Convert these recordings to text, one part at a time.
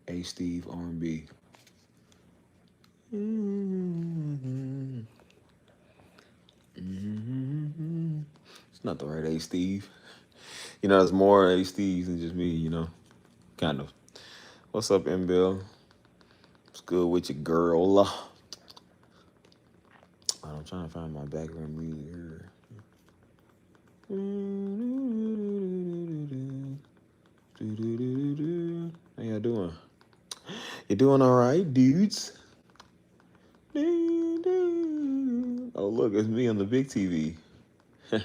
A Steve R&B. It's not the right A Steve. You know, there's more A Steves than just me, you know. Kind of. What's up, M Bill? What's good with your girl? I'm trying to find my background music here. How y'all doing? You doing all right, dudes? Oh, look, it's me on the big TV. I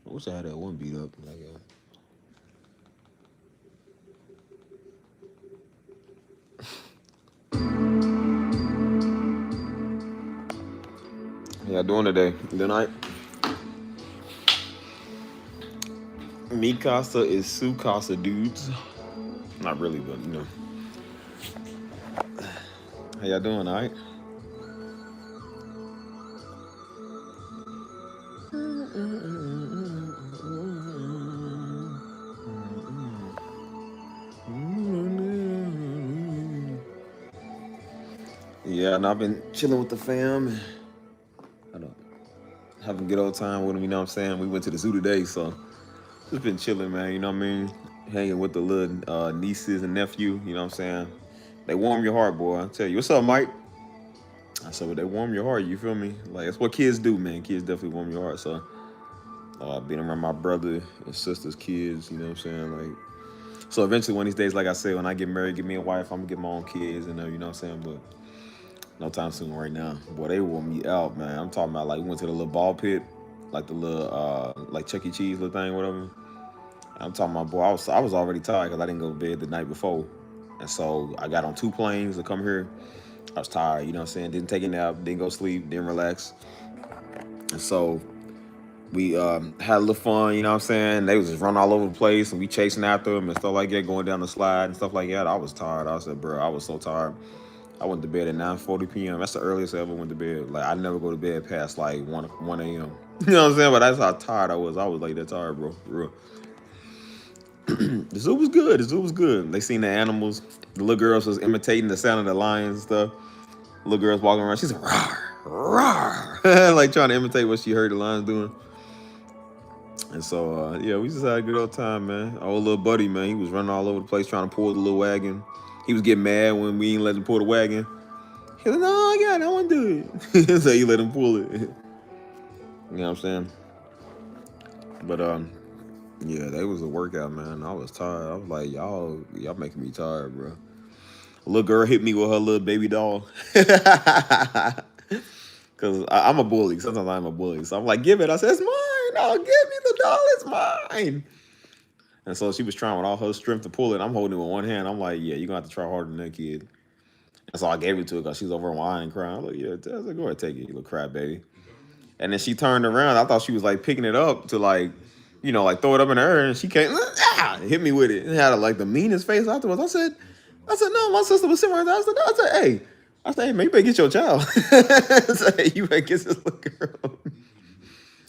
wish I had that one beat up. Like, how y'all doing today? Tonight? Mi casa is su casa, dudes. Not really, but you know. How y'all doing, all right? Yeah, and I've been chilling with the fam. I don't having a good old time with them, you know what I'm saying? We went to the zoo today, so just been chilling, man, you know what I mean? Hanging with the little nieces and nephew, you know what I'm saying? They warm your heart, boy. I tell you. What's up, Mike? I said, well, they warm your heart, you feel me? Like, that's what kids do, man. Kids definitely warm your heart. So, being around my brother and sister's kids, you know what I'm saying? Like, so eventually one of these days, like I said, when I get married, get me a wife, I'm gonna get my own kids, and you know what I'm saying? But no time soon right now. Boy, they wore me out, man. I'm talking about, like, we went to the little ball pit, like the little, like Chuck E. Cheese little thing, whatever. I'm talking about, boy, I was already tired because I didn't go to bed the night before. And so I got on 2 planes to come here. I was tired, you know what I'm saying? Didn't take a nap, didn't go sleep, didn't relax. And so we had a little fun, you know what I'm saying? They was just running all over the place and we chasing after them and stuff like that, going down the slide and stuff like that. I was tired. I said, bro, I was so tired. I went to bed at 9:40 p.m. That's the earliest I ever went to bed. Like, I never go to bed past like 1 a.m. You know what I'm saying? But that's how tired I was. I was like that tired, bro. For real. The zoo was good. The zoo was good. They seen the animals. The little girls was imitating the sound of the lions and stuff. Little girls walking around. She's like, rawr, rawr. Like trying to imitate what she heard the lions doing. And so, yeah, we just had a good old time, man. Our old little buddy, man, he was running all over the place trying to pull the little wagon. He was getting mad when we didn't let him pull the wagon. He was like, no, I got it. I want to do it. So he let him pull it. You know what I'm saying? But, yeah, that was a workout, man. I was tired. I was like, y'all making me tired, bro. A little girl hit me with her little baby doll. Because I'm a bully. Sometimes I'm a bully. So I'm like, give it. I said, it's mine. No, give me the doll. It's mine. And so she was trying with all her strength to pull it. I'm holding it with one hand. I'm like, yeah, you're going to have to try harder than that, kid. And so I gave it to her because she was over whining and crying. I'm like, yeah, I was like, go ahead, take it, you little crap baby. And then she turned around. I thought she was like picking it up to like, you know, like throw it up in the air. And she came, hit me with it. It had like the meanest face afterwards. I said, no, my sister was sitting right there. I said, no. I said, hey, man, you better get your child. I said, hey, you better get this little girl.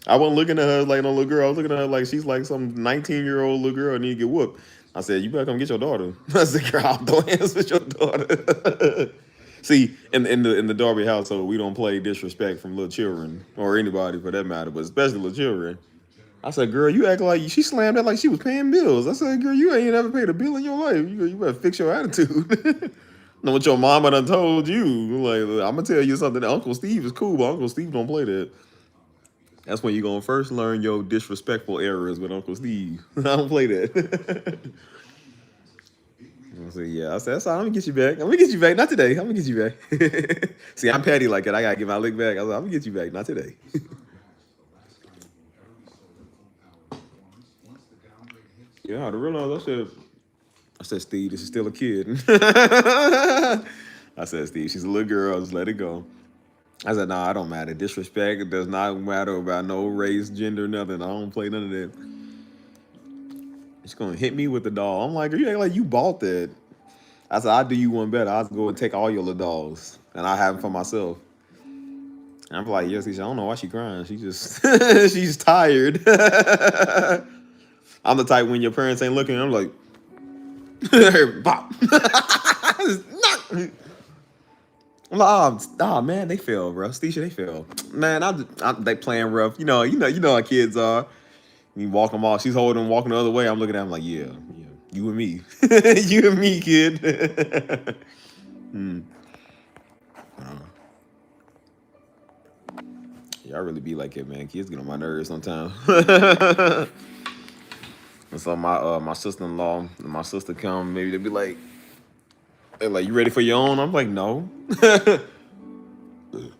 I wasn't looking at her like no little girl. I was looking at her like she's like some 19-year-old little girl and need to get whooped. I said, you better come get your daughter. I said, girl, I'll throw hands with your daughter. See, in the Darby household, we don't play disrespect from little children or anybody for that matter, but especially little children. I said, girl, you act like she slammed that like she was paying bills. I said, girl, you ain't ever paid a bill in your life. You better fix your attitude. Know what your mama done told you. Like, I'm gonna tell you something. Uncle Steve is cool, but Uncle Steve don't play that. That's when you gonna first learn your disrespectful errors with Uncle Steve. I don't play that. I said, yeah. I said, that's all. I'm gonna get you back. I'm gonna get you back. Not today. I'm gonna get you back. See, I'm petty like that. I gotta get my lick back. I was like, I'm gonna get you back. Not today. Yeah, the real I said, Steve, this is still a kid. I said, Steve, she's a little girl. Just let it go. I said, no, I don't matter. Disrespect it does not matter about no race, gender, nothing. I don't play none of that. She's gonna hit me with the doll. I'm like, are you acting like you bought that? I said, I'll do you one better. I'll go and take all your little dolls and I have them for myself. And I'm like, yes, I don't know why she crying. She just she's tired. I'm the type when your parents ain't looking, I'm like, bop. I'm like, oh man, they fell, bro. Stisha, they fell. Man, they playing rough. You know how kids are. You walk them off. She's holding them, walking the other way. I'm looking at them like, yeah, you and me, you and me, kid. Hmm. Yeah, I really be like it, man. Kids get on my nerves sometimes. And so my sister-in-law and my sister come, maybe they'll be like, they're like, you ready for your own? I'm like, no. Like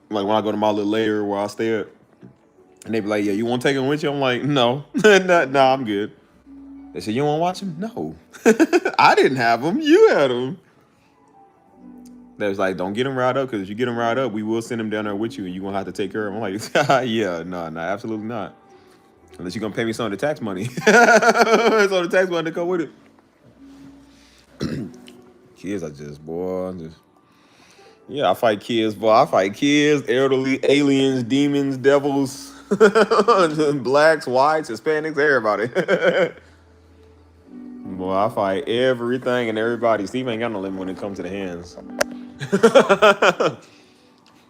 when I go to my little lair where I stay at, and they be like, yeah, you want to take him with you? I'm like, no, nah, I'm good. They said, you don't want to watch him? No. I didn't have him. You had him. They was like, don't get him riled up, because if you get him riled up, we will send him down there with you, and you're going to have to take care of him. I'm like, yeah, no, absolutely not. Unless you're going to pay me some of the tax money. Some of the tax money to come with it. Kids are just, boy, yeah, I fight kids, boy. I fight kids, elderly, aliens, demons, devils, blacks, whites, Hispanics, everybody. Boy, I fight everything and everybody. Steve ain't got no limit when it comes to the hands.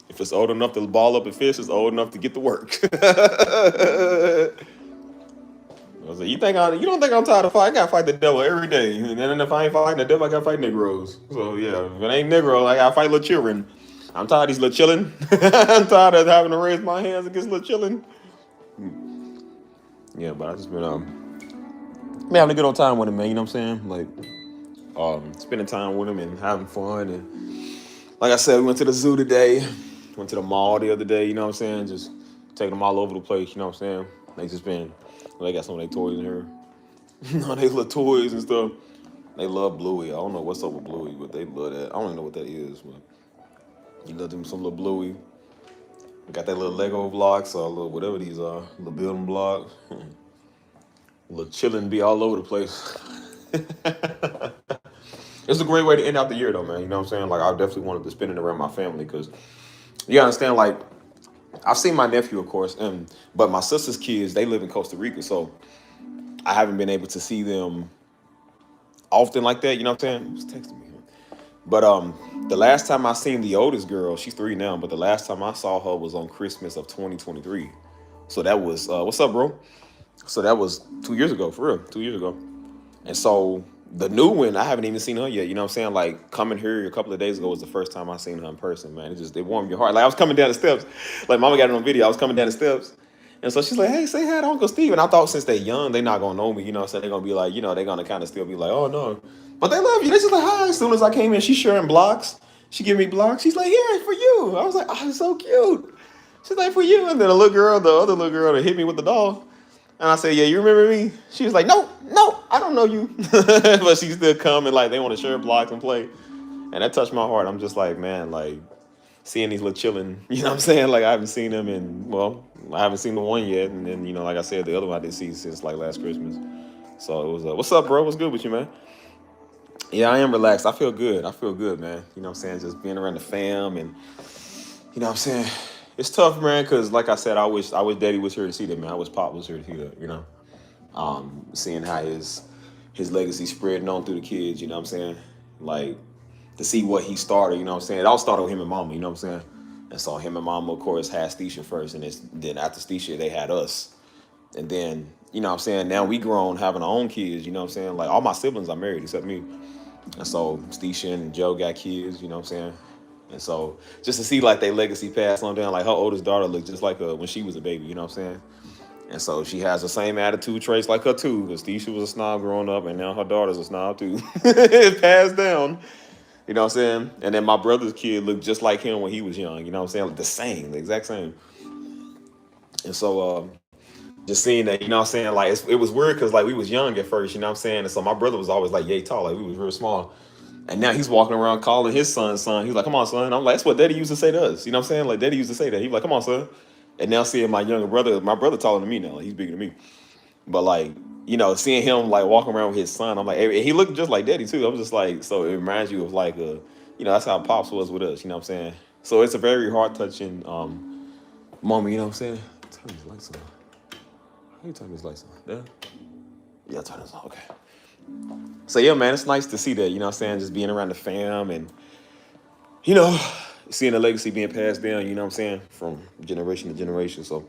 If it's old enough to ball up a fish, it's old enough to get to work. I was like, you don't think I'm tired of fighting? I gotta fight the devil every day. And then if I ain't fighting the devil, I gotta fight Negroes. So yeah, if it ain't Negro, I gotta fight little children. I'm tired of these little children. I'm tired of having to raise my hands against little children. Yeah, but I just been having a good old time with him, man. You know what I'm saying? Like, spending time with him and having fun. And like I said, we went to the zoo today. Went to the mall the other day. You know what I'm saying? Just taking them all over the place. You know what I'm saying? They just been. They got some of their toys in here. No, they little toys and stuff. They love Bluey. I don't know what's up with Bluey, but they love that. I don't even know what that is, but you love them some little Bluey. Got that little Lego blocks or little whatever these are, little building blocks. Little chilling be all over the place. It's a great way to end out the year, though, man. You know what I'm saying? Like, I definitely wanted to spend it around my family because you understand, like, I've seen my nephew, of course, but my sister's kids, they live in Costa Rica, so I haven't been able to see them often like that. You know what I'm saying? Who's texting me? But the last time I seen the oldest girl, she's 3 now, but the last time I saw her was on Christmas of 2023. So that was what's up, bro? So that was 2 years ago, for real, 2 years ago. And so the new one, I haven't even seen her yet. You know what I'm saying? Like coming here a couple of days ago was the first time I seen her in person, man. It warmed your heart. Like I was coming down the steps, like Mama got it on video. I was coming down the steps, and so she's like, "Hey, say hi to Uncle Steve." And I thought since they're young, they're not gonna know me. You know, so they're gonna be like, they're gonna kind of still be like, "Oh no," but they love you. They just like hi. As soon as I came in, she's sharing blocks. She give me blocks. She's like, "Here for you." I was like, "Oh, it's so cute." She's like, "For you." And then the other little girl that hit me with the doll. And I said, "Yeah, you remember me?" She was like, "No, I don't know you." But she still come and like they want to share blocks and play. And that touched my heart. I'm just like, man, like seeing these little chillin', you know what I'm saying? Like I haven't seen them I haven't seen the one yet. And then, like I said, the other one I didn't see since like last Christmas. So it was, what's up, bro? What's good with you, man? Yeah, I am relaxed. I feel good, man. You know what I'm saying? Just being around the fam and, you know what I'm saying? it's tough, man. Because like I said, I wish Daddy was here to see that, man. I wish Pop was here to see that. Seeing how his legacy spreading on through the kids. You know what I'm saying? Like to see what he started. You know what I'm saying? It all started with him and Mama. You know what I'm saying? And so him and Mama, of course, had Stisha first, and then after Stisha, they had us. And then, you know what I'm saying, now we grown having our own kids, you know what I'm saying? Like all my siblings are married except me. And so Stisha and Joe got kids, you know what I'm saying? And so just to see like their legacy pass on down, like her oldest daughter looked just like her when she was a baby, you know what I'm saying? And so she has the same attitude traits like her too, because Stisha was a snob growing up and now her daughter's a snob too. It passed down. You know what I'm saying? And then my brother's kid looked just like him when he was young, you know what I'm saying? Like the same, the exact same. And so just seeing that, you know what I'm saying? Like it was weird because like we was young at first, you know what I'm saying? And so my brother was always like yay tall, like we was real small. And now he's walking around calling his son. He's like, come on, son. I'm like, that's what Daddy used to say to us. You know what I'm saying? Like Daddy used to say that. He's like, come on, son. And now seeing my brother taller than me now. Like, he's bigger than me. But like, seeing him like walking around with his son, I'm like, and he looked just like Daddy too. I'm just like, so it reminds you of like that's how Pops was with us, you know what I'm saying? So it's a very heart touching moment, you know what I'm saying? Turn these lights on. How you turn these lights on? There? Yeah, turn this on. Okay. So yeah, man, it's nice to see that, you know what I'm saying? Just being around the fam and, seeing the legacy being passed down, you know what I'm saying, from generation to generation. So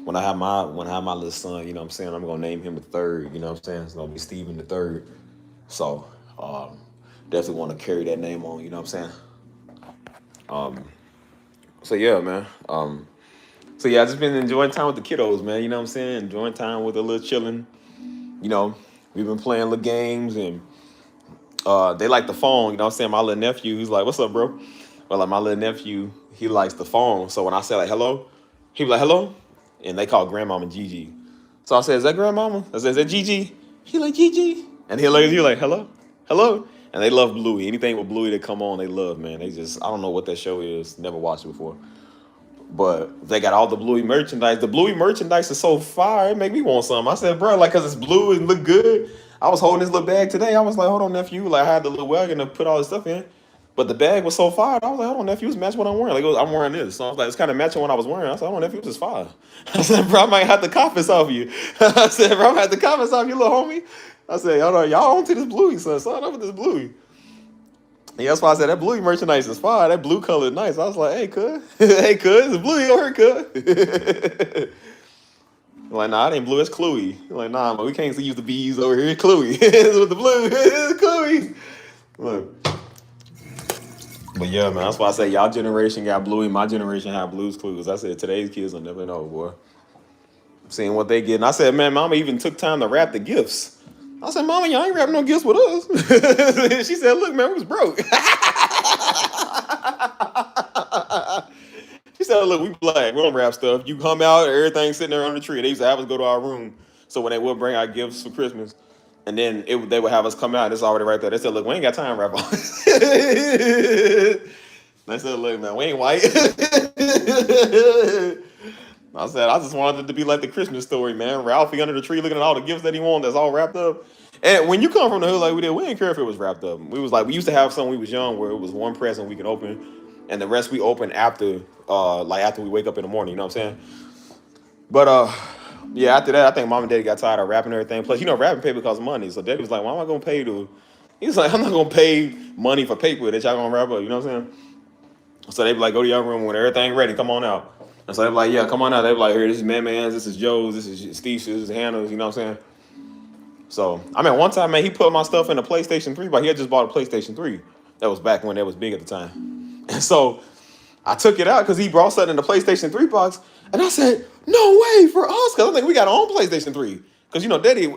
when I have my little son, you know what I'm saying, I'm gonna name him the third, you know what I'm saying? It's gonna be Stephen the third. So definitely want to carry that name on, you know what I'm saying? So yeah, man. So yeah, I just been enjoying time with the kiddos, man. You know what I'm saying? Enjoying time with a little chilling. We've been playing little games and they like the phone. You know what I'm saying? My little nephew, he's like, "What's up, bro?" Well, like my little nephew, he likes the phone. So when I say like hello, he be like hello, and they call Grandmama Gigi. So I said, "Is that Grandmama?" I said, "Is that Gigi?" He like Gigi, and he look at you like hello, hello. And they love Bluey. Anything with Bluey that come on, they love, man. They just I don't know what that show is. Never watched it before. But they got all the Bluey merchandise. The Bluey merchandise is so fire. It make me want some. I said, bro, like, cause it's blue and look good. I was holding this little bag today. I was like, hold on, nephew. Like, I had the little wagon to put all this stuff in. But the bag was so fire. I was like, hold on, nephew. It's matching what I'm wearing. Like, I'm wearing this. So I was like, it's kind of matching what I was wearing. I said, hold on, nephew. This is fire. I said, bro, I might have to cop this off you. I said, bro, I might have to cop this off you, little homie. I said, hold on, y'all on to this Bluey, son. Sign up with this Bluey. Yeah, that's why I said that Bluey merchandise is fire. That blue color is nice. I was like, hey, cuz. Hey, cuz. It's Bluey over here, cuz. Like, nah, it ain't blue. It's Cluey. Like, nah, but we can't use the B's over here. It's Cluey. It's with the blue. It's Cluey. Look. But yeah, man, that's why I say y'all generation got Bluey. My generation had Blues Clues. I said today's kids will never know, boy. Seeing what they get. And I said, man, Mama even took time to wrap the gifts. I said, Mama, y'all ain't wrapping no gifts with us. She said, look, man, we was broke. She said, look, we black. We don't wrap stuff. You come out, everything's sitting there on the tree. They used to have us go to our room. So when they would bring our gifts for Christmas, and then they would have us come out, it's already right there. They said, look, we ain't got time to wrap all this. They said, look, man, we ain't white. I said, I just wanted it to be like the Christmas story, man. Ralphie under the tree looking at all the gifts that he wanted that's all wrapped up. And when you come from the hood like we did, we didn't care if it was wrapped up. We was like, we used to have some when we was young where it was one present we could open, and the rest we open after we wake up in the morning, you know what I'm saying? But yeah, after that, I think Mom and Daddy got tired of wrapping everything. Plus, wrapping paper costs money. So Daddy was like, why am I gonna pay to he was like, I'm not gonna pay money for paper that y'all gonna wrap up, you know what I'm saying? So they be like, go to your room when everything ready, come on out. And so they be like, yeah, come on out. They be like, here, this is Man-Man's, this is Joe's, this is Steve's, this is Hannah's, you know what I'm saying? So, I mean, one time, man, he put my stuff in a PlayStation 3, but he had just bought a PlayStation 3. That was back when that was big at the time. And so I took it out because he brought something in the PlayStation 3 box. And I said, no way, for us, because I think we got our own PlayStation 3. Because,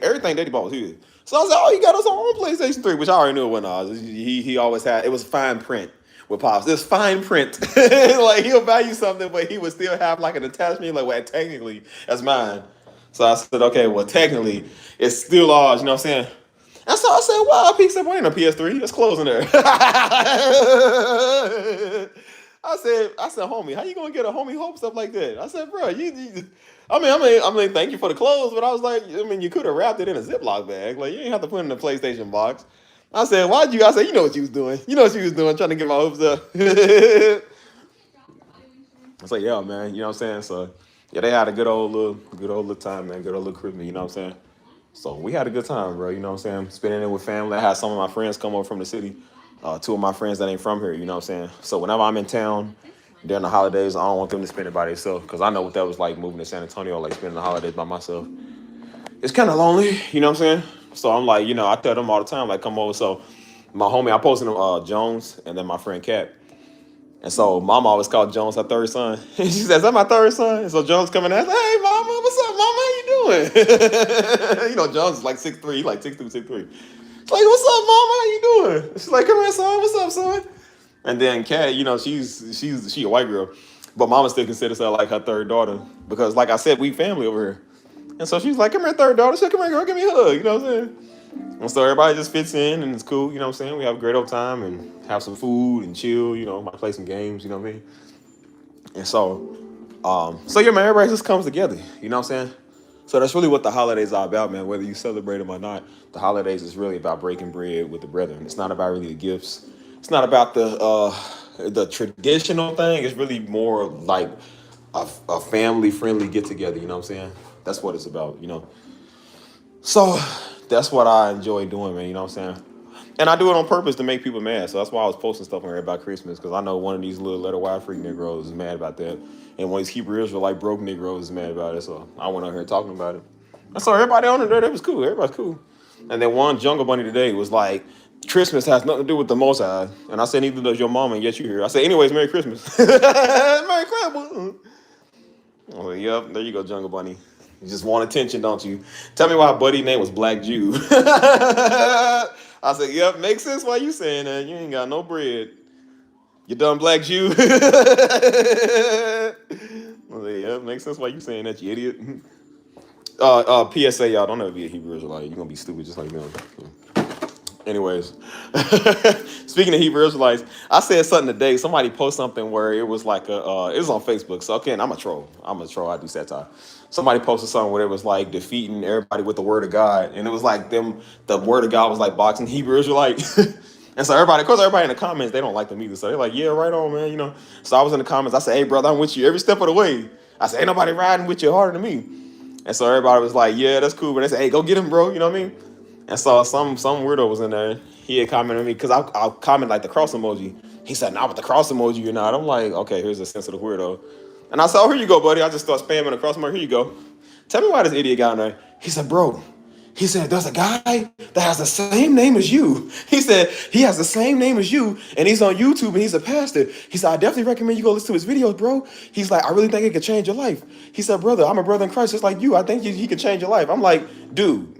everything Daddy bought was his. So I was like, oh, he got us our own PlayStation 3, which I already knew it wasn't ours. He always had, it was fine print with Pops. It's fine print. Like, he'll value something, but he would still have like an attachment, like, well, technically, that's mine. So I said, okay, well, technically, it's still ours, you know what I'm saying? And so I said, wow, Pete said, well, ain't no PS3. It's closing there. I said, homie, how you gonna get a homie hope stuff like that? I said, bro, I mean, thank you for the clothes, but I was like, I mean, you could have wrapped it in a Ziploc bag. Like, you ain't have to put it in a PlayStation box. I said, I said, you know what you was doing. You know what you was doing, trying to get my hopes up. So yeah, man, you know what I'm saying? So yeah, they had a good old little time, man, good old little Christmas, you know what I'm saying? So we had a good time, bro. You know what I'm saying? Spending it with family. I had some of my friends come over from the city. Two of my friends that ain't from here, you know what I'm saying? So whenever I'm in town during the holidays, I don't want them to spend it by themselves because I know what that was like moving to San Antonio, like spending the holidays by myself. It's kind of lonely, you know what I'm saying? So I'm like, I tell them all the time, like, come over. So my homie, I posted him, Jones, and then my friend Kat. And so mama always called Jones her third son. And she says, "That's my third son." And so Jones coming out, "Hey mama, what's up, mama? How you doing?" Jones is like 6'3", he like 6'2", 6'3". It's like, "What's up, mama? How you doing?" She's like, "Come here, son. What's up, son?" And then Kat, she a white girl, but mama still considers her like her third daughter because, like I said, we family over here. And so she's like, "Come here, third daughter." She said, "Come here, girl, give me a hug." You know what I'm saying? And so everybody just fits in and it's cool, you know what I'm saying? We have a great old time and have some food and chill, might play some games, you know what I mean? And so yeah, man, everybody just comes together, you know what I'm saying? So that's really what the holidays are about, man. Whether you celebrate them or not, the holidays is really about breaking bread with the brethren. It's not about really the gifts. It's not about the traditional thing. It's really more like a family friendly get together, you know what I'm saying? That's what it's about. So that's what I enjoy doing, man. You know what I'm saying? And I do it on purpose to make people mad. So that's why I was posting stuff on here about Christmas, because I know one of these little letter Y freak Negroes is mad about that. And one of these Hebrew Israelite broke Negroes is mad about it. So I went out here talking about it. And so everybody on it there, that was cool. Everybody's cool. And then one Jungle Bunny today was like, Christmas has nothing to do with the Most High. And I said, neither does your mama, and yet you here. I said, anyways, Merry Christmas. Merry Christmas. Oh, yep, there you go, Jungle Bunny. You just want attention, don't you? Tell me why Buddy's name was Black Jew. I said, yep, makes sense why you saying that. You ain't got no bread. You done, Black Jew? I said, yep, makes sense why you saying that, you idiot. PSA, y'all, don't ever be a Hebrew Israelite. You're going to be stupid just like them. Anyways, speaking of Hebrew Israelites, I said something today. Somebody posted something where it was like it was on Facebook. So again, I'm a troll. I do satire. Somebody posted something where it was like defeating everybody with the word of God, and it was like the word of God was like boxing Hebrew Israelite. And so everybody, of course, everybody in the comments, they don't like them either. So they're like, yeah, right on, man. So I was in the comments. I said, hey, brother, I'm with you every step of the way. I said, ain't nobody riding with you harder than me. And so everybody was like, yeah, that's cool. But they said, hey, go get him, bro. You know what I mean? And so some weirdo was in there. He had commented on me because I'll comment like the cross emoji. He said, "Not with the cross emoji, you're not." I'm like, okay, here's a sensitive weirdo. And I said, "Oh, here you go, buddy." I just start spamming the cross emoji. Here you go. Tell me why this idiot got on there. He said, "Bro," he said, "there's a guy that has the same name as you." He said, "He has the same name as you, and he's on YouTube, and he's a pastor." He said, "I definitely recommend you go listen to his videos, bro." He's like, "I really think it could change your life." He said, "Brother, I'm a brother in Christ just like you. I think he could change your life." I'm like, dude.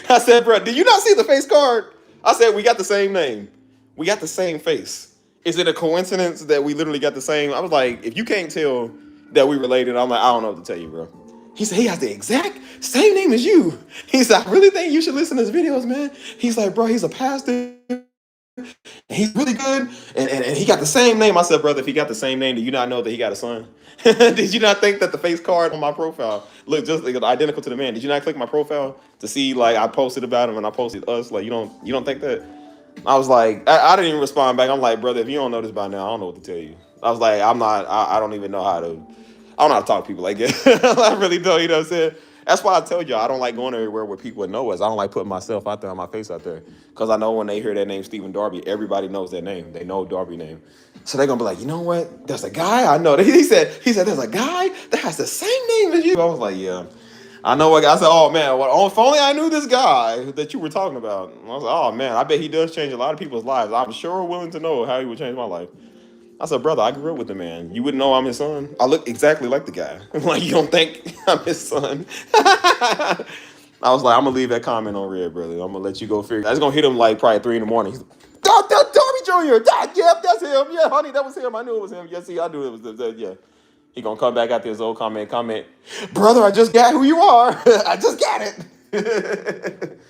I said, "Bro, do you not see the face card?" I said, "We got the same name. We got the same face. Is it a coincidence that we literally got the same?" I was like, if you can't tell that we related, I'm like, I don't know what to tell you, bro. He said, he has the exact same name as you. He said, "I really think you should listen to his videos, man." He's like, "Bro, he's a pastor. And he's really good. And he got the same name." I said, "Brother, if he got the same name, do you not know that he got a son?" Did you not think that the face card on my profile looked just like, identical to the man? Did you not click my profile to see like I posted about him and I posted us? Like you don't think that? I was like, I didn't even respond back. I'm like, brother, if you don't know this by now, I don't know what to tell you. I was like, I don't even know how to, I don't know how to talk to people like that. I really don't, you know what I'm saying? That's why I tell y'all I don't like going everywhere where people know us. I don't like putting myself out there and my face out there. Because I know when they hear that name, Stephen Darby, everybody knows that name. They know Darby name. So they're going to be like, you know what? There's a guy I know. He said, there's a guy that has the same name as you. I was like, yeah. I know what I said, oh man, well, if only I knew this guy that you were talking about. I was like, oh man, I bet he does change a lot of people's lives. I'm sure willing to know how he would change my life. I said, brother, I grew up with the man. You wouldn't know I'm his son. I look exactly like the guy. I'm like, you don't think I'm his son? I was like, I'm gonna leave that comment on red, brother. I'm gonna let you go figure. I was gonna hit him like probably 3 a.m. He's like, Darby Jr. Yep, that's him. Yeah, honey, that was him. I knew it was him. Yes, see, I knew it was yeah. He gonna come back after his old comment, brother, I just got who you are. I just got it.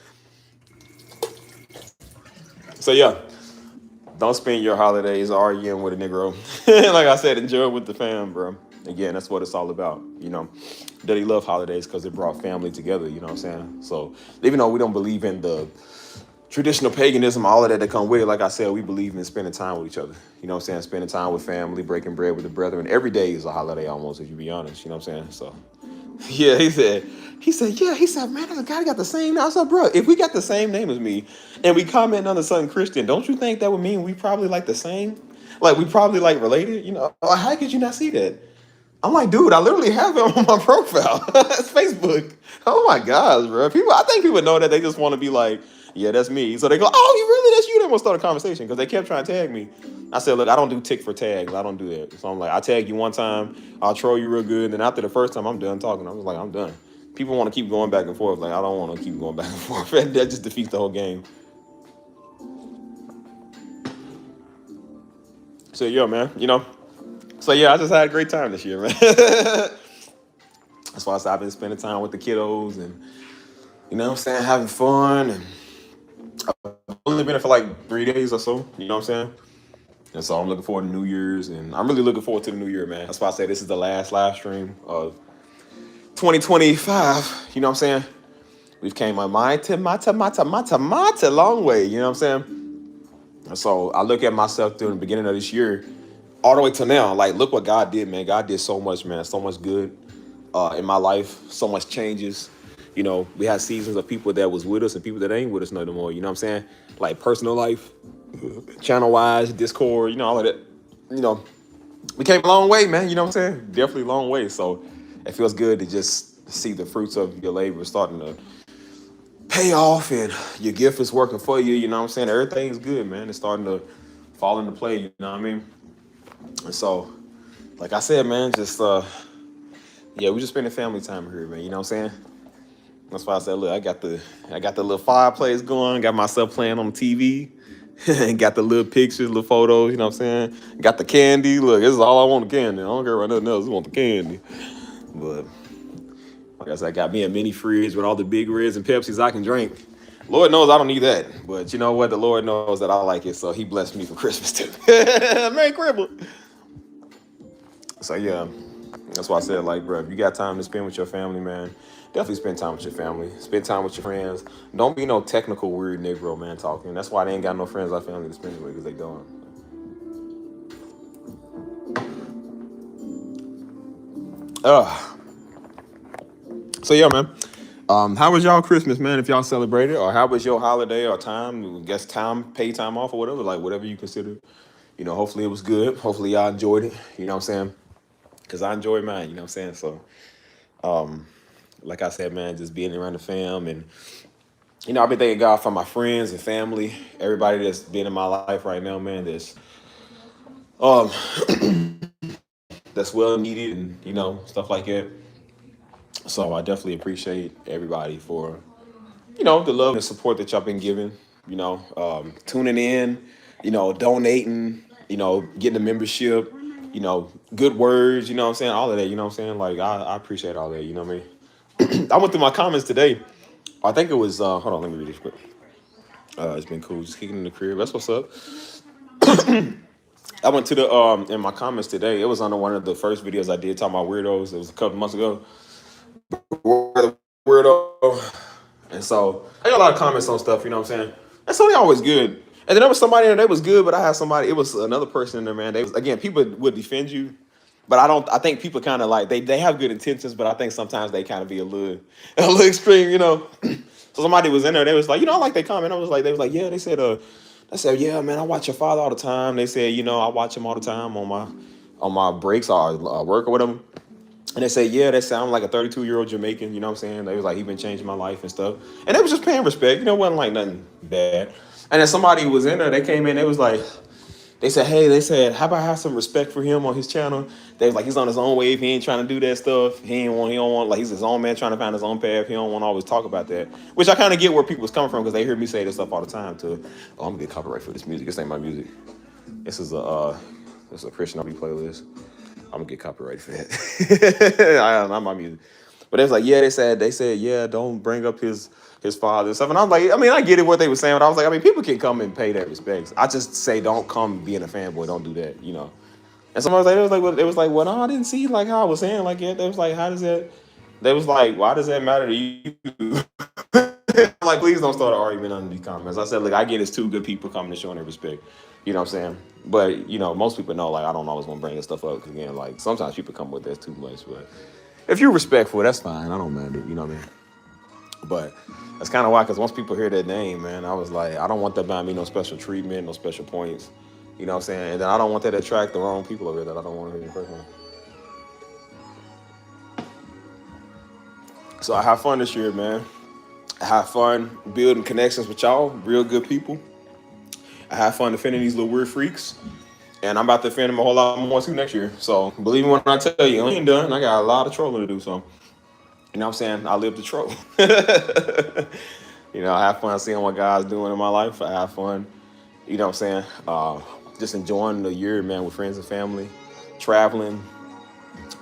So yeah, don't spend your holidays arguing with a Negro. Like I said, enjoy it with the fam, bro. Again, that's what it's all about. Daddy love holidays because it brought family together, you know what I'm saying? So even though we don't believe in the traditional paganism, all of that come with it. Like I said, we believe in spending time with each other. You know what I'm saying? Spending time with family, breaking bread with the brethren. Every day is a holiday almost, if you be honest. You know what I'm saying? So, yeah, he said, man, there's a guy that got the same name. I said, bro, if we got the same name as me and we comment on the Southern Christian, don't you think that would mean we probably like the same? Like, we probably like related? You know, how could you not see that? I'm like, dude, I literally have him on my profile. It's Facebook. Oh my gosh, bro. I think people know that they just want to be like, yeah, that's me. So they go, oh, you really? That's you? They want to start a conversation because they kept trying to tag me. I said, look, I don't do tick for tags. I don't do that. So I'm like, I tag you one time, I'll troll you real good. And then after the first time, I'm done talking. I was like, I'm done. People want to keep going back and forth. Like, I don't want to keep going back and forth. That just defeats the whole game. So, yeah, man, you know. So, yeah, I just had a great time this year, man. That's why I said I've been spending time with the kiddos and, you know what I'm saying, having fun. And I've only been there for like 3 days or so, you know what I'm saying? And so I'm looking forward to New Year's, and I'm really looking forward to the new year, man. That's why I say this is the last live stream of 2025, you know what I'm saying? We've came a mighty long way, you know what I'm saying? And so I look at myself through the beginning of this year, all the way to now, like, look what God did, man. God did so much, man, so much good in my life, so much changes. You know, we had seasons of people that was with us and people that ain't with us no more, you know what I'm saying? Like personal life, channel-wise, Discord, you know, all of that. You know, we came a long way, man, you know what I'm saying? Definitely a long way. So it feels good to just see the fruits of your labor starting to pay off and your gift is working for you, you know what I'm saying? Everything's good, man. It's starting to fall into play, you know what I mean? And so, like I said, man, just yeah, we just spending family time here, man. You know what I'm saying? That's why I said, look, I got the little fireplace going, got myself playing on the TV, got the little pictures, little photos. You know what I'm saying? Got the candy. Look, this is all I want, the candy. I don't care about nothing else. I want the candy. But like I said, I got me a mini fridge with all the big reds and Pepsis I can drink. Lord knows I don't need that, but you know what? The Lord knows that I like it, so He blessed me for Christmas too. Merry Cribble. So yeah. That's why I said, like, bro, if you got time to spend with your family, man, definitely spend time with your family. Spend time with your friends. Don't be no technical, weird Negro, man, talking. That's why they ain't got no friends or family to spend with, because they don't. So, yeah, man. How was y'all Christmas, man, if y'all celebrated? Or how was your holiday or time? I guess time, pay time off or whatever, like whatever you consider. You know, hopefully it was good. Hopefully y'all enjoyed it. You know what I'm saying? Because I enjoyed mine, you know what I'm saying? So, like I said, man, just being around the fam and, you know, I've been thanking God for my friends and family, everybody that's been in my life right now, man, um that's well needed and, you know, stuff like that. So I definitely appreciate everybody for, you know, the love and support that y'all been giving, you know, tuning in, you know, donating, you know, getting a membership, you know, good words, you know what I'm saying? All of that, you know what I'm saying? Like, I appreciate all that, you know what I mean? I went through my comments today. I think it was, hold on, let me read this quick. It's been cool, just kicking in the crib. That's what's up. I went to the, in my comments today, it was under one of the first videos I did talking about weirdos. It was a couple months ago. Weirdo. And so I got a lot of comments on stuff, you know what I'm saying? And so they always good. And then there was somebody in there that was good, but I had somebody, it was another person in there, man. They was, again, people would defend you, but I think people kind of like, they have good intentions, but I think sometimes they kind of be a little extreme, you know? So somebody was in there, they was like, you know, I like their comment. They was like, yeah, they said, yeah, man, I watch your father all the time. They said, you know, I watch him all the time on my breaks or work or whatever. And they say, yeah, that sound like a 32-year-old Jamaican, you know what I'm saying? They was like, he been changing my life and stuff. And they was just paying respect, you know, it wasn't like nothing bad. And then somebody was in there, they came in, they was like, they said, hey, how about I have some respect for him on his channel? They was like, he's on his own wave, he ain't trying to do that stuff. He don't want, like, he's his own man trying to find his own path. He don't want to always talk about that. Which I kind of get where people's coming from, because they hear me say this stuff all the time too. Oh, I'm gonna get copyright for this music. This ain't my music. This is a Christian R&B playlist. I'm gonna get copyrighted for that. Not my music. But it was like, yeah, they said, yeah, don't bring up his father and stuff. And I'm like, I mean, I get it what they were saying, but I was like, I mean, people can come and pay their respects. I just say, don't come being a fanboy, don't do that, you know. And somebody was like, well, no, I didn't see like how I was saying, like, yeah. They was like, how does that? They was like, why does that matter to you? Like, please don't start an argument under these comments. I said, look, I get it's two good people coming to showing their respect. You know what I'm saying? But, you know, most people know, like, I don't always want to bring this stuff up. Because, again, like, sometimes people come with that too much. But if you're respectful, that's fine. I don't mind it. You know what I mean? But that's kind of why, because once people hear that name, man, I was like, I don't want that buying me no special treatment, no special points. You know what I'm saying? And then I don't want that to attract the wrong people over here that I don't want to hear in person. So I have fun this year, man. I have fun building connections with y'all, real good people. I have fun defending these little weird freaks. And I'm about to defend them a whole lot more too next year. So believe me when I tell you, I ain't done. I got a lot of trolling to do. So, you know what I'm saying? I live to troll. You know, I have fun seeing what God's doing in my life. I have fun, you know what I'm saying? Just enjoying the year, man, with friends and family, traveling.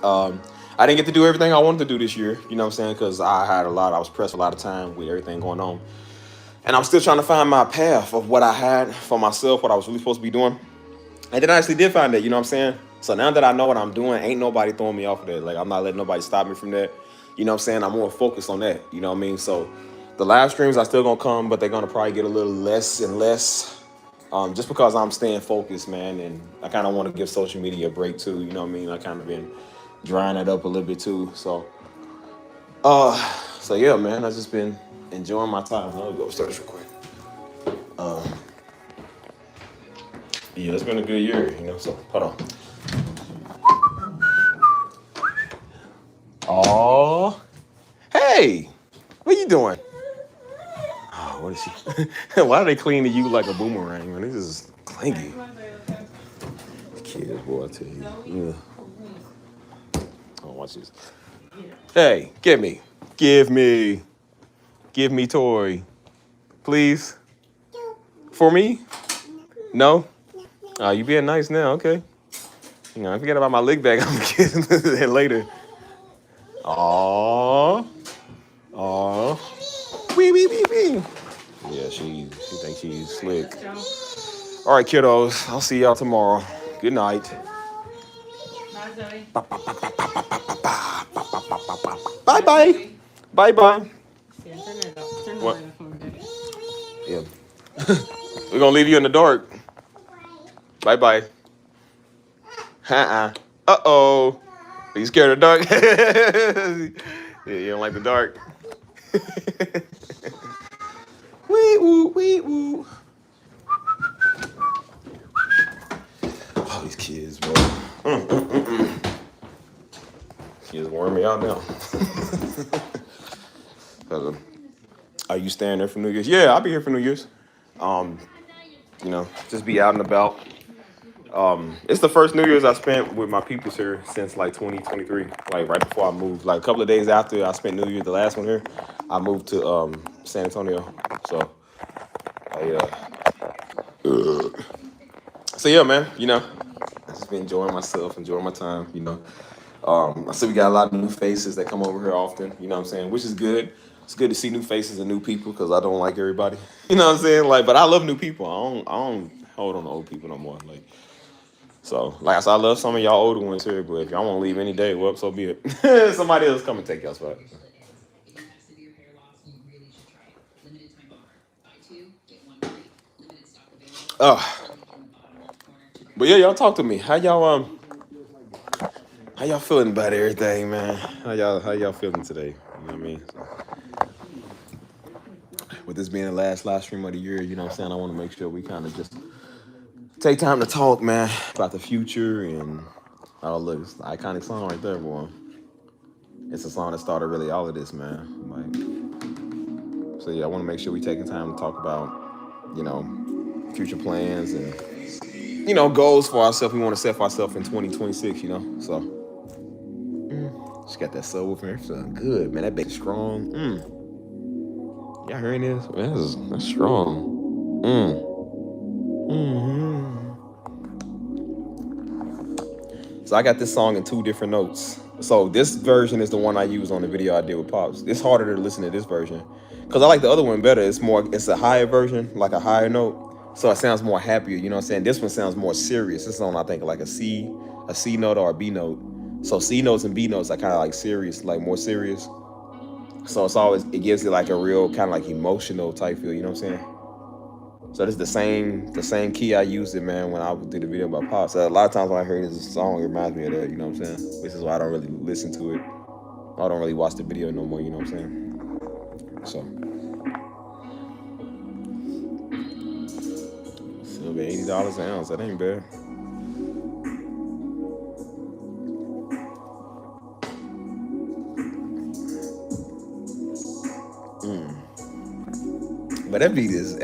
I didn't get to do everything I wanted to do this year, you know what I'm saying? Because I was pressed a lot of time with everything going on. And I'm still trying to find my path of what I had for myself, what I was really supposed to be doing. And then I actually did find that, you know what I'm saying? So now that I know what I'm doing, ain't nobody throwing me off of that. Like, I'm not letting nobody stop me from that. You know what I'm saying? I'm more focused on that, you know what I mean? So the live streams are still going to come, but they're going to probably get a little less and less. Just because I'm staying focused, man. And I kind of want to give social media a break too, you know what I mean? I kind of been drying it up a little bit too. So yeah, man, I've just been enjoying my time. Let me go upstairs real quick. Yeah, it's been a good year, you know. So hold on. Oh, hey, what you doing? Oh, what is she? Why are they clinging to you like a boomerang, man? This is clingy. Kids, boy, I tell you. Yeah. Oh, watch this. Hey, give me toy, please. For me? No. Oh, you being nice now, okay. You know, I forget about my lick bag. I'm kidding that later. Aww. Wee. Yeah, she thinks she's slick. All right, kiddos. I'll see y'all tomorrow. Good night. Bye. What? Yeah. We're gonna leave you in the dark. Bye. Uh-oh. Are you scared of the dark? Yeah, you don't like the dark? Wee woo. Oh, these kids, bro. Kids wearing me out now. Are you staying there for New Year's? Yeah, I'll be here for New Year's. You know, just be out and about. It's the first New Year's I spent with my peoples here since like 2023, like right before I moved. Like a couple of days after I spent New Year's, the last one here, I moved to San Antonio. So yeah, man, you know, I just been enjoying myself, enjoying my time, you know. I see we got a lot of new faces that come over here often, you know what I'm saying, which is good. It's good to see new faces and new people because I don't like everybody, you know what I'm saying. Like, but I love new people. I don't hold on to old people no more. Like, so like I said, I love some of y'all older ones here, but if y'all want to leave any day, well, so be it. Somebody else come and take y'all spot. But yeah, y'all talk to me. How y'all feeling about everything, man? How y'all feeling today? You know what I mean? With this being the last live stream of the year, you know what I'm saying? I want to make sure we kind of just take time to talk, man, about the future. And oh, look, it's the iconic song right there, boy. It's a song that started really all of this, man. Like, so yeah, I want to make sure we taking time to talk about, you know, future plans and, you know, goals for ourselves. We want to set for ourselves in 2026, you know. So she got that soul with her. Feeling good, man. That baby's strong. Y'all hearing this? Man, that's strong. So I got this song in 2 different notes. So this version is the one I use on the video I did with Pops. It's harder to listen to this version because I like the other one better. It's a higher version, like a higher note. So it sounds more happier, you know what I'm saying? This one sounds more serious. This one I think like a C note or a B note. So C notes and B notes are kind of like serious, like more serious. So it's always, it gives it like a real kind of like emotional type feel, you know what I'm saying? So this is the same key I used it, man, when I did the video about Pop. So a lot of times when I hear this song, it reminds me of that, you know what I'm saying? Which is why I don't really listen to it. I don't really watch the video no more, you know what I'm saying? So silver $80 an ounce, that ain't bad. But that beat is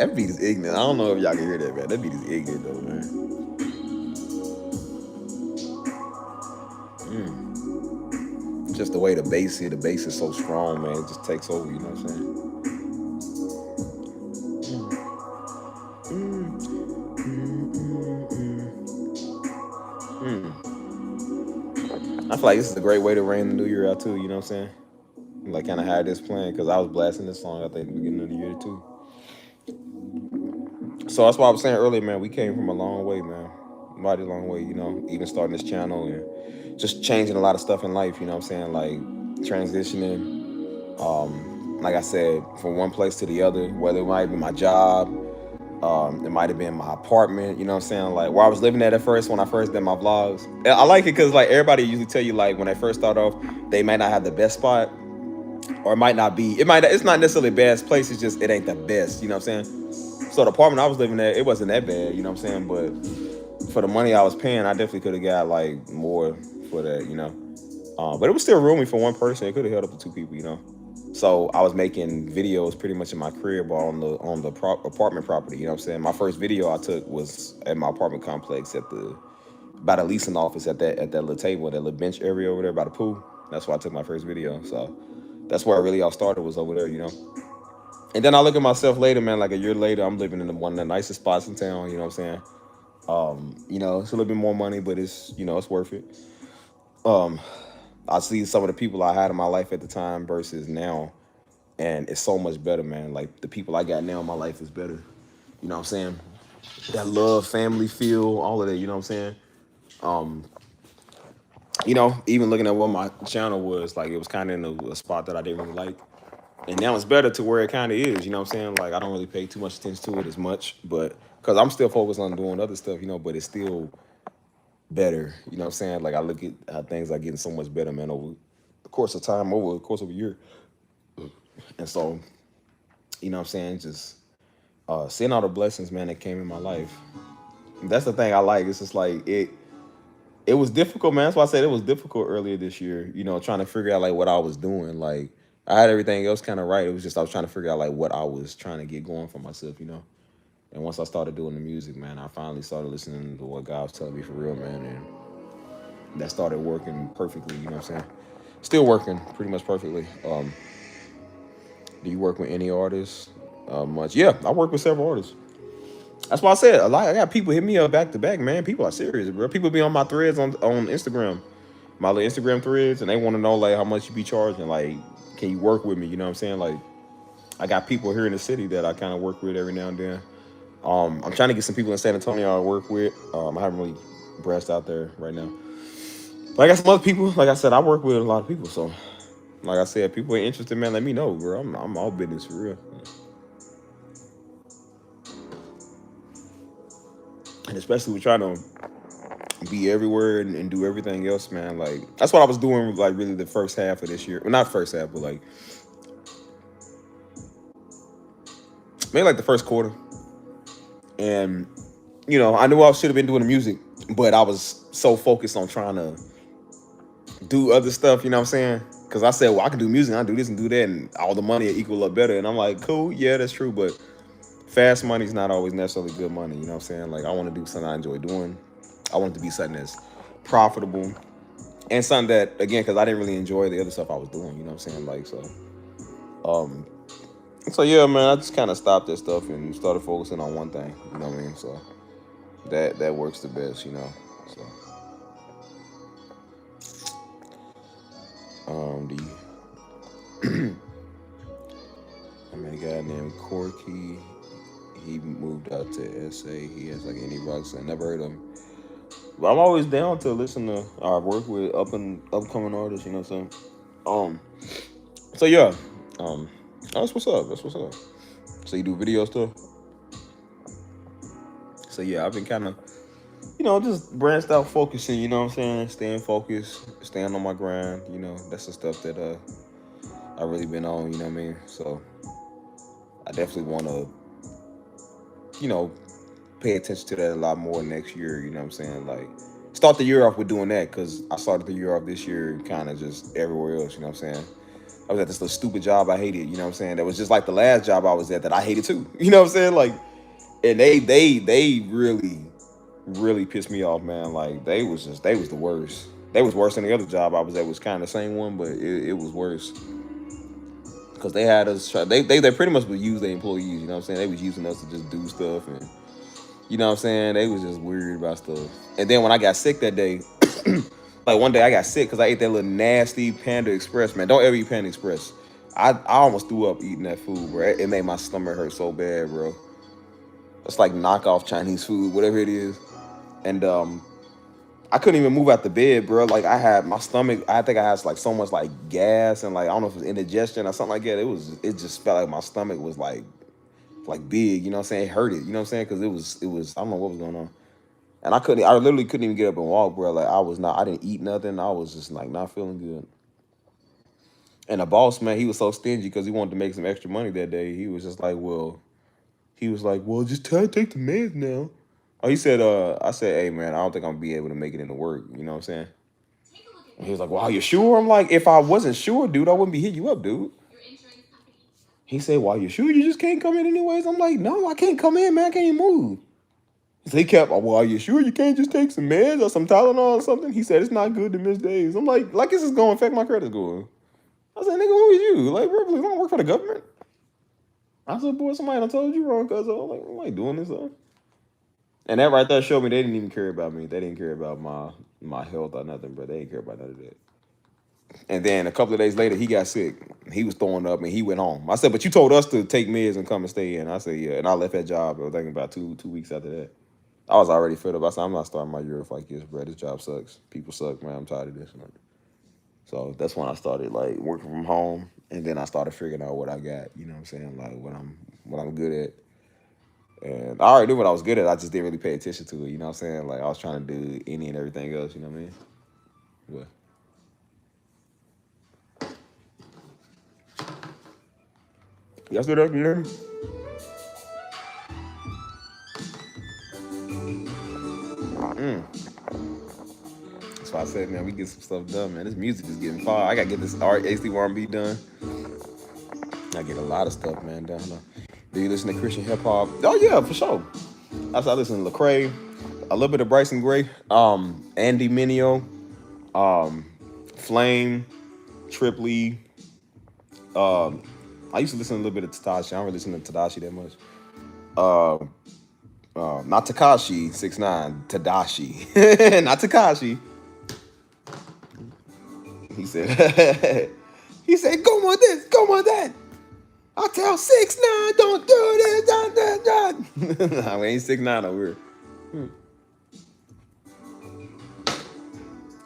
ignorant. I don't know if y'all can hear that, man. That beat is ignorant though, man. Just the way the bass is so strong, man. It just takes over, you know what I'm saying? I feel like this is a great way to ring the new year out too, you know what I'm saying? Like kind of had this plan because I was blasting this song I think at the beginning of the year too. So that's why I was saying earlier, man, we came from a long way, man. Mighty long way, you know, even starting this channel and just changing a lot of stuff in life, you know what I'm saying? Like transitioning, like I said, from one place to the other, whether it might be my job, it might have been my apartment, you know what I'm saying? Like where I was living at first when I first did my vlogs. I like it because like everybody usually tell you like when they first start off, they might not have the best spot, or it might not be, it's not necessarily the best place, it's just it ain't the best, you know what I'm saying? So the apartment I was living at, it wasn't that bad, you know what I'm saying? But for the money I was paying, I definitely could have got like more for that, you know. But it was still roomy for one person. It could have held up to two people, you know. So I was making videos pretty much in my crib or on the apartment property. You know what I'm saying? My first video I took was at my apartment complex at the by the leasing office at that little table, that little bench area over there by the pool. That's where I took my first video. So that's where I really all started, was over there, you know. And then I look at myself later, man. Like a year later, I'm living in one of the nicest spots in town. You know what I'm saying? You know, it's a little bit more money, but it's, you know, it's worth it. Um, I see some of the people I had in my life at the time versus now, and it's so much better, man. Like the people I got now in my life is better. You know what I'm saying? That love, family feel, all of that. You know what I'm saying? Um, you know, even looking at what my channel was, like it was kind of in a spot that I didn't really like, and now it's better to where it kind of is. You know what I'm saying? Like I don't really pay too much attention to it as much, but because I'm still focused on doing other stuff, you know. But it's still better. You know what I'm saying? Like I look at how things are getting so much better, man, over the course of time, over the course of a year. And so, you know what I'm saying, just seeing all the blessings, man, that came in my life. That's the thing I like. It's just like it was difficult, man. That's why I said it was difficult earlier this year, you know, trying to figure out like what I was doing. Like I had everything else kind of right. It was just I was trying to figure out like what I was trying to get going for myself, you know. And once I started doing the music, man, I finally started listening to what God was telling me for real, man. And that started working perfectly, you know what I'm saying? Still working pretty much perfectly. Do you work with any artists? Much? Yeah, I work with several artists. That's why I said a lot. I got people hit me up back to back, man. People are serious, bro. People be on my threads on Instagram, my little Instagram threads, and they want to know like how much you be charging. Like, can you work with me? You know what I'm saying? Like, I got people here in the city that I kind of work with every now and then. I'm trying to get some people in San Antonio I work with. I haven't really branched out there right now. But I got some other people. Like I said, I work with a lot of people. So, like I said, people are interested, man. Let me know, bro. I'm all business for real. And especially with trying to be everywhere and do everything else, man. Like that's what I was doing, like really the first half of this year. Well, not first half, but like maybe like the first quarter. And you know, I knew I should have been doing the music, but I was so focused on trying to do other stuff. You know what I'm saying? Because I said, well, I can do music, I do this and do that, and all the money will equal up better. And I'm like, cool, yeah, that's true, but fast money is not always necessarily good money. You know what I'm saying? Like I want to do something I enjoy doing. I want it to be something that's profitable and something that, again, because I didn't really enjoy the other stuff I was doing. You know what I'm saying? Like um, so yeah, man, I just kind of stopped that stuff and started focusing on one thing. You know what I mean? So that works the best. You know. So the I met a guy named Corky. He moved out to SA. He has like indie rock, so I never heard of him. But I'm always down to listen to or work with upcoming artists. You know what I'm saying? So yeah, Oh, that's what's up. That's what's up. So you do video stuff. So yeah, I've been kind of, just branched out, focusing. You know what I'm saying? Staying focused, staying on my grind. That's the stuff that I really been on. You know what I mean? So I definitely want to, you know, pay attention to that a lot more next year. You know what I'm saying? Like, start the year off with doing that, because I started the year off this year kind of just everywhere else. You know what I'm saying? I was at this little stupid job I hated. You know what I'm saying? That was just like the last job I was at that I hated too. You know what I'm saying? Like, and they really pissed me off, man. Like, they was the worst. They was worse than the other job I was at. Was kind of the same one, but it was worse because they had us. They pretty much would use their employees. You know what I'm saying? They was using us to just do stuff, and you know what I'm saying? They was just weird about stuff. And then when I got sick that day, like one day I got sick because I ate that little nasty Panda Express, man. Don't ever eat Panda Express. I almost threw up eating that food, bro. It made my stomach hurt so bad, bro. It's like knockoff Chinese food, whatever it is. And I couldn't even move out the bed, bro. Like, I had my stomach. I think I had like so much like gas and like I don't know if it was indigestion or something like that. It just felt like my stomach was like big. You know what I'm saying? It hurt it. You know what I'm saying? Because it was I don't know what was going on. And I literally couldn't even get up and walk, bro. Like, I didn't eat nothing. I was just like not feeling good. And the boss, man, he was so stingy because he wanted to make some extra money that day. He was just like, well, just take the meds now. Oh, he said, I said, hey, man, I don't think I'm gonna be able to make it into work. You know what I'm saying? And he was like, well, you sure? I'm like, if I wasn't sure, dude, I wouldn't be hitting you up, dude. He said, well, you sure you just can't come in anyways? I'm like, no, I can't come in, man. I can't even move. So he kept, well, are you sure you can't just take some meds or some Tylenol or something? He said, it's not good to miss days. I'm like this is going to affect my credit score. I said, nigga, who is you? Like, bro, please don't work for the government. I said, boy, somebody done told you wrong, cuz I'm like doing this stuff. And that right there showed me they didn't even care about me. They didn't care about my health or nothing, bro. They didn't care about none of that. And then a couple of days later, he got sick. He was throwing up and he went home. I said, but you told us to take meds and come and stay in. I said, yeah. And I left that job. I was thinking about two weeks after that. I was already fed up. I said, I'm not starting my year off like this, bro. This job sucks. People suck, man. I'm tired of this. So that's when I started like working from home, and then I started figuring out what I got. You know what I'm saying? Like what I'm good at. And I already knew what I was good at. I just didn't really pay attention to it. You know what I'm saying? Like, I was trying to do any and everything else. You know what I mean? But y'all still there? Can you hear me? That's why I said, man, we get some stuff done, man. This music is getting far. I gotta get this art HD&B done. I get a lot of stuff, man, down there. Do you listen to Christian hip hop? Oh yeah, for sure. I listen to Lecrae, a little bit of Bryson Gray, Andy Mineo, Flame, Tripley. I used to listen a little bit of Tadashi. I don't really listen to Tadashi that much. Not Takashi 6ix9ine, Tadashi, not Takashi. He said, he said, go on this, go on that. I tell 6ix9ine, don't do this, don't. Nah, we ain't 6ix9ine over here.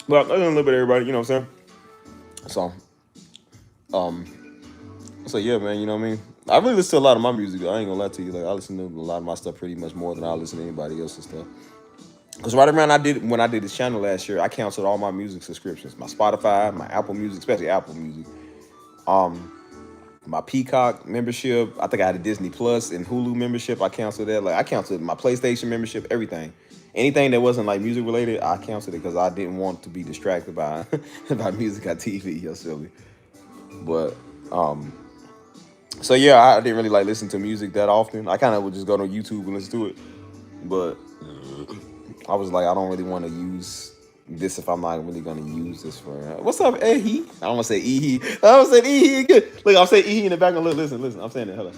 But I listen a little bit of everybody, you know what I'm saying? So yeah, man, you know what I mean? I really listen to a lot of my music. I ain't gonna lie to you. Like, I listen to a lot of my stuff pretty much more than I listen to anybody else's stuff. Because right around when I did this channel last year, I canceled all my music subscriptions. My Spotify, my Apple Music, especially Apple Music. My Peacock membership. I think I had a Disney Plus and Hulu membership. I canceled that. Like, I canceled my PlayStation membership, everything. Anything that wasn't like music related, I canceled it because I didn't want to be distracted by by music on TV. You're silly. But so yeah, I didn't really like listen to music that often. I kind of would just go to YouTube and listen to it. But I was like, I don't really want to use this if I'm not really gonna use this for. What's up, Ehi? I don't want to say Ehi. I don't say Ehi. Good. Look, I'm saying Ehi in the background. Look, listen. I'm saying it. Hello.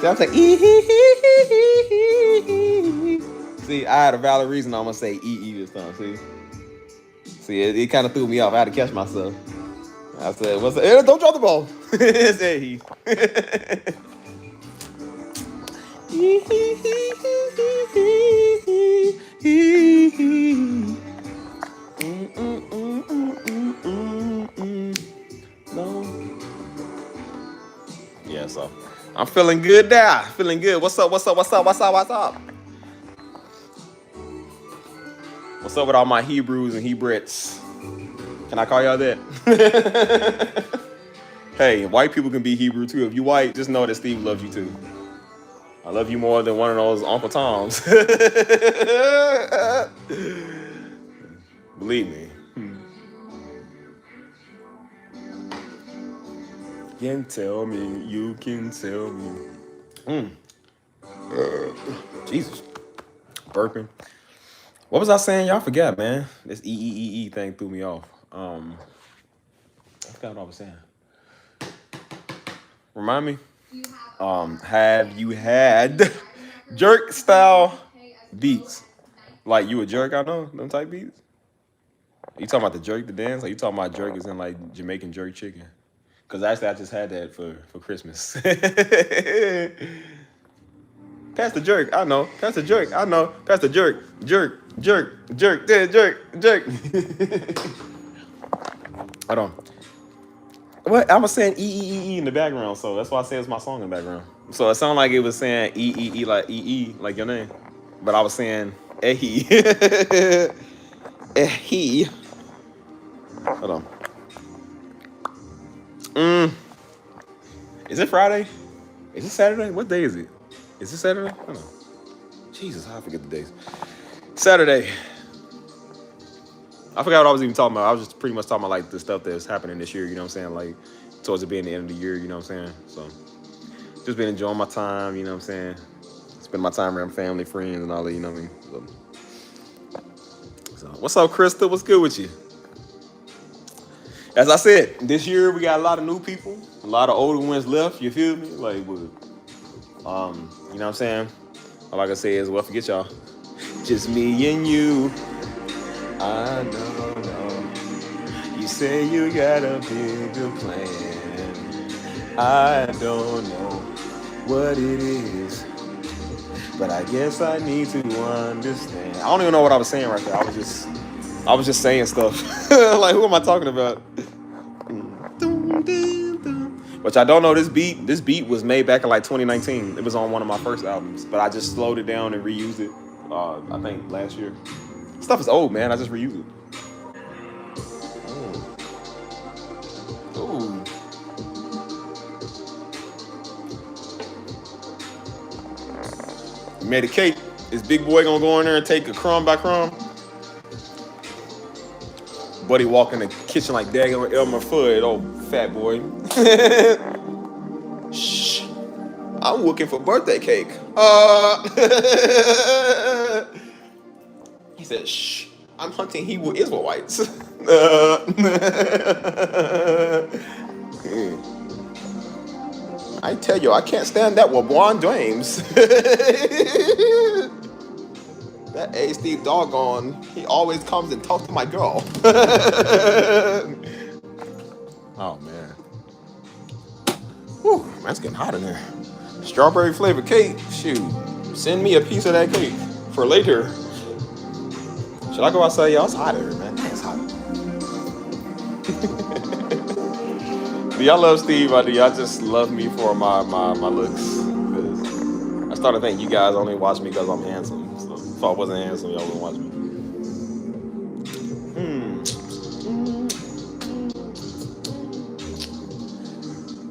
See, I'm saying Ehi. See, I had a valid reason I'm gonna say Ehi this time. See, it kind of threw me off. I had to catch myself. I said, "What's up? Don't drop the ball." It's Ehi. I'm feeling good now. Feeling good. What's up? What's up? What's up? What's up? What's up? What's up with all my Hebrews and Hebrews? Can I call y'all that? Hey, white people can be Hebrew too. If you white, just know that Steve loves you too. I love you more than one of those Uncle Toms. Believe me. You can tell me, you can tell me. Jesus. Burping. What was I saying? Y'all forgot, man. This E thing threw me off. I forgot what I was saying. Remind me. Have you had jerk style beats? Like you a jerk, I know, them type beats? You talking about the jerk, the dance? Or you talking about jerk as in like Jamaican jerk chicken? Because actually I just had that for Christmas. Pass the jerk, I know. Pass the jerk, I know. Pass the jerk, jerk, jerk, jerk, jerk, jerk. Hold on. What? I was saying E in the background, so that's why I said it's my song in the background. So it sounded like it was saying E like your name. But I was saying Ehi. Ehi. Hold on. Is it Friday? Is it Saturday? What day is it? Is it Saturday? Hold on. Jesus, I forget the days. Saturday. I forgot what I was even talking about. I was just pretty much talking about like the stuff that's happening this year, you know what I'm saying? Like towards it being the end of the year, you know what I'm saying? So just been enjoying my time, you know what I'm saying? Spend my time around family, friends, and all that, you know what I mean? So what's up, Krista? What's good with you? As I said, this year we got a lot of new people, a lot of older ones left, you feel me? Like, you know what I'm saying? All I can say is, well, forget y'all. Just me and you. I don't know. You say you got a bigger plan. I don't know what it is, but I guess I need to understand. I don't even know what I was saying right there. I was just saying stuff. Like, who am I talking about? Which I don't know. This beat was made back in like 2019. It was on one of my first albums, but I just slowed it down and reused it. I think last year. Stuff is old, man. I just reuse it. Ooh. You made a cake. Is Big Boy gonna go in there and take a crumb by crumb? Buddy walk in the kitchen like daggone Elmer Fudd, old fat boy. Shh. I'm looking for birthday cake. He said, shh. I'm hunting Hebrew Israelites. I tell you, I can't stand that LeBron James. That A Steve doggone, he always comes and talks to my girl. Oh man. Whew, man, it's getting hot in there. Strawberry flavored cake. Shoot. Send me a piece of that cake for later. Should I go outside? Y'all, it's hot in here, man. Dang, it's hot. Do y'all love Steve or do y'all just love me for my looks? Because I started thinking you guys only watch me because I'm handsome. So if I wasn't handsome, y'all wouldn't watch me.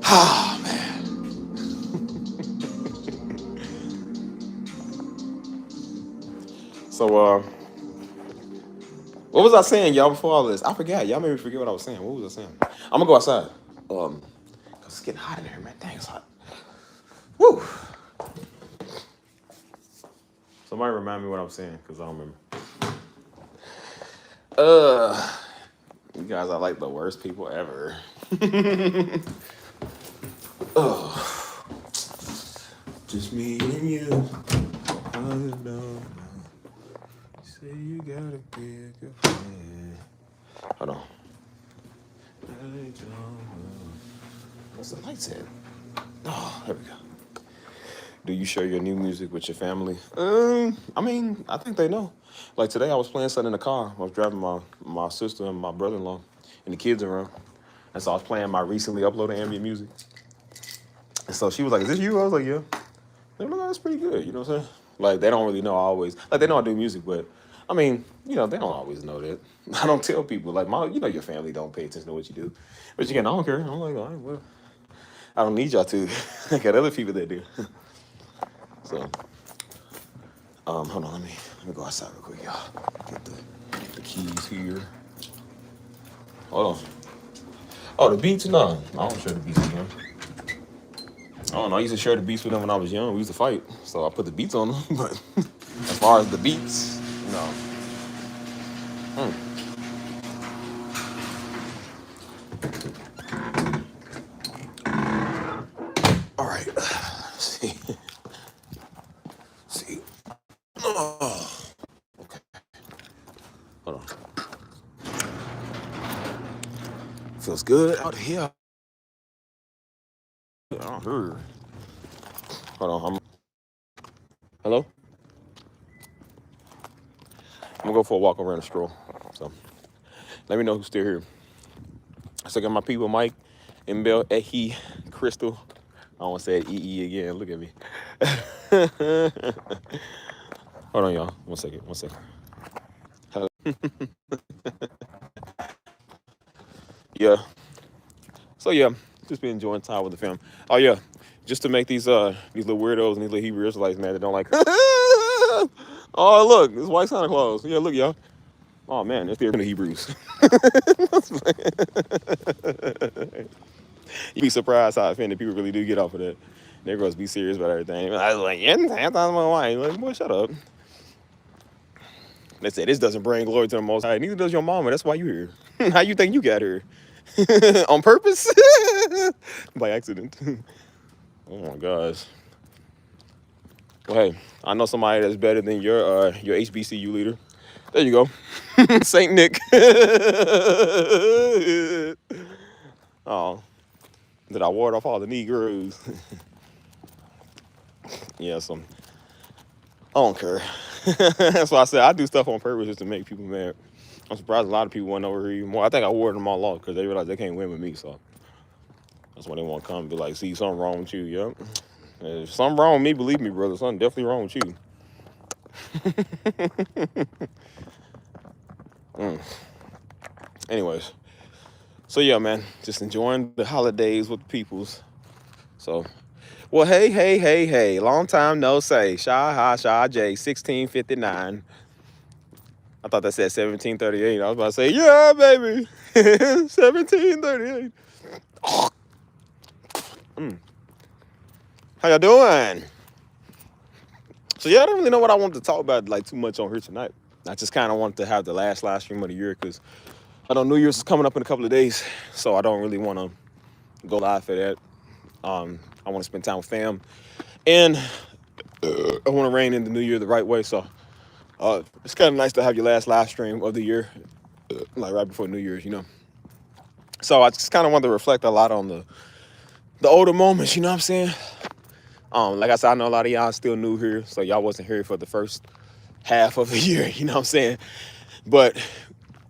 Ah, man. So, what was I saying, y'all, before all this? I forgot. Y'all made me forget what I was saying. What was I saying? I'm gonna go outside. Cause it's getting hot in here, man. Dang, it's hot. Woo. Somebody remind me what I'm saying, cause I don't remember. You guys are like the worst people ever. Just me and you. I don't know. Say you got a bigger plan. Hold on. I don't know. What's the lights at? Oh, there we go. Do you share your new music with your family? I mean, I think they know. Like today, I was playing something in the car. I was driving my sister and my brother-in-law and the kids around. And so I was playing my recently uploaded ambient music. So she was like, "Is this you?" I was like, "Yeah." They're like, "Oh, that's pretty good." You know what I'm saying? Like they don't really know always. Like they know I do music, but I mean, they don't always know that. I don't tell people like your family don't pay attention to what you do. But again, I don't care. I'm like, all right, well, I don't need y'all to. I got other people that do. So, hold on, let me go outside real quick, y'all. Get the keys here. Hold on. Oh, the beats? No, I don't share the beats with them. I don't know. I used to share the beats with them when I was young. We used to fight, so I put the beats on them. But as far as the beats, no. Mm. All right. Let's see. See. Oh. Okay. Hold on. Feels good out here. I don't hear. Hold on. Hello? I'm gonna go for a walk around the stroll. So let me know who's still here. So I got my people, Mike, Mbel, Ehi, Crystal. I don't want to say EE again. Look at me. Hold on, y'all. One second. Hello. Yeah. So yeah, just been enjoying time with the fam. Oh yeah, just to make these little weirdos and these little Hebrew Israelites mad that don't like. Oh look, this white Santa Claus. Yeah, look y'all. Oh man, it's the Hebrews. You'd be surprised how offended people really do get off of that. They're going to be serious about everything. I was like, yeah, I thought my wife. Like, boy, shut up. They said this doesn't bring glory to the Most High. Neither does your mama. That's why you here. How you think you got here? On purpose? By accident. Oh my gosh. Well, hey, I know somebody that's better than your HBCU leader. There you go. Saint Nick. Oh, did I ward off all the Negroes? Yeah, so I don't care. That's why I said I do stuff on purpose just to make people mad. I'm surprised a lot of people went over here even more. I think I warded them all off because they realized they can't win with me, so that's why they want to come and be like, see, something wrong with you, yep. If something wrong with me, believe me, brother, something definitely wrong with you. Anyways, so yeah, man, just enjoying the holidays with the peoples. So, well, hey, long time no say. Shah Ha Shah J 1659. I thought that said 1738. I was about to say, yeah, baby, 1738. How y'all doing? So yeah, I don't really know what I wanted to talk about like too much on here tonight. I just kind of wanted to have the last live stream of the year because I know New Year's is coming up in a couple of days, so I don't really want to go live for that. I want to spend time with fam, and I want to rein in the New Year the right way. So it's kind of nice to have your last live stream of the year, like right before New Year's, So I just kind of wanted to reflect a lot on the older moments, you know what I'm saying? Like I said, I know a lot of y'all still new here, so y'all wasn't here for the first half of the year, you know what I'm saying? But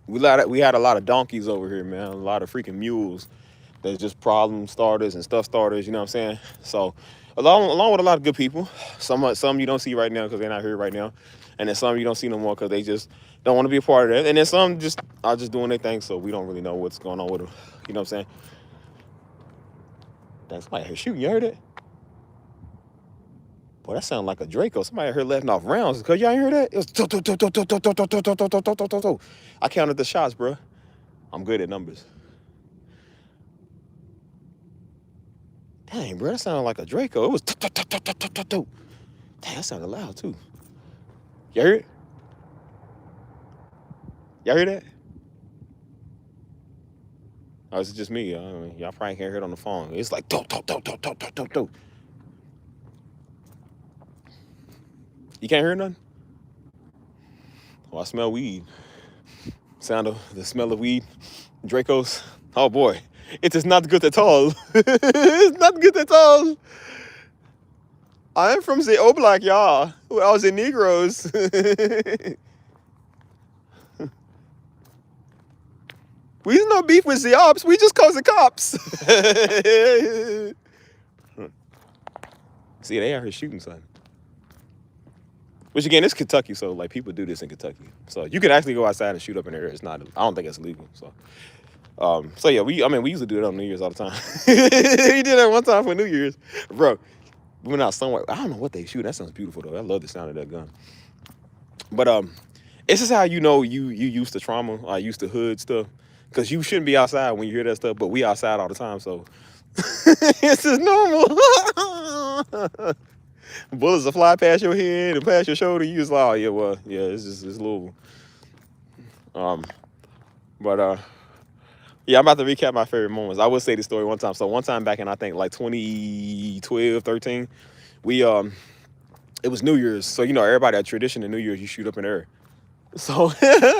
we had a lot of donkeys over here, man, a lot of freaking mules. There's just problem starters and stuff starters, you know what I'm saying? So along with a lot of good people, some you don't see right now because they're not here right now, and then some you don't see no more because they just don't want to be a part of that, and then some just are just doing their thing, so we don't really know what's going on with them, you know what I'm saying? That's somebody here shooting, you heard it? Boy, that sounded like a Draco. Somebody out here letting off rounds. Cause y'all hear that? It was I counted the shots, bro. I'm good at numbers. Dang, bro, that sounded like a Draco. It was Dang, that sounded loud too. Y'all hear it? Y'all hear that? Oh, is it just me? Y'all probably can't hear it on the phone. It's like do. You can't hear nothing? Oh, I smell weed. The smell of weed. Dracos. Oh boy. It is not good at all. It's not good at all. I'm from the Oblak, y'all. I was in Negroes. We no beef with the ops. We just cause the cops. See, they out here shooting something. Which again, it's Kentucky, so like people do this in Kentucky. So you can actually go outside and shoot up in the air. It's not. I don't think it's illegal. So yeah, we usually do it on New Year's all the time. We did that one time for New Year's, bro. We went out somewhere. I don't know what they shoot. That sounds beautiful though. I love the sound of that gun. But it's just how you know you used to trauma, used to hood stuff, because you shouldn't be outside when you hear that stuff. But we outside all the time, so it's just normal. Bullets will fly past your head and past your shoulder. You just like, oh yeah, well, yeah, it's Louisville. But yeah, I'm about to recap my favorite moments. I will say the story one time. So one time back in I think like 2012, 13, we it was New Year's. So you know everybody had tradition in New Year's you shoot up in the air. So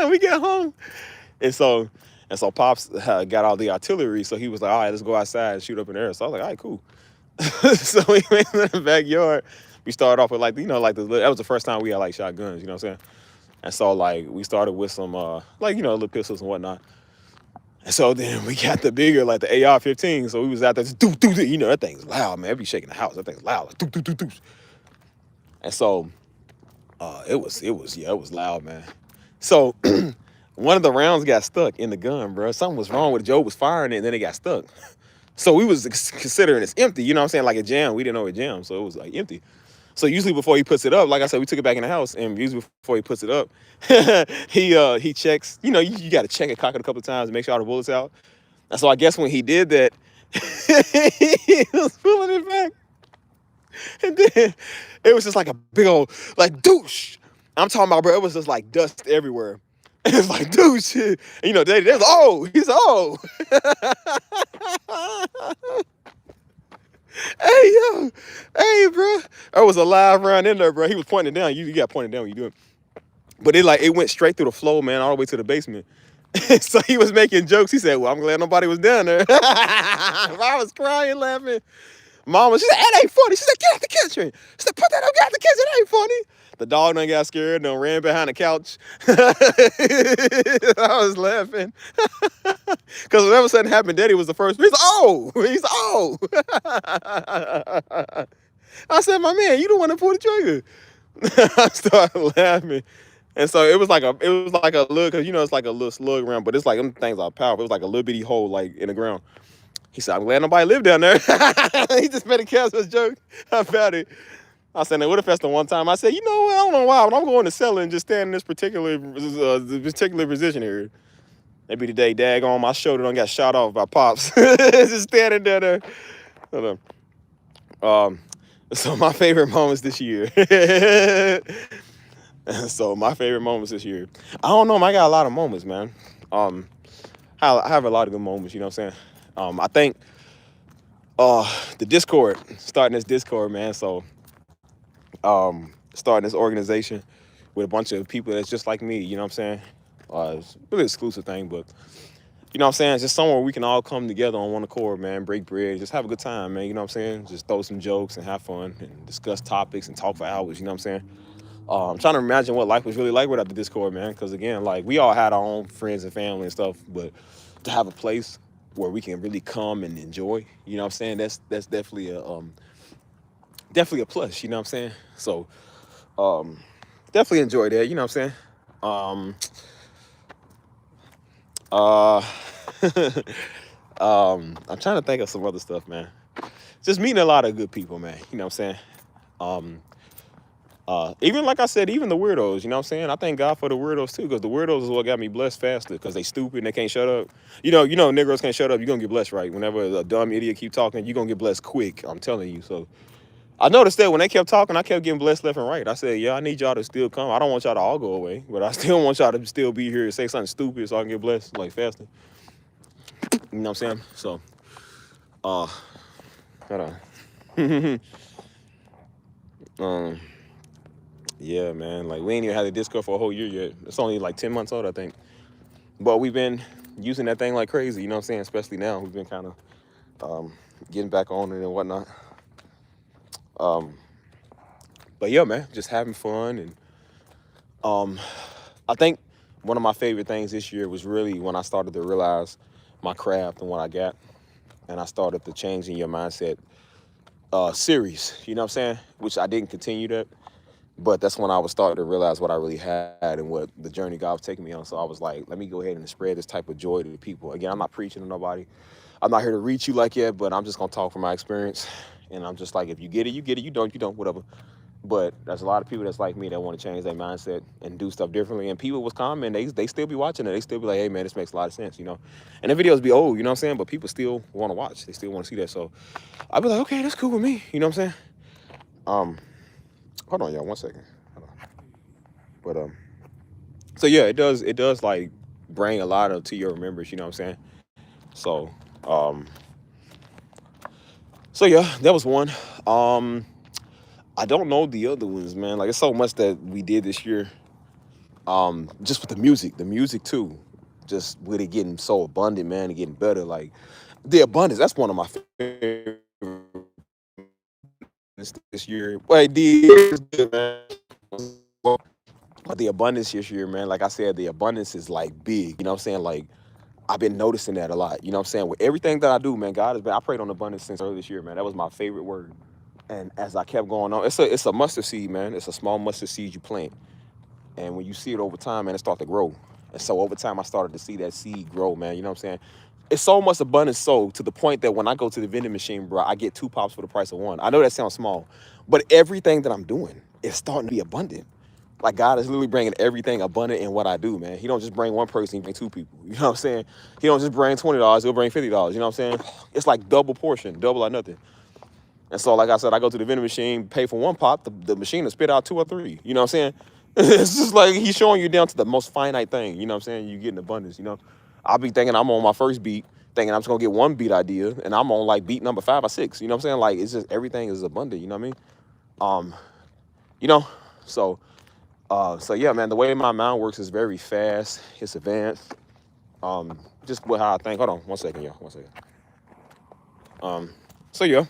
we get home, and so Pops got all the artillery. So he was like, all right, let's go outside and shoot up in the air. So I was like, all right, cool. So we went in the backyard. We started off with like, you know, like that was the first time we had like shotguns, you know what I'm saying? And so like we started with some like, you know, little pistols and whatnot. And so then we got the bigger, like the AR-15. So we was out there just do, you know, that thing's loud, man. It be shaking the house. That thing's loud, like do. And so it was loud, man. So one of the rounds got stuck in the gun, bro. Something was wrong with it. Joe was firing it and then it got stuck. So we was considering it's empty, you know what I'm saying? Like a jam. We didn't know it jammed, so it was like empty. So usually before he puts it up, like I said, we took it back in the house, and usually before he puts it up, he checks. You know, you got to check it, cock it a couple of times, and make sure all the bullets out. And so I guess when he did that, he was pulling it back, and then it was just like a big old like douche. I'm talking about, bro. It was just like dust everywhere. It's like douche. And, you know, he's old. Hey, yo. Hey, bro. That was a live round in there, bro. He was pointing down. You got pointed down when you do it. But it went straight through the floor, man, all the way to the basement. So he was making jokes. He said, well, I'm glad nobody was down there. I was crying, laughing. Mama, she said, it ain't funny. She said, get out the kitchen. She said, put that up, get out the kitchen. It ain't funny. The dog done got scared, done ran behind the couch. I was laughing. Because whenever something happened, Daddy was the first. He's old. I said, my man, you the one that pulled the trigger. I started laughing. And so it was like a little, because you know it's like a little slug round, but it's like them things are powerful. It was like a little bitty hole like in the ground. He said, I'm glad nobody lived down there. He just made a casual joke about it. I said, now, what if that's the one time? I said, you know what? I don't know why, but I'm going to sell it and just stand in this particular position here. Maybe the day daggone my shoulder done got shot off by Pops. Just standing down there. Hold on. So my favorite moments this year. I don't know, man. I got a lot of moments, man. I have a lot of good moments, you know what I'm saying? I think the Discord, starting this Discord, man. So starting this organization with a bunch of people that's just like me, you know what I'm saying? It's a really exclusive thing, but you know what I'm saying? It's just somewhere we can all come together on one accord, man, break bread, just have a good time, man, you know what I'm saying? Just throw some jokes and have fun and discuss topics and talk for hours, you know what I'm saying? I'm trying to imagine what life was really like without the Discord, man, because again, like we all had our own friends and family and stuff, but to have a place where we can really come and enjoy, you know what I'm saying? That's definitely a plus, you know what I'm saying? So definitely enjoy that, you know what I'm saying? I'm trying to think of some other stuff, man. Just meeting a lot of good people, man, you know what I'm saying? Even like I said, even the weirdos, you know what I'm saying? I thank God for the weirdos too, because the weirdos is what got me blessed faster, because they stupid and they can't shut up. You know, Negroes can't shut up, you're gonna get blessed, right? Whenever a dumb idiot keep talking, you're gonna get blessed quick, I'm telling you. So I noticed that when they kept talking, I kept getting blessed left and right. I said, yeah, I need y'all to still come. I don't want y'all to all go away, but I still want y'all to still be here and say something stupid so I can get blessed like faster. You know what I'm saying? So, hold on. Yeah, man, like we ain't even had a Discord for a whole year yet. It's only like 10 months old, I think. But we've been using that thing like crazy, you know what I'm saying? Especially now, we've been kind of getting back on it and whatnot. But yeah, man, just having fun. And I think one of my favorite things this year was really when I started to realize my craft and what I got. And I started to change in your mindset series, you know what I'm saying? Which I didn't continue that, but that's when I was starting to realize what I really had and what the journey God was taking me on. So I was like, let me go ahead and spread this type of joy to the people. Again, I'm not preaching to nobody. I'm not here to reach you like yet, but I'm just gonna talk from my experience. And I'm just like, if you get it, you get it. You don't, whatever. But there's a lot of people that's like me that want to change their mindset and do stuff differently. And people was commenting, they still be watching it. They still be like, hey man, this makes a lot of sense, you know. And the videos be old, you know what I'm saying? But people still want to watch. They still want to see that. So I'll be like, okay, that's cool with me. You know what I'm saying? Um, hold on, y'all, 1 second. Hold on. But so yeah, it does like bring a lot of to your remembrance, you know what I'm saying? So um so yeah, that was one. Um I don't know the other ones, man. Like it's so much that we did this year. Just with the music too. Just with it getting so abundant, man, and getting better. Like the abundance, that's one of my favorite this year. Well, it did, it's good, man. But the abundance this year, man, like I said, the abundance is like big. You know what I'm saying? Like I've been noticing that a lot. You know what I'm saying? With everything that I do, man, God has been. I prayed on abundance since early this year, man. That was my favorite word. And as I kept going on, it's a mustard seed, man. It's a small mustard seed you plant. And when you see it over time, man, it starts to grow. And so over time, I started to see that seed grow, man. You know what I'm saying? It's so much abundance, so to the point that when I go to the vending machine, bro, I get 2 pops for the price of one. I know that sounds small, but everything that I'm doing is starting to be abundant. Like God is literally bringing everything abundant in what I do, man. He don't just bring one person, he bring 2 people. You know what I'm saying? He don't just bring $20, he'll bring $50. You know what I'm saying? It's like double portion, double or nothing. And so, like I said, I go to the vending machine, pay for 1 pop, the machine will spit out 2 or 3. You know what I'm saying? It's just like he's showing you down to the most finite thing. You know what I'm saying? You get in abundance, you know? I'll be thinking I'm on my first beat, thinking I'm just going to get 1 beat idea, and I'm on like beat number 5 or 6. You know what I'm saying? Like, it's just everything is abundant. You know what I mean? You know? So, so yeah, man, the way my mind works is very fast. It's advanced. Just with how I think. Hold on 1 second, y'all. 1 second. So yeah.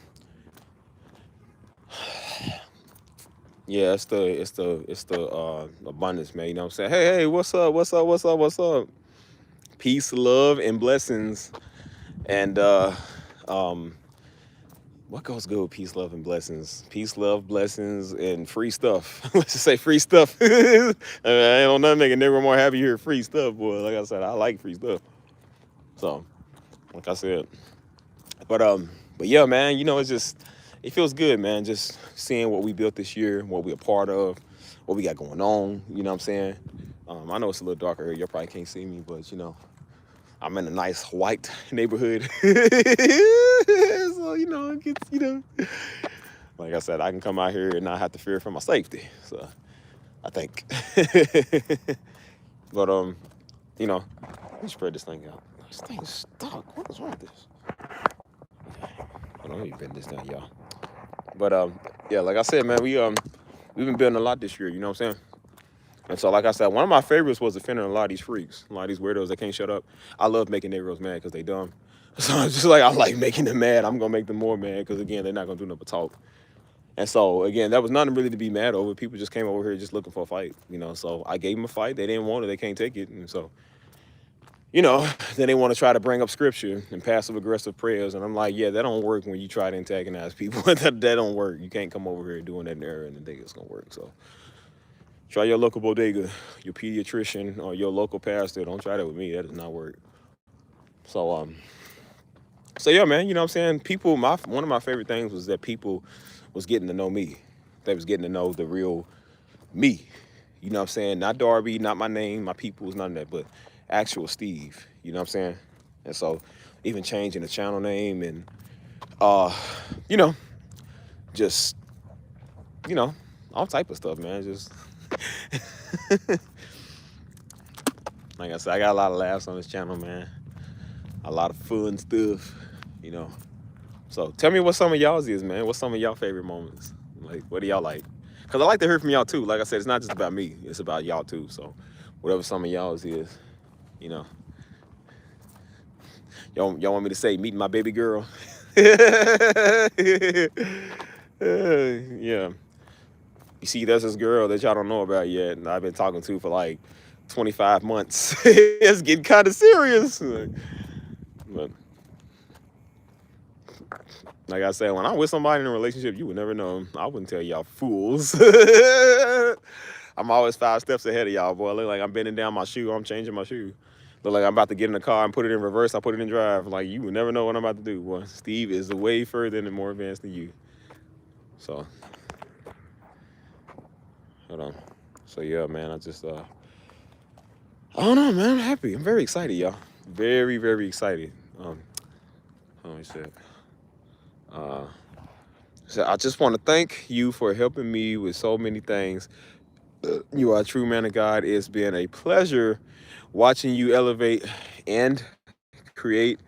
Yeah, it's the abundance, man. You know what I'm saying? Hey, what's up? Peace, love, and blessings. And um, what goes good with peace, love, and blessings? Peace, love, blessings, and free stuff. Let's just say free stuff. I mean, I ain't on nothing making never more happy here. Free stuff, boy. Like I said, I like free stuff. So, like I said, but yeah, man. You know, it feels good, man. Just seeing what we built this year, what we're a part of, what we got going on. You know what I'm saying? I know it's a little darker here. You probably can't see me, but you know, I'm in a nice white neighborhood. So, you know, it gets, you know, like I said, I can come out here and not have to fear for my safety. So I think. But you know, let me spread this thing out. This thing's stuck. What is wrong with this? Hold on, let me bend this down, y'all. But yeah, like I said, man, we've been building a lot this year. You know what I'm saying? And so, like I said, one of my favorites was offending a lot of these freaks, a lot of these weirdos that can't shut up. I love making neighbors mad because they dumb. So I'm just like, I like making them mad. I'm gonna make them more mad because again, they're not gonna do nothing but talk. And so again, that was nothing really to be mad over. People just came over here just looking for a fight, you know. So I gave them a fight. They didn't want it. They can't take it. And so, you know, then they want to try to bring up scripture and passive aggressive prayers. And I'm like, yeah, that don't work when you try to antagonize people. that don't work. You can't come over here doing that in there and think it's gonna work. So try your local bodega, your pediatrician, or your local pastor. Don't try that with me. That does not work. So so yeah, man, you know what I'm saying? People, one of my favorite things was that people was getting to know me. They was getting to know the real me. You know what I'm saying? Not Darby, not my name, my people's, none of that, but actual Steve. You know what I'm saying? And so even changing the channel name and you know, just, you know, all type of stuff, man. Just like I said, I got a lot of laughs on this channel, man. A lot of fun stuff, you know. So tell me what some of y'all's is, man. What's some of y'all favorite moments? Like, what do y'all like? Because I like to hear from y'all too. Like I said, it's not just about me. It's about y'all too. So whatever some of y'all's is, you know. Y'all want me to say meeting my baby girl? Yeah. You see, that's this girl that y'all don't know about yet, and I've been talking to for like 25 months. It's getting kind of serious. But Like I said, when I'm with somebody in a relationship, you would never know. I wouldn't tell y'all fools. I'm always 5 steps ahead of y'all, boy. Look like I'm bending down my shoe. I'm changing my shoe. Look like I'm about to get in the car and put it in reverse. I put it in drive. Like, you would never know what I'm about to do, boy. Steve is way further and more advanced than you. So, hold on. So, yeah, man, I don't know, man. I'm happy. I'm very excited, y'all. Very, very excited. Hold on a sec. So I just want to thank you for helping me with so many things. You are a true man of God. It's been a pleasure watching you elevate and create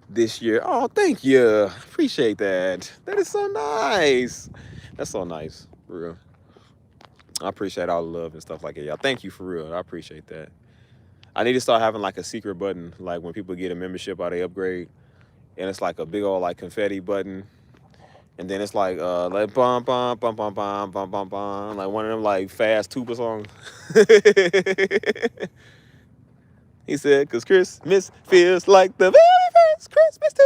this year. Oh, thank you. Appreciate that. That is so nice. That's so nice, for real. I appreciate all the love and stuff like that, y'all. Thank you, for real. I appreciate that. I need to start having like a secret button, like when people get a membership or they upgrade, and it's like a big old like confetti button. And then it's like bum bum bum bum bum bum bum bum, like one of them like fast tuba songs. He said, "Cause Christmas feels like the very first Christmas to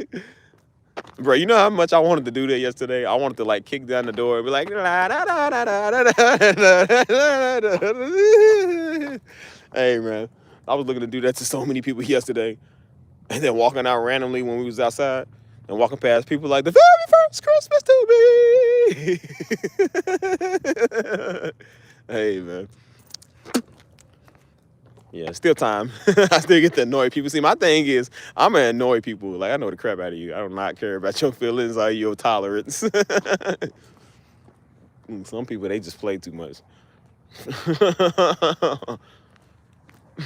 me." Bro, you know how much I wanted to do that yesterday? I wanted to like kick down the door and be like, "La, da, da, da, da, da, da, da, da, da." Hey man, I was looking to do that to so many people yesterday. And then walking out randomly when we was outside and walking past people like, the very first Christmas to me. Hey, man. Yeah, still time. I still get to annoy people. See, my thing is, I'm going to annoy people. Like, I know the crap out of you. I do not care about your feelings or your tolerance. Some people, they just play too much.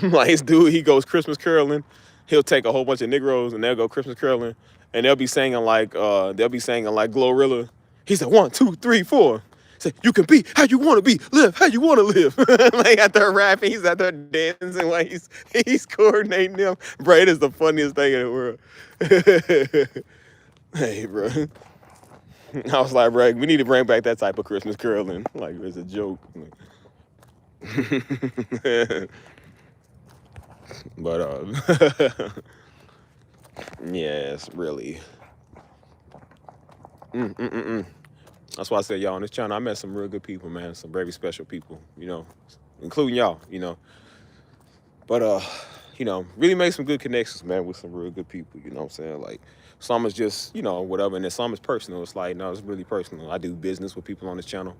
Like this dude, he goes Christmas caroling. He'll take a whole bunch of Negroes and they'll go Christmas caroling, and they'll be singing like Glorilla. He said 1, 2, 3, 4. He said, "You can be how you want to be, live how you want to live." Like out there rapping, he's out there dancing while he's coordinating them. Bro, it is the funniest thing in the world. Hey, bro. I was like, bro, we need to bring back that type of Christmas caroling. Like, it's a joke. But yes, really. That's why I said, y'all, on this channel, I met some real good people, man. Some very special people, including y'all, But really make some good connections, man, with some real good people. You know what I'm saying? Like, some is just, whatever, and then some is personal. It's like, no, it's really personal. I do business with people on this channel.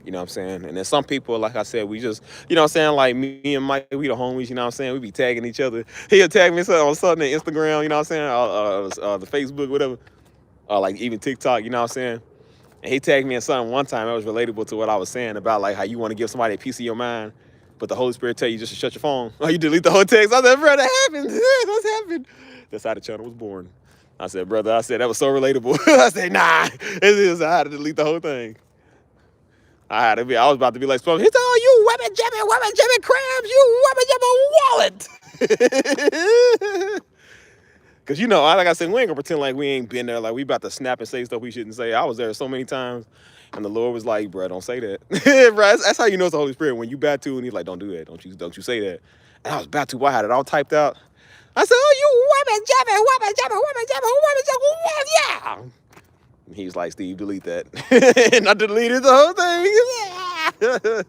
You know what I'm saying? And then some people, like I said, we just, like me and Mike, we the homies, you know what I'm saying? We be tagging each other. He'll tag me on something on Instagram, you know what I'm saying? The Facebook, whatever. Like even TikTok, you know what I'm saying? And he tagged me in something one time that was relatable to what I was saying about like how you want to give somebody a piece of your mind, but the Holy Spirit tell you just to shut your phone. Oh, you delete the whole text. I said, bro, that happened. That's happened. That's how the channel was born. I said, brother, that was so relatable. I said, nah, it is. I had to delete the whole thing. I was about to be like, he said, "Oh, you women jamming crabs, you women jamming wallet." Cause like I said, we ain't gonna pretend like we ain't been there. Like we about to snap and say stuff we shouldn't say. I was there so many times, and the Lord was like, "Bro, don't say that." Bro, that's how you know it's the Holy Spirit when you bad to, and He's like, "Don't do that. Don't you say that." And I was bad to. I had it all typed out. I said, "Oh, you women jamming, yeah." And he's like, "Steve, delete that." And I deleted the whole thing.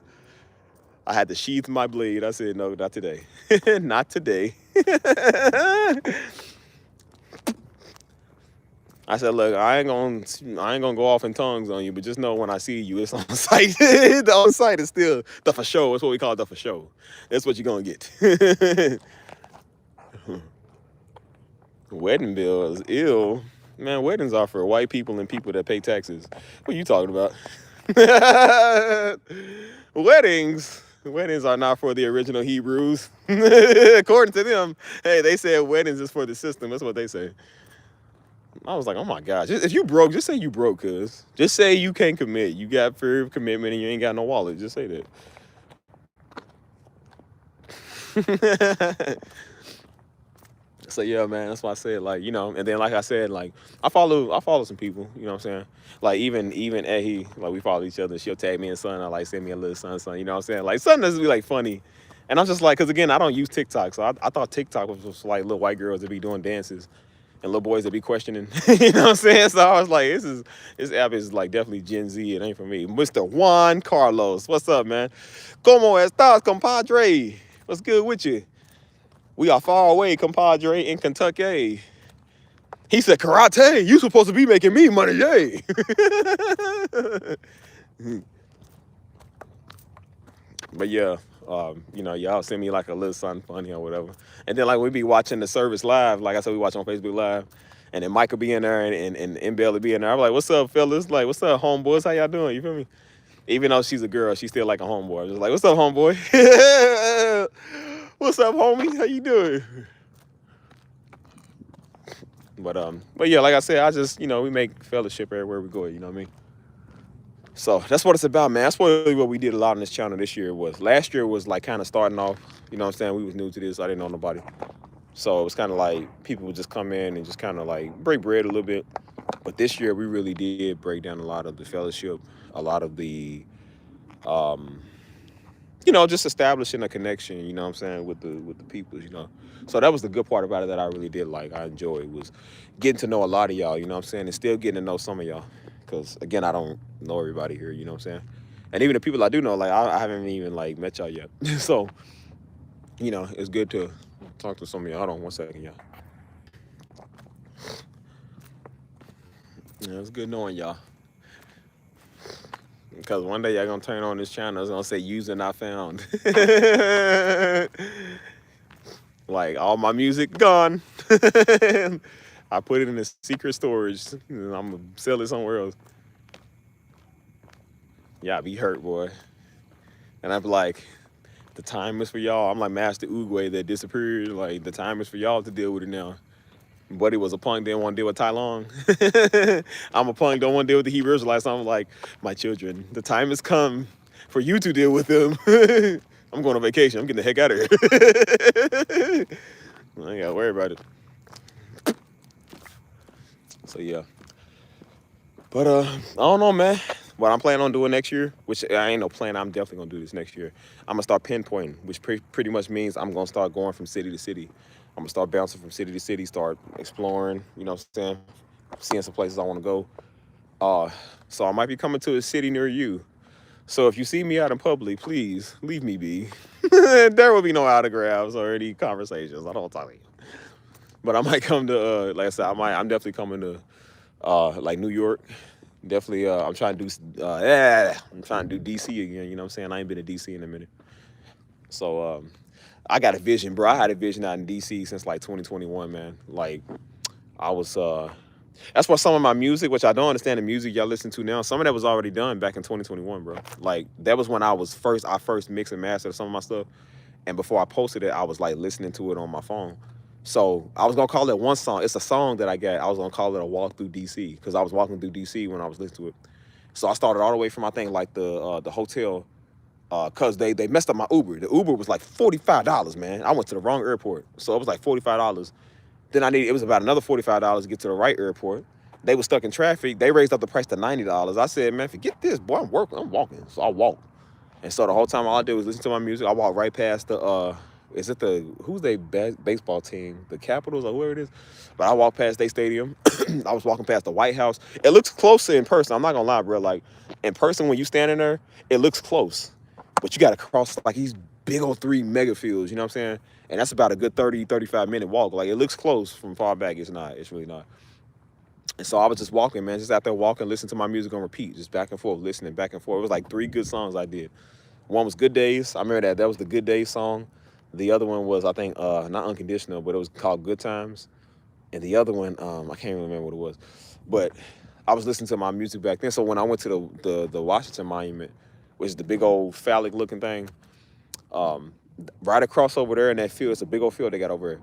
I had to sheath my blade. I said, "No, not today." Not today. I said, "Look, I ain't gonna go off in tongues on you, but just know when I see you, it's on site." The on site is still the for show. That's what we call the for show. That's what you're gonna get. Wedding bill is ill. Man, weddings are for white people and people that pay taxes. What are you talking about? Weddings are not for the original Hebrews. According to them, hey, they said weddings is for the system. That's what they say. I was like, oh my gosh. If you broke, just say you broke, cuz. Just say you can't commit. You got fear of commitment and you ain't got no wallet. Just say that. So yeah, man, that's why I said, like, and then like I said, like I follow some people, you know what I'm saying? Like even Ehi, like we follow each other. She'll tag me in something, I like send me a little son, you know what I'm saying? Like something that's be like funny. And I'm just like, because again, I don't use TikTok, so I thought TikTok was just like little white girls that be doing dances and little boys that be questioning. You know what I'm saying? So I was like, this app is like definitely Gen Z. It ain't for me. Mr. Juan Carlos, what's up, man? Como estás, compadre? What's good with you? We are far away, compadre, in Kentucky. He said, karate, you supposed to be making me money, yay. But yeah, y'all send me like a little something funny or whatever. And then like we be watching the service live, like I said, we watch on Facebook Live. And then Mike will be in there and Belle will be in there. I'm like, what's up, fellas? Like, what's up, homeboys? How y'all doing? You feel me? Even though she's a girl, she's still like a homeboy. I'm just like, what's up, homeboy? What's up, homie? How you doing? But yeah, like I said, I just, we make fellowship everywhere we go, you know what I mean? So that's what it's about, man. That's really what we did a lot on this channel this year was. Last year was like kind of starting off, you know what I'm saying? We was new to this, I didn't know nobody. So it was kind of like people would just come in and just kind of like break bread a little bit. But this year we really did break down a lot of the fellowship, a lot of the, just establishing a connection, you know what I'm saying, with the people. So that was the good part about it that I really did like, I enjoyed, was getting to know a lot of y'all, you know what I'm saying, and still getting to know some of y'all. Because, again, I don't know everybody here, you know what I'm saying? And even the people I do know, like, I haven't even, like, met y'all yet. So, it's good to talk to some of y'all. Hold on one second, y'all. Yeah, it's good knowing y'all. Because one day y'all gonna turn on this channel, it's gonna say user not found. Like, all my music gone. I put it in a secret storage. And I'm gonna sell it somewhere else. Y'all be hurt, boy. And I'm like, the time is for y'all. I'm like Master Oogway that disappeared. Like, the time is for y'all to deal with it now. Buddy was a punk, didn't want to deal with Tai Long. I'm a punk, don't want to deal with the Hebrew Israelites. So I'm like, my children, the time has come for you to deal with them. I'm going on vacation. I'm getting the heck out of here. I ain't got to worry about it. So, yeah. But, I don't know, man. What I'm planning on doing next year, which I ain't no plan, I'm definitely going to do this next year. I'm going to start pinpointing, which pretty much means I'm going to start going from city to city. I'm going to start bouncing from city to city, start exploring, you know what I'm saying, seeing some places I want to go. So I might be coming to a city near you. So if you see me out in public, please leave me be. There will be no autographs or any conversations. I don't talk to you. But I might come to, like I said, I'm definitely coming to, like New York. Definitely, I'm trying to do, I'm trying to do DC again. You know what I'm saying? I ain't been to DC in a minute. So, I got a vision, bro. I had a vision out in DC since like 2021, man. Like, I was, that's why some of my music, which I don't understand the music y'all listen to now, some of that was already done back in 2021, bro. Like, that was when I first mixed and mastered some of my stuff. And before I posted it, I was like listening to it on my phone. So I was gonna call it one song. It's a song that I got. I was gonna call it a walk through DC because I was walking through DC when I was listening to it. So I started all the way from I think like the hotel, cause they messed up my Uber. The Uber was like $45, man. I went to the wrong airport, so it was like $45. Then it was about another $45 to get to the right airport. They were stuck in traffic. They raised up the price to $90. I said, man, forget this, boy. I'm walking. So I walked. And so the whole time all I did was listen to my music. I walked right past who's their baseball team? The Capitals or whoever it is. But I walked past their stadium. I was walking past the White House. It looks closer in person. I'm not gonna lie, bro. Like in person, when you standing there, it looks close. But you gotta cross like these big old 3 mega fields, you know what I'm saying? And that's about a good 30, 35-minute walk. Like it looks close from far back. It's not. It's really not. And so I was just walking, man, just out there walking, listening to my music on repeat, just back and forth, listening back and forth. It was like 3 good songs I did. One was Good Days. I remember that was the Good Days song. The other one was, I think, not Unconditional, but it was called Good Times. And the other one, I can't even remember what it was. But I was listening to my music back then. So when I went to the Washington Monument, which is the big old phallic looking thing, right across over there in that field, it's a big old field they got over there.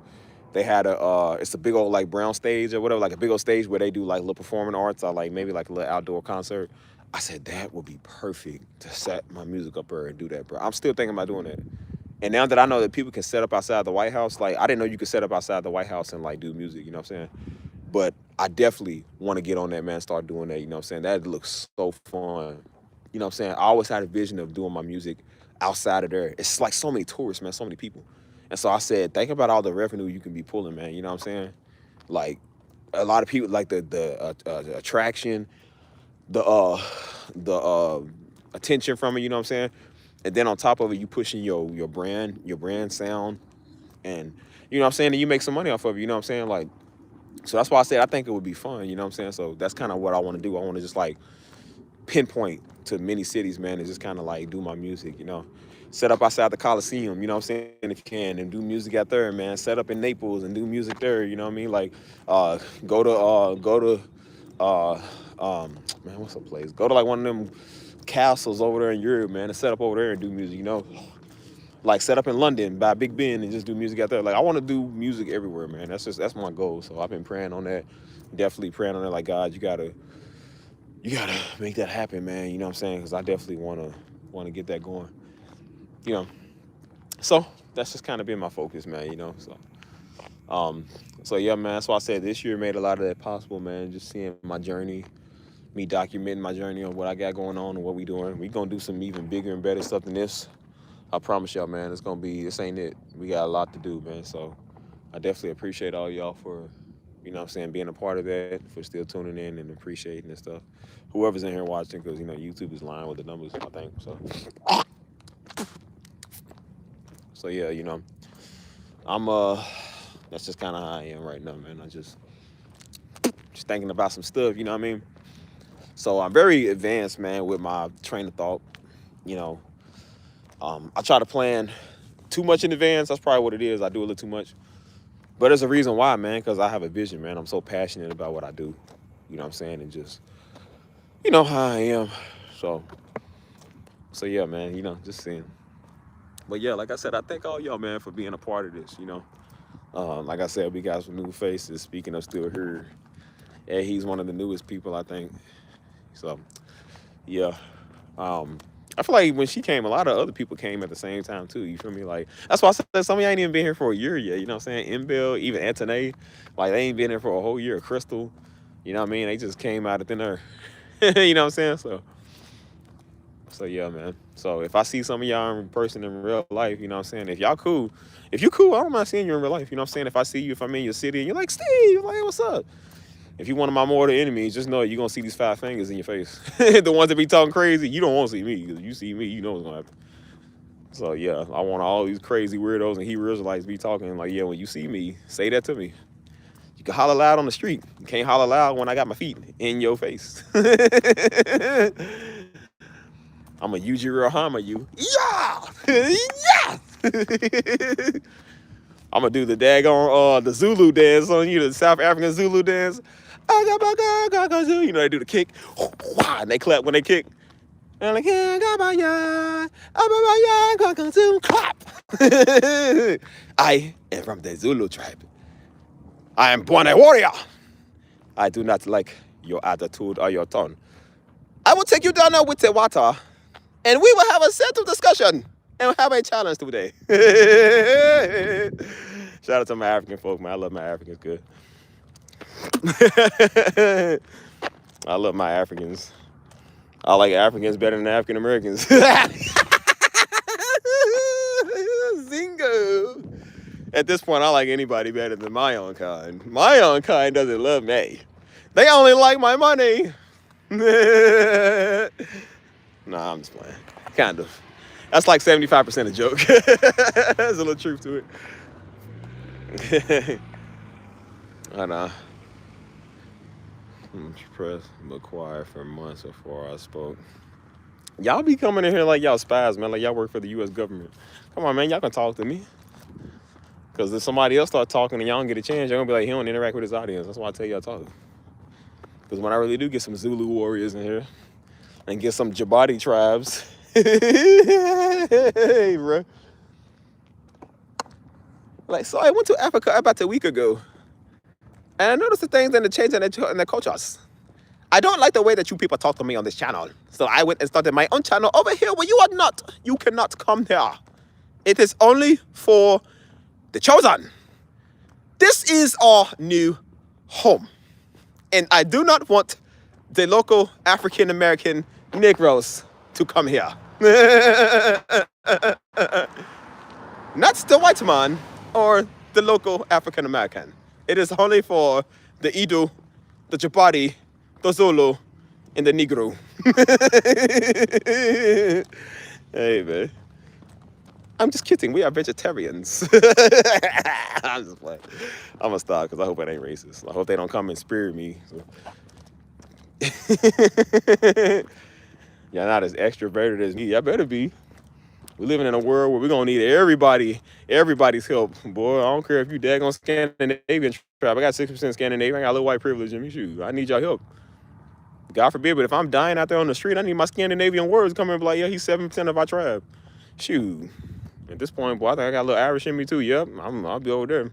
They had it's a big old like brown stage or whatever, like a big old stage where they do like little performing arts or like maybe like a little outdoor concert. I said that would be perfect to set my music up there and do that, bro. I'm still thinking about doing that. And now that I know that people can set up outside the White House, like I didn't know you could set up outside the White House and like do music, you know what I'm saying? But I definitely want to get on that, man, start doing that, you know what I'm saying? That looks so fun. You know what I'm saying? I always had a vision of doing my music outside of there. It's like so many tourists, man, so many people. And so I said, think about all the revenue you can be pulling, man. You know what I'm saying? Like a lot of people like the attraction, the attention from it, you know what I'm saying? And then on top of it, you pushing your brand sound, and you know what I'm saying, and you make some money off of it, you know what I'm saying? Like, so that's why I said I think it would be fun, you know what I'm saying? So that's kind of what I want to do. I want to just like pinpoint to many cities, man, and just kind of like do my music, you know. Set up outside the Coliseum, you know what I'm saying, if you can, and do music out there, man. Set up in Naples and do music there, you know what I mean? Like, go to uh man, what's the place? Go to like one of them castles over there in Europe, man, and set up over there and do music, you know. Like set up in London by Big Ben and just do music out there. Like I want to do music everywhere, man. That's my goal. So I've been praying on that. Definitely praying on that. Like God, you gotta make that happen, man. You know what I'm saying? Because I definitely wanna get that going. You know. So that's just kind of been my focus, man. You know. Um, so yeah, man. That's why I said this year made a lot of that possible, man. Just seeing my journey, me documenting my journey on what I got going on and what we doing. We gonna do some even bigger and better stuff than this. I promise y'all, man. This ain't it. We got a lot to do, man. So I definitely appreciate all y'all for, you know what I'm saying, being a part of that, for still tuning in and appreciating and stuff. Whoever's in here watching, because, you know, YouTube is lying with the numbers, I think. So yeah, you know, I'm, that's just kind of how I am right now, man. I just thinking about some stuff, you know what I mean? So I'm very advanced, man, with my train of thought, you know. I try to plan too much in advance. That's probably what it is. I do a little too much. But there's a reason why, man, because I have a vision, man. I'm so passionate about what I do. You know what I'm saying? And just, you know how I am. So yeah, man, you know, just seeing. But yeah, like I said, I thank all y'all, man, for being a part of this, you know. Like I said, we got some new faces. Speaking of still here, yeah, he's one of the newest people, I think. So, yeah. I feel like when she came, a lot of other people came at the same time too. You feel me? Like that's why I said some of y'all ain't even been here for a year yet. You know what I'm saying? Imbel, even Antoine, like they ain't been here for a whole year. Crystal, you know what I mean? They just came out of thin air. You know what I'm saying? So yeah, man. So if I see some of y'all in person in real life, you know what I'm saying? If you cool, I don't mind seeing you in real life. You know what I'm saying? If I see you, if I'm in your city and you're like, Steve, like, hey, what's up? If you one of my mortal enemies, just know you're going to see these 5 fingers in your face. The ones that be talking crazy, you don't want to see me. Because you see me, you know what's going to happen. So, yeah, I want all these crazy weirdos and Hebrew Israelites be talking like, yeah, when you see me, say that to me. You can holler loud on the street. You can't holler loud when I got my feet in your face. I'm a Ujiri Rahama you. Yeah! Yeah! I'm gonna do the daggone the Zulu dance on you, the South African Zulu dance. You know, they do the kick, and they clap when they kick. And like, clap. I am from the Zulu tribe. I am born a warrior. I do not like your attitude or your tone. I will take you down there with the water, and we will have a set of discussion and have a challenge today. Shout out to my African folk, man. I love my Africans good. I love my Africans. I like Africans better than African Americans. Zingo. At this point, I like anybody better than my own kind. My own kind doesn't love me. They only like my money. Nah, I'm just playing. Kind of. That's like 75% a joke. There's a little truth to it. I know. I'm impressed, but quiet for months before I spoke. Y'all be coming in here like y'all spies, man. Like y'all work for the U.S. government. Come on, man. Y'all can talk to me. Because if somebody else start talking and y'all don't get a chance, y'all gonna be like, he don't interact with his audience. That's why I tell y'all talk. Because when I really do get some Zulu warriors in here and get some Jabati tribes, hey, bro. Like, so I went to Africa about a week ago, and I noticed the things and the change in the cultures. I don't like the way that you people talk to me on this channel. So I went and started my own channel over here where you cannot come here. It is only for the chosen. This is our new home. And I do not want the local African-American Negroes to come here. Not the white man or the local African American. It is only for the Edo, the Chapati, the Zulu, and the Negro. Hey, man. I'm just kidding. We are vegetarians. I'm just playing. I'm gonna stop because I hope it ain't racist. I hope they don't come and spear me. So. Y'all not as extroverted as me. Y'all better be. We're living in a world where we're gonna need everybody's help. Boy, I don't care if you daggone Scandinavian tribe. I got 6% Scandinavian. I got a little white privilege in me. Shoot, I need y'all help. God forbid, but if I'm dying out there on the street, I need my Scandinavian words coming and be like, yeah, he's 7% of our tribe. Shoot. At this point, boy, I think I got a little Irish in me too. Yep, I'll be over there.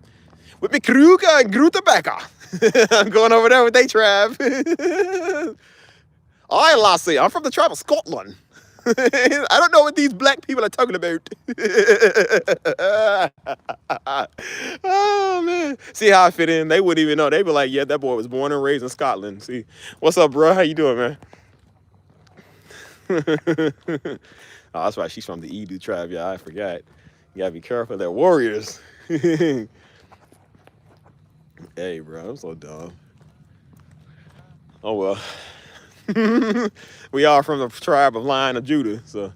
With me Kruger and Grutebecker. I'm going over there with they tribe. I, Lassie, I'm from the tribe of Scotland. I don't know what these black people are talking about. Oh, man. See how I fit in? They wouldn't even know. They'd be like, yeah, that boy was born and raised in Scotland. See, what's up, bro? How you doing, man? Oh, that's right. She's from the Edo tribe. Yeah, I forgot. You gotta be careful. They're warriors. Hey, bro, I'm so dumb. Oh, well. We are from the tribe of Lion of Judah. So,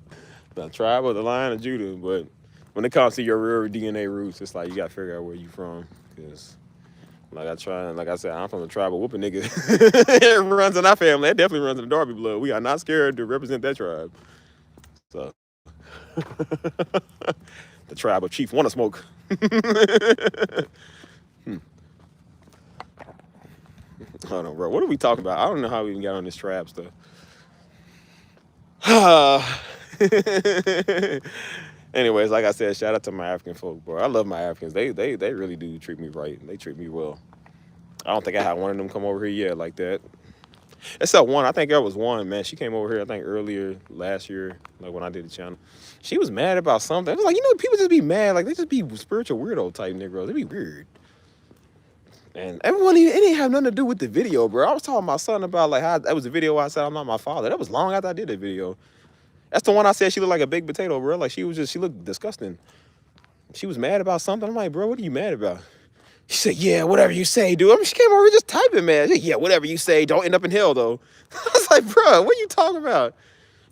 the tribe of the Lion of Judah. But when it comes to your real DNA roots, it's like you gotta figure out where you from. Because, like I said, I'm from the tribe of whooping niggas. It runs in our family. It definitely runs in the Darby blood. We are not scared to represent that tribe. So, the tribe of Chief Wanna Smoke. Hold on, bro. What are we talking about? I don't know how we even got on this trap stuff. Anyways, like I said, shout out to my African folk, bro. I love my Africans. They really do treat me right. They treat me well. I don't think I had one of them come over here yet like that. Except one. I think there was one, man. She came over here, I think, earlier last year, like when I did the channel. She was mad about something. It was like, you know, people just be mad. Like, they just be spiritual weirdo type Negroes. They be weird. And everyone, it didn't have nothing to do with the video, bro. I was talking to my son about, like, how that was a video where I said I'm not my father. That was long after I did that video. That's the one I said she looked like a baked potato, bro. Like, she looked disgusting. She was mad about something. I'm like, bro, what are you mad about? She said, yeah, whatever you say, dude. I mean, she came over here just typing, man. She said, yeah, whatever you say, don't end up in hell, though. I was like, bro, what are you talking about?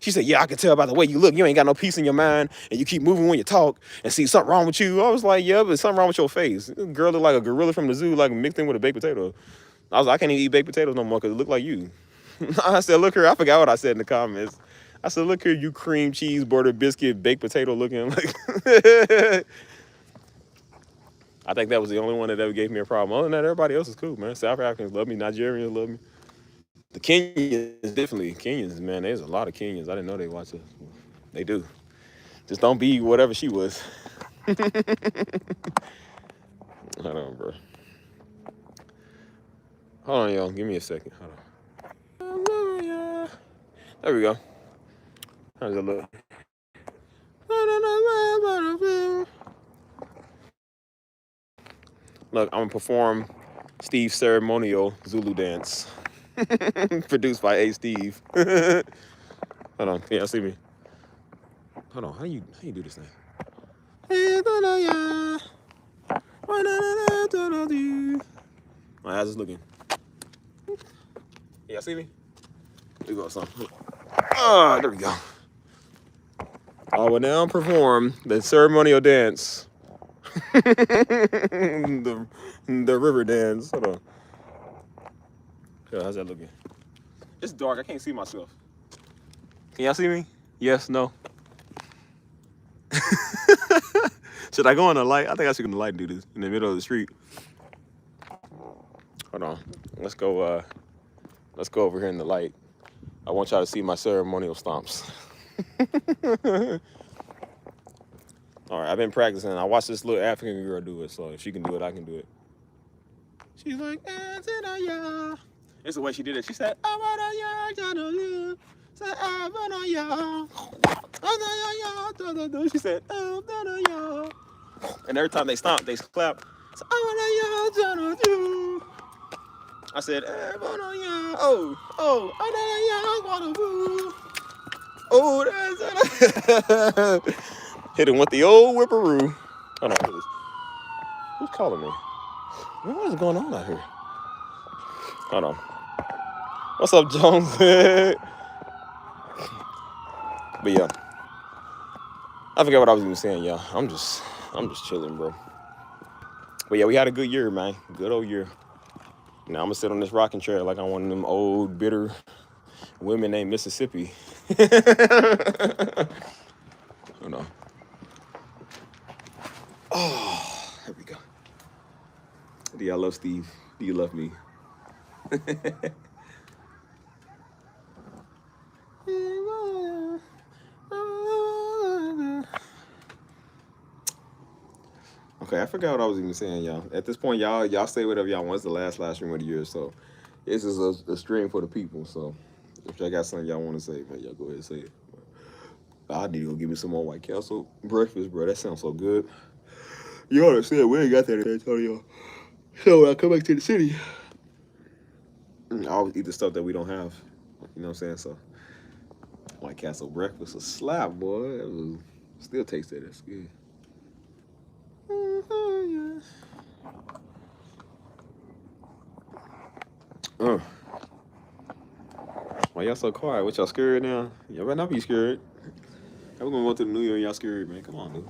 She said, yeah, I can tell by the way you look. You ain't got no peace in your mind, and you keep moving when you talk, and see something wrong with you. I was like, yeah, but something wrong with your face. This girl looked like a gorilla from the zoo, like mixed in with a baked potato. I was like, I can't even eat baked potatoes no more because it looked like you. I said, look here, I forgot what I said in the comments. I said, look here, you cream cheese, butter, biscuit, baked potato looking. Like, I think that was the only one that ever gave me a problem. Other than that, everybody else is cool, man. South Africans love me. Nigerians love me. The Kenyans, definitely. Kenyans, man, there's a lot of Kenyans. I didn't know they watch us. They do. Just don't be whatever she was. Hold on, bro. Hold on, y'all. Give me a second. Hold on. There we go. How's it look? Look, I'm gonna perform Steve's ceremonial Zulu dance. Produced by A. Steve. Hold on. Yeah, see me. Hold on. How you do this thing? My eyes is looking. Yeah, see me? Here we go, son. Ah, there we go. I will now perform the ceremonial dance. the river dance. Hold on. Yeah, how's that looking? It's dark. I can't see myself. Can y'all see me? Yes, no. Should I go on the light? I think I should go on the light and do this in the middle of the street. Hold on. Let's go over here in the light. I want y'all to see my ceremonial stomps. All right, I've been practicing. I watched this little African girl do it, so if she can do it, I can do it. She's like, it's the way she did it. She said, she said, and every time they stomp, they clap. I said, Oh, that's hit him with the old whipperoo. Hold on, who's calling me? What is going on out here? Hold on. What's up, Jones? But yeah, I forgot what I was even saying, y'all. I'm just chilling, bro. But yeah, we had a good year, man. Good old year. Now I'm gonna sit on this rocking chair like I'm one of them old bitter women named Mississippi. Hold on. Oh, there we go. Do y'all love Steve? Do you love me? Okay, I forgot what I was even saying, y'all. At this point, y'all say whatever y'all want. It's the last live stream of the year, so this is a stream for the people. So if y'all got something y'all want to say, man, y'all go ahead and say it. I need to go give me some more White Castle breakfast, bro. That sounds so good. You understand? We ain't got that in Antonio. So when I come back to the city, I always eat the stuff that we don't have. You know what I'm saying? So White Castle breakfast, a slap, boy. Still taste that. That's good. Why y'all so quiet? What y'all scared now? Y'all better not be scared. How we gonna go to the New Year and y'all scared, man? Come on, dude.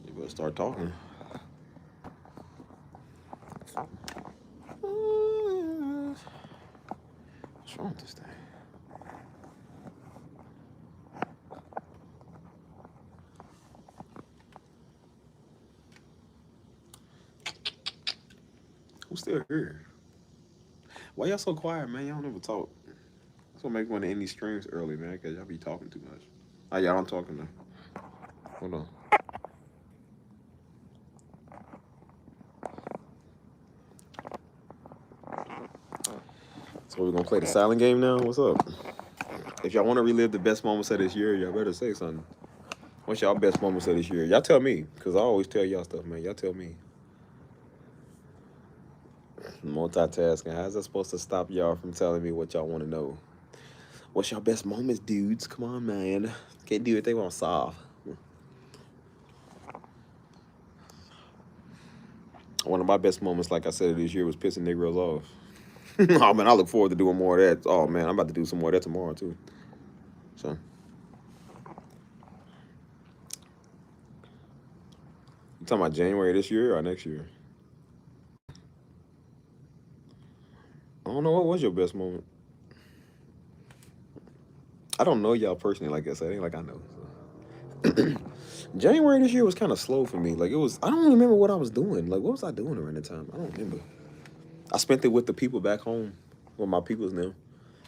You better start talking. What's wrong with this thing? Who's still here? Why y'all so quiet, man? Y'all never talk. That's what make one of these streams early, man, because y'all be talking too much. Ah, y'all don't talking now. Hold on. So we're gonna play the silent game now? What's up? If y'all want to relive the best moments of this year, y'all better say something. What's y'all best moments of this year? Y'all tell me, because I always tell y'all stuff, man. Y'all tell me. Multitasking. How's that supposed to stop y'all from telling me what y'all want to know? What's your best moments, dudes? Come on, man. Can't do what they want to solve. One of my best moments, like I said, this year was pissing Negroes off. Oh, man, I look forward to doing more of that. Oh, man, I'm about to do some more of that tomorrow, too. So. You talking about January this year or next year? I don't know. What was your best moment? I don't know y'all personally, like I said. It ain't like I know. So. January this year was kind of slow for me. Like, it was, I don't remember what I was doing. Like, what was I doing around the time? I don't remember. I spent it with the people back home, with my peoples now.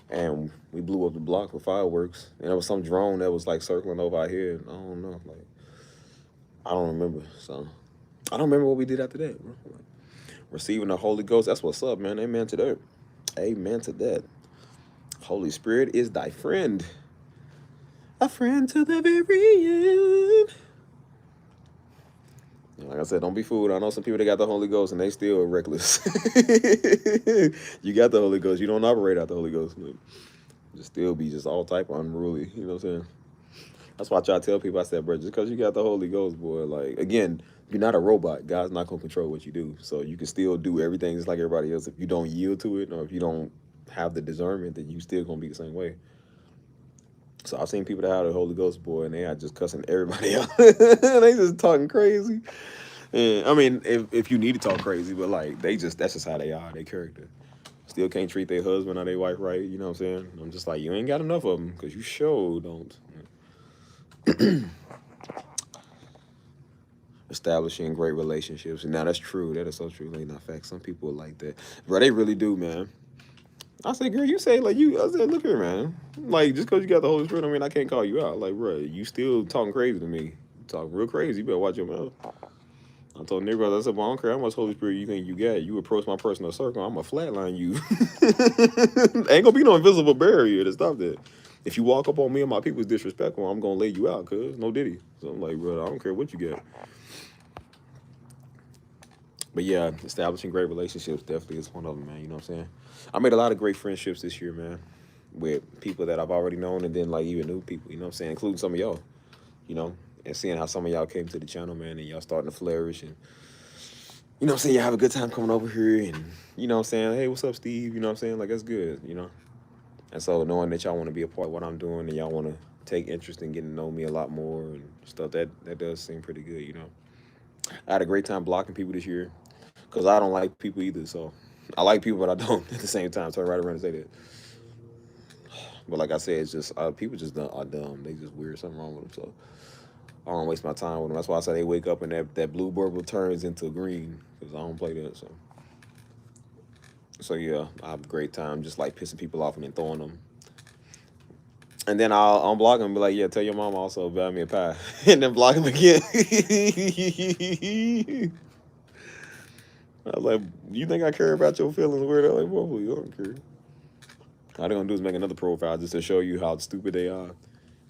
And we blew up the block with fireworks. And there was some drone that was, like, circling over our head. I don't know. Like, I don't remember. So, I don't remember what we did after that, bro. Like, receiving the Holy Ghost, that's what's up, man. Amen to that. Amen to that. Holy Spirit is thy friend. A friend to the very end. Like I said, don't be fooled. I know some people that got the Holy Ghost and they still reckless. You got the Holy Ghost. You don't operate out the Holy Ghost. Just still be just all type of unruly. You know what I'm saying? That's why I try to tell people, I said, bro, just because you got the Holy Ghost, boy, like, again, you're not a robot. God's not going to control what you do. So you can still do everything just like everybody else. If you don't yield to it or if you don't have the discernment, then you still going to be the same way. So I've seen people that have the Holy Ghost, boy, and they are just cussing everybody out. They just talking crazy. And I mean, if you need to talk crazy, but like that's just how they are, their character. Still can't treat their husband or their wife right, you know what I'm saying? I'm just like, you ain't got enough of them, because you sure don't. Establishing great relationships. And now that's true. That is so true. Like, not facts. Some people are like that. Bro, they really do, man. I said, girl, you say like you. I said, look here, man. Like, just because you got the Holy Spirit, I mean, I can't call you out. Like, bro, you still talking crazy to me. You talk real crazy. You better watch your mouth. I told niggas, I said, well, I don't care how much Holy Spirit you think you got. You approach my personal circle, I'm going to flatline you. Ain't going to be no invisible barrier to stop that. If you walk up on me and my people's disrespectful, I'm going to lay you out, cuz. No diddy. So I'm like, bro, I don't care what you got. But yeah, establishing great relationships definitely is one of them, man. You know what I'm saying? I made a lot of great friendships this year, man. with people that I've already known, and then like even new people, you know what I'm saying, including some of y'all, you know, and seeing how some of y'all came to the channel, man, and y'all starting to flourish, and you know what I'm saying, y'all have a good time coming over here, and you know what I'm saying, hey, what's up, Steve? You know what I'm saying, like that's good, you know. And so knowing that y'all want to be a part of what I'm doing, and y'all want to take interest in getting to know me a lot more and stuff, that does seem pretty good, you know. I had a great time blocking people this year because I don't like people either. So I like people, but I don't at the same time. So I right around and say that. But like I said, it's just people just are dumb. They just weird. Something wrong with them. So I don't waste my time with them. That's why I say they wake up and that blue bubble turns into green because I don't play that. So yeah, I have a great time just like pissing people off and then throwing them. And then I'll unblock them and be like, yeah, tell your mom also buy me a pie. And then block them again. I was like, you think I care about your feelings? Weird. I'm like, well, you don't care. All they're gonna do is make another profile just to show you how stupid they are.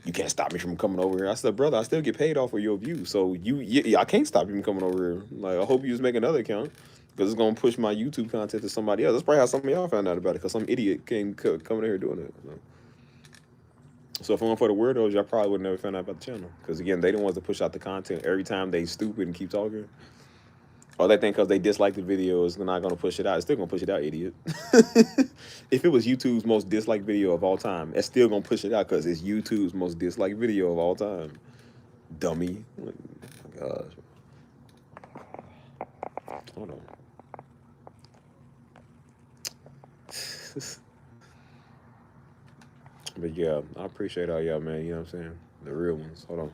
You can't stop me from coming over here. I said, brother, I still get paid off of your views. So I can't stop you from coming over here. Like, I hope you just make another account because it's gonna push my YouTube content to somebody else. That's probably how some of y'all found out about it because some idiot came coming in here doing it. So if it weren't for the weirdos, y'all probably would never found out about the channel. Because again, they the ones that push out the content every time they stupid and keep talking. Or they think because they dislike the videos, they're not going to push it out. It's still going to push it out, idiot. If it was YouTube's most disliked video of all time, it's still going to push it out because it's YouTube's most disliked video of all time. Dummy. Oh my gosh. Hold on. But yeah, I appreciate all y'all, man. You know what I'm saying? The real ones. Hold on.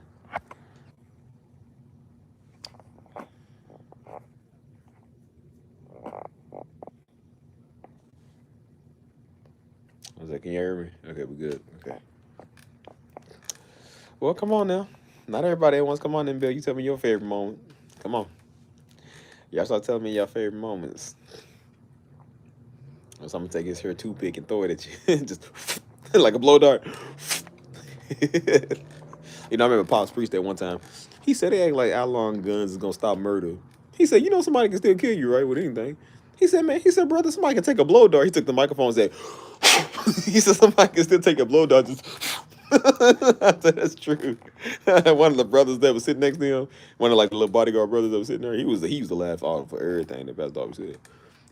I was like, can you hear me? Okay, we good. Okay. Well, come on now. Not everybody wants to come on in, Bill. You tell me your favorite moment. Come on. Y'all start telling me your favorite moments. So I'm gonna take his hair toothpick and throw it at you. Just like a blow dart. You know, I remember Pops preached that one time. He said they act like outlawing guns is gonna stop murder. He said, you know somebody can still kill you, right, with anything. He said, man, brother, somebody can take a blow dart. He took the microphone and said, he said somebody can still take a blow dart. Just I said, that's true. One of the brothers that was sitting next to him, one of like the little bodyguard brothers that was sitting there, he was the laugh off for everything that Pastor Darby said.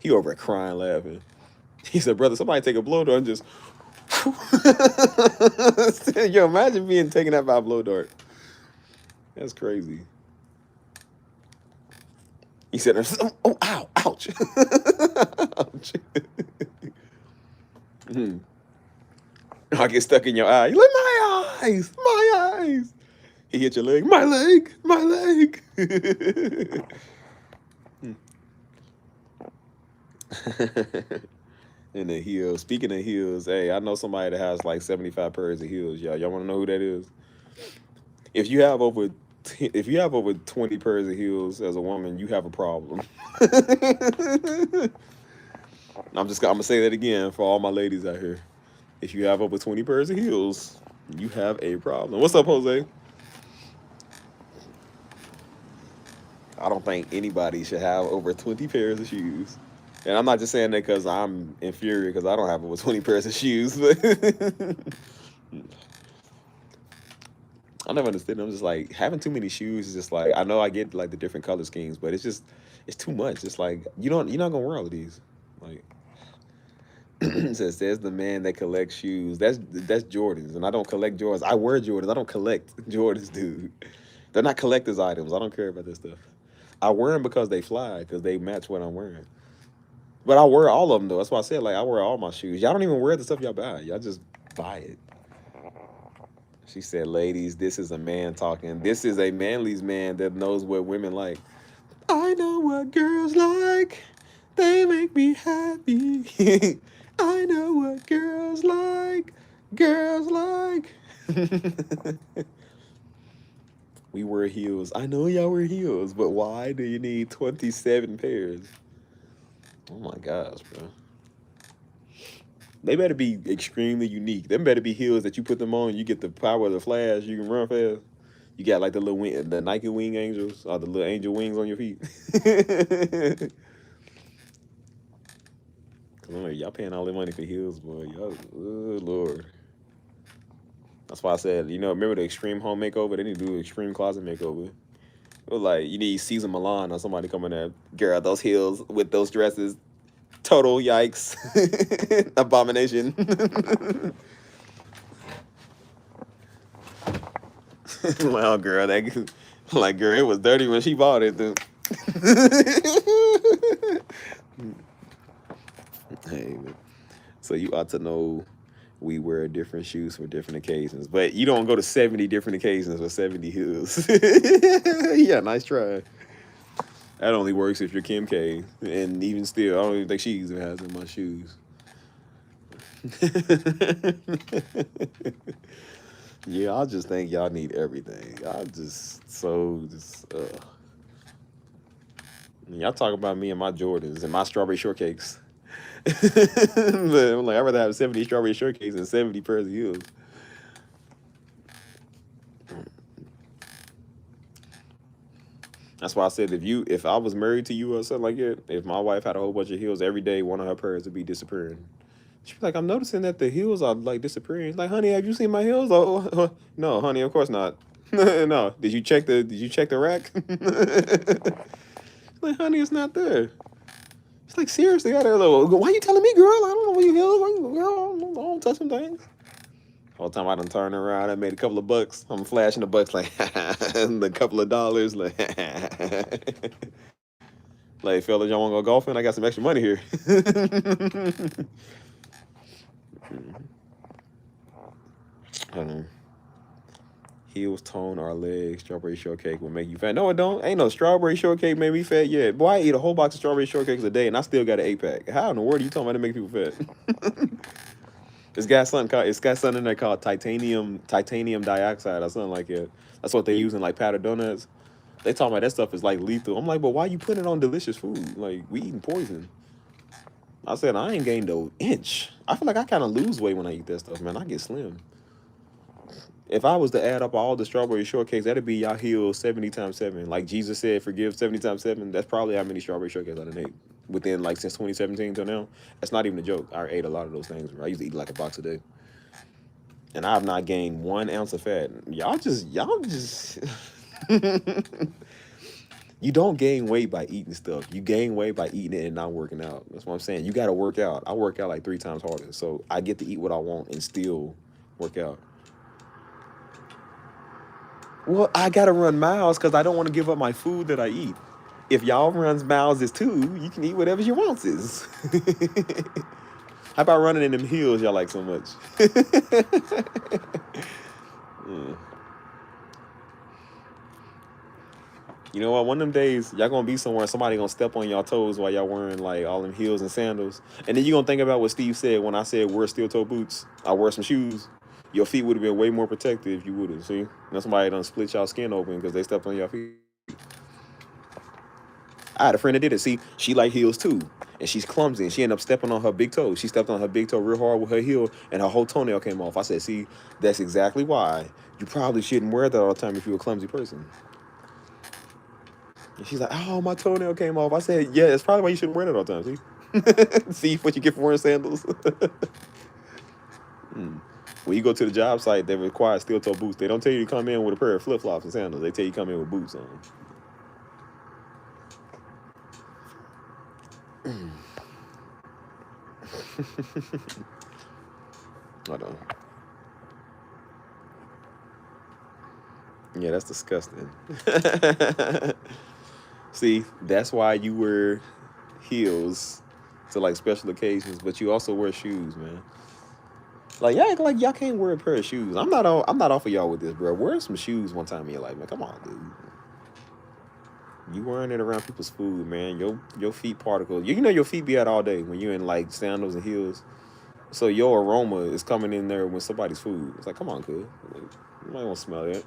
He over there crying, laughing. He said, brother, somebody take a blow dart and just yo, imagine being taken out by a blow dart. That's crazy. He said, oh, ow, ouch. Ouch. I get stuck in your eye. You're like, my eyes, my eyes. He hit your leg, my leg, my leg. In the heels. Speaking of heels, hey, I know somebody that has like 75 pairs of heels. Y'all want to know who that is? If you have over 20 pairs of heels as a woman, you have a problem. I'm gonna say that again for all my ladies out here. If you have over 20 pairs of heels, you have a problem. What's up, Jose? I don't think anybody should have over 20 pairs of shoes. And I'm not just saying that because I'm inferior because I don't have over 20 pairs of shoes. But I never understood. I'm just like having too many shoes is just like I know I get like the different color schemes, but it's too much. It's like you're not gonna wear all of these. Like it says there's the man that collects shoes. That's Jordans, and I don't collect Jordans. I wear Jordans. I don't collect Jordans, dude. They're not collector's items. I don't care about this stuff. I wear them because they fly, because they match what I'm wearing. But I wear all of them though. That's why I said like I wear all my shoes. Y'all don't even wear the stuff y'all buy. Y'all just buy it. She said, ladies, this is a man talking. This is a manly's man that knows what women like. I know what girls like. They make me happy. I know what girls like. Girls like. We wear heels. I know y'all wear heels, but why do you need 27 pairs? Oh my gosh, bro. They better be extremely unique. Them better be heels that you put them on, you get the power of the flash, you can run fast. You got like the little wing, the Nike wing angels, or the little angel wings on your feet. Cause I'm like, y'all paying all that money for heels, boy. Y'all, oh Lord. That's why I said, remember the extreme home makeover? They need to do extreme closet makeover. It was like you need Caesar Milan or somebody coming there. Girl, those heels with those dresses. Total yikes. Abomination. Well, girl, like girl, it was dirty when she bought it. Dude. Hey, man. So you ought to know we wear different shoes for different occasions, but you don't go to 70 different occasions with 70 heels. Yeah, nice try. That only works if you're Kim K, and even still, I don't even think she even has in my shoes. Yeah, I just think y'all need everything. I just y'all talk about me and my Jordans and my strawberry shortcakes. But I'm like, I'd rather have 70 strawberry shortcakes than 70 pairs of heels. That's why I said if I was married to you or something like that, if my wife had a whole bunch of heels every day, one of her pairs would be disappearing. She'd be like, I'm noticing that the heels are like disappearing. Like, honey, have you seen my heels? Oh, no, honey, of course not. No, did you check the rack? Like, honey, it's not there. It's like, seriously, out there, like, why you telling me, girl? I don't know where you heels. Girl, I don't touch them things. Whole time I done turned around, I made a couple of bucks. I'm flashing the bucks like a couple of dollars. Like, like, fellas, y'all want to go golfing? I got some extra money here. Heels tone our legs. Strawberry shortcake will make you fat. No, it don't. Ain't no strawberry shortcake made me fat yet. Boy, I eat a whole box of strawberry shortcakes a day, and I still got an 8-pack. How in the world are you talking about to make people fat? It's got something in there called titanium dioxide or something like that. That's what they use in like powdered donuts. They talking about that stuff is like lethal. I'm like, but why you putting it on delicious food? Like, we eating poison. I said I ain't gained no inch. I feel like I kind of lose weight when I eat that stuff, man. I get slim. If I was to add up all the strawberry shortcakes, that'd be y'all heal 70 times 7. Like Jesus said, forgive 70 times 7. That's probably how many strawberry shortcakes I done ate within like since 2017 till now. That's not even a joke. I ate a lot of those things. I used to eat like a box a day. And I have not gained 1 ounce of fat. Y'all just you don't gain weight by eating stuff. You gain weight by eating it and not working out. That's what I'm saying. You got to work out. I work out like 3 times harder. So I get to eat what I want and still work out. Well, I got to run miles because I don't want to give up my food that I eat. If y'all runs miles is too, you can eat whatever you want is. How about running in them hills y'all like so much? Mm. You know what? One of them days, y'all gonna be somewhere, somebody gonna step on y'all toes while y'all wearing like all them heels and sandals. And then you gonna think about what Steve said when I said wear steel toe boots. I wear some shoes. Your feet would have been way more protected if you would have. See? Now somebody done split y'all skin open because they stepped on your feet. I had a friend that did it. See, she like heels too. And she's clumsy and she ended up stepping on her big toe. She stepped on her big toe real hard with her heel and her whole toenail came off. I said, see, that's exactly why you probably shouldn't wear that all the time if you're a clumsy person. And she's like, oh, my toenail came off. I said, yeah, it's probably why you shouldn't wear that all the time. See? See what you get for wearing sandals? When you go to the job site that requires steel toe boots, they don't tell you to come in with a pair of flip-flops and sandals. They tell you to come in with boots on. Hold on. Yeah, that's disgusting. See, that's why you wear heels to like special occasions, but you also wear shoes, man. Like y'all act like y'all can't wear a pair of shoes. I'm not off of y'all with this, bro. Wear some shoes one time in your life, man. Come on, dude. You wearing it around people's food, man. Your feet particles. You know your feet be out all day when you're in like sandals and heels. So your aroma is coming in there with somebody's food. It's like, come on, kid. Like, you might want to smell that.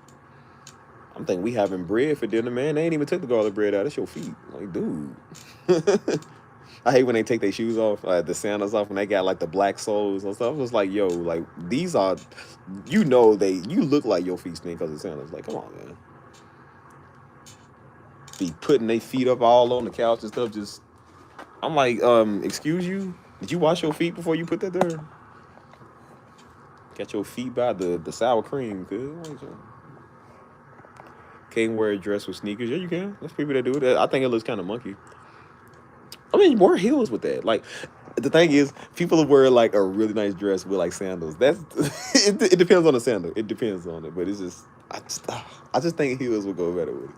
I'm thinking we having bread for dinner, man. They ain't even took the garlic bread out. It's your feet. Like, dude. I hate when they take their shoes off, the sandals off, and they got like the black soles and stuff. I'm just like, yo, like these are, you look like your feet stink because of sandals. Like, come on, man. Be putting their feet up all on the couch and stuff. Just, I'm like, excuse you. Did you wash your feet before you put that there? Got your feet by the sour cream, cuz. Can't wear a dress with sneakers. Yeah, you can. There's people that do that. I think it looks kind of monkey. I mean, wear heels with that. Like, the thing is, people wear like a really nice dress with like sandals. That's it depends on the sandal. It depends on it, but it's just I just think heels would go better with it.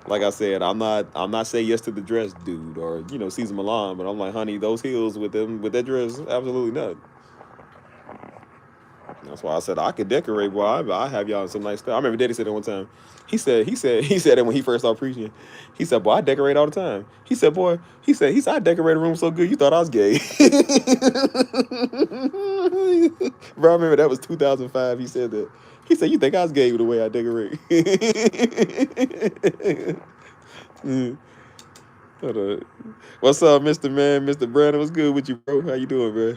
Like I said, I'm not saying yes to the dress dude or Caesar Milan, but I'm like, honey, those heels with that dress, absolutely not. That's why I said I could decorate, boy. I have y'all in some nice stuff. I remember Daddy said that one time. He said that when he first started preaching. He said, boy, I decorate all the time. He said, boy, he said I decorate a room so good you thought I was gay. Bro, I remember that was 2005. He said that. He said, you think I was gay with the way I decorate? Mm. Hold on. What's up, Mr. Man? Mr. Brandon, what's good with you, bro? How you doing, bro?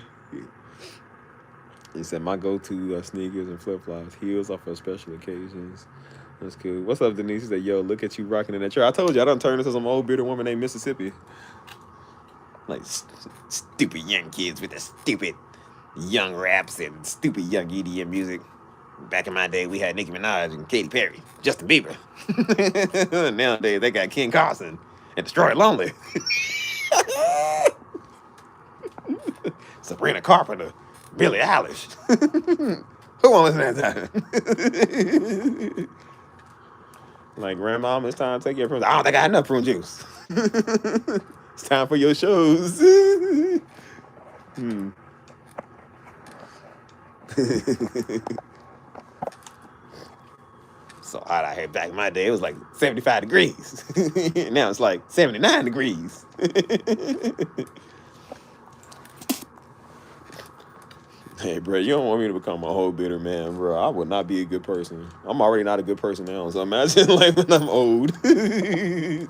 He said, my go-to sneakers and flip-flops. Heels are for special occasions. That's cool. What's up, Denise? He said, yo, look at you rocking in that chair. I told you, I done turned into some old bitter woman named Mississippi. Like, stupid young kids with the stupid young raps and stupid young EDM music. Back in my day, we had Nicki Minaj and Katy Perry, Justin Bieber. Nowadays, they got King Carson and Destroy Lonely. Sabrina Carpenter, Billie Eilish. Who wants that? Like, grandmama, it's time to take your prune. I don't think I got enough prune juice. It's time for your shows. So hot out here back in my day, it was like 75 degrees. Now it's like 79 degrees. Hey, bro, you don't want me to become a whole bitter man, bro. I would not be a good person. I'm already not a good person now, so imagine like when I'm old. It's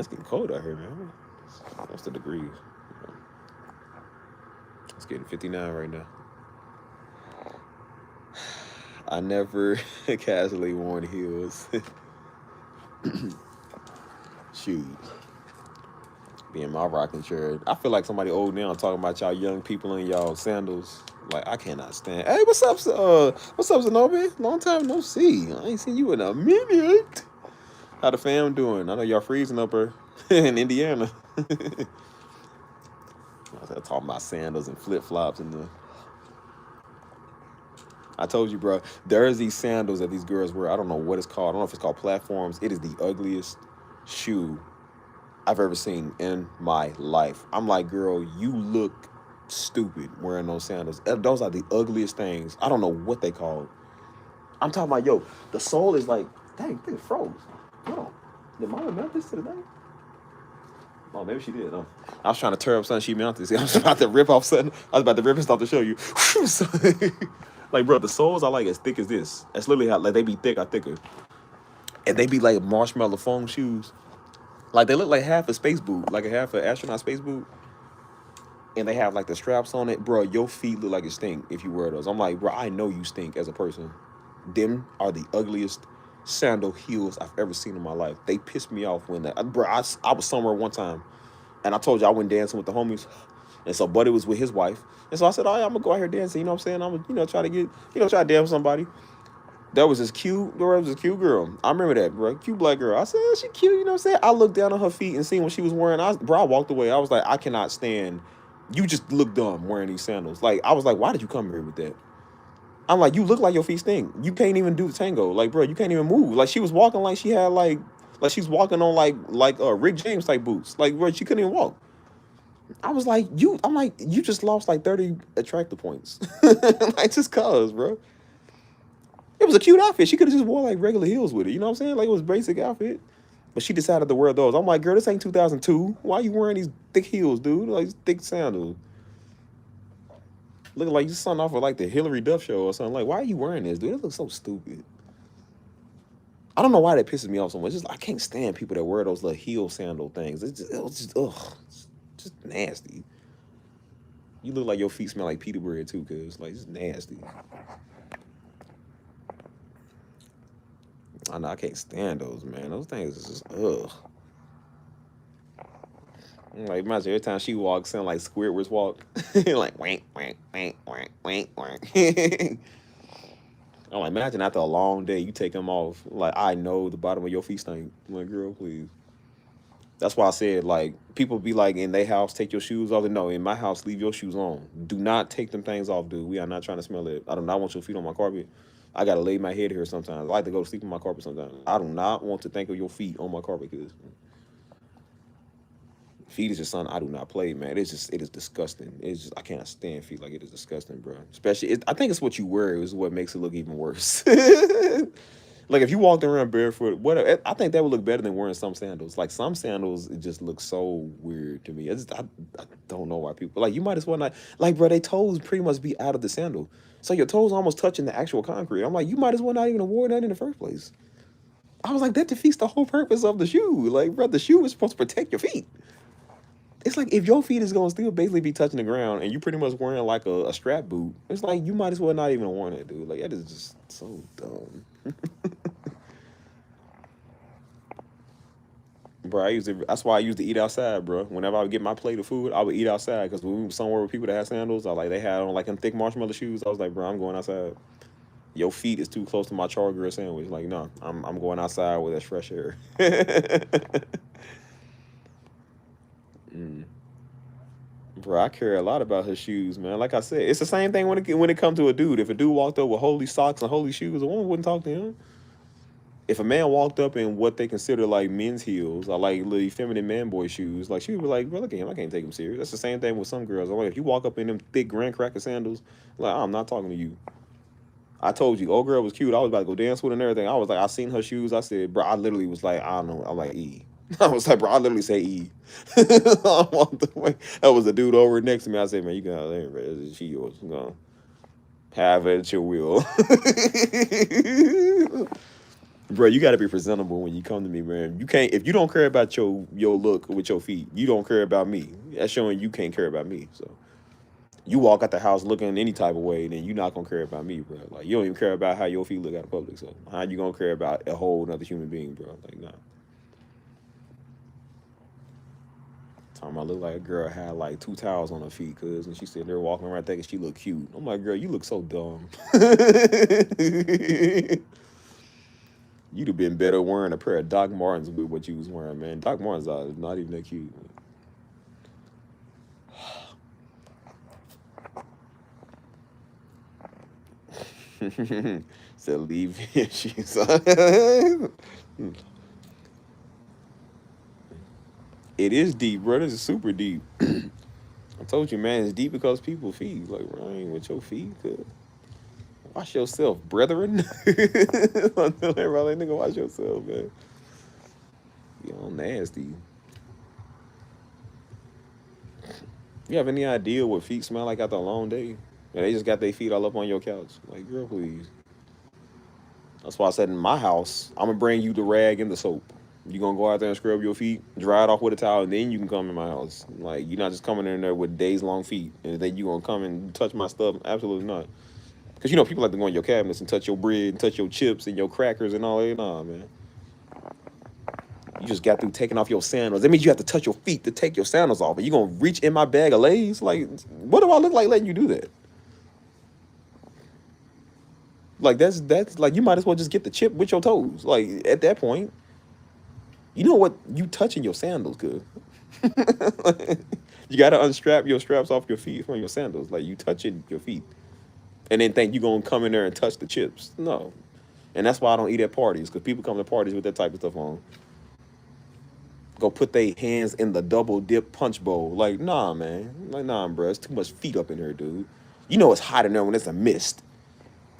getting cold out here, man. What's the degrees? It's getting 59 right now. I never casually worn heels. Shoes. Being my rocking chair. I feel like somebody old now talking about y'all young people in y'all sandals. Like, I cannot stand. Hey, what's up, Zenobi? Long time no see. I ain't seen you in a minute. How the fam doing? I know y'all freezing up here in Indiana. I was talking about sandals and flip-flops and the... I told you, bro, there's these sandals that these girls wear. I don't know what it's called. I don't know if it's called platforms. It is the ugliest shoe I've ever seen in my life. I'm like, girl, you look stupid wearing those sandals. Those are the ugliest things. I don't know what they call. I'm talking about, yo, the sole is like, dang, it froze. Hold on. Did Mama melt this to the thing? Oh, maybe she did. Oh. I was trying to tear up something she mounted. See, I was about to rip off something. I was about to rip this off to show you. Like, bro, the soles are like as thick as this. That's literally how, like, they be thick or thicker. And they be like marshmallow foam shoes. Like, they look like half a space boot, like a half an astronaut space boot. And they have like the straps on it. Bro, your feet look like it stink if you wear those. I'm like, bro, I know you stink as a person. Them are the ugliest sandal heels I've ever seen in my life. They pissed me off when that, bro, I was somewhere one time and I told you I went dancing with the homies. And so Buddy was with his wife. And so I said, oh, yeah, I'm going to go out here dancing. You know what I'm saying? I'm going to, try to get, try to dance with somebody. There was this cute girl. I remember that, bro. Cute black girl. I said, she cute, you know what I'm saying? I looked down on her feet and seen what she was wearing. I walked away. I was like, I cannot stand. You just look dumb wearing these sandals. Like, I was like, why did you come here with that? I'm like, you look like your feet stink. You can't even do the tango. Like, bro, you can't even move. Like, she was walking like she had like she's walking on like Rick James type boots. Like, bro, she couldn't even walk. I'm like, you just lost like 30 attractor points. Like, just cause, bro. It was a cute outfit. She could have just wore like regular heels with it. You know what I'm saying? Like, it was a basic outfit. But she decided to wear those. I'm like, girl, this ain't 2002. Why are you wearing these thick heels, dude? Like, thick sandals. Looking like you something off of like the Hillary Duff show or something. Like, why are you wearing this, dude? It looks so stupid. I don't know why that pisses me off so much. I can't stand people that wear those little heel sandal things. It was just ugh. It's just nasty. You look like your feet smell like Peter Bread too, cuz. Like, it's nasty. I know I can't stand those, man. Those things is just ugh. Like imagine every time she walks in like Squidward's walk, like wank wank wank wank wank wank. I'm like, imagine after a long day, you take them off. Like I know the bottom of your feet stink. I'm like, girl, please. That's why I said like people be like in their house, take your shoes off. No, in my house, leave your shoes on. Do not take them things off, dude. We are not trying to smell it. I do not want your feet on my carpet. I gotta lay my head here sometimes. I like to go to sleep on my carpet sometimes. I do not want to think of your feet on my carpet because feet is just something I do not play, man. It is disgusting. It's just I can't stand feet. Like it is disgusting, bro. Especially I think it's what you wear is what makes it look even worse. Like if you walked around barefoot, what I think that would look better than wearing some sandals. Like some sandals, it just looks so weird to me. I don't know why people like you might as well not like, bro. They toes pretty much be out of the sandal, so your toes almost touching the actual concrete. I'm like, you might as well not even have worn that in the first place. I was like, that defeats the whole purpose of the shoe. Like, bro, the shoe is supposed to protect your feet. It's like if your feet is gonna still basically be touching the ground and you pretty much wearing like a strap boot, it's like you might as well not even have worn it, dude. Like that is just so dumb. Bro, that's why I used to eat outside, bro. Whenever I would get my plate of food, I would eat outside because when we were somewhere with people that had sandals, they had on like them thick marshmallow shoes. I was like, bro, I'm going outside. Your feet is too close to my char grill sandwich. Like, no, I'm going outside where there's fresh air. Mm. Bro, I care a lot about her shoes, man. Like I said, it's the same thing when it comes to a dude. If a dude walked up with holy socks and holy shoes, a woman wouldn't talk to him. If a man walked up in what they consider like men's heels or like little feminine man boy shoes, like she would be like, bro, look at him, I can't take him serious. That's the same thing with some girls. I'm like, if you walk up in them thick grand cracker sandals, like I'm not talking to you. I told you, old girl was cute. I was about to go dance with her and everything. I was like, I seen her shoes. I said, bro, I literally was like, I don't know. I'm like, E. I was like, bro, I literally say E. I walked away. That was a dude over next to me. I said, man, you can have that, bro. She yours. I'm gonna have it at your will. Bro, you gotta be presentable when you come to me, man. You can't if you don't care about your look with your feet, you don't care about me. That's showing you can't care about me. So you walk out the house looking any type of way, then you're not gonna care about me, bro. Like you don't even care about how your feet look out in public. So how you gonna care about a whole other human being, bro? Like nah. Time I look like a girl had like 2 towels on her feet, cause and she sitting there walking around thinking she look cute. I'm like, girl, you look so dumb. You'd have been better wearing a pair of Doc Martens with what you was wearing, man. Doc Martens are not even that cute. So leave issues. It is deep, bro. This is super deep. I told you, man, it's deep because people feet. Like, bro, I ain't with your feet. Cause wash yourself, brethren. Everybody, nigga, wash yourself, man. You all nasty. You have any idea what feet smell like after a long day? And they just got their feet all up on your couch. Like, girl, please. That's why I said in my house, I'm gonna bring you the rag and the soap. You gonna go out there and scrub your feet, dry it off with a towel, and then you can come in my house. Like you're not just coming in there with days long feet, and then you gonna come and touch my stuff. Absolutely not. Because you know people like to go in your cabinets and touch your bread, and touch your chips and your crackers and all that. Nah, man. You just got through taking off your sandals. That means you have to touch your feet to take your sandals off. And you gonna reach in my bag of Lay's? Like, what do I look like letting you do that? Like that's like you might as well just get the chip with your toes. Like at that point, you know what? You touching your sandals good. You gotta unstrap your straps off your feet from your sandals. Like you touching your feet. And then think you gonna come in there and touch the chips. No. And that's why I don't eat at parties, because people come to parties with that type of stuff on. Go put their hands in the double dip punch bowl. Like, nah, man. Like, nah, bro. It's too much feet up in here, dude. You know it's hot in there when it's a mist.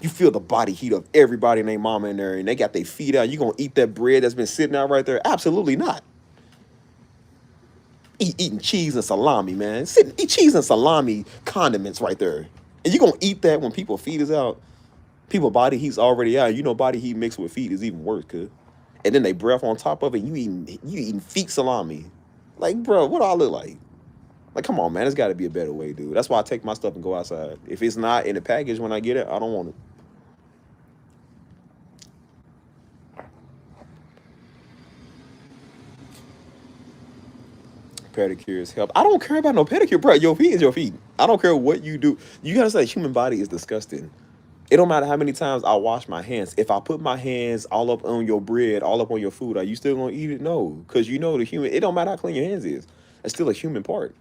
You feel the body heat of everybody and their mama in there, and they got their feet out. You gonna eat that bread that's been sitting out right there? Absolutely not. Eating cheese and salami, man. Eat cheese and salami condiments right there. And you gonna eat that when people feet is out? People body heat's already out. You know body heat mixed with feet is even worse, cuz. And then they breath on top of it, you eating feet salami. Like, bro, what do I look like? Like, come on, man. There's got to be a better way, dude. That's why I take my stuff and go outside. If it's not in the package when I get it, I don't want it. Pedicures help. I don't care about no pedicure, bro. Your feet is your feet. I don't care what you do. You gotta say human body is disgusting. It don't matter how many times I wash my hands. If I put my hands all up on your bread, all up on your food, are you still gonna eat it? No, because you know the human. It don't matter how clean your hands is. It's still a human part.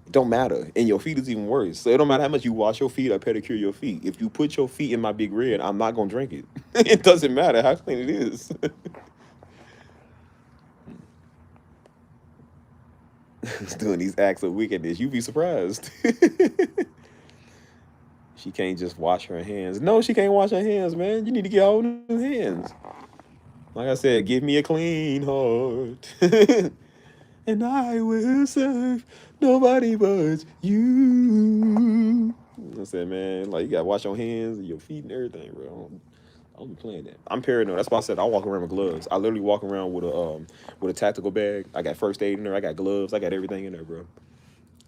It don't matter, and your feet is even worse. So it don't matter how much you wash your feet or pedicure your feet. If you put your feet in my big red, I'm not gonna drink it. It doesn't matter how clean it is. It's doing these acts of wickedness. You be surprised. She can't just wash her hands. No, she can't wash her hands, man. You need to get all new hands. Like I said, give me a clean heart, and I will serve nobody but you. I said, man, like you gotta wash your hands and your feet and everything, bro. I don't be playing that. I'm paranoid. That's why I said I walk around with gloves. I literally walk around with a tactical bag. I got first aid in there. I got gloves. I got everything in there, bro.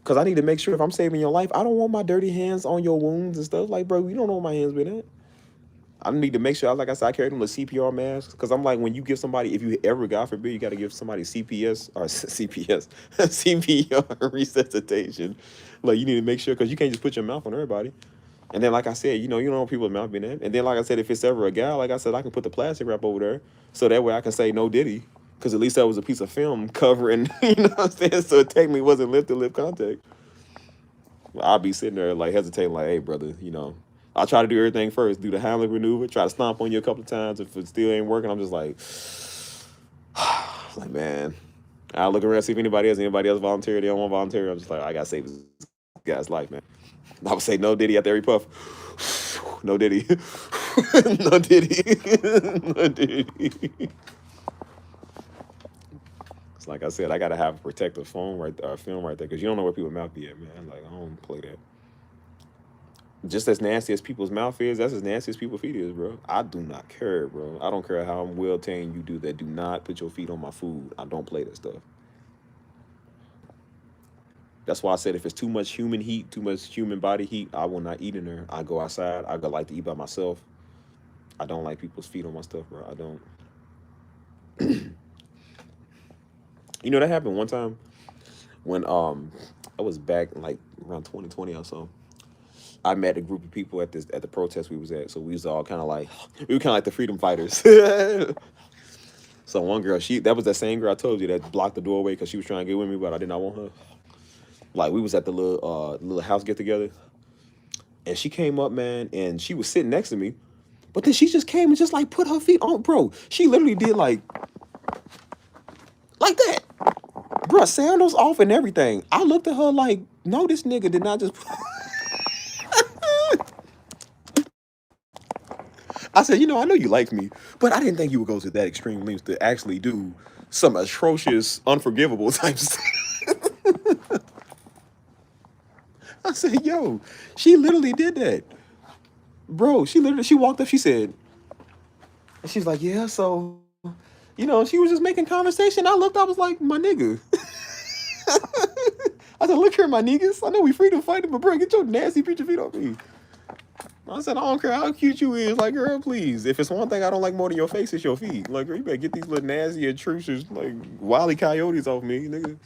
Cause I need to make sure if I'm saving your life, I don't want my dirty hands on your wounds and stuff. Like, bro, you don't know where my hands been at. I need to make sure, like I said, I carry them with CPR masks. Cause I'm like, when you give somebody, if you ever, God forbid, you got to give somebody CPS or CPS, CPR resuscitation. Like, you need to make sure, cause you can't just put your mouth on everybody. And then, like I said, you know people's mouth been at. And then, like I said, if it's ever a guy, like I said, I can put the plastic wrap over there, so that way I can say no diddy, cause at least that was a piece of film covering. You know what I'm saying? So it technically wasn't lip to lip contact. I'll be sitting there like hesitating, like, hey, brother, I'll try to do everything first, do the Heimlich maneuver, try to stomp on you a couple of times. If it still ain't working, I'm just like, man, I'll look around, see if anybody else volunteer. They don't want to volunteer. I'm just like, I gotta save this guy's life, man. I would say no diddy after every puff. No diddy. No diddy. No diddy. It's like I said, I gotta have a protective film right there, because you don't know where people's mouth be at, man. Like, I don't play that. Just as nasty as people's mouth is, that's as nasty as people's feet is, bro. I do not care, bro. I don't care how well tamed you do that. Do not put your feet on my food. I don't play that stuff. That's why I said if it's too much human heat, too much human body heat, I will not eat in there. I go outside. I go like to eat by myself. I don't like people's feet on my stuff, bro. I don't. That happened one time when I was back in, like, around 2020 or so. I met a group of people at the protest we was at. So we was all kind of like, we were kind of like the freedom fighters. So one girl, that was that same girl I told you that blocked the doorway because she was trying to get with me, but I did not want her. Like, we was at the little house get together, and she came up, man, and she was sitting next to me, but then she just came and just like put her feet on, bro. She literally did like that, bro. Sandals off and everything. I looked at her like, no, this nigga did not just. I said, I know you like me, but I didn't think you would go to that extreme lengths to actually do some atrocious, unforgivable type stuff. I said, yo, she literally did that. Bro, she walked up, she said, and she's like, yeah, so, she was just making conversation. I looked, I was like, my nigga. I said, look here, my niggas. I know we freedom fighting, but bro, get your nasty preacher feet off me. I said, I don't care how cute you is. Like, girl, please. If it's one thing I don't like more than your face, it's your feet. Like, girl, you better get these little nasty, intrusive, like, wily coyotes off me, nigga.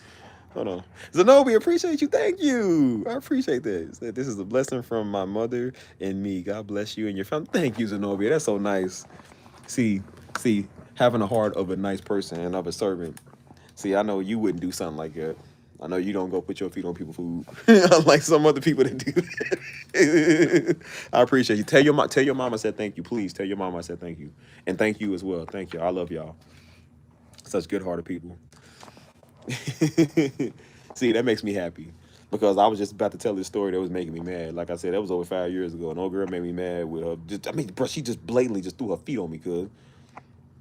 Hold on. Zenobi, appreciate you. Thank you. I appreciate that. This is a blessing from my mother and me. God bless you and your family. Thank you, Zenobia. That's so nice. See, having the heart of a nice person and of a servant. See, I know you wouldn't do something like that. I know you don't go put your feet on people's food, unlike some other people that do that. I appreciate you. Tell your mom I said thank you. Please tell your mom I said thank you, and thank you as well. Thank you. I love y'all. Such good-hearted people. See, that makes me happy because I was just about to tell this story that was making me mad. Like I said, that was over 5 years ago. An old girl made me mad with her. Bro, she just blatantly just threw her feet on me, cuz.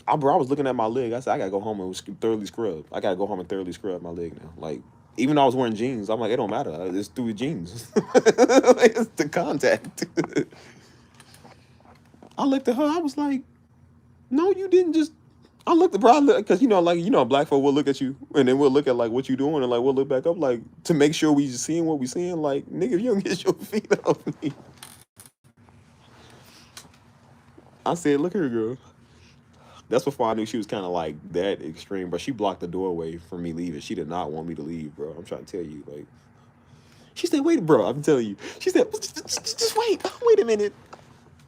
I was looking at my leg. I said, I gotta go home and thoroughly scrub. I gotta go home and thoroughly scrub my leg now. Like, even though I was wearing jeans, I'm like, it don't matter. It's through the jeans. It's the contact. I looked at her. I was like, no, you didn't just. I looked at bro, because black folk will look at you and then we'll look at like what you doing and like we'll look back up like to make sure we just seeing what we seeing. Like, nigga, if you don't get your feet off me. I said, look here, girl. That's before I knew she was kind of like that extreme. But she blocked the doorway from me leaving. She did not want me to leave, bro. I'm trying to tell you, like. She said, "Wait, bro." I'm telling you. She said, "Just wait. Wait a minute."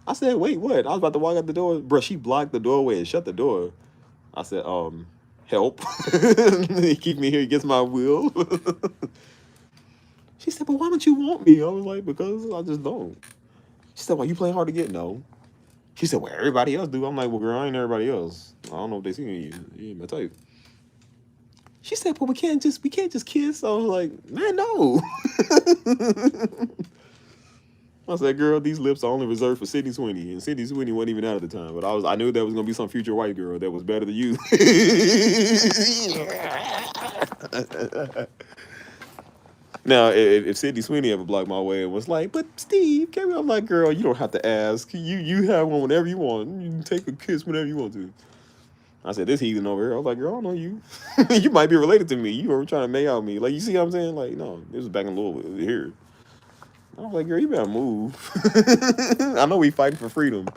I said, "Wait, what?" I was about to walk out the door, bro. She blocked the doorway and shut the door. I said, help. Keep me here against my will." She said, "But why don't you want me?" I was like, "Because I just don't." She said, "Why you playing hard to get?" No. She said, "Well, everybody else do." I'm like, "Well, girl, I ain't everybody else. I don't know if they see you. You ain't my type." She said, "But we can't just kiss." I was like, "Man, no." I said, "Girl, these lips are only reserved for Sydney Sweeney, and Sydney Sweeney wasn't even out at the time. But I knew there was gonna be some future white girl that was better than you." Now, if Sydney Sweeney ever blocked my way and was like, "But Steve, can we?" I'm like, "Girl, you don't have to ask. You have one whenever you want. You can take a kiss whenever you want to." I said, "This heathen over here." I was like, "Girl, I don't know you. You might be related to me. You were trying to make out me. Like, you see what I'm saying? Like, no, this was back in Louisville here." I was like, "Girl, you better move." I know we fighting for freedom,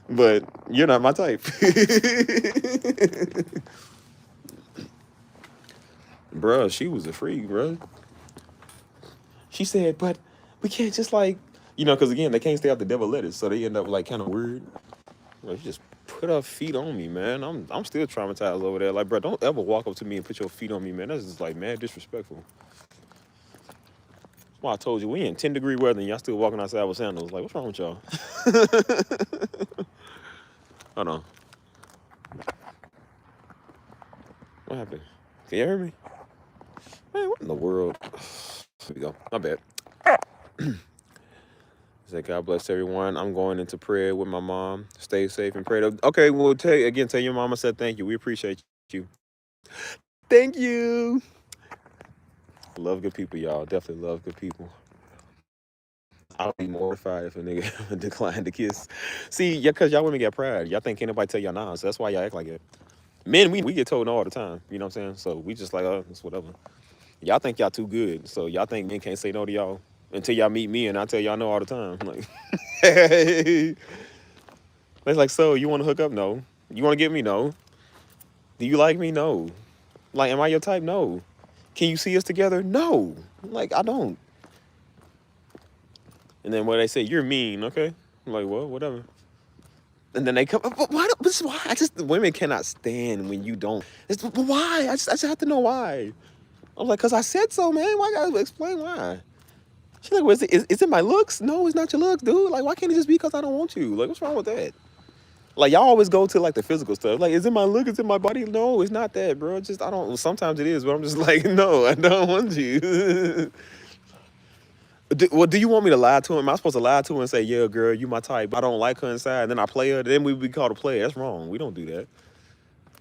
but you're not my type. Bruh, she was a freak, bruh. She said, "But we can't just like, because again, they can't stay out the devil lettuce, so they end up like kind of weird." She just put her feet on me, man. I'm still traumatized over there. Like, bro, don't ever walk up to me and put your feet on me, man. That's just like mad disrespectful. That's why I told you we in 10-degree weather and y'all still walking outside with sandals. Like, what's wrong with y'all? Hold on. What happened? Can you hear me? Man, what in the world? Here we go. My bad. Say, God bless everyone. I'm going into prayer with my mom. Stay safe and pray. Okay, well, tell your mom I said thank you. We appreciate you. Thank you. Love good people, y'all. Definitely love good people. I'll be mortified if a nigga declined to kiss. See, yeah, because y'all women get pride. Y'all think anybody tell y'all nah, so that's why y'all act like it. Men, we get told no all the time. You know what I'm saying? So we just like, oh, it's whatever. Y'all think y'all too good, so y'all think men can't say no to y'all until y'all meet me and I tell y'all no all the time. Like, hey. It's like, so you want to hook up? No. You want to get me? No. Do you like me? No. Like, am I your type? No. Can you see us together? No. Like, I don't. And then when they say, you're mean, okay? I'm like, well, whatever. And then they come, but why? This is why. Women cannot stand when you don't. But why? I just have to know why. I'm like, because I said so, man. Why gotta explain why? She's like, well, is it my looks? No, it's not your looks, dude. Like, why can't it just be because I don't want you? Like, what's wrong with that? Like, y'all always go to, like, the physical stuff. Like, is it my look? Is it my body? No, it's not that, bro. Just, I don't, sometimes it is, but I'm just like, no, I don't want you. Do you want me to lie to him? Am I supposed to lie to him and say, yeah, girl, you my type. I don't like her inside. And then I play her. Then we be called a player. That's wrong. We don't do that.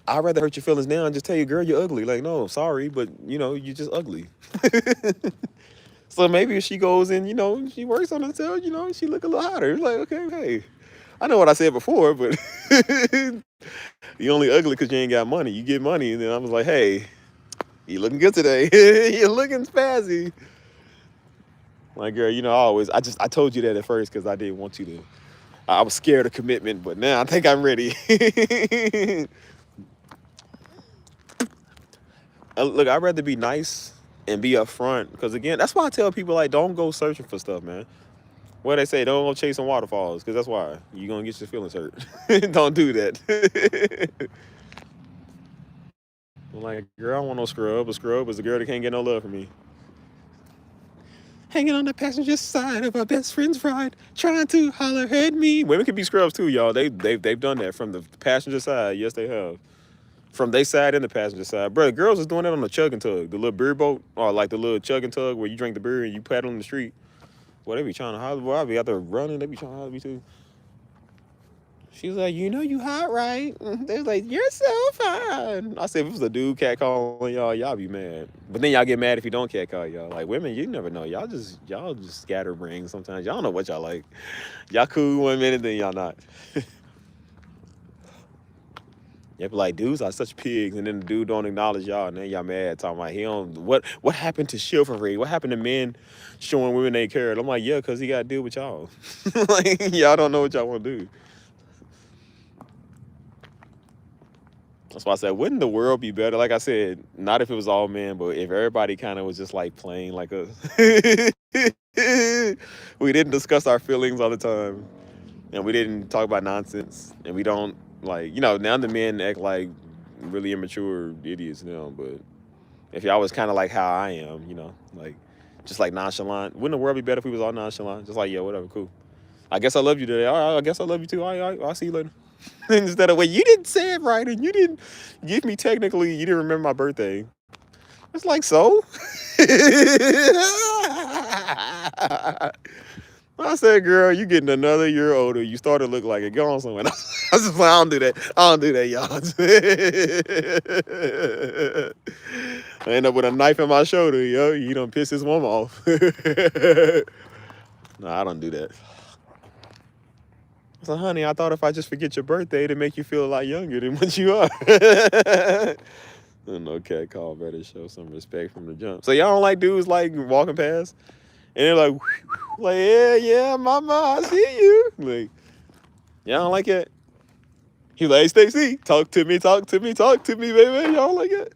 I'd rather hurt your feelings now and just tell you, girl, you're ugly. Like, no, sorry, but, you're just ugly. So maybe if she goes and, she works on herself, she look a little hotter. Like, okay, hey. I know what I said before, but you only ugly because you ain't got money. You get money, and then I was like, hey, you looking good today. You're looking spazzy. Like, girl, I told you that at first because I didn't want you to. I was scared of commitment, but now I think I'm ready. Look, I'd rather be nice and be upfront because, again, that's why I tell people, like, don't go searching for stuff, man. What they say, don't go chasing waterfalls because that's why you're going to get your feelings hurt. Don't do that. I'm like, girl, I don't want no scrub. A scrub is a girl that can't get no love from me. Hanging on the passenger side of our best friend's ride, trying to holler at me. Women can be scrubs too, y'all. They've done that from the passenger side. Yes, they have. From their side and the passenger side. Bro, the girls is doing that on the chug and tug, the little beer boat, or like the little chug and tug where you drink the beer and you paddle in the street. Well, they be trying to holler. Boy, I be out there running. They be trying to holler at me too. She's like, you hot, right? They was like, you're so fine. I said, if it was a dude catcalling y'all be mad. But then y'all get mad if you don't catcall y'all. Like, women, you never know. Y'all just scatterbrains sometimes. Y'all don't know what y'all like. Y'all cool 1 minute, then y'all not. Y'all be like, dudes are such pigs, and then the dude don't acknowledge y'all, and then y'all mad, talking about he don't. What happened to chivalry? What happened to men showing women they cared? I'm like, yeah, because he got to deal with y'all. Like, y'all don't know what y'all want to do. That's why I said, wouldn't the world be better? Like I said, not if it was all men, but if everybody kind of was just like playing like us. We didn't discuss our feelings all the time, and we didn't talk about nonsense, and we don't like, now the men act like really immature idiots now. But if y'all was kind of like how I am, like just like nonchalant, wouldn't the world be better if we was all nonchalant? Just like, yeah, whatever, cool. I guess I love you today. All right, I guess I love you too. All right, I'll see you later. Instead of, well, you didn't say it right, and you didn't give me technically, you didn't remember my birthday. It's like, so? I said, girl, you getting another year older. You started to look like it. Go on somewhere. I was just like, I don't do that. I don't do that, y'all. I end up with a knife in my shoulder, yo. You done piss this woman off. No, I don't do that. I said, honey, I thought if I just forget your birthday, it'd make you feel a lot younger than what you are. No cat call, better show some respect from the jump. So y'all don't like dudes like walking past? And they're like, like, yeah, mama, I see you. Like, y'all don't like it? He like, hey, Stacey, talk to me, baby. Y'all don't like it?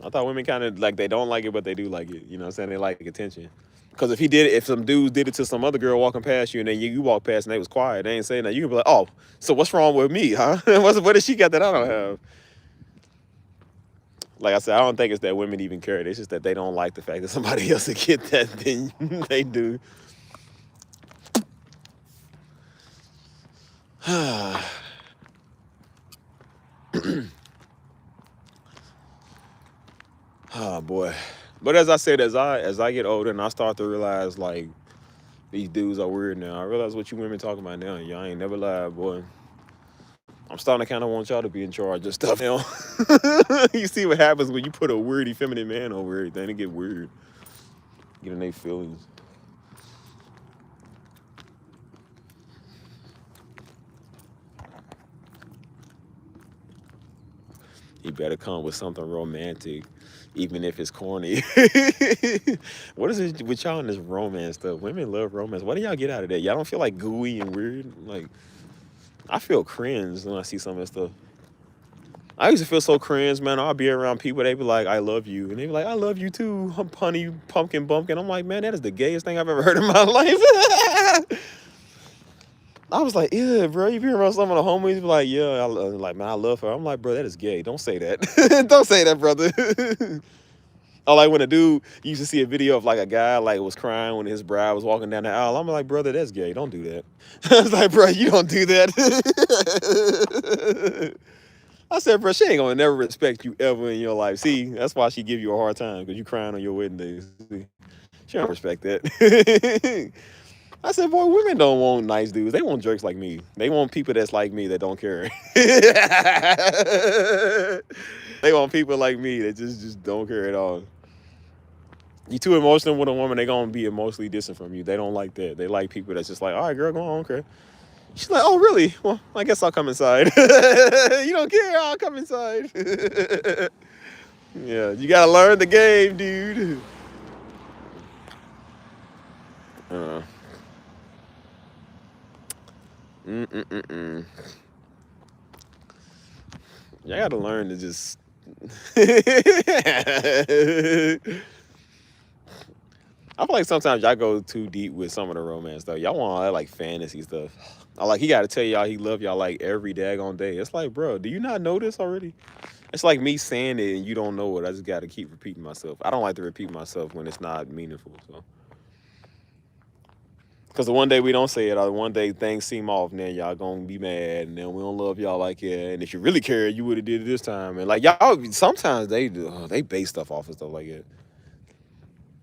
I thought women kind of like, they don't like it, but they do like it. You know what I'm saying? They like attention. Because if some dudes did it to some other girl walking past you, and then you walk past and they was quiet, they ain't saying that, you can be like, oh, so what's wrong with me, huh? What does she got that I don't have? Like I said, I don't think it's that women even care. It's just that they don't like the fact that somebody else will get that than they do. Oh boy. But as I said, as I get older and I start to realize like these dudes are weird now, I realize what you women talking about now. Y'all ain't never lied, boy. I'm starting to kind of want y'all to be in charge of stuff now. You see what happens when you put a weird, effeminate man over everything. It get weird. Get in their feelings. He better come with something romantic, even if it's corny. What is it with y'all in this romance stuff? Women love romance. What do y'all get out of that? Y'all don't feel like gooey and weird? Like, I feel cringe when I see some of that stuff. I used to feel so cringe, man. I'll be around people, they be like, I love you. And they be like, I love you too, honey, pumpkin bumpkin. I'm like, man, that is the gayest thing I've ever heard in my life. I was like, yeah, bro, you be around some of the homies, be like, yeah, like, man, I love her. I'm like, bro, that is gay. Don't say that. Don't say that, brother. Or like when a dude, you used to see a video of like a guy like was crying when his bride was walking down the aisle. I'm like, brother, that's gay. Don't do that. I was like, bro, you don't do that. I said, bro, she ain't gonna never respect you ever in your life. See, that's why she give you a hard time, because you crying on your wedding day. See, she don't respect that. I said, boy, women don't want nice dudes. They want jerks like me. They want people that's like me that don't care. They want people like me that just don't care at all. You too emotional with a woman, they gonna be emotionally distant from you. They don't like that. They like people that's just like, all right, girl, go on, okay. She's like, oh, really? Well, I guess I'll come inside. You don't care? I'll come inside. Yeah, you gotta learn the game, dude. Uh, mm-mm-mm-mm. You gotta learn to just. I feel like sometimes y'all go too deep with some of the romance stuff. Y'all want all that like fantasy stuff. Like he got to tell y'all he love y'all like every daggone day. It's like, bro, do you not know this already? It's like me saying it and you don't know it. I just got to keep repeating myself. I don't like to repeat myself when it's not meaningful. So, because the one day we don't say it, or the one day things seem off, and then y'all gonna be mad, and then we don't love y'all like it. And if you really cared, you would have did it this time. And like y'all, sometimes they base stuff off of stuff like that.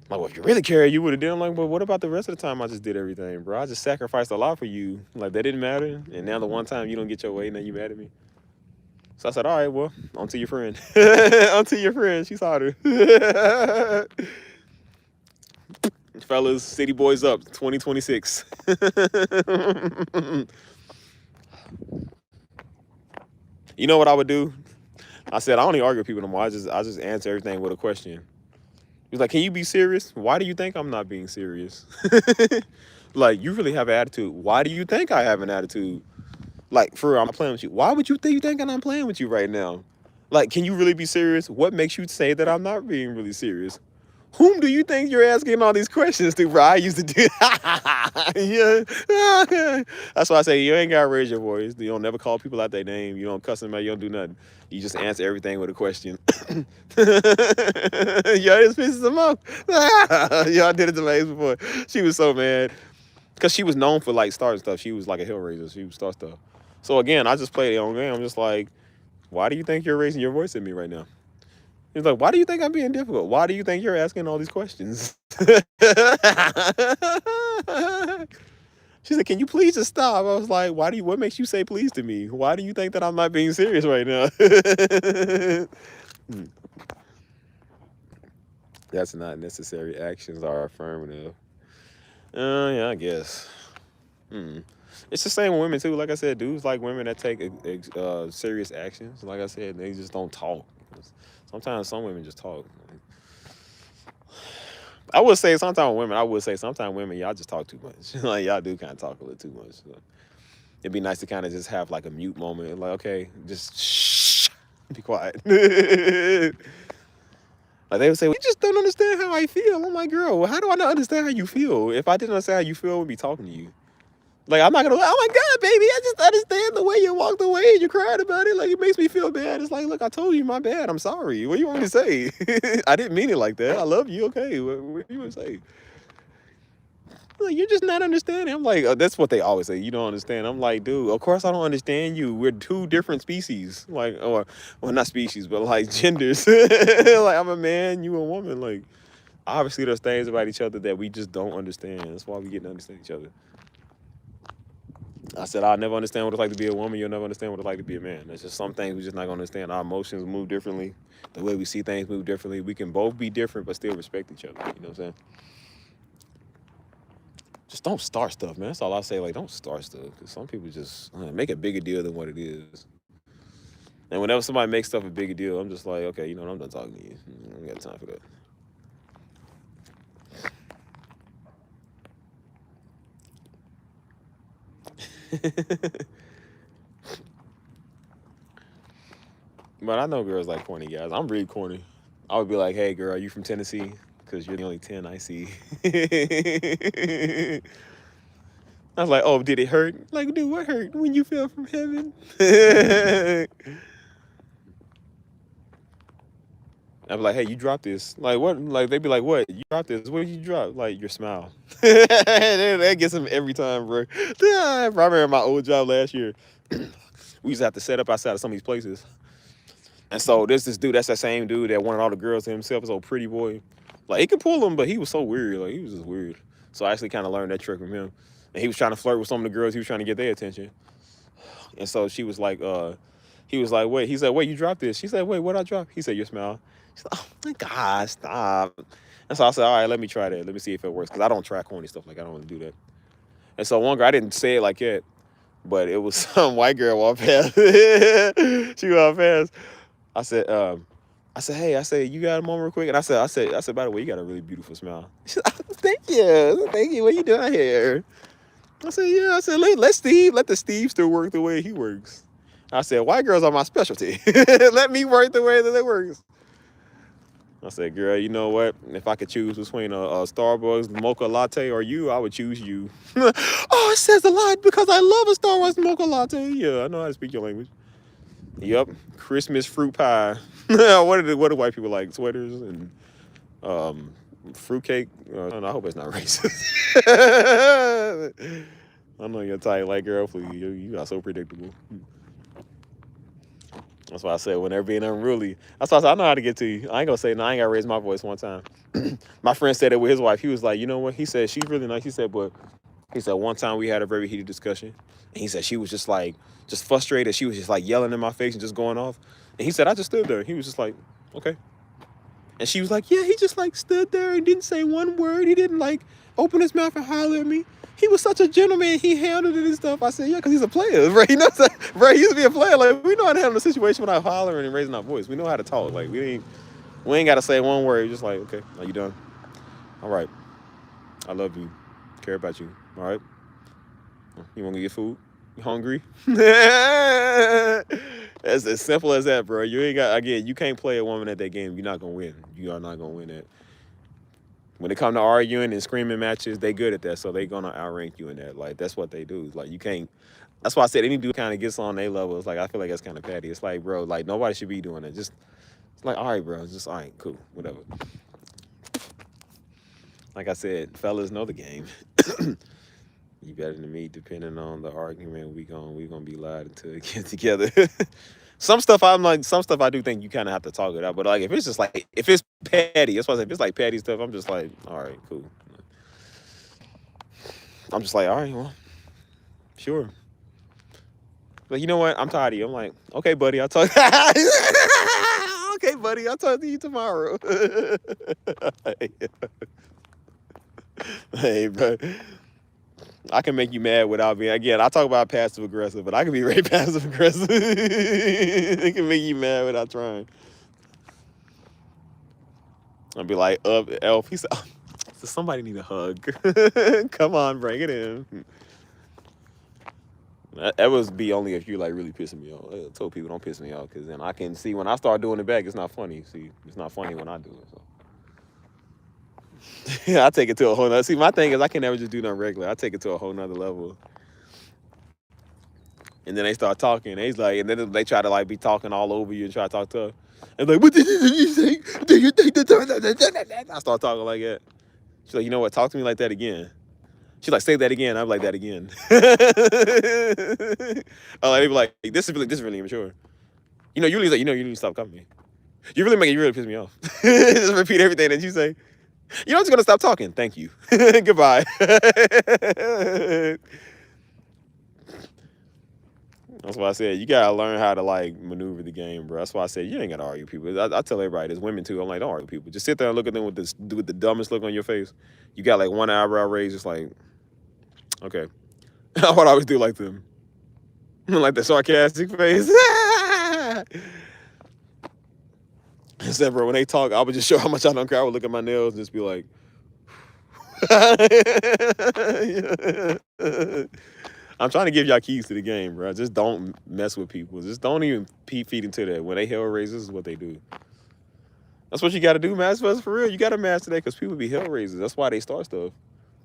Like, well, if you really care, you would have done. I'm like, but what about the rest of the time I just did everything, bro? I just sacrificed a lot for you. Like, that didn't matter. And now the one time you don't get your way, now you mad at me. So I said, all right, well, on to your friend. On to your friend. She's hotter. Fellas, City Boys up, 2026. You know what I would do? I said, I don't even argue with people no more. I just answer everything with a question. He's like, can you be serious? Why do you think I'm not being serious? Like, you really have an attitude. Why do you think I have an attitude? Like, for real, I'm not playing with you. Why would you think I'm playing with you right now? Like, can you really be serious? What makes you say that I'm not being really serious? Whom do you think you're asking all these questions to, bro? I used to do yeah. That's why I say you ain't gotta raise your voice. You don't never call people out their name. You don't cuss them out. You don't do nothing. You just answer everything with a question. Yo, this pisses them off. Yo, I did it to my ex before. She was so mad. Because she was known for, like, starting stuff. She was like a hill raiser. She would start stuff. So, again, I just played the own game. I'm just like, why do you think you're raising your voice at me right now? He's like, why do you think I'm being difficult? Why do you think you're asking all these questions? She said, can you please just stop? I was like, what makes you say please to me? Why do you think that I'm not being serious right now? That's not necessary. Actions are affirmative. Yeah, I guess. It's the same with women too. Like I said, dudes like women that take serious actions. Like I said, they just don't talk. Sometimes some women just talk. I would say sometimes women, y'all just talk too much. Like, y'all do kind of talk a little too much. So it'd be nice to kind of just have like a mute moment. Like, okay, just shh, be quiet. Like, they would say, we just don't understand how I feel. I'm like, girl, well, how do I not understand how you feel? If I didn't understand how you feel, I would be talking to you. Like, I'm not gonna, oh my God, baby, I just understand the way you walked away and you cried about it. Like, it makes me feel bad. It's like, look, I told you my bad. I'm sorry. What do you want me to say? I didn't mean it like that. I love you. Okay. What do you want to say? Like, you're just not understanding. I'm like, that's what they always say. You don't understand. I'm like, dude, of course I don't understand you. We're two different species. Like, or, well, not species, but like genders. Like, I'm a man, you a woman. Like, obviously there's things about each other that we just don't understand. That's why we get to understand each other. I said, I'll never understand what it's like to be a woman. You'll never understand what it's like to be a man. There's just some things we're just not going to understand. Our emotions move differently. The way we see things move differently. We can both be different, but still respect each other. You know what I'm saying? Just don't start stuff, man. That's all I say. Like, don't start stuff. Because some people just make a bigger deal than what it is. And whenever somebody makes stuff a bigger deal, I'm just like, okay, you know what? I'm done talking to you. I don't got time for that. But I know girls like corny guys. I'm really corny. I would be like, hey, girl, are you from Tennessee? Because you're the only 10 I see. I was like, oh, did it hurt? Like, dude, what hurt? When you fell from heaven? I'd be like, hey, you dropped this. Like, what? Like, they'd be like, what? You dropped this. What did you drop? Like, your smile. That gets them every time, bro. I remember my old job last year. We used to have to set up outside of some of these places. And so there's this dude, that's that same dude that wanted all the girls to himself, this old pretty boy. Like, he could pull them, but he was so weird. Like, he was just weird. So I actually kind of learned that trick from him. And he was trying to flirt with some of the girls. He was trying to get their attention. And so she was like, he was like, wait. He said, wait, you dropped this. She said, wait, what'd I drop? He said, your smile. She said, oh, my God, stop. And so I said, all right, let me try that. Let me see if it works. Because I don't try corny stuff. Like, I don't want to do that. And so one girl, I didn't say it like that, but it was some white girl walked past. She walked past. I said, hey, you got a moment real quick? And I said, by the way, you got a really beautiful smile. She said, oh, thank you. What you doing here? I said, yeah. I said, let the Steve still work the way he works. I said, white girls are my specialty. Let me work the way that it works. I said, girl, you know what? If I could choose between a Starbucks mocha latte or you, I would choose you. Oh, it says a lot because I love a Starbucks mocha latte. Yeah, I know how to speak your language. Yep, Christmas fruit pie. What do white people like? Sweaters and fruitcake. I hope it's not racist. I know you're tight, like girl. Please, you are so predictable. That's why I said when they're being unruly. That's why I said I know how to get to you. I ain't gonna say no. I ain't gotta raise my voice one time. My friend said it with his wife. He was like, you know what? He said she's really nice. He said, but he said one time we had a very heated discussion, and he said she was just like, just frustrated. She was just like yelling in my face and just going off. And he said I just stood there. He was just like, okay. And she was like, yeah, he just like stood there and didn't say one word. He didn't like open his mouth and holler at me. He was such a gentleman. He handled it and stuff. I said, yeah, because he's a player, right? You know what I'm saying? Right? He used to be a player. Like, we know how to handle the situation without hollering and raising our voice. We know how to talk. Like, we ain't got to say one word. Just like, okay, are you done? All right. I love you. Care about you. All right. You want to get food? You hungry? That's as simple as that, bro. You ain't got again. You can't play a woman at that game. You're not gonna win. You are not gonna win it. When it come to arguing and screaming matches, they good at that. So they gonna outrank you in that. Like that's what they do. Like you can't. That's why I said any dude kind of gets on their level. It's like I feel like that's kind of petty. It's like, bro, like nobody should be doing it. Just it's like, all right, bro. It's just all right, cool, whatever. Like I said, fellas know the game. You better than me, depending on the argument. We gonna be lied to get together. Some stuff I do think you kind of have to talk it out. But like if it's just like if it's petty, that's why I say if it's like petty stuff, I'm just like, all right, cool. I'm just like, all right, well, sure. But you know what? I'm tired of you. I'm like, okay, buddy, I'll talk. Okay, buddy, I'll talk to you tomorrow. Hey, bro. I can make you mad without being. Again, I talk about passive aggressive, but I can be very passive aggressive. It can make you mad without trying. I'll be like, Elf. He said, oh, does somebody need a hug? Come on, bring it in. That would be only if you like really pissing me off. I told people don't piss me off because then I can see when I start doing it back, it's not funny. See, it's not funny when I do it. So. I take it to a whole nother. See, my thing is I can never just do nothing regular. I take it to a whole nother level. And then they start talking. He's like, and then they try to like be talking all over you and try to talk tough. And like, what did you say? Do you think that? I start talking like that. She's like, you know what? Talk to me like that again. She's like, say that again. I'm like that again. Oh, like, they be like, this is really immature. You know, you need to stop coming me. You really piss me off. Just repeat everything that you say. I'm just gonna stop talking. Thank you. Goodbye. That's why I said you gotta learn how to like maneuver the game, bro. That's why I said you ain't gotta argue people. I tell everybody, there's women too. I'm like, don't argue people. Just sit there and look at them with the dumbest look on your face. You got like one eyebrow raised, just like, okay. I would always do like them, like the sarcastic face. Except for when they talk, I would just show how much I don't care. I would look at my nails and just be like. I'm trying to give y'all keys to the game, bro. Just don't mess with people. Just don't even feed into that. When they hell raisers, is what they do. That's what you got to do, master. For real, you got to master that because people be hell raisers. That's why they start stuff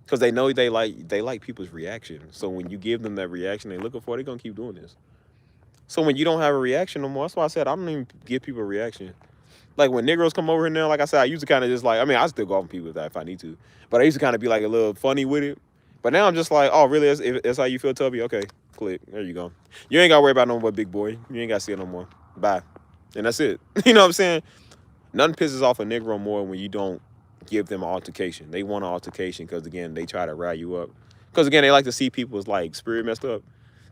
because they know they like people's reaction. So when you give them that reaction they're looking for, they're gonna keep doing this. So when you don't have a reaction no more, that's why I said I don't even give people a reaction. Like when Negroes come over here now, like I said, I used to kind of just like, I mean, I still go off on people with that if I need to, but I used to kind of be like a little funny with it. But now I'm just like, oh, really? That's how you feel, Tubby? Okay, click. There you go. You ain't got to worry about no more, big boy. You ain't got to see it no more. Bye. And that's it. You know what I'm saying? Nothing pisses off a Negro more when you don't give them an altercation. They want an altercation because, again, they try to rile you up. Because, again, they like to see people's, like, spirit messed up.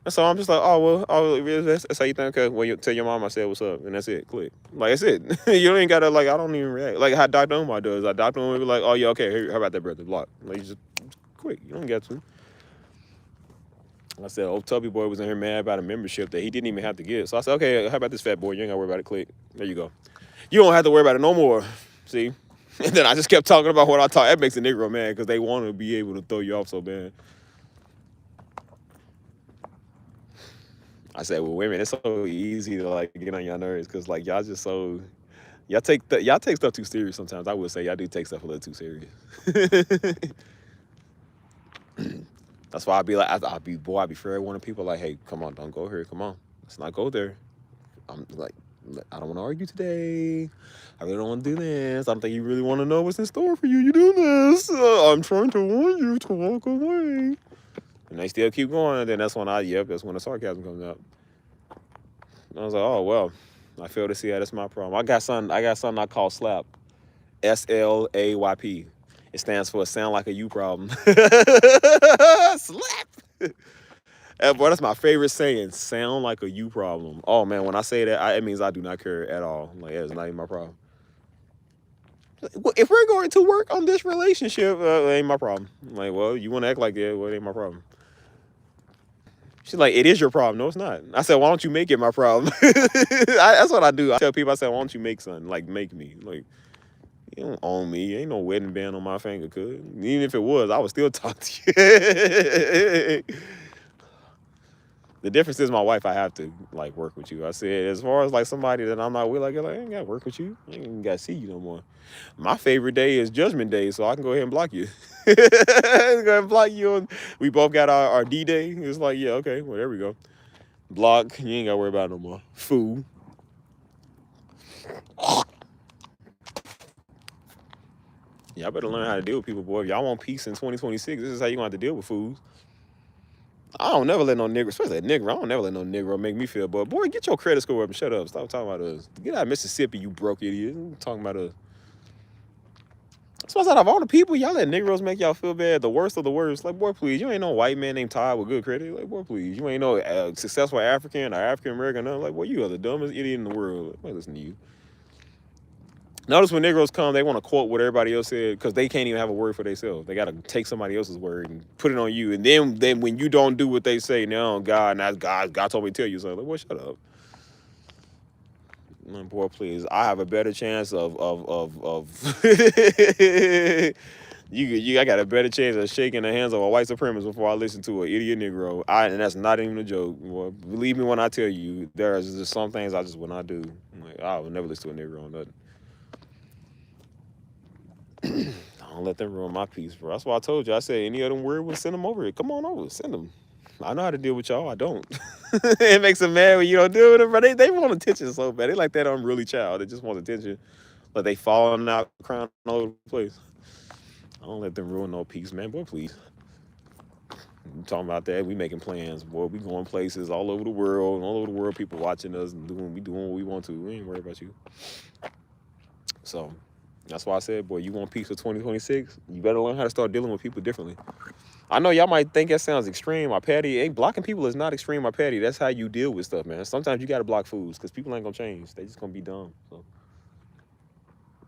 And so I'm just like, that's how you think? Okay, well, you tell your mom I said what's up, and that's it. Click. Like, that's it. You ain't got to, like, I don't even react. Like how Dr. Umar does. Like, Dr. Umar be like, oh, yeah, okay, how about that, brother? Block. Like, you just quick. You don't get to. I said, old Tubby boy was in here mad about a membership that he didn't even have to get. So I said, okay, how about this fat boy? You ain't got to worry about it. Click. There you go. You don't have to worry about it no more. See? And then I just kept talking about what I talk. That makes a Negro mad because they want to be able to throw you off so bad. I said, well, women, it's so easy to like get on your nerves because like y'all just so y'all take stuff too serious sometimes. I would say y'all do take stuff a little too serious. That's why I'd be like, I'd be fair warning people like, hey, come on, don't go here, come on, let's not go there. I'm like, I don't want to argue today. I really don't want to do this. I don't think you really want to know what's in store for you. You do this. I'm trying to warn you to walk away. And they still keep going, and then that's when that's when the sarcasm comes out. And I was like, oh well, I fail to see how that's my problem. I got something I call SLAP. SLAYP. It stands for sound like a you problem. Slap. Boy, that's my favorite saying. Sound like a you problem. Oh man, when I say that, it means I do not care at all. Like it's not even my problem. If we're going to work on this relationship, it ain't my problem. I'm like, well, you want to act like that? Well, it ain't my problem. She's like, it is your problem. No, it's not. I said, why don't you make it my problem? That's what I do. I tell people, I said, why don't you make something? Like, make me. Like, you don't own me. Ain't no wedding band on my finger, could. Even if it was, I would still talk to you. The difference is my wife, I have to like work with you. I said, as far as like somebody that I'm not with, like, I ain't got to work with you. I ain't even got to see you no more. My favorite day is Judgment Day, so I can go ahead and block you. Go ahead and block you. And we both got our D-Day. It's like, yeah, okay, well, there we go. Block. You ain't got to worry about it no more. Fool. Y'all better learn how to deal with people, boy. If y'all want peace in 2026, this is how you going to have to deal with fools. I don't never let no nigga, especially a nigga, I don't never let no nigga make me feel, boy, get your credit score up and shut up. Stop talking about us. Get out of Mississippi, you broke idiot. I'm talking about us. That's why I said, of all the people, y'all let Negroes make y'all feel bad, the worst of the worst. Like, boy, please, you ain't no white man named Todd with good credit. Like, boy, please, you ain't no successful African or African American. Nothing. Like, boy, you are the dumbest idiot in the world. Like, listen to you. Notice when Negroes come, they want to quote what everybody else said because they can't even have a word for themselves. They got to take somebody else's word and put it on you. And then when you don't do what they say, now God told me to tell you. So, like, boy, shut up. Boy, please, I have a better chance of I got a better chance of shaking the hands of a white supremacist before I listen to an idiot Negro. And that's not even a joke. Boy, believe me when I tell you, there's just some things I just will not do. Like, I will never listen to a Negro on nothing. Don't let them ruin my peace, bro. That's why I told you. I said any of them weird ones, send them over here. Come on over, send them. I know how to deal with y'all. I don't. It makes them mad when you don't deal with them, bro. They want attention so bad. They like that unruly child. They just want attention. But they falling out, crying all over the place. I don't let them ruin no peace, man. Boy, please. You talking about that? We making plans, boy. We going places all over the world. All over the world, people watching us and doing what we want to. We ain't worried about you. So that's why I said, boy, you want peace for 2026? You better learn how to start dealing with people differently. I know y'all might think that sounds extreme or petty. Hey, blocking people is not extreme or petty. That's how you deal with stuff, man. Sometimes you got to block fools because people ain't going to change. They just going to be dumb. So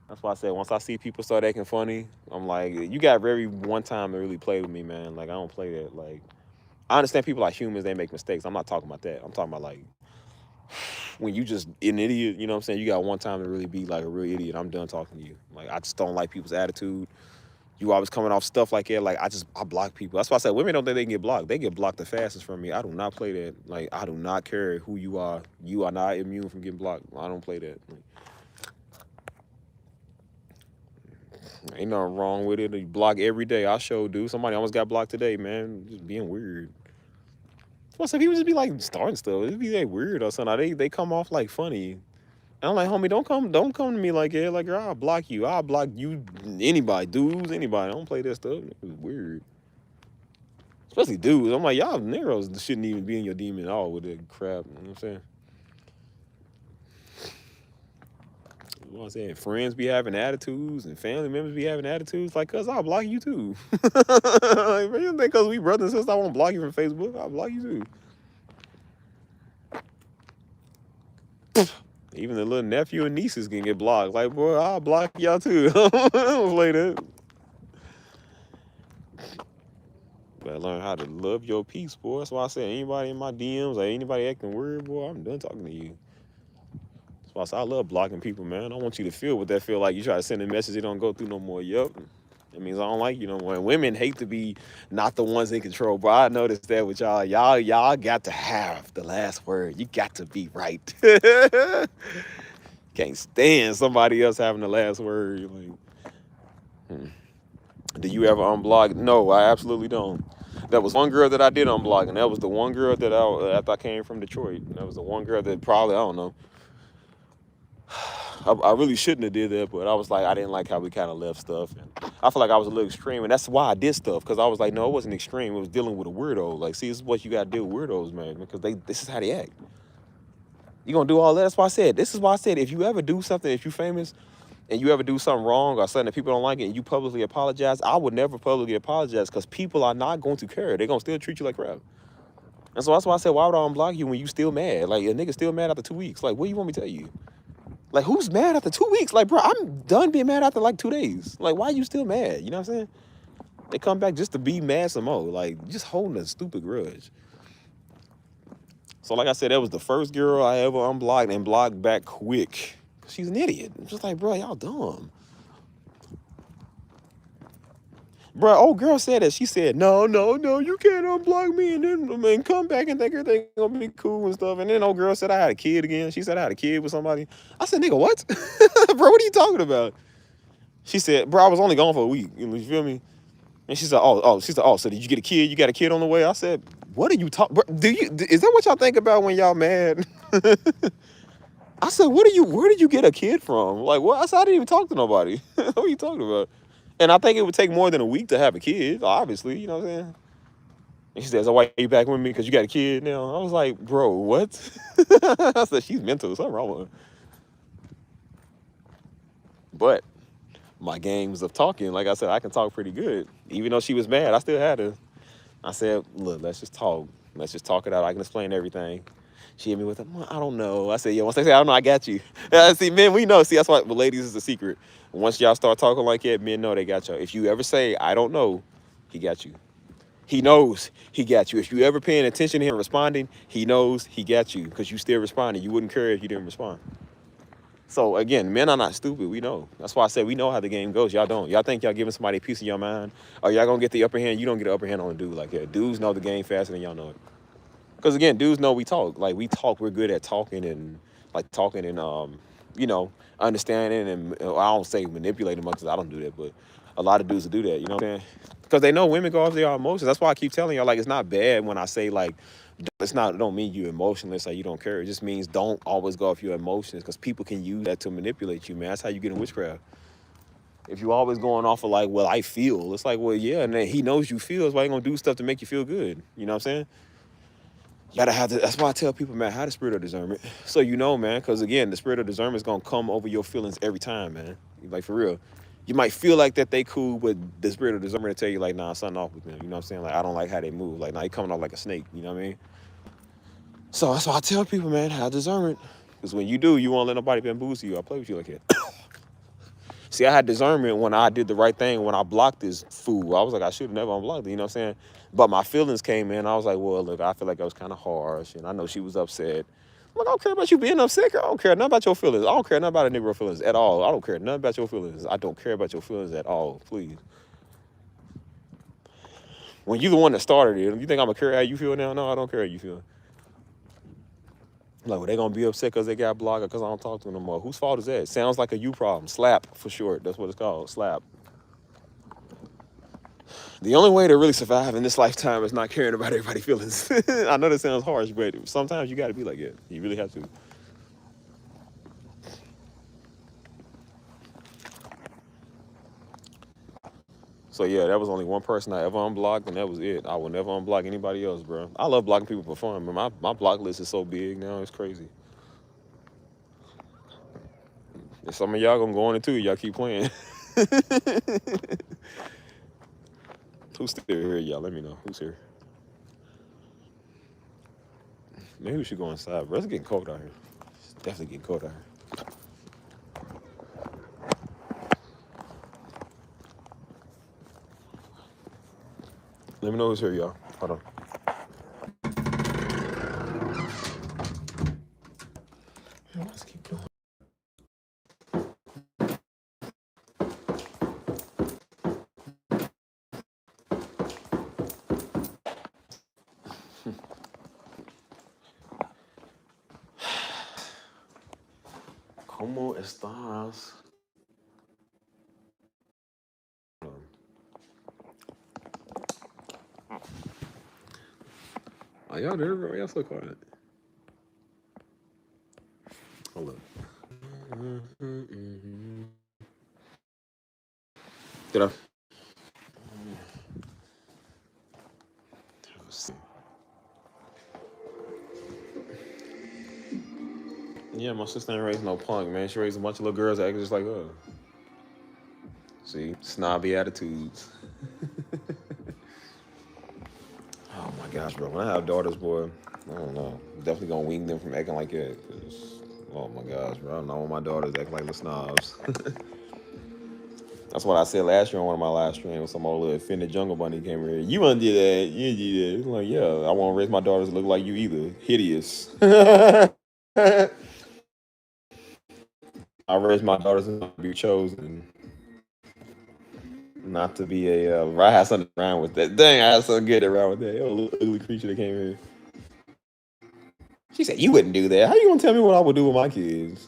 that's why I said once I see people start acting funny, I'm like, you got very one time to really play with me, man. Like, I don't play that. Like, I understand people are humans. They make mistakes. I'm not talking about that. I'm talking about, like, when you just an idiot, you know what I'm saying? You got one time to really be, like, a real idiot. I'm done talking to you. Like, I just don't like people's attitude. You always coming off stuff like that. Like, I block people. That's why I said women don't think they can get blocked. They get blocked the fastest from me. I do not play that. Like, I do not care who you are. You are not immune from getting blocked. I don't play that. Like, ain't nothing wrong with it. You block every day. I sure do. Somebody almost got blocked today, man. Just being weird. Well, some people just be like starting stuff. It'd be like weird or something. They come off like funny. And I'm like, homie, don't come to me like that. Like, girl, I'll block you. Anybody, dudes, anybody. I don't play that stuff. It's weird. Especially dudes. I'm like, y'all Negroes shouldn't even be in your demon at all with that crap. You know what I'm saying? You know what I'm saying? Friends be having attitudes and family members be having attitudes. Like, cuz I'll block you too. Like, man, you think because we brothers and sisters, I won't block you from Facebook? I'll block you too. Even the little nephew and nieces can get blocked. Like, boy, I'll block y'all too. I don't play that. Better learn how to love your peace, boy. That's why I said anybody in my DMs or anybody acting weird, boy, I'm done talking to you. That's why I said I love blocking people, man. I want you to feel what that feel like. You try to send a message, it don't go through no more. Yup. It means I don't like you no more. And women hate to be not the ones in control, bro. I noticed that with y'all. Y'all got to have the last word. You got to be right. Can't stand somebody else having the last word. Like, do you ever unblock? No, I absolutely don't. That was one girl that I did unblock, and that was the one girl that after I came from Detroit. That was the one girl that probably, I don't know. I really shouldn't have did that, but I was like, I didn't like how we kind of left stuff. And I feel like I was a little extreme, and that's why I did stuff, because I was like, no, it wasn't extreme. It was dealing with a weirdo. Like, see, this is what you got to deal with weirdos, man, because this is how they act. You going to do all that? That's why I said, this is why I said, if you ever do something, if you're famous, and you ever do something wrong or something that people don't like it, and you publicly apologize, I would never publicly apologize, because people are not going to care. They're going to still treat you like crap. And so that's why I said, why would I unblock you when you still mad? Like, a nigga still mad after 2 weeks. Like, what do you want me to tell you? Like, who's mad after 2 weeks? Like, bro, I'm done being mad after like 2 days. Like, why are you still mad? You know what I'm saying? They come back just to be mad some more. Like, just holding a stupid grudge. So like I said, that was the first girl I ever unblocked and blocked back quick. She's an idiot. I'm just like, bro, y'all dumb. Bro, old girl said that. She said, no, no, no, you can't unblock me and then, I mean, come back and think everything gonna be cool and stuff. And then old girl said I had a kid again. She said I had a kid with somebody. I said, nigga, what? Bro, what are you talking about? She said, bro, I was only gone for a week. You feel me? And she said, she said, oh, so did you get a kid? You got a kid on the way? I said, what are you talking? Is that what y'all think about when y'all mad? I said, where did you get a kid from? Like, what? I said, I didn't even talk to nobody. What are you talking about? And I think it would take more than a week to have a kid, obviously, you know what I'm saying? And she says, oh, why are you back with me? Because you got a kid now. I was like, bro, what? I said, she's mental. Something wrong with her. But my games of talking, like I said, I can talk pretty good. Even though she was mad, I still had her. I said, look, let's just talk. Let's just talk it out. I can explain everything. She hit me with, I don't know. I said, yeah, once they say, I don't know, I got you. See, men, we know. See, that's why, but ladies, is a secret. Once y'all start talking like that, men know they got y'all. If you ever say, I don't know, he got you. He knows he got you. If you ever paying attention to him responding, he knows he got you because you still responding. You wouldn't care if you didn't respond. So again, men are not stupid. We know. That's why I said we know how the game goes. Y'all don't. Y'all think y'all giving somebody a piece of your mind, or y'all gonna get the upper hand. You don't get the upper hand on a dude like that. Dudes know the game faster than y'all know it. Because again, dudes know we talk. Like we talk, we're good at talking and like talking and you know, understanding and I don't say manipulating much because I don't do that, but a lot of dudes will do that. You know what I'm saying? Because they know women go off their emotions. That's why I keep telling y'all like it's not bad when I say like it's not. It don't mean you emotionless or you don't care. It just means don't always go off your emotions because people can use that to manipulate you, man. That's how you get in witchcraft. If you always going off of like, well, I feel, it's like, well, yeah, and then he knows you feel. That's why he gonna do stuff to make you feel good. You know what I'm saying? You gotta have to. That's why I tell people, man, have the spirit of discernment. So you know, man, because again, the spirit of discernment is gonna come over your feelings every time, man. Like for real. You might feel like that they cool, but the spirit of discernment will tell you like, nah, something off with them. You know what I'm saying? Like I don't like how they move. Like now, nah, you coming off like a snake. You know what I mean? So that's why I tell people, man, have discernment. Because when you do, you won't let nobody bamboozle you. I play with you like that. See, I had discernment when I did the right thing, when I blocked this fool. I was like, I should have never unblocked it, you know what I'm saying? But my feelings came in. I was like, well, look, I feel like I was kind of harsh. And I know she was upset. I'm like, I don't care about you being upset. I don't care nothing about your feelings. I don't care nothing about a Negro feelings at all. I don't care nothing about your feelings. I don't care about your feelings at all, please. When you the one that started it, you think I'm going to care how you feel now? No, I don't care how you feel. Like, well, they gonna be upset because they got blocked or because I don't talk to them no more. Whose fault is that? Sounds like a you problem. Slap for short. That's what it's called. Slap. The only way to really survive in this lifetime is not caring about everybody's feelings. I know that sounds harsh, but sometimes you got to be like that. You really have to. So yeah, that was only one person I ever unblocked, and that was it. I will never unblock anybody else, bro. I love blocking people for fun, but my block list is so big now, it's crazy. And some of y'all gonna go on it too. Y'all keep playing. Who's still here, y'all? Let me know. Who's here? Maybe we should go inside, bro. It's getting cold out here. It's definitely getting cold out here. Let me know who's here, y'all. Hold on. Let's keep going. ¿Cómo estás? Are y'all there, bro? Y'all so quiet. Hold up. Did I? Let's see. Yeah, my sister ain't raised no punk, man. She raised a bunch of little girls that act just like her. See, snobby attitudes. Oh my gosh, bro. When I have daughters, boy, I don't know. I'm definitely gonna wean them from acting like that. Cause, oh my gosh, bro. I don't want my daughters acting like the snobs. That's what I said last year on one of my live streams. Some old little offended jungle bunny came here. You undid that. You did that. I'm like, yeah, I won't raise my daughters to look like you either. Hideous. I raised my daughters to be chosen. Not to be a, I had something around with that. Dang, I had something good around with that. Yo, little ugly creature that came here. She said, you wouldn't do that. How you gonna tell me what I would do with my kids?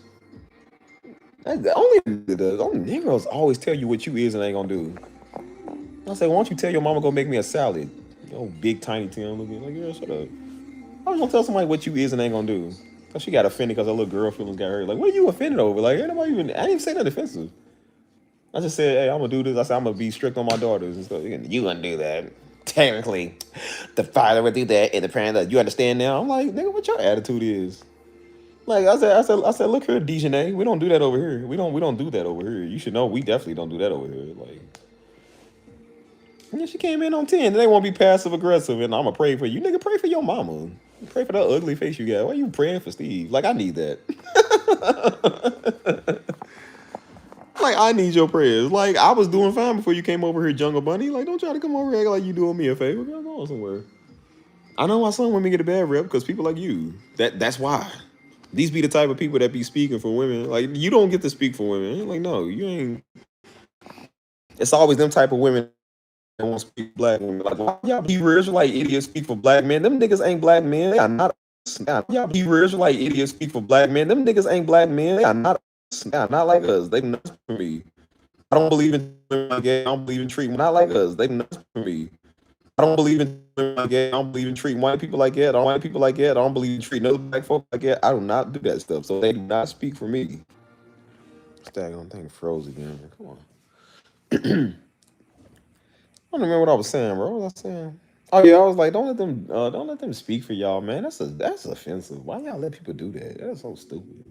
That's the only nigga does. Only Negroes always tell you what you is and ain't gonna do. I say, why don't you tell your mama go make me a salad? Yo, big tiny Tim looking like, girl, shut up. I was gonna tell somebody what you is and ain't gonna do. Cause she got offended because her little girl feelings got hurt. Like, what are you offended over? Like, ain't nobody even, I didn't even say nothing offensive. I just said, hey, I'm gonna do this. I said, I'm gonna be strict on my daughters and stuff. You wouldn't do that. Technically, the father would do that and the parent, you understand now? I'm like, nigga, what your attitude is? Like I said, look here, Dejanay, we don't do that over here. We don't do that over here. You should know we definitely don't do that over here. Like, yeah, she came in on 10. They won't be passive aggressive, and I'ma pray for you. Nigga, pray for your mama. Pray for that ugly face you got. Why you praying for Steve? Like, I need that. Like, I need your prayers. Like, I was doing fine before you came over here, Jungle Bunny. Like, don't try to come over here like you doing me a favor. Go on somewhere. I know why some women get a bad rep because people like you. That's why. These be the type of people that be speaking for women. Like, you don't get to speak for women. Like, no, you ain't. It's always them type of women that won't speak for black women. Like, why y'all Hebrew Israelite idiots speak for black men? Them niggas ain't black men. They are not. Y'all Hebrew Israelite idiots speak for black men. Them niggas ain't black men. They are not like us. They nuts for me. I don't believe in like I don't believe in treating not like us. They nuts for me. I don't believe in like I don't believe in treating white people like that. I don't white people like that. I don't believe in treating other black folk like that. I do not do that stuff. So they do not speak for me. Daggone thing froze again. Come on. I don't remember what I was saying, bro. What was I saying? Oh yeah, I was like, don't let them speak for y'all, man. That's offensive. Why y'all let people do that? That's so stupid.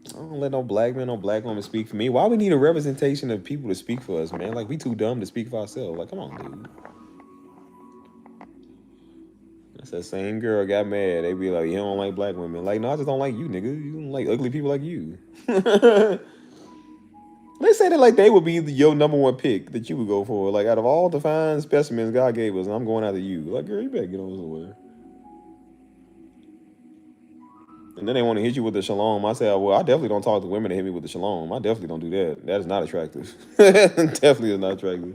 I don't let no black man, no black woman speak for me. Why we need a representation of people to speak for us, man? Like, we too dumb to speak for ourselves. Like, come on, dude. That's that same girl got mad. They be like, you don't like black women. Like, no, I just don't like you, nigga. You don't like ugly people like you. They say that like they would be your number one pick that you would go for. Like, out of all the fine specimens God gave us, I'm going after you. Like, girl, you better get on somewhere. And then they want to hit you with the shalom. I say, well, I definitely don't talk to women that hit me with the shalom. I definitely don't do that. That is not attractive. Definitely is not attractive.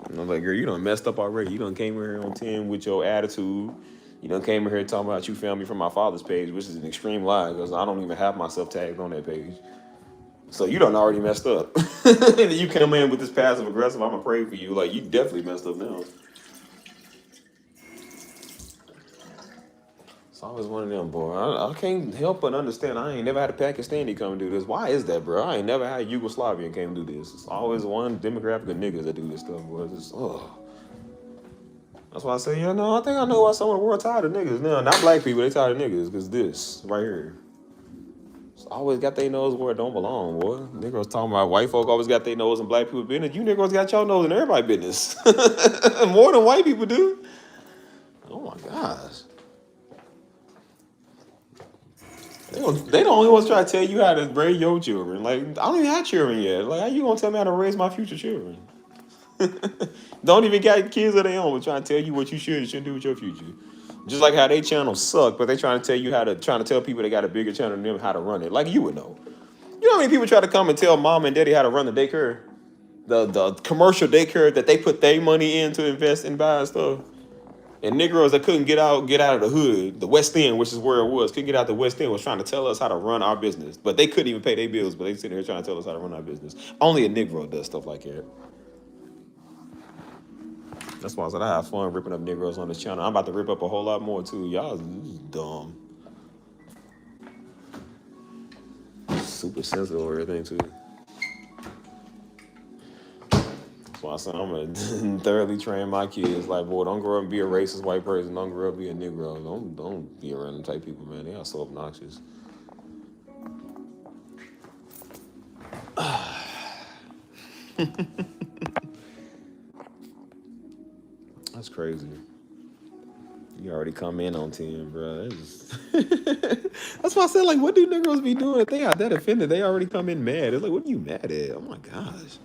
And I'm like, girl, you done messed up already. You done came here on 10 with your attitude. You done came in here talking about you found me from my father's page, which is an extreme lie because I don't even have myself tagged on that page. So you done already messed up. And you come in with this passive aggressive, I'm gonna pray for you. Like, you definitely messed up now. It's always one of them, boy. I can't help but understand. I ain't never had a Pakistani come do this. Why is that, bro? I ain't never had a Yugoslavian came do this. It's always one demographic of niggas that do this stuff, boy. It's just, ugh. That's why I say, yeah, no, I think I know why some of the world tired of niggas. No, not black people, they tired of niggas, because this, right here. It's always got their nose where it don't belong, boy. Niggas talking about white folk always got their nose in black people business. You niggas got your nose in everybody's business. More than white people do. Oh my gosh. They the only ones try to tell you how to raise your children. Like, I don't even have children yet. Like, how you gonna tell me how to raise my future children? Don't even got kids of their own, but trying to tell you what you should and shouldn't do with your future. Just like how they channels suck, but they trying to tell you trying to tell people they got a bigger channel than them how to run it. Like, you would know. You know how many people try to come and tell mom and daddy how to run the daycare? The commercial daycare that they put their money in to invest in buying stuff. And Negroes that couldn't get out of the hood, the West End, which is where it was, couldn't get out the West End, was trying to tell us how to run our business. But they couldn't even pay their bills, but they sitting here trying to tell us how to run our business. Only a Negro does stuff like that. That's why I said I have fun ripping up Negroes on this channel. I'm about to rip up a whole lot more too. Y'all dumb. Super sensitive over everything too. That's why I said I'm gonna thoroughly train my kids. Like, boy, don't grow up and be a racist white person. Don't grow up and be a Negro. Don't be around them type people, man. They are so obnoxious. That's crazy. You already come in on 10, bro. That's why I said, like, what do Negroes be doing if they are that offended? They already come in mad. It's like, what are you mad at? Oh my gosh.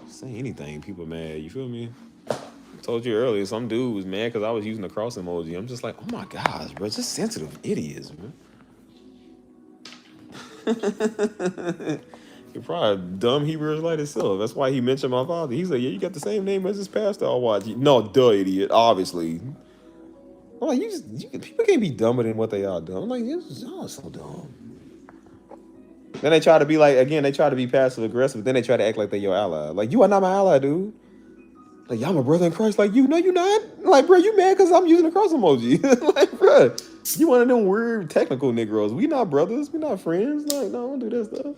Say anything, people mad. You feel me? I told you earlier, some dude was mad because I was using the cross emoji. I'm just like, oh my gosh, bro. Just sensitive idiots, man. You're probably dumb Hebrew Israelite himself. That's why he mentioned my father. He's like, yeah, you got the same name as this pastor. I'll watch you. No, duh, idiot. Obviously. I'm like, people can't be dumber than what they are dumb. I'm like, y'all are so dumb. Then they try to be like, again, they try to be passive aggressive. Then they try to act like they're your ally. Like, you are not my ally, dude. Like, y'all my brother in Christ. Like, you, no, you not. Like, bro, you mad because I'm using the cross emoji. Like, bro, you one of them weird technical Negroes. We not brothers. We not friends. Like, no, don't do that stuff.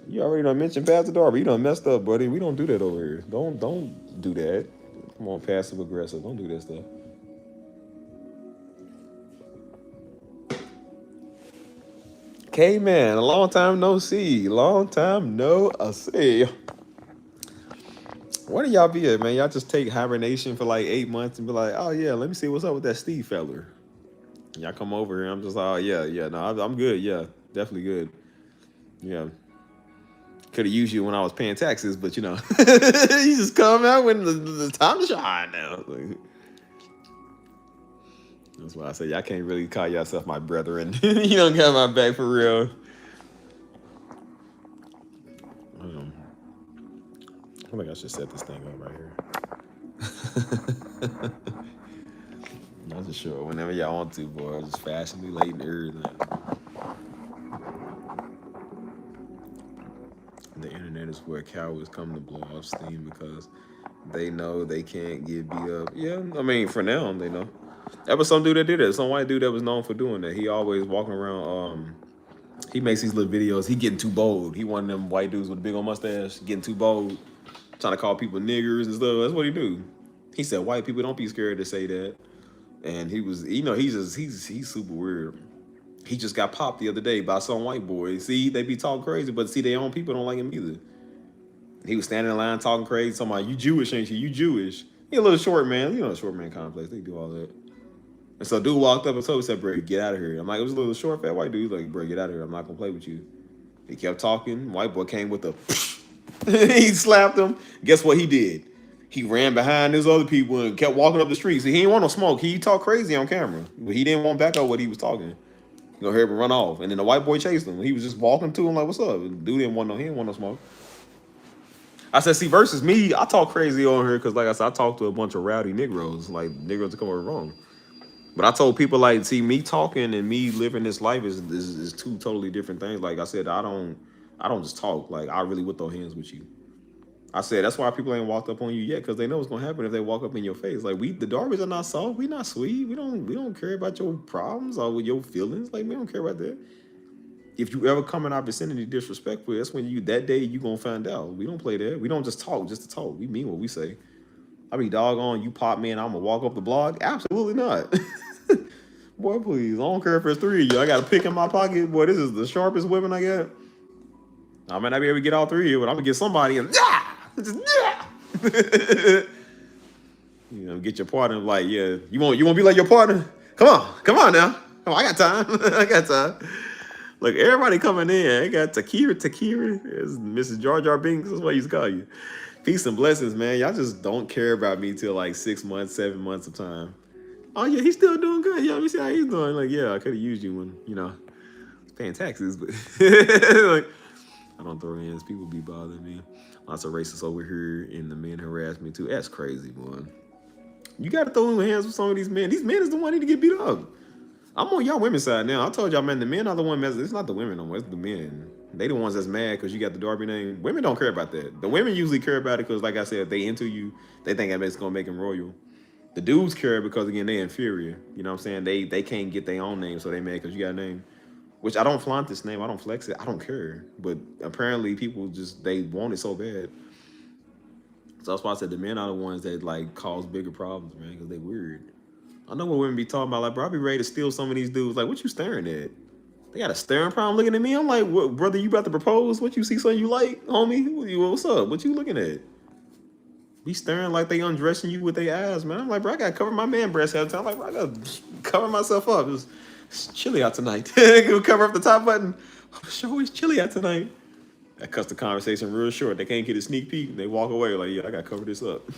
You already done mentioned Pastor Darby. You done messed up, buddy. We don't do that over here. Don't do that. Come on, passive aggressive. Don't do that stuff. K-Man, a long time no see. Long time no see. Where do y'all be at, man? Y'all just take hibernation for like 8 months and be like, oh yeah, let me see what's up with that Steve feller. Y'all come over here. I'm just like, oh yeah, no, I'm good. Yeah, definitely good. Yeah. Could have used you when I was paying taxes, but you know, you just come out when the time to shine now. Like, that's why I say y'all can't really call yourself my brethren. You don't got my back for real. I think I should set this thing up right here. Not just sure. Whenever y'all want to, boy. Just fashionably late and everything. The internet is where cowards come to blow off steam because they know they can't get beat up. Yeah, I mean, for now, they know. That was some dude that did it. Some white dude that was known for doing that. He always walking around, he makes these little videos. He getting too bold. He one of them white dudes with a big old mustache, getting too bold, trying to call people niggers and stuff. That's what he do. He said, white people don't be scared to say that. And he was, you know, he's super weird. He just got popped the other day by some white boy. See, they be talking crazy, but see, their own people don't like him either. He was standing in line talking crazy, talking about, you Jewish, ain't you? You Jewish. He a little short man. You know the short man complex. They do all that. And so dude walked up and told me, said, bro, get out of here. I'm like, it was a little short, fat white dude. He's like, bro, get out of here. I'm not going to play with you. He kept talking. White boy came with the, he slapped him. Guess what he did? He ran behind his other people and kept walking up the street. See, he didn't want no smoke. He talked crazy on camera, but he didn't want back up what he was talking. You know, hear him run off. And then the white boy chased him. He was just walking to him like, what's up? Dude he didn't want no smoke. I said, see, versus me, I talk crazy on here because, like I said, I talk to a bunch of rowdy Negroes, like Negroes that come over wrong. But I told people, like, see, me talking and me living this life is two totally different things. Like I said, I don't just talk. Like, I really would throw hands with you. I said, that's why people ain't walked up on you yet, because they know what's gonna happen if they walk up in your face. Like, the Darbies are not soft. We not sweet. We don't care about your problems or your feelings. Like, we don't care about that. If you ever come in our vicinity disrespectful, that's when that day you gonna find out. We don't play that. We don't just talk just to talk. We mean what we say. I be doggone you pop me and I'm gonna walk up the block? Absolutely not. Boy, please. I don't care if it's 3 of you. I got a pick in my pocket. Boy, this is the sharpest weapon I got. I might not be able to get all 3 of you, but I'm gonna get somebody and just you know, get your partner like, yeah, you won't be like your partner? Come on now. Come on, I got time. I got time. Look, everybody coming in. I got Takira. It's Mrs. Jar Jar Binks. That's what I used to call you. Peace and blessings, man. Y'all just don't care about me till like 6 months, 7 months of time. Oh yeah, he's still doing good. Yeah, let me see how he's doing. Like, yeah, I could have used you when, you know, paying taxes, but like, I don't throw hands. People be bothering me. Lots of racists over here, and the men harass me too. That's crazy, boy. You got to throw hands with some of these men. These men is the one that need to get beat up. I'm on y'all women's side now. I told y'all, man, the men are the one messing. It's not the women no more. It's the men. They the ones that's mad because you got the Darby name. Women don't care about that. The women usually care about it because, like I said, if they into you, they think it's going to make them royal. The dudes care because, again, they inferior. You know what I'm saying? They can't get their own name, so they mad because you got a name. Which I don't flaunt this name. I don't flex it. I don't care. But apparently people just, they want it so bad. So that's why I said the men are the ones that, like, cause bigger problems, man, because they weird. I know what women be talking about. Like, bro, I be ready to steal some of these dudes. Like, what you staring at? They got a staring problem looking at me. I'm like, what, brother, you about to propose? What, you see something you like, homie? What's up? What you looking at? Be staring like they undressing you with their eyes, man. I'm like, bro, I got to cover my man breast all the time. I'm like, bro, I got to cover myself up. It's chilly out tonight. Cover up the top button. Oh, sure, it's chilly out tonight. That cuts the conversation real short. They can't get a sneak peek. They walk away like, yeah, I got to cover this up.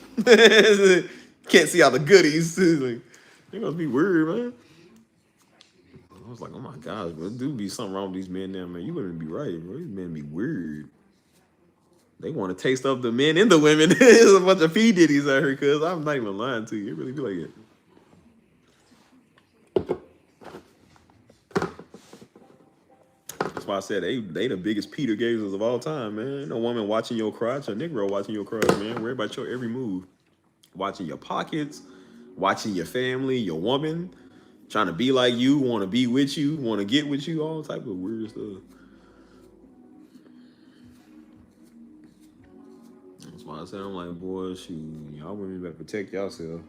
Can't see all the goodies. Like, they must be weird, man. I was like, oh my gosh, bro, there do be something wrong with these men now, man. You wouldn't be right, bro. These men be weird. They want to taste up the men and the women. There's a bunch of P Diddies out here, cuz I'm not even lying to you. It really be like it. That's why I said they the biggest Peter gazers of all time, man. Ain't no woman watching your crotch, a Negro watching your crotch, man. Worry about your every move. Watching your pockets, watching your family, your woman, trying to be like you, want to be with you, want to get with you, all type of weird stuff. That's why I said, I'm like, boy, shoot, y'all women better protect yourself.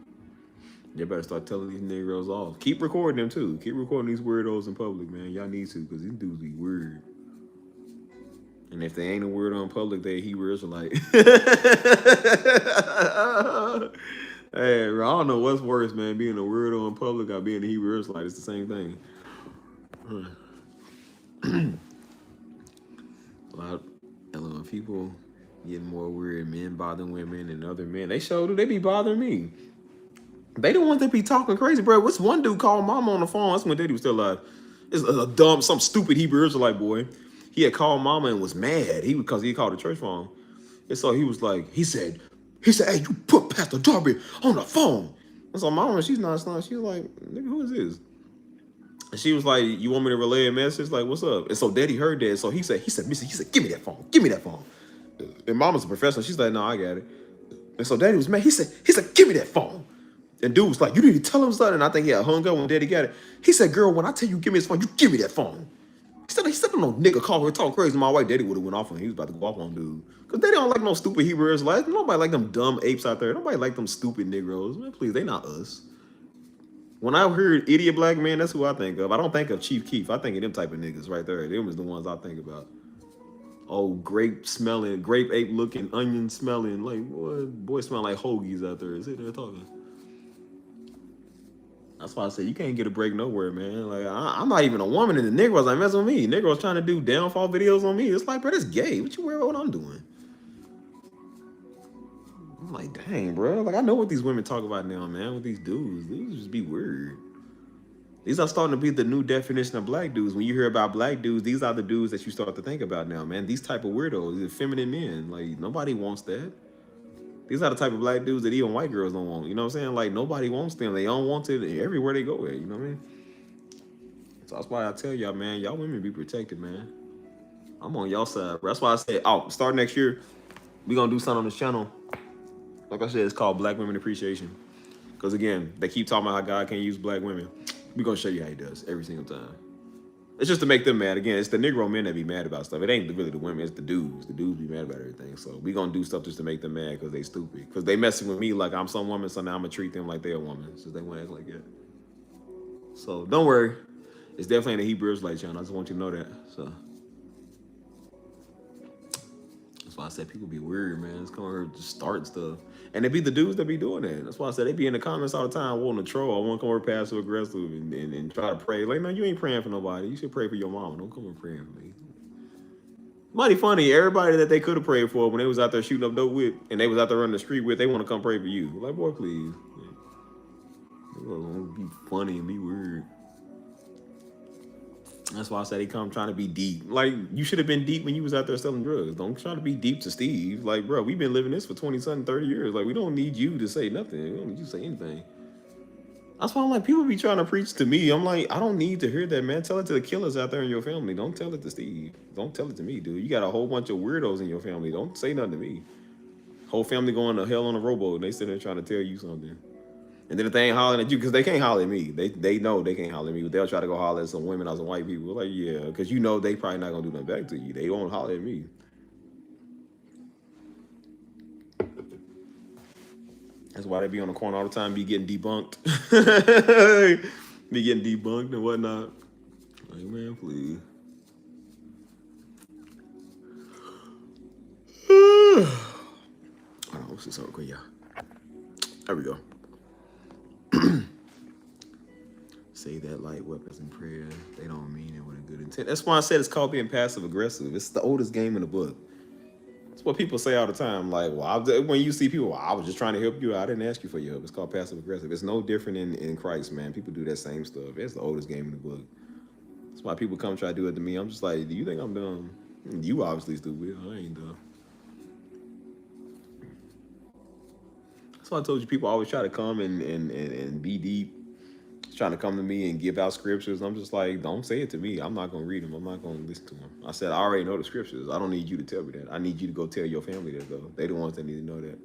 You better start telling these Negroes off. Keep recording them too. Keep recording these weirdos in public, man. Y'all need to, because these dudes be weird. And if they ain't a weirdo in public, they a Hebrew Israelite. Hey, bro, I don't know what's worse, man. Being a weirdo in public or being a Hebrew Israelite. It's the same thing. A lot of people getting more weird. Men bothering women and other men. They show do. They be bothering me. They the ones that be talking crazy, bro. What's one dude called mama on the phone? That's when Daddy was still alive. It's a dumb, some stupid Hebrew Israelite boy. He had called mama and was mad. Because he called the church phone. And so he was like, he said, hey, you put Pastor Darby on the phone. And so mama, she's not. She was like, nigga, who is this? And she was like, you want me to relay a message? Like, what's up? And so Daddy heard that. So he said, Missy, give me that phone. Give me that phone. And mama's a professional. She's like, no, I got it. And so Daddy was mad. He said, give me that phone. And dude was like, you need to tell him something. And I think he had hung up when Daddy got it. He said, girl, when I tell you give me his phone, you give me that phone. He said no nigga call her talk crazy. My white Daddy would have went off on him. He was about to go off on dude. Because they don't like no stupid Hebrew Israelites. Nobody like them dumb apes out there. Nobody like them stupid Negroes. Man, please, they not us. When I heard idiot black man, that's who I think of. I don't think of Chief Keef. I think of them type of niggas right there. Them is the ones I think about. Oh, grape smelling, grape ape looking, onion smelling. Like, boy smell like hoagies out there. Sitting there talking. That's why I said you can't get a break nowhere, man. Like I'm not even a woman, and the Negroes like messing with me. Negroes trying to do downfall videos on me. It's like, bro, that's gay. What you worry about what I'm doing? I'm like, dang, bro. Like I know what these women talk about now, man. With these dudes, these just be weird. These are starting to be the new definition of black dudes. When you hear about black dudes, these are the dudes that you start to think about now, man. These type of weirdos, these feminine men. Like nobody wants that. These are the type of black dudes that even white girls don't want. You know what I'm saying? Like, nobody wants them. They don't want it everywhere they go at. You know what I mean? So that's why I tell y'all, man, y'all women be protected, man. I'm on y'all side. That's why I said, start next year, we going to do something on this channel. Like I said, it's called Black Women Appreciation. Because, again, they keep talking about how God can't use black women. We're going to show you how he does every single time. It's just to make them mad. Again, it's the Negro men that be mad about stuff. It ain't really the women. It's the dudes. The dudes be mad about everything. So we gonna do stuff just to make them mad because they stupid. Because they messing with me like I'm some woman, so now I'm gonna treat them like they're a woman. So they want to act like that. So don't worry. It's definitely in the Hebrew Israelite channel. I just want you to know that. So that's why I said people be weird, man. It's coming here to start stuff. And it be the dudes that be doing that. That's why I said they be in the comments all the time wanting to troll. I want to come over passive aggressive and try to pray. Like, no, you ain't praying for nobody. You should pray for your mama. Don't come over praying for me. Mighty funny, everybody that they could have prayed for when they was out there shooting up dope with and they was out there running the street with, they want to come pray for you. Like, boy, please. They want to be funny and be weird. That's why I said they come trying to be deep. Like, you should have been deep when you was out there selling drugs. Don't try to be deep to Steve. Like, bro, we've been living this for 20-something, 30 years. Like, we don't need you to say nothing. We don't need you to say anything. That's why I'm like, people be trying to preach to me. I'm like, I don't need to hear that, man. Tell it to the killers out there in your family. Don't tell it to Steve. Don't tell it to me, dude. You got a whole bunch of weirdos in your family. Don't say nothing to me. Whole family going to hell on a rowboat, and they sit there trying to tell you something. And then if they ain't hollering at you, because they can't holler at me. They know they can't holler at me, but they'll try to go holler at some women or some white people. Like, yeah, because you know they probably not going to do nothing back to you. They won't holler at me. That's why they be on the corner all the time, be getting debunked. Be getting debunked and whatnot. Like, man, please. Hold on, what's this okay, yeah. There we go. Say that light weapons in prayer, they don't mean it with a good intent. That's why I said it's called being passive aggressive. It's the oldest game in the book. That's what people say all the time. Like, well, when you see people, well, I was just trying to help you out. I didn't ask you for your help. It's called passive aggressive. It's no different in Christ, man. People do that same stuff. It's the oldest game in the book. That's why people come try to do it to me. I'm just like, do you think I'm dumb? You obviously stupid. I ain't dumb. That's why I told you people always try to come and be deep, trying to come to me and give out scriptures. I'm just like, don't say it to me. I'm not gonna read them. I'm not gonna listen to them. I said I already know the scriptures. I don't need you to tell me that. I need you to go tell your family that though. They the ones that need to know that.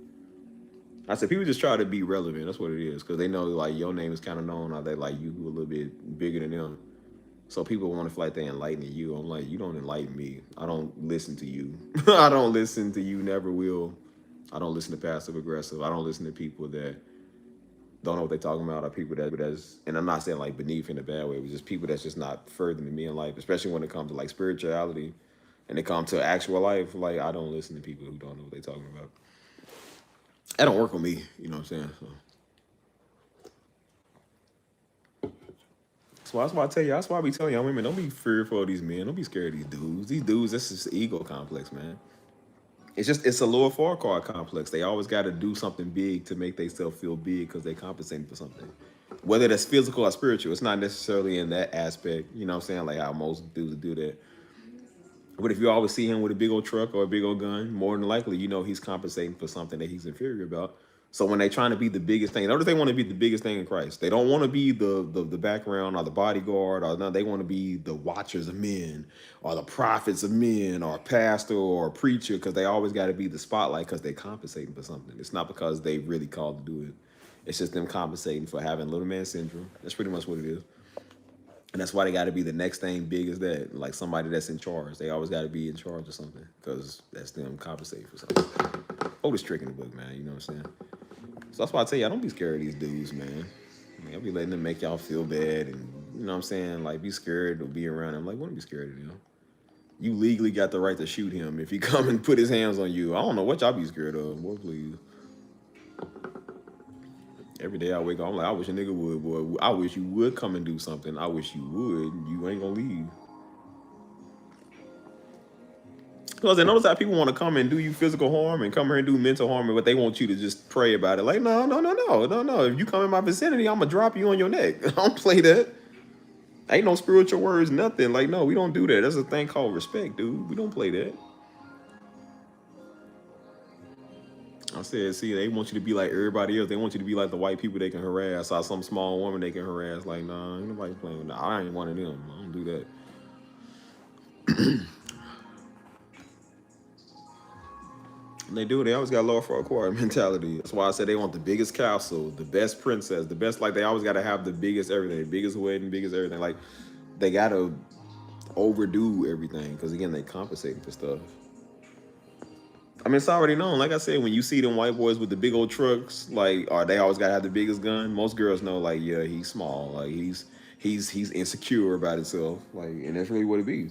I said people just try to be relevant. That's what it is because they know like your name is kind of known. Or they like you a little bit bigger than them. So people want to feel like they enlighten you. I'm like, you don't enlighten me. I don't listen to you. I don't listen to you. Never will. I don't listen to passive aggressive. I don't listen to people that don't know what they're talking about, or people that's, and I'm not saying like beneath in a bad way, but just people that's just not further than me in life, especially when it comes to like spirituality and it comes to actual life. Like I don't listen to people who don't know what they're talking about. That don't work with me. You know what I'm saying? So that's why I tell you. That's why I be telling y'all women, don't be fearful of these men. Don't be scared of these dudes. These dudes, this is ego complex, man. It's a lower far card complex. They always got to do something big to make themselves feel big because they compensating for something. Whether that's physical or spiritual, it's not necessarily in that aspect. You know what I'm saying? Like how most dudes do that. But if you always see him with a big old truck or a big old gun, more than likely, you know he's compensating for something that he's inferior about. So when they trying to be the biggest thing, notice they want to be the biggest thing in Christ. They don't want to be the background or the bodyguard, or no, they want to be the watchers of men or the prophets of men or a pastor or a preacher, because they always got to be the spotlight because they're compensating for something. It's not because they really called to do it. It's just them compensating for having little man syndrome. That's pretty much what it is. And that's why they got to be the next thing big as that, like somebody that's in charge. They always got to be in charge of something because that's them compensating for something. Oldest trick in the book, man. You know what I'm saying? So that's why I tell you, I don't be scared of these dudes, man. I mean, I'll be letting them make y'all feel bad, and you know what I'm saying? Like, be scared to be around them. Like, wouldn't be scared of them. You legally got the right to shoot him if he come and put his hands on you. I don't know what y'all be scared of. Boy, please. Every day I wake up, I'm like, I wish a nigga would, boy. I wish you would come and do something. I wish you would. You ain't gonna leave. Because I notice how people want to come and do you physical harm and come here and do mental harm, but they want you to just pray about it. Like, no. If you come in my vicinity, I'm going to drop you on your neck. I don't play that. Ain't no spiritual words, nothing. Like, no, we don't do that. That's a thing called respect, dude. We don't play that. I said, see, they want you to be like everybody else. They want you to be like the white people they can harass, or some small woman they can harass. Like, nah, ain't nobody playing with that. I ain't one of them. I don't do that. And they do. They always got lower for acquired mentality. That's why I said they want the biggest castle, the best princess, the best. Like they always got to have the biggest everything, biggest wedding, biggest everything. Like they got to overdo everything because again they compensating for stuff. I mean, it's already known. Like I said, when you see them white boys with the big old trucks, like, or they always gotta have the biggest gun. Most girls know, like, yeah, he's small. Like he's insecure about himself. Like, and that's really what it be.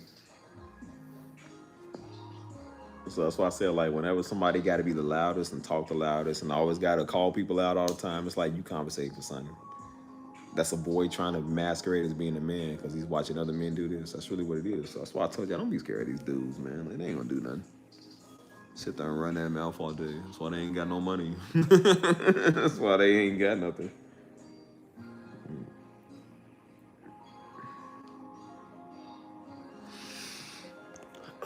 So that's why I said, like, whenever somebody got to be the loudest and talk the loudest and always got to call people out all the time, it's like you compensate for something. That's a boy trying to masquerade as being a man because he's watching other men do this. That's really what it is. So that's why I told you, I don't be scared of these dudes, man. Like, they ain't gonna do nothing. Sit there and run that mouth all day. That's why they ain't got no money. That's why they ain't got nothing.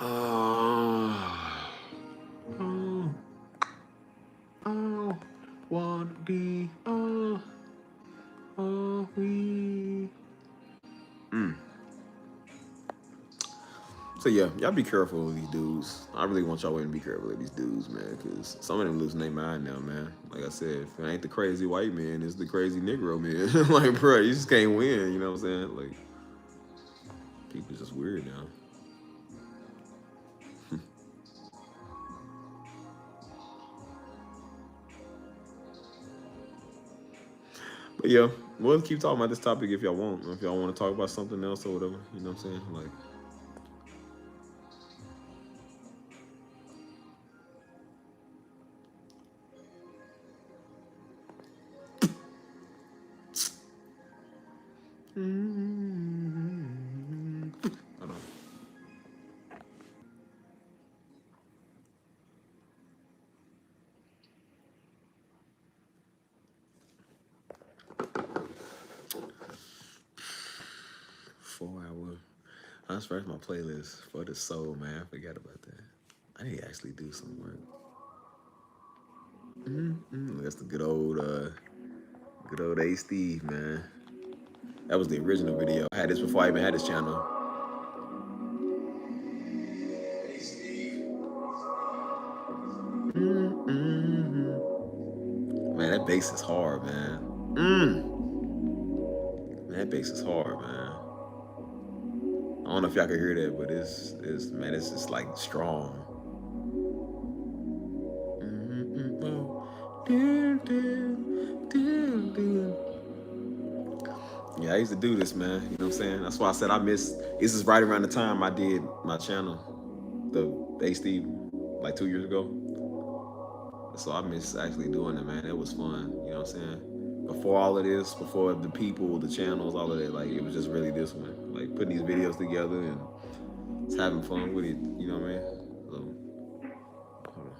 Oh, oh, wanna be, we. So yeah, y'all be careful of these dudes. I really want y'all to be careful of these dudes, man, because some of them losing their mind now, man. Like I said, if it ain't the crazy white man, it's the crazy Negro man. Like, bro, you just can't win. You know what I'm saying? Like, people just weird now. But yeah, we'll keep talking about this topic if y'all want. If y'all want to talk about something else or whatever, you know what I'm saying? Like, I don't know. 4 hour. That's right, my playlist for the soul, man. I forgot about that. I need to actually do some work. That's the good old A Steve, man. That was the original video. I had this before I even had this channel. Man, that bass is hard, man. Man, that bass is hard, man. I don't know if y'all can hear that, but it's man, it's just like strong. Yeah, I used to do this, man. You know what I'm saying? That's why I said I missed. This is right around the time I did my channel, the A Steve, like 2 years ago. So I miss actually doing it, man. It was fun. You know what I'm saying? Before all of this, before the people, the channels, all of that, like it was just really this one, like putting these videos together and just having fun with it. You know what I mean? So, hold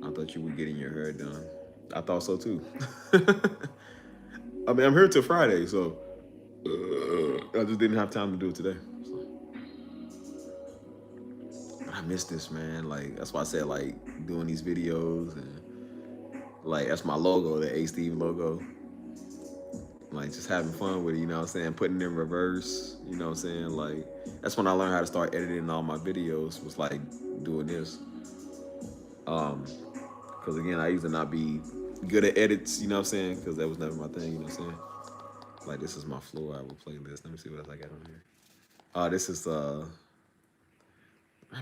on. I thought you were getting your hair done. I thought so too. I mean, I'm here till Friday, so I just didn't have time to do it today. So. I miss this, man. Like that's why I said like doing these videos and like that's my logo, the A Steve logo. Like just having fun with it, you know what I'm saying? Putting it in reverse, you know what I'm saying? Like that's when I learned how to start editing all my videos, was like doing this. Because again, I used to not be good at edits, you know what I'm saying? Because that was never my thing, you know what I'm saying? Like this is my Floor Hour playlist. Let me see what else I got on here. This is I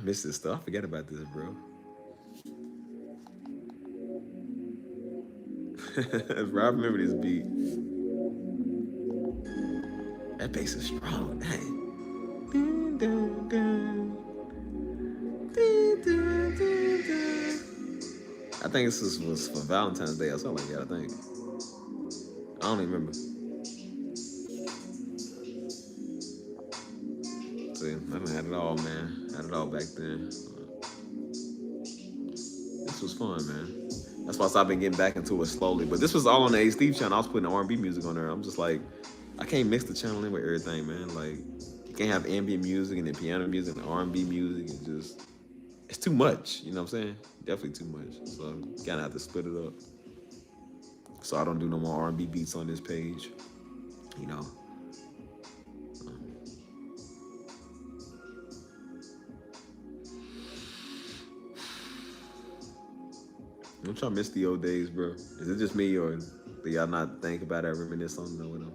miss this stuff. I forget about this, bro. Bro, I remember this beat. That bass is strong. Dang. I think this was for Valentine's Day or something like that, I think. I don't even remember. See, I done had it all, man. Had it all back then. This was fun, man. That's why I've been getting back into it slowly. But this was all on the A Steve channel. I was putting R&B music on there. I'm just like, I can't mix the channel in with everything, man. Like, you can't have ambient music and then piano music and R&B music and just, it's too much. You know what I'm saying? Definitely too much. So you kind of have to split it up. So I don't do no more R&B beats on this page. You know. Don't y'all miss the old days, bro? Is it just me or do y'all not think about it, reminisce on it with them?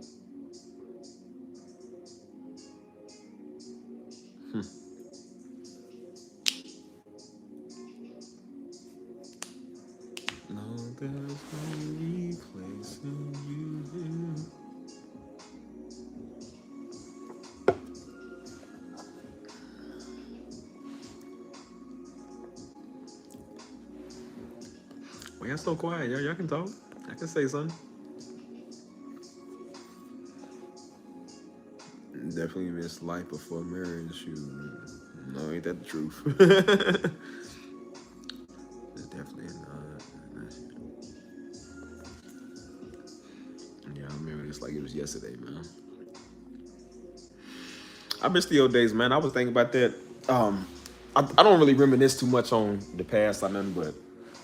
No, there's no replacing you. Why y'all so quiet? Y'all can talk. I can say something. Definitely miss life before marriage. No, ain't that the truth? It's definitely not. Yeah, I remember this like it was yesterday, man. I miss the old days, man. I was thinking about that. I don't really reminisce too much on the past or nothing, but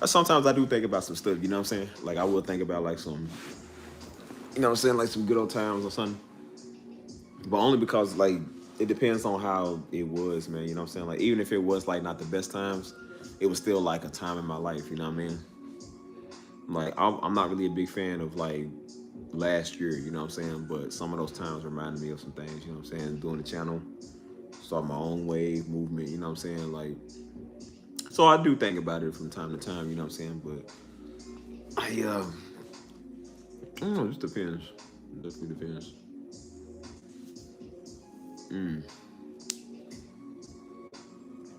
sometimes I do think about some stuff, you know what I'm saying? Like I will think about like some, you know what I'm saying, like some good old times or something. But only because like it depends on how it was, man. You know what I'm saying? Like even if it was like not the best times, it was still like a time in my life. You know what I mean? Like I'm not really a big fan of like last year. You know what I'm saying? But some of those times reminded me of some things. You know what I'm saying? Doing the channel, start my own wave movement. You know what I'm saying? Like, so I do think about it from time to time. You know what I'm saying? But I don't know. It just depends. It definitely depends.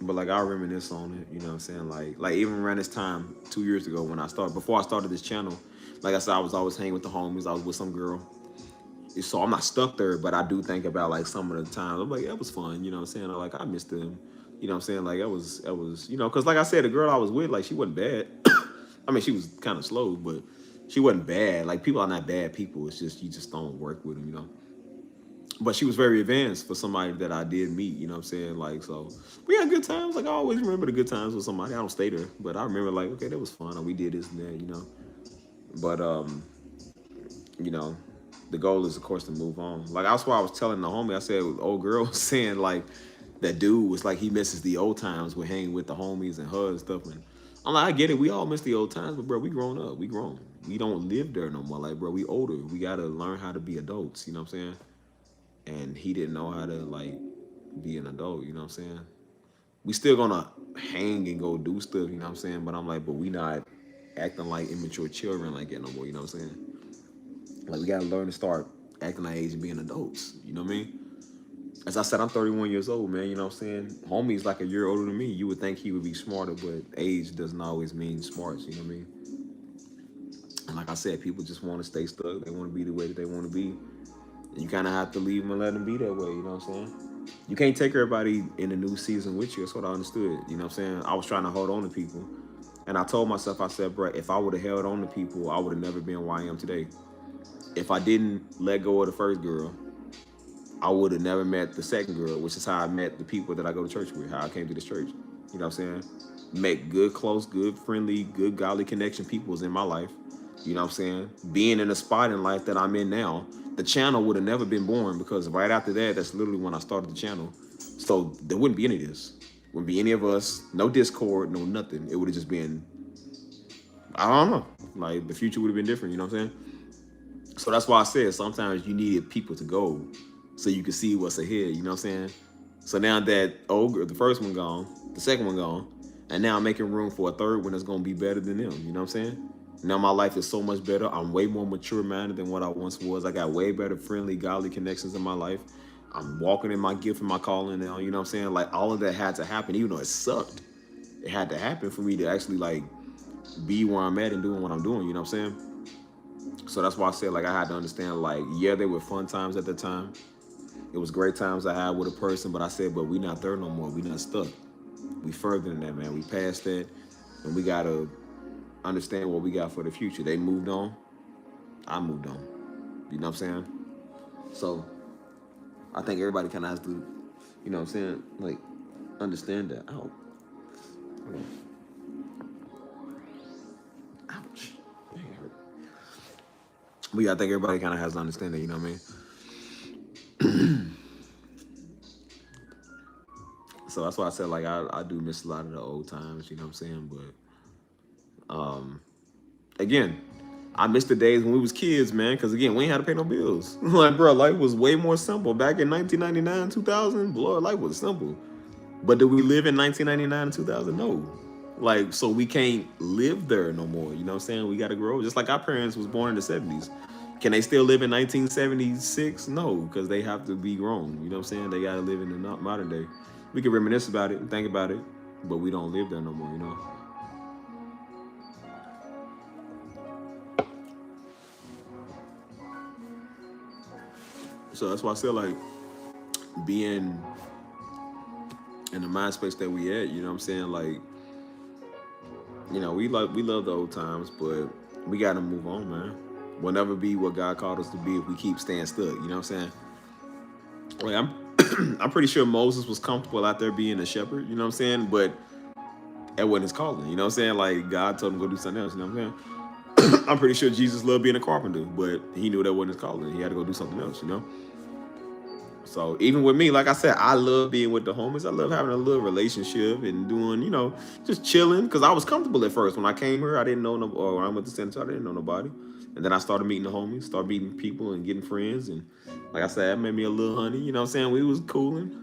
But like I reminisce on it, you know what I'm saying? Like even around this time 2 years ago when before I started this channel, like I said, I was always hanging with the homies. I was with some girl. So I'm not stuck there, but I do think about like some of the times. I'm like, that was fun, you know what I'm saying? Like I missed them, you know what I'm saying? Like that was, you know, because like I said, the girl I was with, like she wasn't bad. I mean, she was kind of slow, but she wasn't bad. Like people are not bad people. It's just you just don't work with them, you know. But she was very advanced for somebody that I did meet, you know what I'm saying? Like, so we had good times. Like, I always remember the good times with somebody. I don't stay there, but I remember, like, okay, that was fun. Or we did this and that, you know? But, you know, the goal is, of course, to move on. Like, that's why I was telling the homie, I said, old girl was saying, like, that dude was like, he misses the old times with hanging with the homies and hugs and stuff. And I'm like, I get it. We all miss the old times, but, bro, we grown up. We grown. We don't live there no more. Like, bro, we older. We got to learn how to be adults, you know what I'm saying? And he didn't know how to, like, be an adult, you know what I'm saying? We still gonna hang and go do stuff, you know what I'm saying? But I'm like, but we not acting like immature children like that no more, you know what I'm saying? Like, we gotta learn to start acting our age and being adults, you know what I mean? As I said, I'm 31 years old, man, you know what I'm saying? Homie's like a year older than me. You would think he would be smarter, but age doesn't always mean smarts, you know what I mean? And like I said, people just want to stay stuck. They want to be the way that they want to be. And you kind of have to leave them and let them be that way, you know what I'm saying? You can't take everybody in the new season with you. That's what I understood, you know what I'm saying? I was trying to hold on to people. And I told myself, I said, bro, if I would have held on to people, I would have never been where I am today. If I didn't let go of the first girl, I would have never met the second girl, which is how I met the people that I go to church with, how I came to this church. You know what I'm saying? Make good, close, good, friendly, good, godly connection peoples in my life. You know what I'm saying? Being in a spot in life that I'm in now, the channel would have never been born because right after that, that's literally when I started the channel. So there wouldn't be any of this. Wouldn't be any of us, no Discord, no nothing. It would have just been, I don't know. Like the future would have been different, you know what I'm saying? So that's why I said sometimes you needed people to go so you can see what's ahead, you know what I'm saying? So now that the first one gone, the second one gone, and now I'm making room for a third one that's gonna be better than them, you know what I'm saying? Now my life is so much better. I'm way more mature minded than what I once was. I got way better friendly, godly connections in my life. I'm walking in my gift and my calling now, you know what I'm saying? Like all of that had to happen, even though it sucked. It had to happen for me to actually like be where I'm at and doing what I'm doing, you know what I'm saying? So that's why I said, like, I had to understand, like, yeah, they were fun times at the time. It was great times I had with a person, but I said, but we not there no more. We not stuck. We further than that, man. We passed that, and we got to understand what we got for the future. They moved on. I moved on. You know what I'm saying? So I think everybody kind of has to, you know what I'm saying, like, understand that. Ow. Ouch. Dang, it hurt. But yeah, I think everybody kind of has to understand that, you know what I mean? So that's why I said, like, I do miss a lot of the old times, you know what I'm saying? But again, I miss the days when we was kids, man, because again, we ain't had to pay no bills. Like, bro, life was way more simple. Back in 1999, 2000, Lord, life was simple. But did we live in 1999 and 2000? No. Like, so we can't live there no more, you know what I'm saying? We got to grow. Just like our parents was born in the 70s. Can they still live in 1976? No, because they have to be grown, you know what I'm saying? They got to live in the modern day. We can reminisce about it and think about it, but we don't live there no more, you know? So that's why I said, like, being in the mind space that we at, you know what I'm saying? Like, you know, we love the old times, but we gotta move on, man. We'll never be what God called us to be if we keep staying stuck, you know what I'm saying? Like I'm pretty sure Moses was comfortable out there being a shepherd, you know what I'm saying? But that wasn't his calling, you know what I'm saying? Like God told him to go do something else, you know what I'm saying? I'm pretty sure Jesus loved being a carpenter, but he knew that wasn't his calling. He had to go do something else, you know? So even with me, like I said, I love being with the homies. I love having a little relationship and doing, you know, just chilling. Because I was comfortable at first. When I came here, I didn't know no, or when I went to San Antonio, I didn't know nobody. And then I started meeting the homies, started meeting people and getting friends. And like I said, that made me a little honey. You know what I'm saying? We was cooling.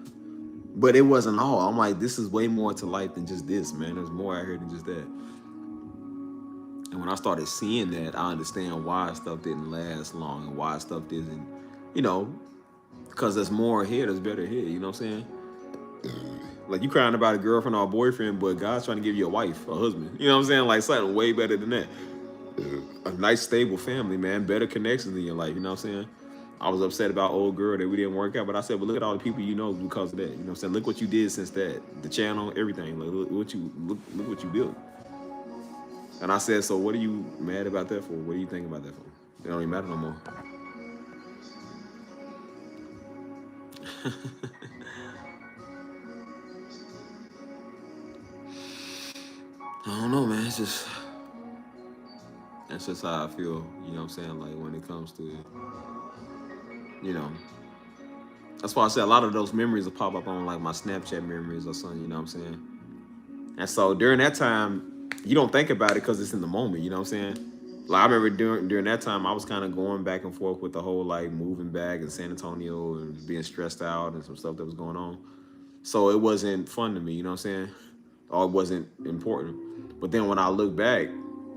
But it wasn't all. I'm like, this is way more to life than just this, man. There's more out here than just that. And when I started seeing that, I understand why stuff didn't last long and why stuff didn't, you know, because there's more here, there's better here. You know what I'm saying? Like you crying about a girlfriend or a boyfriend, but God's trying to give you a wife, a husband. You know what I'm saying? Like something way better than that. A nice, stable family, man. Better connections in your life. You know what I'm saying? I was upset about old girl that we didn't work out, but I said, but look at all the people you know because of that. You know what I'm saying? Look what you did since that. The channel, everything. Like look what you built. And I said, so what are you mad about that for? What do you think about that for? It don't even matter no more. I don't know, man. It's just that's just how I feel. You know what I'm saying? Like when it comes to you know, that's why I said a lot of those memories will pop up on like my Snapchat memories or something. You know what I'm saying? And so during that time, you don't think about it because it's in the moment. You know what I'm saying? Like I remember during that time, I was kind of going back and forth with the whole like moving back in San Antonio and being stressed out and some stuff that was going on. So it wasn't fun to me. You know what I'm saying? Or it wasn't important. But then when I look back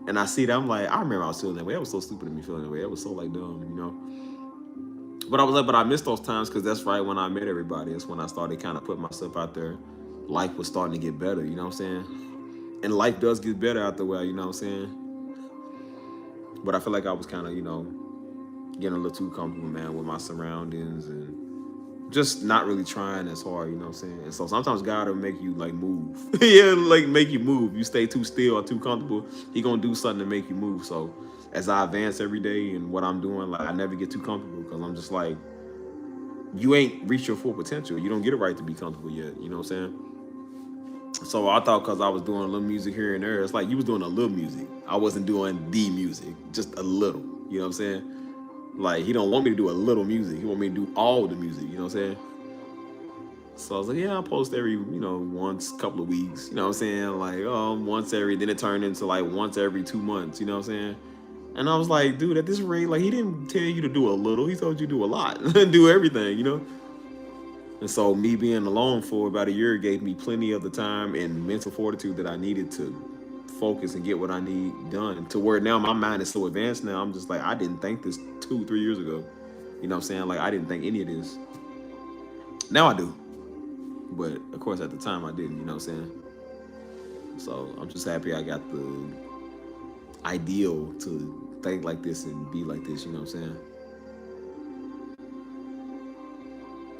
and I see that, I'm like, I remember I was feeling that way. It was so stupid of me feeling that way. It was so like dumb, you know. But I was like, but I missed those times because that's right when I met everybody. That's when I started kind of putting myself out there. Life was starting to get better, you know what I'm saying? And life does get better after a while, you know what I'm saying? But I feel like I was kind of, you know, getting a little too comfortable, man, with my surroundings and just not really trying as hard, you know what I'm saying? And so sometimes God will make you like move. Yeah, like make you move. You stay too still or too comfortable, he gonna do something to make you move. So as I advance every day and what I'm doing, like I never get too comfortable because I'm just like, you ain't reached your full potential. You don't get it right to be comfortable yet, you know what I'm saying? So I thought because I was doing a little music here and there, it's like you was doing a little music. I wasn't doing the music, just a little. You know what I'm saying? Like he don't want me to do a little music. He want me to do all the music. You know what I'm saying? So I was like, yeah, I'll post every, you know, once, couple of weeks. You know what I'm saying? Like, once every. Then it turned into like once every 2 months. You know what I'm saying? And I was like, dude, at this rate, like he didn't tell you to do a little. He told you to do a lot, do everything. You know. And so me being alone for about a year gave me plenty of the time and mental fortitude that I needed to focus and get what I need done. To where now my mind is so advanced now, I'm just like, I didn't think this 2, 3 years ago. You know what I'm saying? Like I didn't think any of this. Now I do. But of course at the time I didn't, you know what I'm saying? So I'm just happy I got the ideal to think like this and be like this, you know what I'm saying?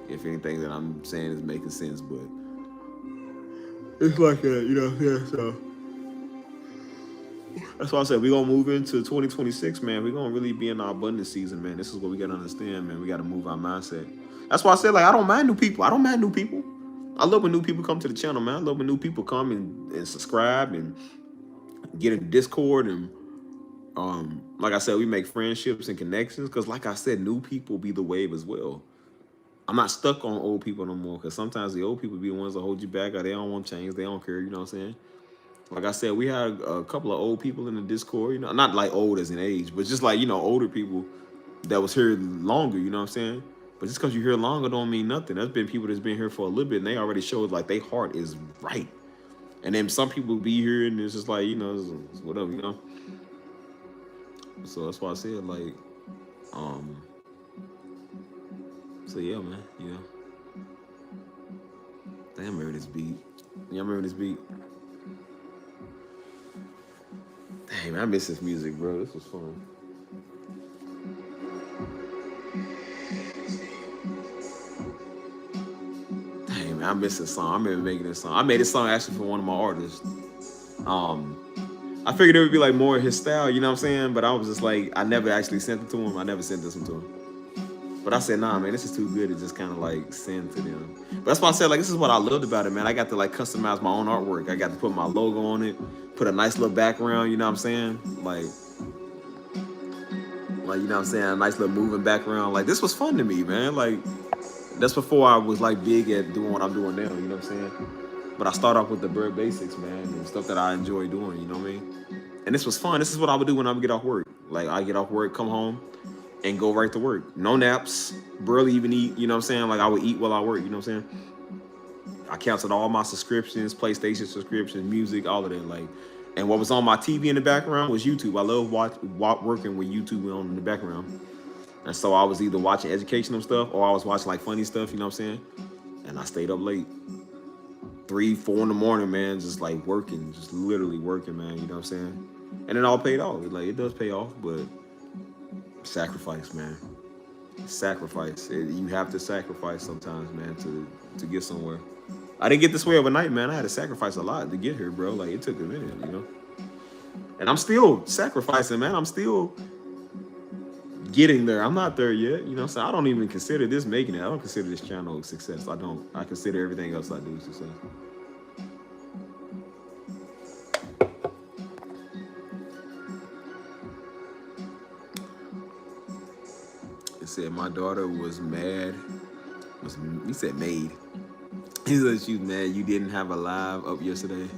If anything that I'm saying is making sense, but it's like that, you know. Yeah, so that's why I said we're gonna move into 2026, man. We're gonna really be in our abundance season, man. This is what we gotta understand, man. We gotta move our mindset. That's why I said, like, I don't mind new people. I don't mind new people. I love when new people come to the channel, man. I love when new people come and subscribe and get in Discord and like I said, we make friendships and connections. Cause like I said, new people be the wave as well. I'm not stuck on old people no more because sometimes the old people be the ones that hold you back or they don't want change. They don't care, you know what I'm saying? Like I said, we had a couple of old people in the Discord, you know, not like old as in age, but just like, you know, older people that was here longer, you know what I'm saying? But just because you're here longer don't mean nothing. There's been people that's been here for a little bit and they already showed like their heart is right. And then some people be here and it's just like, you know, it's whatever, you know? So that's why I said like, um, so yeah, man, you know. Damn, I remember this beat. Y'all remember this beat? Hey man, I miss this music, bro. This was fun. Hey man, I miss this song. I remember making this song. I made this song actually for one of my artists. Um, I figured it would be like more his style, you know what I'm saying? But I was just like, I never actually sent it to him. I never sent this one to him. But I said, nah, man, this is too good to just kind of like send to them. But that's why I said, like, this is what I loved about it, man. I got to like customize my own artwork. I got to put my logo on it, put a nice little background, you know what I'm saying? Like, you know what I'm saying? A nice little moving background. Like, this was fun to me, man. Like, that's before I was like big at doing what I'm doing now, you know what I'm saying? But I start off with the bare basics, man, and stuff that I enjoy doing, you know what I mean? And this was fun. This is what I would do when I would get off work. Like, I get off work, come home, and go right to work. No naps, barely even eat, you know what I'm saying? Like, I would eat while I work, you know what I'm saying? I canceled all my subscriptions, PlayStation subscriptions, music, all of that. Like, and what was on my TV in the background was YouTube. I love working with YouTube on in the background. And so I was either watching educational stuff or I was watching like funny stuff, you know what I'm saying? And I stayed up late. 3, 4 in the morning, man, just like working, just literally working, man, you know what I'm saying? And it all paid off. Like, it does pay off, but sacrifice, man. Sacrifice. You have to sacrifice sometimes, man, to get somewhere. I didn't get this way overnight, man. I had to sacrifice a lot to get here, bro. Like, it took a minute, you know? And I'm still sacrificing, man. I'm still getting there. I'm not there yet. You know what I'm saying? I don't even consider this making it. I don't consider this channel a success. I don't. I consider everything else I do a success. It said my daughter was mad. He said made. He said she was mad you didn't have a live up yesterday.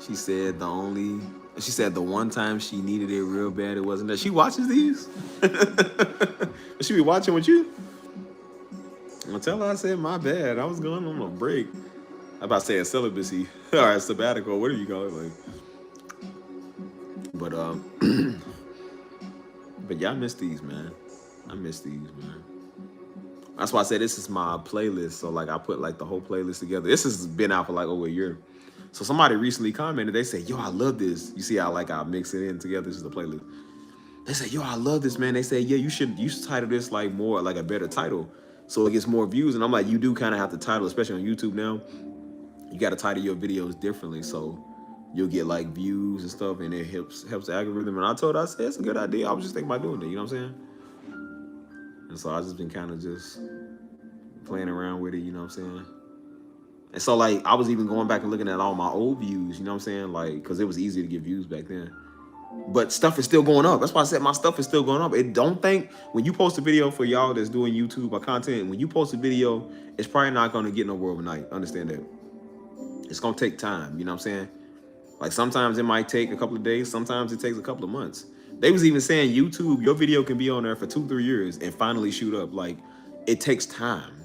She said the one time she needed it real bad, it wasn't that. She watches these? She be watching with you? I'll tell her I said my bad. I was going on a break. I'm about to say a celibacy or a sabbatical, whatever you call it. Like, but but yeah, I miss these, man. I miss these, man. That's why I said this is my playlist. So like I put like the whole playlist together. This has been out for like over a year. So somebody recently commented, they said, yo, I love this. You see how like I mix it in together. This is the playlist. They said, yo, I love this, man. They said, yeah, you should title this like more, like a better title, so it gets more views. And I'm like, you do kind of have to title, especially on YouTube now. You got to title your videos differently, so you'll get like views and stuff, and it helps the algorithm. And I said, it's a good idea. I was just thinking about doing it, you know what I'm saying? And so I just been kind of just playing around with it, you know what I'm saying? And so like I was even going back and looking at all my old views, you know what I'm saying? Like, because it was easy to get views back then. But stuff is still going up. That's why I said my stuff is still going up. It don't think when you post a video for y'all that's doing YouTube or content, when you post a video, it's probably not going to get nowhere overnight. Understand that. It's going to take time. You know what I'm saying? Like sometimes it might take a couple of days. Sometimes it takes a couple of months. They was even saying YouTube, your video can be on there for 2-3 years and finally shoot up. Like it takes time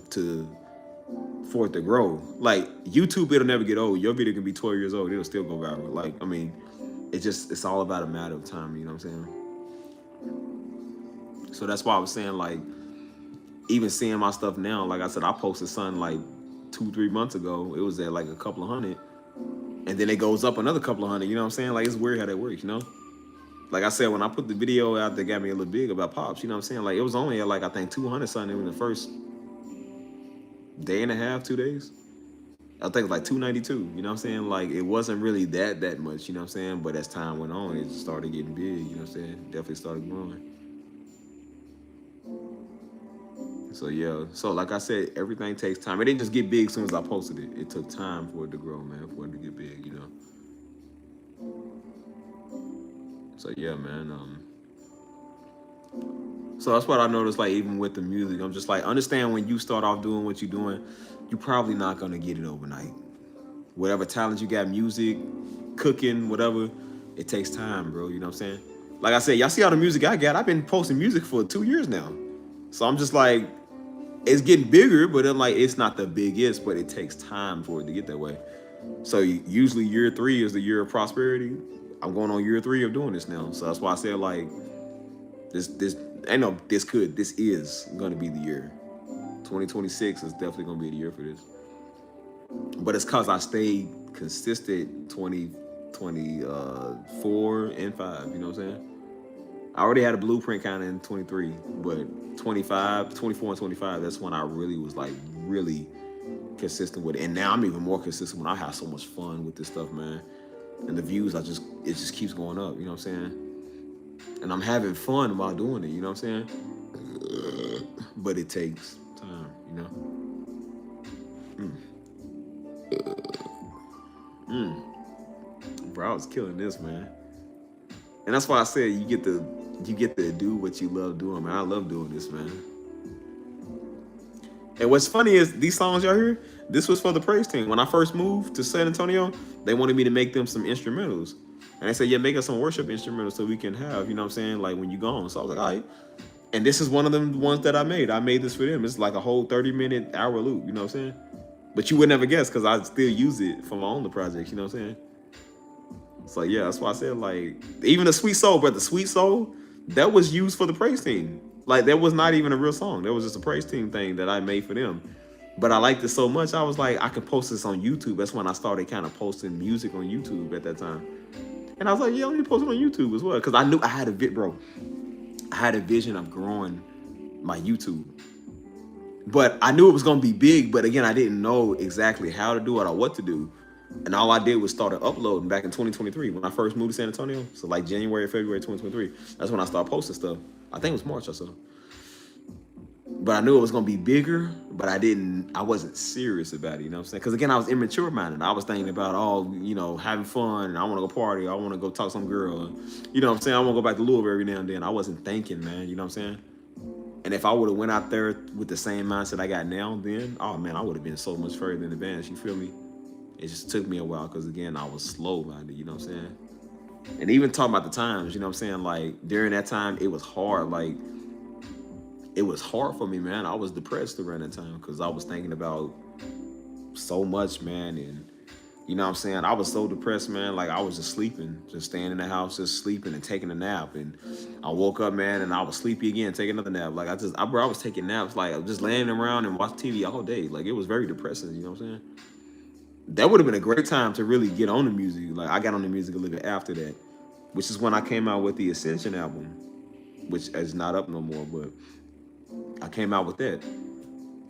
for it to grow. Like YouTube, it'll never get old. Your video can be 12 years old. It'll still go viral. Like, I mean, it's all about a matter of time, you know what I'm saying? So that's why I was saying, like, even seeing my stuff now, like I said, I posted something like 2-3 months ago. It was at like a couple of hundred, and then it goes up another couple of hundred, you know what I'm saying? Like, it's weird how that works, you know? Like I said, when I put the video out that got me a little big about Pops, you know what I'm saying? Like, it was only at like, I think 200 something in the first day and a half, 2 days. I think it was like 292, you know what I'm saying? Like, it wasn't really that much, you know what I'm saying? But as time went on, it started getting big, you know what I'm saying? Definitely started growing. So, yeah. So, like I said, everything takes time. It didn't just get big as soon as I posted it. It took time for it to grow, man, for it to get big, you know? So, yeah, man. So that's what I noticed, like, even with the music. I'm just like, understand when you start off doing what you're doing, you're probably not going to get it overnight. Whatever talent you got, music, cooking, whatever, it takes time, bro. You know what I'm saying? Like I said, y'all see all the music I got. I've been posting music for 2 years now. So I'm just like, it's getting bigger, but I'm like, it's not the biggest, but it takes time for it to get that way. So usually year 3 is the year of prosperity. I'm going on year 3 of doing this now. So that's why I said, like, this is going to be the year. 2026 is definitely going to be the year for this. But it's because I stayed consistent 2024 and 5, you know what I'm saying? I already had a blueprint kind of in 23, but 24 and 25, that's when I really was like really consistent with it. And now I'm even more consistent when I have so much fun with this stuff, man. And the views, it just keeps going up, you know what I'm saying? And I'm having fun while doing it, you know what I'm saying? But it takes time, you know? Bro, I was killing this, man. And that's why I said you get to do what you love doing, man. I love doing this, man. And what's funny is these songs y'all hear, this was for the praise team. When I first moved to San Antonio, they wanted me to make them some instrumentals. And they said, yeah, make us some worship instrumentals so we can have, you know what I'm saying, like when you gone. So I was like, all right. And this is one of them ones that I made. I made this for them. It's like a whole 30-minute hour loop, you know what I'm saying? But you would never guess because I still use it for my own projects, you know what I'm saying? So yeah, that's why I said, like, even the Sweet Soul, but the Sweet Soul, that was used for the praise team. Like, that was not even a real song. That was just a praise team thing that I made for them. But I liked it so much, I was like, I could post this on YouTube. That's when I started kind of posting music on YouTube at that time. And I was like, yeah, let me post it on YouTube as well. Because I knew I had a vision of growing my YouTube. But I knew it was going to be big. But again, I didn't know exactly how to do it or what to do. And all I did was started uploading back in 2023 when I first moved to San Antonio. So like January, February 2023. That's when I started posting stuff. I think it was March or so. But I knew it was gonna be bigger, but I wasn't serious about it, you know what I'm saying? Because again, I was immature minded. I was thinking about having fun, and I wanna go party, I wanna go talk to some girl, you know what I'm saying? I wanna go back to Louisville every now and then. I wasn't thinking, man, you know what I'm saying? And if I would have went out there with the same mindset I got now, then, oh man, I would have been so much further in advance, you feel me? It just took me a while because again, I was slow minded, you know what I'm saying? And even talking about the times, you know what I'm saying? Like during that time, it was hard. Like it was hard for me, man. I was depressed around that time because I was thinking about so much, man. And you know what I'm saying? I was so depressed, man. Like I was just sleeping, just staying in the house, just sleeping and taking a nap. And I woke up, man, and I was sleepy again, taking another nap. Like bro, I was taking naps, like just laying around and watching TV all day. Like it was very depressing, you know what I'm saying? That would have been a great time to really get on the music. Like I got on the music a little bit after that, which is when I came out with the Ascension album, which is not up no more, but I came out with that.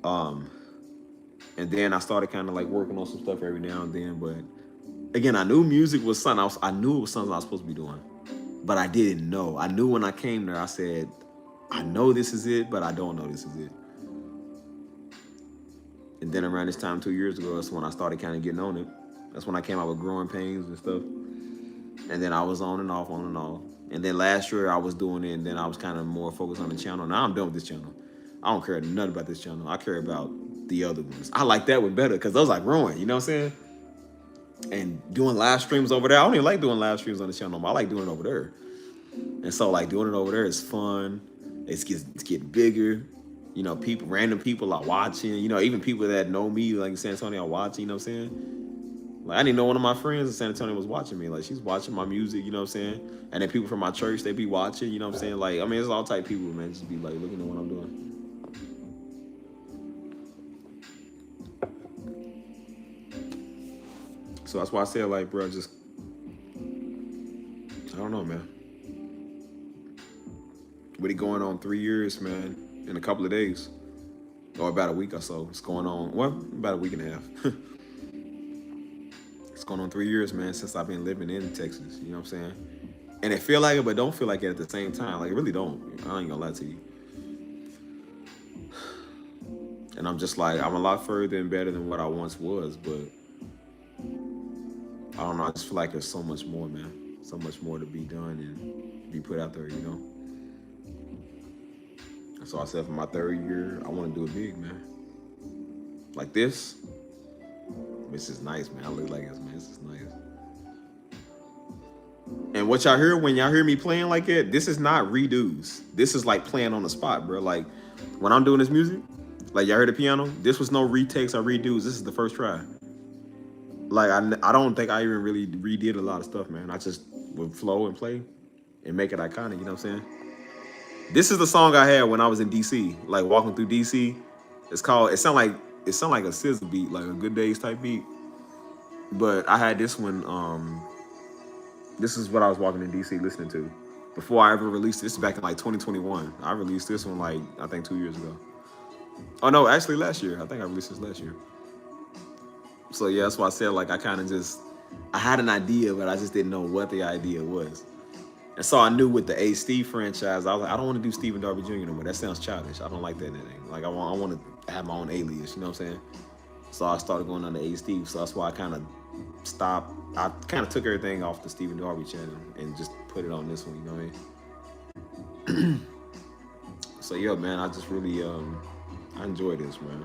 Um, and then I started kind of like working on some stuff every now and then. But again, I knew music was something I knew it was something I was supposed to be doing, but I didn't know. I knew when I came there, I said, I know this is it, but I don't know this is it. And then around this time 2 years ago, that's when I started kind of getting on it. That's when I came out with Growing Pains and stuff. And then I was on and off, on and off. And then last year I was doing it, and then I was kind of more focused on the channel. Now I'm done with this channel. I don't care nothing about this channel. I care about the other ones. I like that one better because those are growing, you know what I'm saying? And doing live streams over there, I don't even like doing live streams on the channel. I like doing it over there. And so like doing it over there is fun. It's getting bigger. You know, random people are watching. You know, even people that know me, like in San Antonio, are watching. You know what I'm saying? Like I didn't know one of my friends in San Antonio was watching me. Like she's watching my music. You know what I'm saying? And then people from my church, they be watching. You know what I'm saying? Like I mean, it's all type of people, man. Just be like looking at what I'm doing. So that's why I said, like, bro, just I don't know, man. With it going on 3 years, man, in a couple of days, or about a week or so. It's going on, well, about a week and a half. It's going on 3 years, man, since I've been living in Texas. You know what I'm saying? And it feel like it, but don't feel like it at the same time. Like, it really don't. I ain't gonna lie to you. And I'm just like, I'm a lot further and better than what I once was, but I don't know. I just feel like there's so much more, man. So much more to be done and be put out there, you know? So I said for my 3rd year, I want to do it big, man. Like this. This is nice, man. I look like this, man. This is nice. And what y'all hear when y'all hear me playing like that, this is not redos. This is like playing on the spot, bro. Like when I'm doing this music, like y'all heard the piano, this was no retakes or redos. This is the first try. Like I don't think I even really redid a lot of stuff, man. I just would flow and play and make it iconic, you know what I'm saying? This is the song I had when I was in DC, like walking through DC. It sound like a SZA beat, like a Good Days type beat. But I had this one, this is what I was walking in DC listening to. Before I ever released this back in like 2021. I released this one like, I think 2 years ago. Oh no, actually last year. I think I released this last year. So yeah, that's why I said like I had an idea, but I just didn't know what the idea was. And so I knew with the A Steve franchise, I was like, I don't want to do Stephen Darby Jr. no more. That sounds childish. I don't like that name. Like I want to have my own alias, you know what I'm saying? So I started going under A Steve. So that's why I kind of stopped. I kind of took everything off the Stephen Darby channel and just put it on this one, you know what I mean? So yeah, man, I just really I enjoy this, man.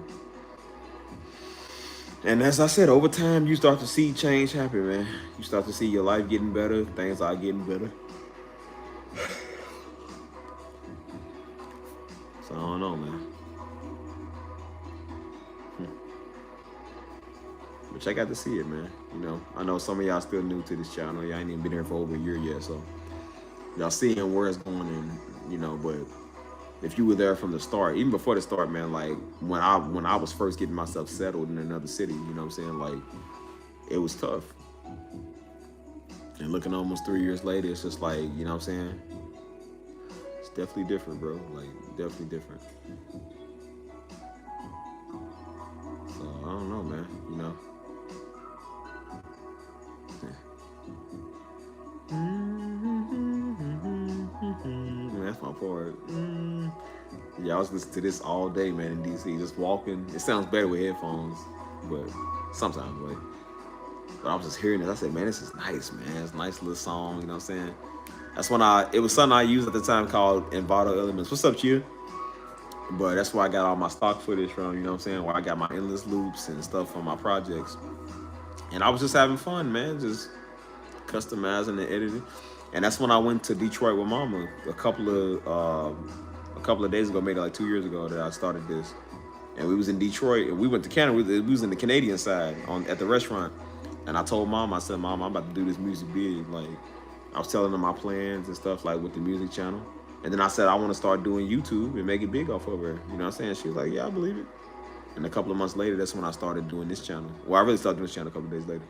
And as I said, over time, you start to see change happen, man. You start to see your life getting better. Things are getting better. So I don't know, man. But I got to see it, man. You know, I know some of y'all still new to this channel. Y'all ain't even been here for over a year yet, so y'all seeing where it's going, and you know. But if you were there from the start, even before the start, man, like when I was first getting myself settled in another city, you know what I'm saying? Like it was tough. And looking almost 3 years later, it's just like, you know what I'm saying? It's definitely different, bro. Like definitely different. So I don't know, man. You know. Yeah, I was listening to this all day, man, in DC, just walking. It sounds better with headphones, but sometimes, but I was just hearing it. I said, man, this is nice, man. It's a nice little song, you know what I'm saying? That's when it was something I used at the time called Envato Elements. What's up, Chia? But that's where I got all my stock footage from, you know what I'm saying? Where I got my endless loops and stuff on my projects. And I was just having fun, man, just customizing and editing. And that's when I went to Detroit with Mama a couple of days ago, maybe like 2 years ago, that I started this. And we was in Detroit, and we went to Canada. We was in the Canadian side at the restaurant. And I told Mom, I said, Mom, I'm about to do this music big. Like, I was telling her my plans and stuff, like with the music channel. And then I said, I want to start doing YouTube and make it big off of her. You know what I'm saying? She was like, yeah, I believe it. And a couple of months later, that's when I started doing this channel. Well, I really started doing this channel a couple of days later.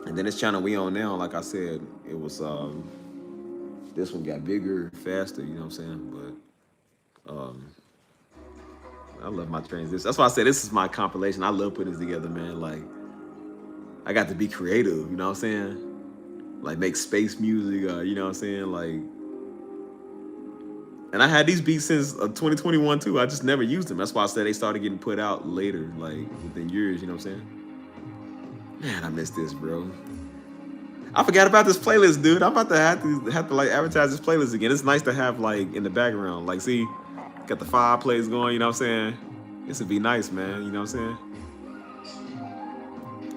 And then this channel we on now, like I said, it was, this one got bigger, faster, you know what I'm saying? But I love my transition. That's why I said this is my compilation. I love putting this together, man. Like, I got to be creative, you know what I'm saying? Like, make space music, you know what I'm saying? Like, and I had these beats since 2021 too. I just never used them. That's why I said they started getting put out later, like within years, you know what I'm saying? Man, I miss this, bro. I forgot about this playlist, dude. I'm about to have to like advertise this playlist again. It's nice to have like in the background. Like, see, got the fireplace going, you know what I'm saying? This would be nice, man, you know what I'm saying?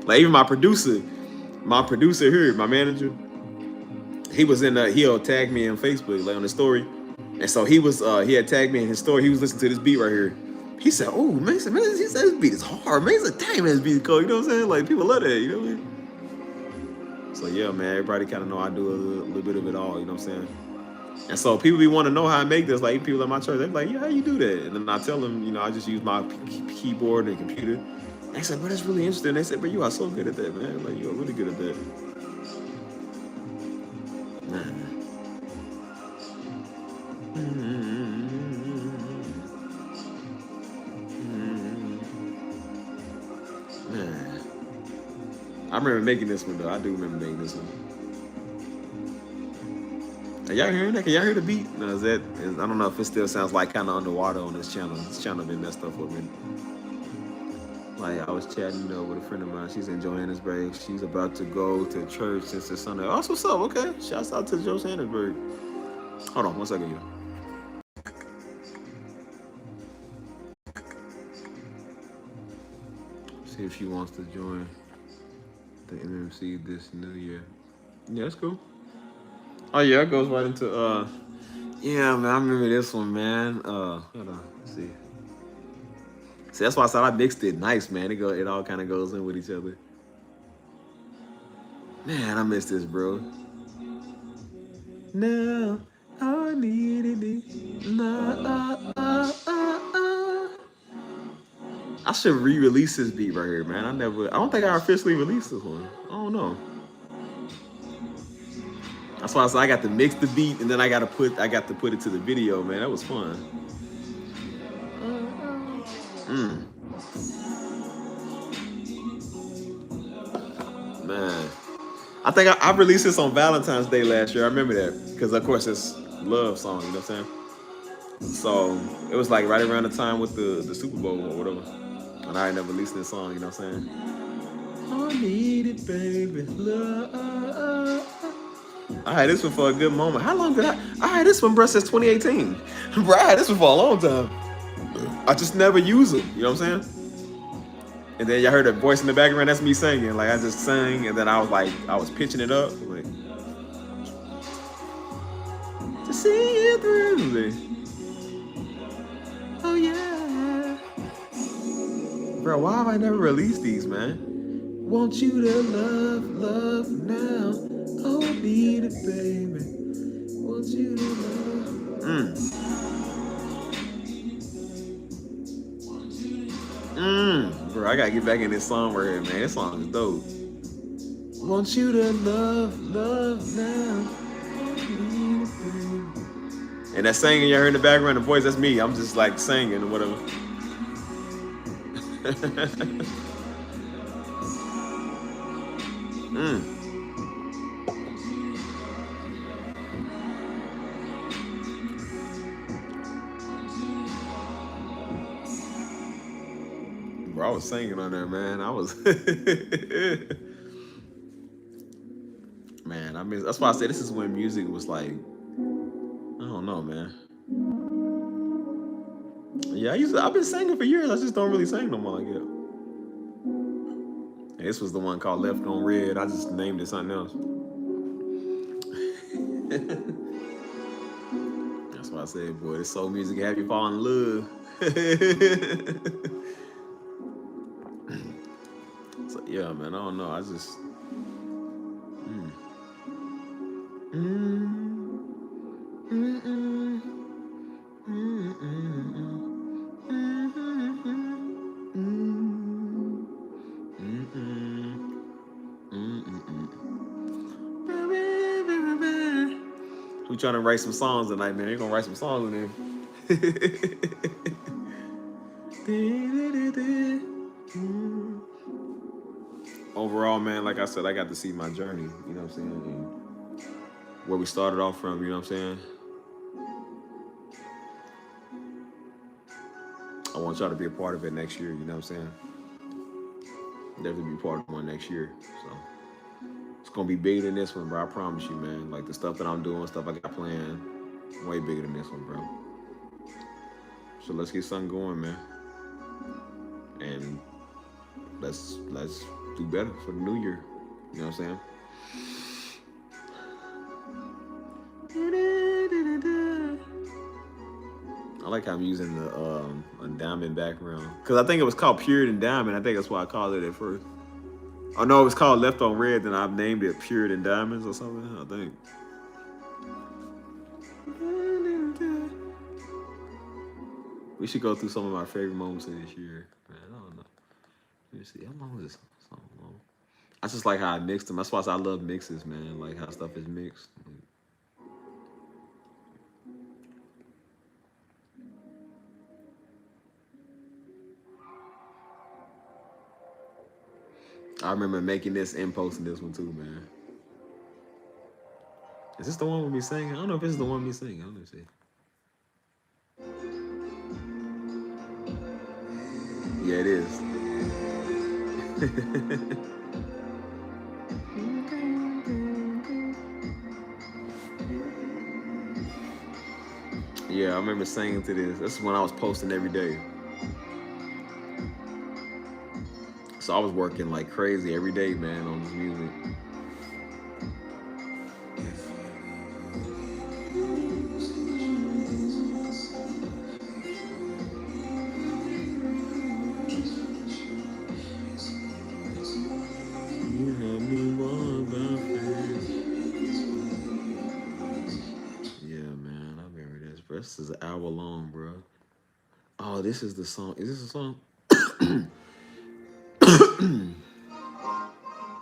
Like, even my producer here, my manager, he was in he'll tag me on Facebook, like on the story. And so he had tagged me in his story. He was listening to this beat right here. He said, oh, man, he said this beat is hard. Man, he said, damn, this beat is cool. You know what I'm saying? Like, people love that, you know what I mean? So, yeah, man, everybody kind of know I do a little bit of it all, you know what I'm saying? And so people be want to know how I make this. Like, people at my church, they be like, yeah, how you do that? And then I tell them, you know, I just use my keyboard and computer. They said, bro, that's really interesting. They said, bro, you are so good at that, man. Like, you are really good at that. Man. Man. I remember making this one, though. I do remember making this one. Are y'all hearing that? Can y'all hear the beat? No, I don't know if it still sounds like kind of underwater on this channel. This channel been messed up for me. Like, I was chatting, you know, with a friend of mine. She's in Johannesburg. She's about to go to church since it's Sunday. Oh, what's up? Okay. Shouts out to Johannesburg. Hold on 1 second, y'all. See if she wants to join the MMC this new year. Yeah, that's cool. Oh yeah, it goes right into yeah, man, I remember this one, man. Hold on, let's see. See, that's why I said I mixed it nice, man. It all kind of goes in with each other. Man, I miss this, bro. Now I needed it. I should re-release this beat right here, man. I don't think I officially released this one. I don't know. That's why I said I got to mix the beat and then I got to put it to the video, man. That was fun. Man, I think I released this on Valentine's Day last year. I remember that because, of course, it's a love song. You know what I'm saying? So it was like right around the time with the Super Bowl or whatever, and I ain't never released this song. You know what I'm saying? I need it, baby, love. I had this one for a good moment. How long did I had this one, bro, since 2018. Bro, I had this one for a long time. I just never use it. You know what I'm saying? And then y'all heard a voice in the background. That's me singing. Like, I just sang, and then I was pitching it up. Like, to see you through. Oh, yeah. Bro, why have I never released these, man? Want you to love now. Oh, need it, baby. Want you to love. Bro, I gotta get back in this song right here, man. This song is dope. Want you to love now. And that singing you heard in the background, the voice, that's me. I'm just like singing or whatever. I was singing on there, man. I was, man. I mean, that's why I said this is when music was like, I don't know, man. Yeah, I've been singing for years. I just don't really sing no more like that. And this was the one called Left on Red. I just named it something else. That's why I said, boy, this soul music have you fall in love. So yeah, man, I don't know. I just we trying to write some songs tonight, man. They gonna write some songs in there. Overall, man, like I said, I got to see my journey, you know what I'm saying? And where we started off from, you know what I'm saying? I want y'all to be a part of it next year, you know what I'm saying? Definitely be part of one next year. So it's gonna be bigger than this one, bro. I promise you, man. Like the stuff that I'm doing, stuff I got planned, way bigger than this one, bro. So let's get something going, man. And let's do better for the new year. You know what I'm saying? I like how I'm using the a diamond background. Cause I think it was called Puritan Diamond. I think that's why I called it at first. Oh no, it was called Left on Red, then I've named it Puritan Diamonds or something, I think. We should go through some of my favorite moments of this year. Man, I don't know. Let me see. How long is this song long? I just like how I mixed them. That's why I love mixes, man. Like how stuff is mixed. I remember making this and posting this one too, man. Is this the one with me singing? I don't know if this is the one with me singing. Let me see. Yeah, it is. Yeah, I remember singing to this. This is when I was posting every day. So I was working like crazy every day, man, on this music. This is an hour long, bro. Oh, this is the song. Is this a song?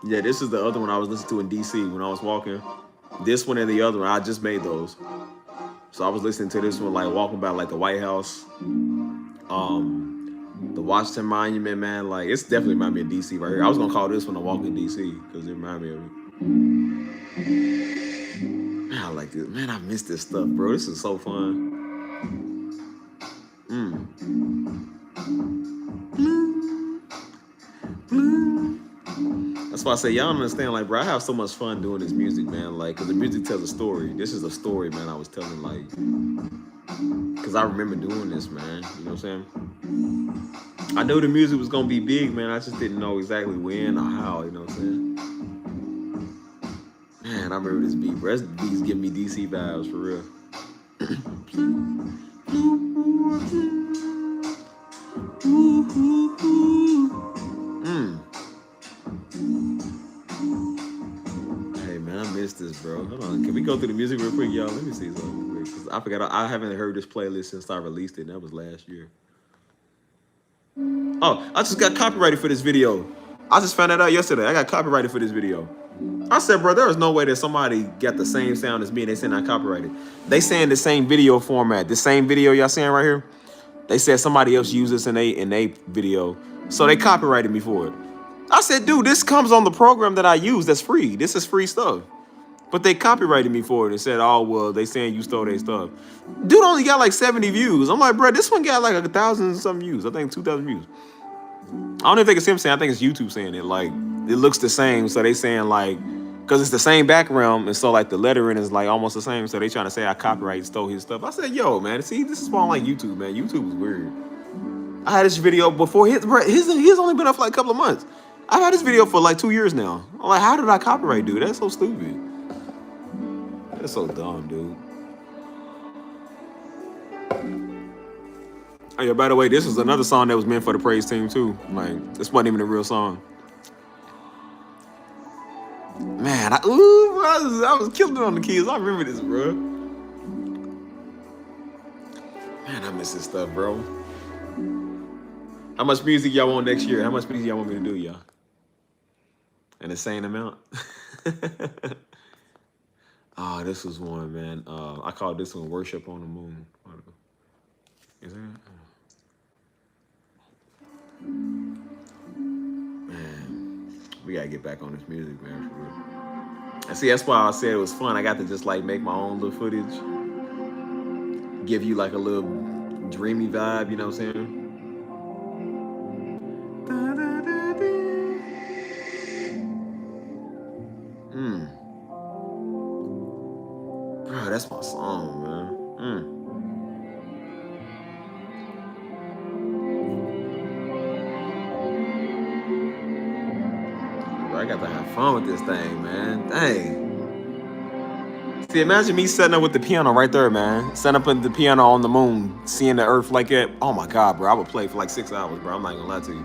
Yeah, this is the other one I was listening to in DC when I was walking. This one and the other one, I just made those. So I was listening to this one, like walking by like the White House, the Washington Monument, man. Like it's definitely reminded me of DC right here. I was gonna call this one a walk in DC because it reminded me of it. Man, I like this. Man, I miss this stuff, bro. This is so fun. That's why I say y'all don't understand, like, bro, I have so much fun doing this music, man. Like, cause the music tells a story. This is a story, man. I was telling, like, cause I remember doing this, man. You know what I'm saying? I knew the music was gonna be big, man. I just didn't know exactly when or how. You know what I'm saying? Man, I remember this beat, bro. This beat's giving me DC vibes for real. Hey man, I missed this, bro. Hold on, can we go through the music real quick, y'all? Let me see something real quick, cause I forgot. I haven't heard this playlist since I released it. And that was last year. Oh, I just got copyrighted for this video. I just found that out yesterday. I got copyrighted for this video. I said, bro, there was no way that somebody got the same sound as me and they saying I copyrighted. They saying the same video format. The same video y'all seeing right here. They said somebody else used this in a video. So they copyrighted me for it. I said, dude, this comes on the program that I use that's free. This is free stuff. But they copyrighted me for it and said, oh, well, they saying you stole their stuff. Dude only got like 70 views. I'm like, bro, this one got like 1,000 and something views. I think 2,000 views. I don't even think it's him saying. I think it's YouTube saying it. Like it looks the same, so they saying like, because it's the same background, and so like the lettering is like almost the same. So they trying to say I copyright stole his stuff. I said, yo, man, see, this is why I don't like YouTube, man. YouTube is weird. I had this video before his only been up for like a couple of months. I've had this video for like 2 years now. I'm like, how did I copyright, dude? That's so stupid. That's so dumb, dude. Oh yeah, by the way, this was another song that was meant for the praise team too. Like, this wasn't even a real song. Man, I was killing it on the kids. I remember this, bro. Man, I miss this stuff, bro. How much music y'all want next year? How much music y'all want me to do, y'all? An insane amount? Oh, this was one, man. I called this one Worship on the Moon. Is that? Man, we gotta get back on this music, man, for real. And see, that's why I said it was fun. I got to just like make my own little footage, give you like a little dreamy vibe, you know what I'm saying? Bro, that's my song, man. Bro, I got to have fun with this thing, man. Dang. See, imagine me setting up with the piano right there, man. Setting up with the piano on the moon, seeing the earth like that. Oh my God, bro. I would play for like 6 hours, bro. I'm not gonna lie to you.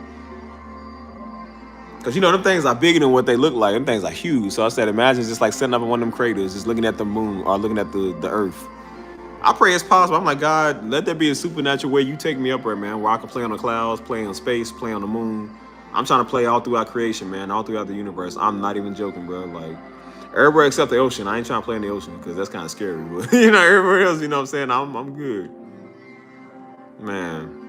Because, you know, them things are bigger than what they look like. Them things are huge. So I said, imagine just like setting up in one of them craters, just looking at the moon or looking at the earth. I pray it's possible. I'm like, God, let there be a supernatural way you take me up there, man, where I can play on the clouds, play in space, play on the moon. I'm trying to play all throughout creation, man, all throughout the universe. I'm not even joking, bro. Like, everywhere except the ocean. I ain't trying to play in the ocean because that's kind of scary. But, you know, everywhere else, you know what I'm saying? I'm good. Man.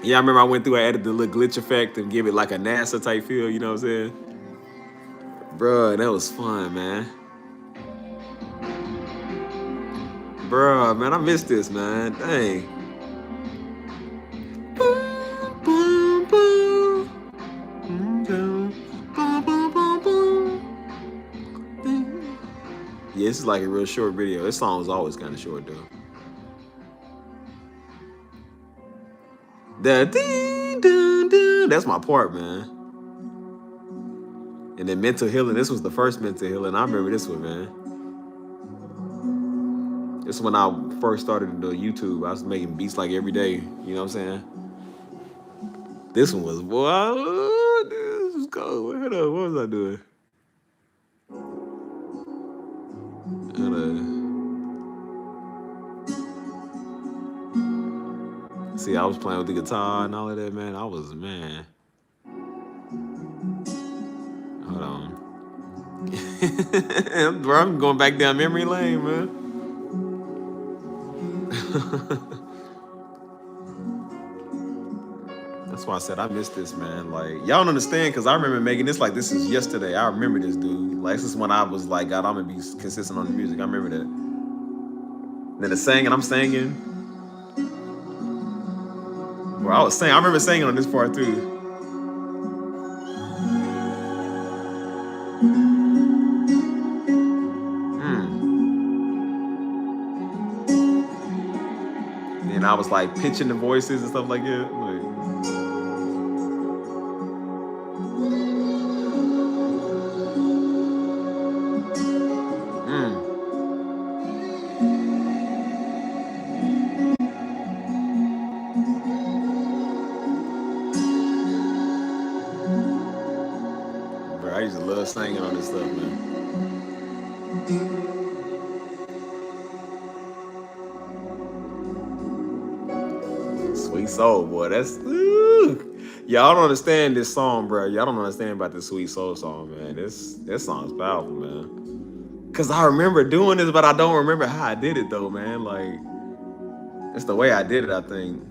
Yeah, I remember I went through, I added the little glitch effect and give it like a NASA type feel, you know what I'm saying? Bruh, that was fun, man. Bruh, man, I missed this, man. Dang. Yeah, this is like a real short video. This song was always kind of short, though. That's my part, man. And then mental healing. This was the first mental healing. I remember this one, man. This is when I first started to do YouTube. I was making beats like every day. You know what I'm saying? This one was, boy, this was cold. Hold up, what was I doing? Hold on. See, I was playing with the guitar and all of that, man. I was, man. Hold on. Bro, I'm going back down memory lane, man. That's why I said I missed this, man. Like, y'all don't understand, because I remember making this like this is yesterday. I remember this, dude. Like, this is when I was like, God, I'm gonna be consistent on the music. I remember that. Then the singing, I'm singing. Bro, I was singing. I remember singing on this part too. And I was like pitching the voices and stuff like that. Like, bro, I used to love singing on this stuff, man. Sweet soul, boy. That's y'all don't understand this song, bro. Y'all don't understand about this sweet soul song, man. This song's powerful, man. Cause I remember doing this, but I don't remember how I did it though, man. Like, it's the way I did it, I think.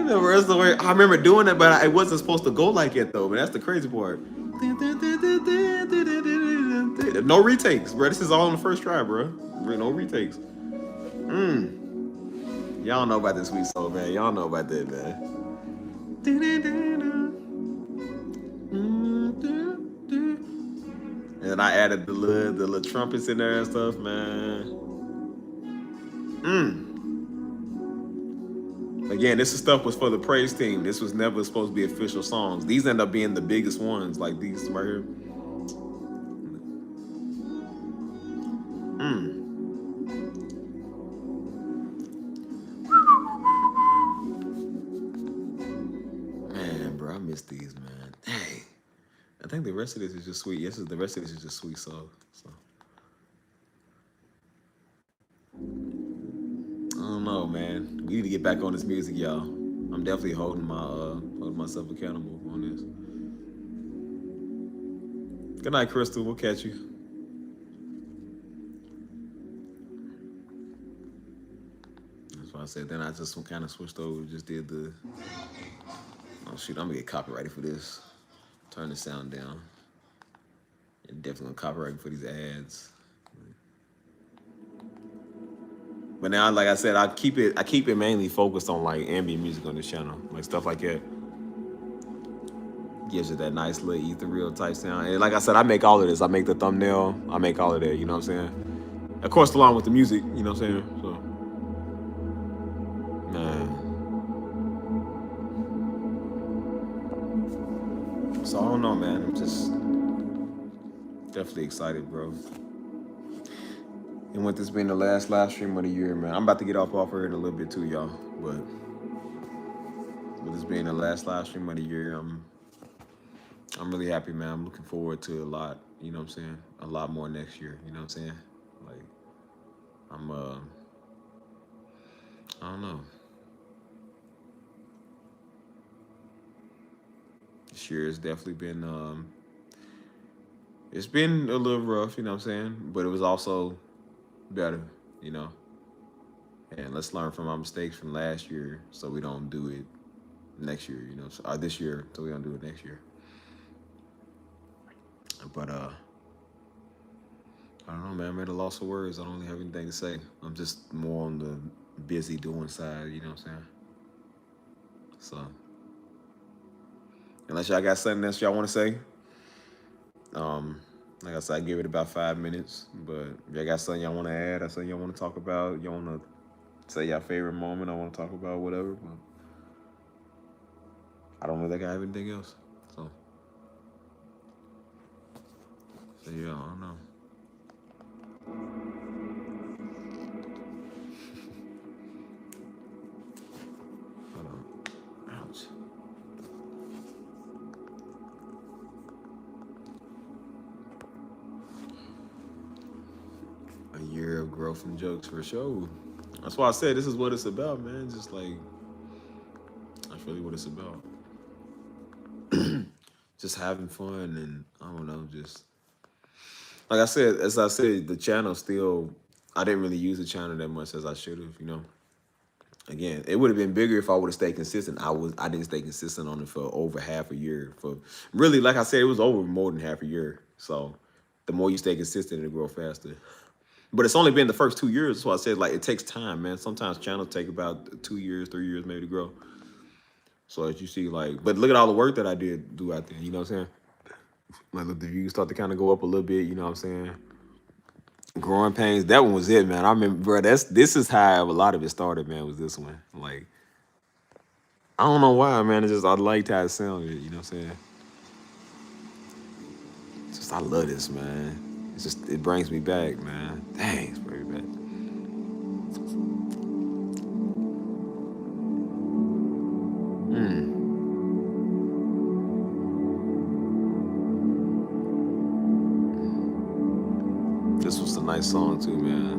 The rest of the way, I remember doing it, but it wasn't supposed to go like it though. But that's the crazy part. No retakes, bro. This is all on the first try, bro. no retakes. Y'all know about this sweet soul, man. Y'all know about that, man. And then I added the little trumpets in there and stuff, man. Again, this stuff was for the praise team. This was never supposed to be official songs. These end up being the biggest ones, like these right here. Man, bro, I miss these, man. Dang. I think the rest of this is just sweet. Yes, the rest of this is just sweet soul. So I don't know, man. We need to get back on this music, y'all. I'm definitely holding myself accountable on this. Good night, Crystal. We'll catch you. That's what I said. Then I just kind of switched over. Just did the. Oh shoot! I'm gonna get copyrighted for this. Turn the sound down. And definitely gonna copyright for these ads. But now, like I said, I keep it mainly focused on like ambient music on this channel, like stuff like that. Gives it that nice little ethereal type sound. And like I said, I make all of this. I make the thumbnail. I make all of that. You know what I'm saying? Of course, along with the music. You know what I'm saying? So, man. So I don't know, man. I'm just definitely excited, bro. And with this being the last live stream of the year, man, I'm about to get off here in a little bit too, y'all. But with this being the last live stream of the year, I'm really happy, man. I'm looking forward to a lot. You know what I'm saying? A lot more next year. You know what I'm saying? Like, I don't know. This year has definitely been, it's been a little rough. You know what I'm saying? But it was also better, you know. And let's learn from our mistakes from last year so we don't do it next year, you know, or this year so we don't do it next year. But I don't know, man. I'm at a loss of words. I don't really have anything to say. I'm just more on the busy doing side, you know what I'm saying? So unless y'all got something else y'all want to say, like I said, I give it about 5 minutes. But if y'all got something y'all want to add or something y'all want to talk about, y'all want to say your favorite moment, I want to talk about whatever. But I don't really think I have anything else. So yeah, I don't know. Hold on. Ouch. A year of growth and jokes for sure. That's why I said this is what it's about, man. Just like, that's really what it's about. Just having fun and I don't know, just like I said, as I said, the channel still, I didn't really use the channel that much as I should have, you know. Again, it would have been bigger if I would have stayed consistent. I didn't stay consistent on it for over half a year. For really, like I said, it was over more than half a year. So the more you stay consistent, it'll grow faster. But it's only been the first 2 years. So I said, like, it takes time, man. Sometimes channels take about 2 years, 3 years maybe to grow. So as you see, like, but look at all the work that I did do out there. You know what I'm saying? Like, look, the views start to kind of go up a little bit. You know what I'm saying? Growing pains. That one was it, man. I remember, bro. This is how a lot of it started, man. Was this one? Like, I don't know why, man. It's just I liked how it sounded. You know what I'm saying? It's just I love this, man. It's just it brings me back, man. Dang, it's bringing me back. This was a nice song too, man.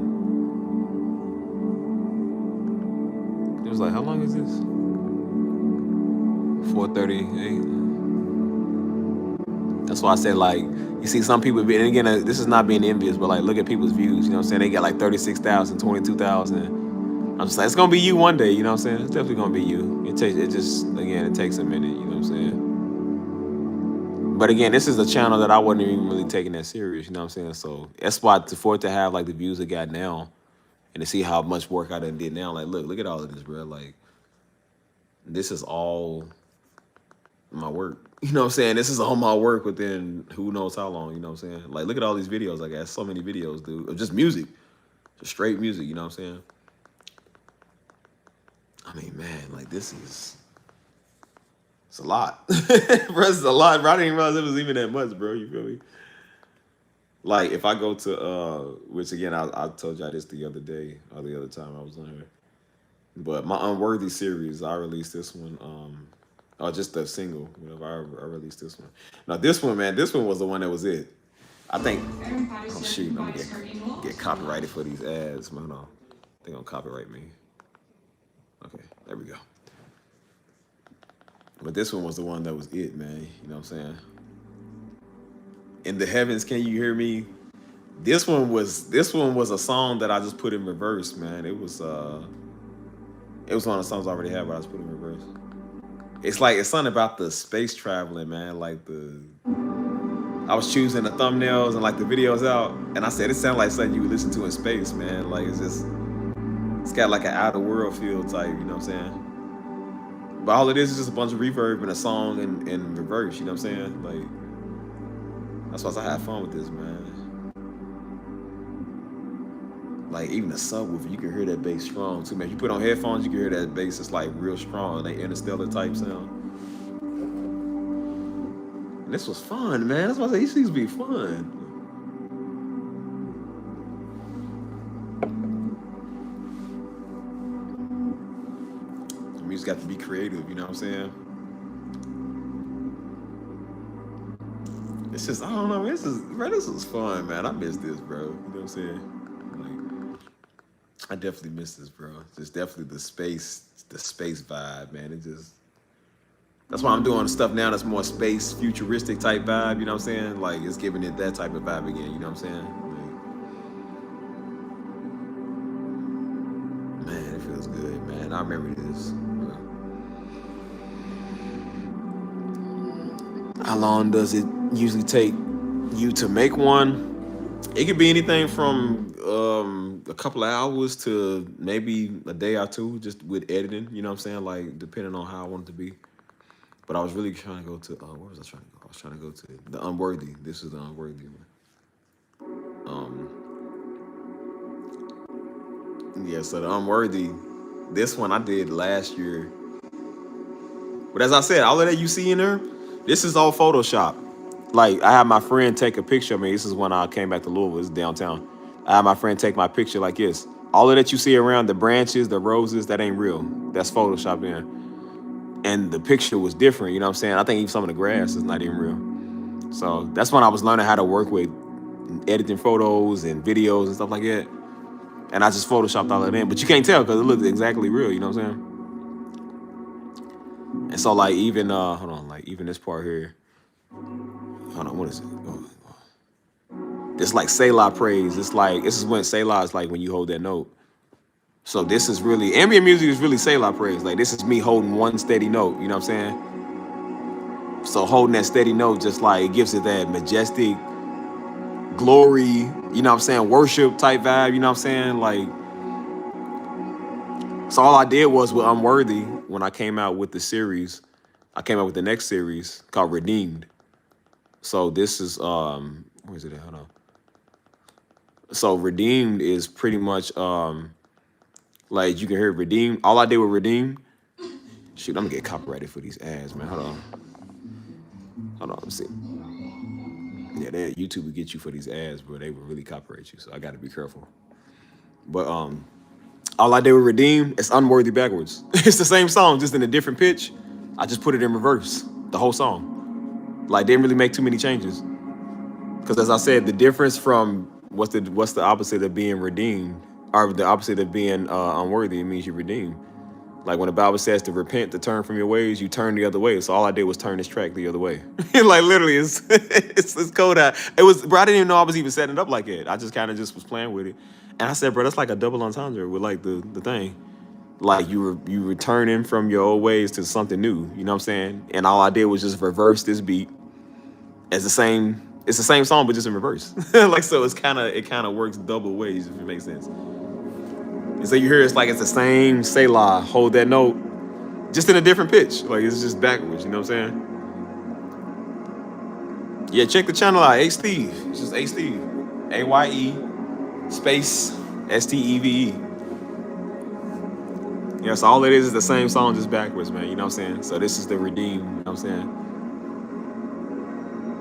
It was like, how long is this? 4:38. That's why I said, like, you see some people, and again, this is not being envious, but like, look at people's views. You know what I'm saying? They got like 36,000, 22,000. I'm just like, it's gonna be you one day. You know what I'm saying? It's definitely gonna be you. It takes a minute. You know what I'm saying? But again, this is a channel that I wasn't even really taking that serious. You know what I'm saying? So that's why for it to have like the views it got now, and to see how much work I done did now. Like, look at all of this, bro. Like, this is all my work. You know what I'm saying? This is all my work within who knows how long. You know what I'm saying? Like, look at all these videos. I got so many videos, dude, of just music, just straight music. You know what I'm saying? I mean, man, like it's a lot. Bro, it's a lot, bro. I didn't even realize it was even that much, bro. You feel me? Like, if I go to which again, I told y'all this the other day or the other time I was on here. But my Unworthy series, I released this one, or just a single, whatever. I released this one. Now this one, man, this one was the one that was it. I think. Oh shoot, I'm gonna get copyrighted for these ads, man. No, they gonna copyright me. Okay, there we go. But this one was the one that was it, man. You know what I'm saying? In the heavens, can you hear me? This one was a song that I just put in reverse, man. It was one of the songs I already had, but I just put in reverse. It's something about the space traveling, man. Like I was choosing the thumbnails and like the videos out, and I said it sounded like something you would listen to in space, man. Like it's got like an outer world feel type, you know what I'm saying? But all it is just a bunch of reverb and a song in reverse, you know what I'm saying? Like, that's why I had fun with this, man. Like, even the subwoofer, you can hear that bass strong too, man. If you put on headphones, you can hear that bass. It's like real strong, like interstellar type sound. And this was fun, man. That's why I say these things be fun. You just got to be creative, you know what I'm saying? It's just, I don't know, this was fun, man. I miss this, bro. You know what I'm saying? Like, I definitely miss this, bro. Just definitely the space vibe, man. That's why I'm doing stuff now that's more space futuristic type vibe, you know what I'm saying? Like, it's giving it that type of vibe again, you know what I'm saying? Like, man, it feels good, man. I remember this. How long does it usually take you to make one? It could be anything from a couple of hours to maybe a day or two, just with editing. You know what I'm saying? Like, depending on how I want it to be. But I was really trying to go to where was I trying to go? I was trying to go to the Unworthy. This is the Unworthy one. Yeah. So the Unworthy, this one I did last year. But as I said, all of that you see in there, this is all Photoshop. Like, I had my friend take a picture of me. This is when I came back to Louisville, it's downtown. I had my friend take my picture like this. All of that you see around, the branches, the roses, that ain't real. That's Photoshop in. And the picture was different, you know what I'm saying? I think even some of the grass is not even real. So that's when I was learning how to work with editing photos and videos and stuff like that. And I just Photoshopped all of that in. But you can't tell because it looks exactly real, you know what I'm saying? And so like even, hold on, like even this part here. Hold on, what is it? It's like Selah praise. It's like, this is when Selah is like when you hold that note. So this is really, ambient music is really Selah praise. Like, this is me holding one steady note, you know what I'm saying? So holding that steady note just like, it gives it that majestic glory, you know what I'm saying? Worship type vibe, you know what I'm saying? Like, so all I did was with Unworthy, when I came out with the series, I came out with the next series called Redeemed. So this is, where is it at? Hold on. So Redeemed is pretty much, like, you can hear Redeemed. All I did with Redeemed, shoot, I'm gonna get copyrighted for these ads, man. Hold on, let me see. Yeah, YouTube will get you for these ads, bro. They will really copyright you, so I gotta be careful. But all I did with Redeem, it's Unworthy backwards. It's the same song, just in a different pitch. I just put it in reverse, the whole song. Like, didn't really make too many changes. Because as I said, the difference from what's the opposite of being redeemed, or the opposite of being unworthy, it means you're redeemed. Like when the Bible says to repent, to turn from your ways, you turn the other way. So all I did was turn this track the other way. Like literally, it's cold out. It was, bro, I didn't even know I was even setting it up like that. I just kind of just was playing with it. And I said, bro, that's like a double entendre with like the thing. Like you returning from your old ways to something new. You know what I'm saying? And all I did was just reverse this beat as the same. It's the same song, but just in reverse. Like so, it kind of works double ways if it makes sense. And so you hear it's the same Selah, hold that note, just in a different pitch. Like it's just backwards. You know what I'm saying? Yeah, check the channel out. A Steve. It's just A Steve. AYE space STEVE. Yeah, so all it is the same song, just backwards, man. You know what I'm saying? So this is the redeem. You know what I'm saying?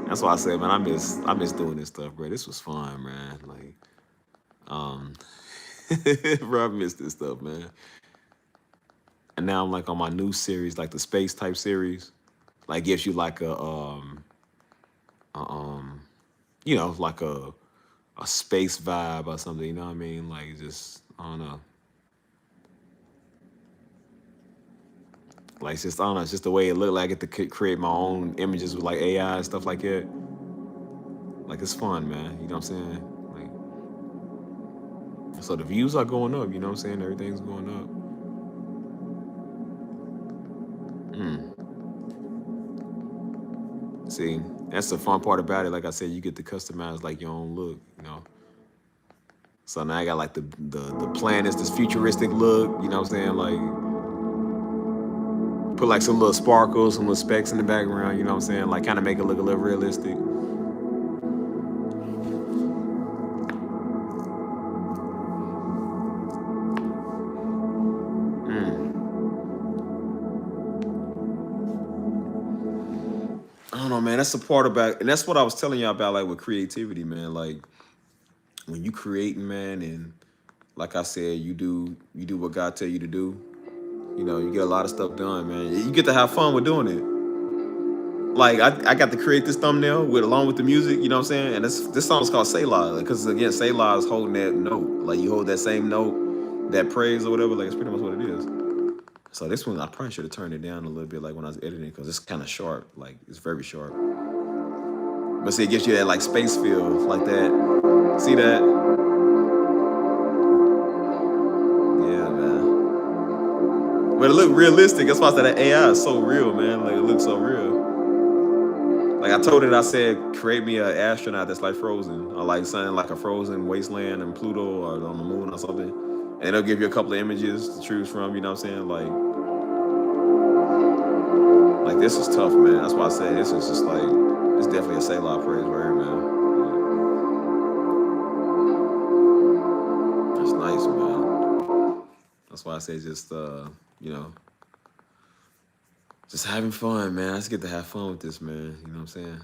That's why I said, man, I miss doing this stuff, bro. This was fun, man. Like, um, bro, I miss this stuff, man. And now I'm like on my new series, like the space type series. Like gives you like a like a space vibe or something. You know what I mean? Like just I don't know. Like it's just I don't know. It's just the way it looked. Like I get to create my own images with like AI and stuff like that. Like it's fun, man. You know what I'm saying? Like so the views are going up. You know what I'm saying? Everything's going up. See, that's the fun part about it. Like I said, you get to customize like your own look. You know. So now I got like the plan is this futuristic look. You know what I'm saying? Like put like some little sparkles, some little specks in the background. You know what I'm saying? Like kind of make it look a little realistic. I don't know, man. That's the part about, and that's what I was telling y'all about, like with creativity, man. Like when you creating, man, and like I said, you do what God tell you to do. You know, you get a lot of stuff done, man. You get to have fun with doing it. Like I got to create this thumbnail with along with the music, you know what I'm saying? And this song is called Selah, because again, Selah is holding that note. Like you hold that same note, that praise or whatever. Like it's pretty much what it is. So this one, I probably should have turned it down a little bit, like when I was editing, because it's kind of sharp. Like it's very sharp. But see, it gives you that like space feel, like that. See that? Yeah, man. But it looked realistic. That's why I said that AI is so real, man. Like it looks so real. Like I told it, I said, create me an astronaut that's like Frozen, or like something like a frozen wasteland in Pluto or on the moon or something. And it'll give you a couple of images to choose from. You know what I'm saying? Like this is tough, man. That's why I say this is just like it's definitely a Selah praise right here, man. Yeah. That's nice, man. That's why I say just you know, just having fun, man. I just get to have fun with this, man. You know what I'm saying?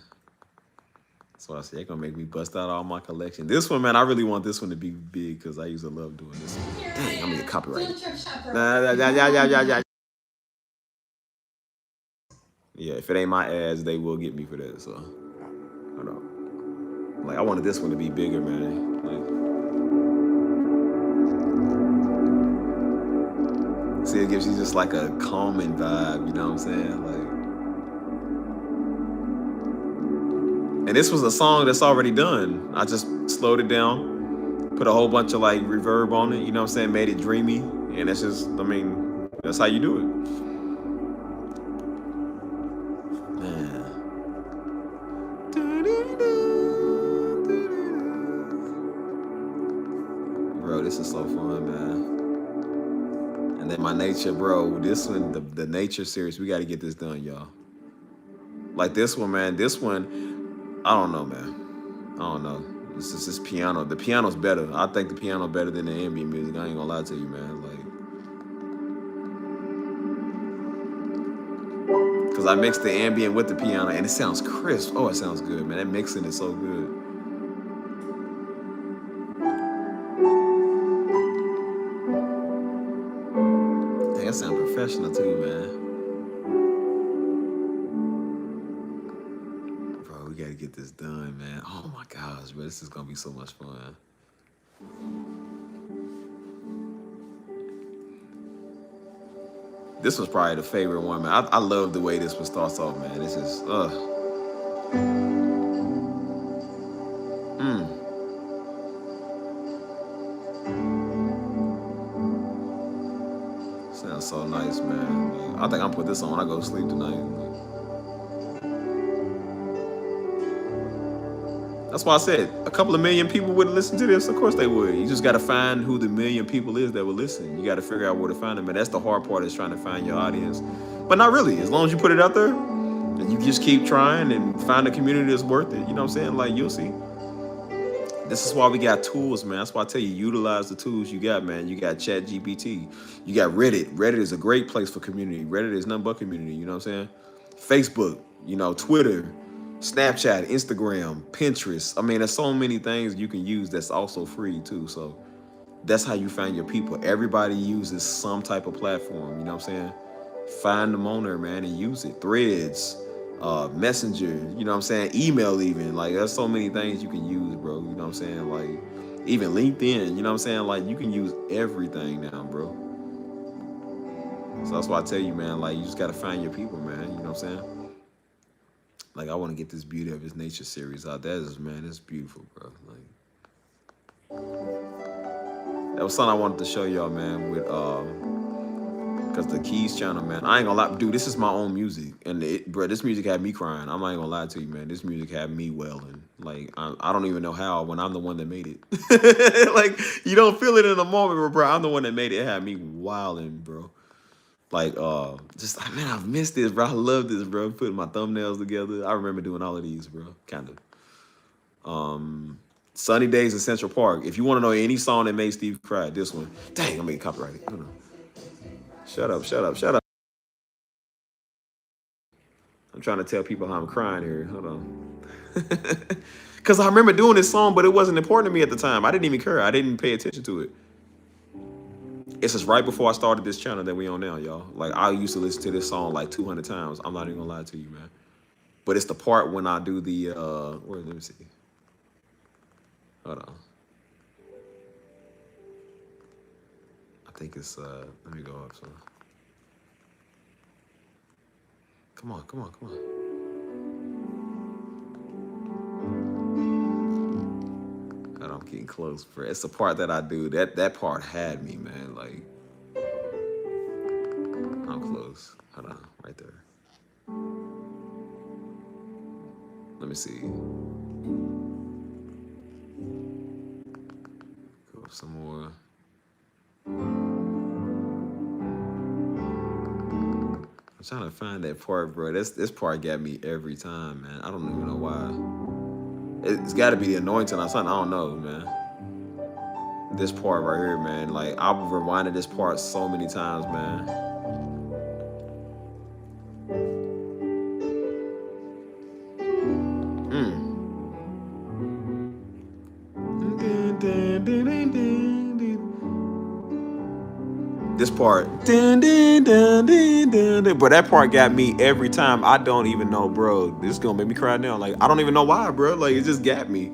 That's why I say they're gonna make me bust out all my collection. This one, man, I really want this one to be big because I used to love doing this one. Dang, I'm gonna get copyrighted. Yeah, if it ain't my ads, they will get me for that. So I don't know. Like I wanted this one to be bigger, man. Like, see, it gives you just like a calming vibe. You know what I'm saying? Like, and this was a song that's already done. I just slowed it down, put a whole bunch of like reverb on it. You know what I'm saying? Made it dreamy, and that's just, I mean, that's how you do it. Bro, this is so fun, man. And then my nature, bro, this one, the nature series, we got to get this done, y'all. Like this one, man, this one, I don't know, man. I don't know. This is this piano. The piano's better. I think the piano better than the ambient music. I ain't gonna lie to you, man. Like, because I mixed the ambient with the piano, and it sounds crisp. Oh, it sounds good, man. That mixing is so good. Dang, that sounds professional too, man. Bro, we gotta get this done, man. Oh my gosh, bro, this is gonna be so much fun. This was probably the favorite one, man. I love the way this one starts off, man. This is, Sounds so nice, man. I think I'm gonna put this on when I go to sleep tonight. That's why I said a couple of million people would listen to this. Of course they would. You just got to find who the million people is that will listen. You got to figure out where to find them, and that's the hard part, is trying to find your audience. But not really. As long as you put it out there and you just keep trying and find a community that's worth it, you know what I'm saying? Like, you'll see. This is why we got tools, man. That's why I tell you, utilize the tools you got, man. You got Chat GPT. You got Reddit. Reddit is a great place for community. Reddit is nothing but community, you know what I'm saying? Facebook, you know, Twitter, Snapchat, Instagram, Pinterest. I mean, there's so many things you can use that's also free too. So that's how you find your people. Everybody uses some type of platform, you know what I'm saying? Find them on there, man, and use it. Threads, Messenger, you know what I'm saying? Email even. Like, there's so many things you can use, bro. You know what I'm saying? Like, even LinkedIn, you know what I'm saying? Like, you can use everything now, bro. So that's why I tell you, man, like, you just gotta find your people, man. You know what I'm saying? Like, I want to get this Beauty of His Nature series out. That is, man, it's beautiful, bro. Like, that was something I wanted to show y'all, man, with because the Keys channel, man, I ain't gonna lie, dude, this is my own music, and bro, this music had me crying. I'm not even gonna lie to you, man. This music had me wailing. Like, I don't even know how, when I'm the one that made it. Like, you don't feel it in the moment, but bro, I'm the one that made it. It had me wilding, bro. Like, just, man, I've missed this, bro. I love this, bro. Putting my thumbnails together. I remember doing all of these, bro. Kind of. Sunny Days in Central Park. If you want to know any song that made Steve cry, this one. Dang, I'm being copyrighted. Hold on. Shut up, shut up, shut up. I'm trying to tell people how I'm crying here. Hold on. Because I remember doing this song, but it wasn't important to me at the time. I didn't even care. I didn't pay attention to it. It's just right before I started this channel that we on now, y'all. Like, I used to listen to this song like 200 times. I'm not even gonna lie to you, man. But it's the part when I do the, let me see. Hold on. I think it's, let me go up some. Come on, come on, come on. God, I'm getting close, bro. It's the part that I do. That part had me, man. Like, I'm close. Hold on, right there. Let me see. Go up some more. I'm trying to find that part, bro. This part got me every time, man. I don't even know why. It's got to be the anointing or something. I don't know, man. This part right here, man. Like, I've rewinded this part so many times, man. This part, but that part got me every time. I don't even know, bro. This is gonna make me cry now. Like, I don't even know why, bro. Like, it just got me.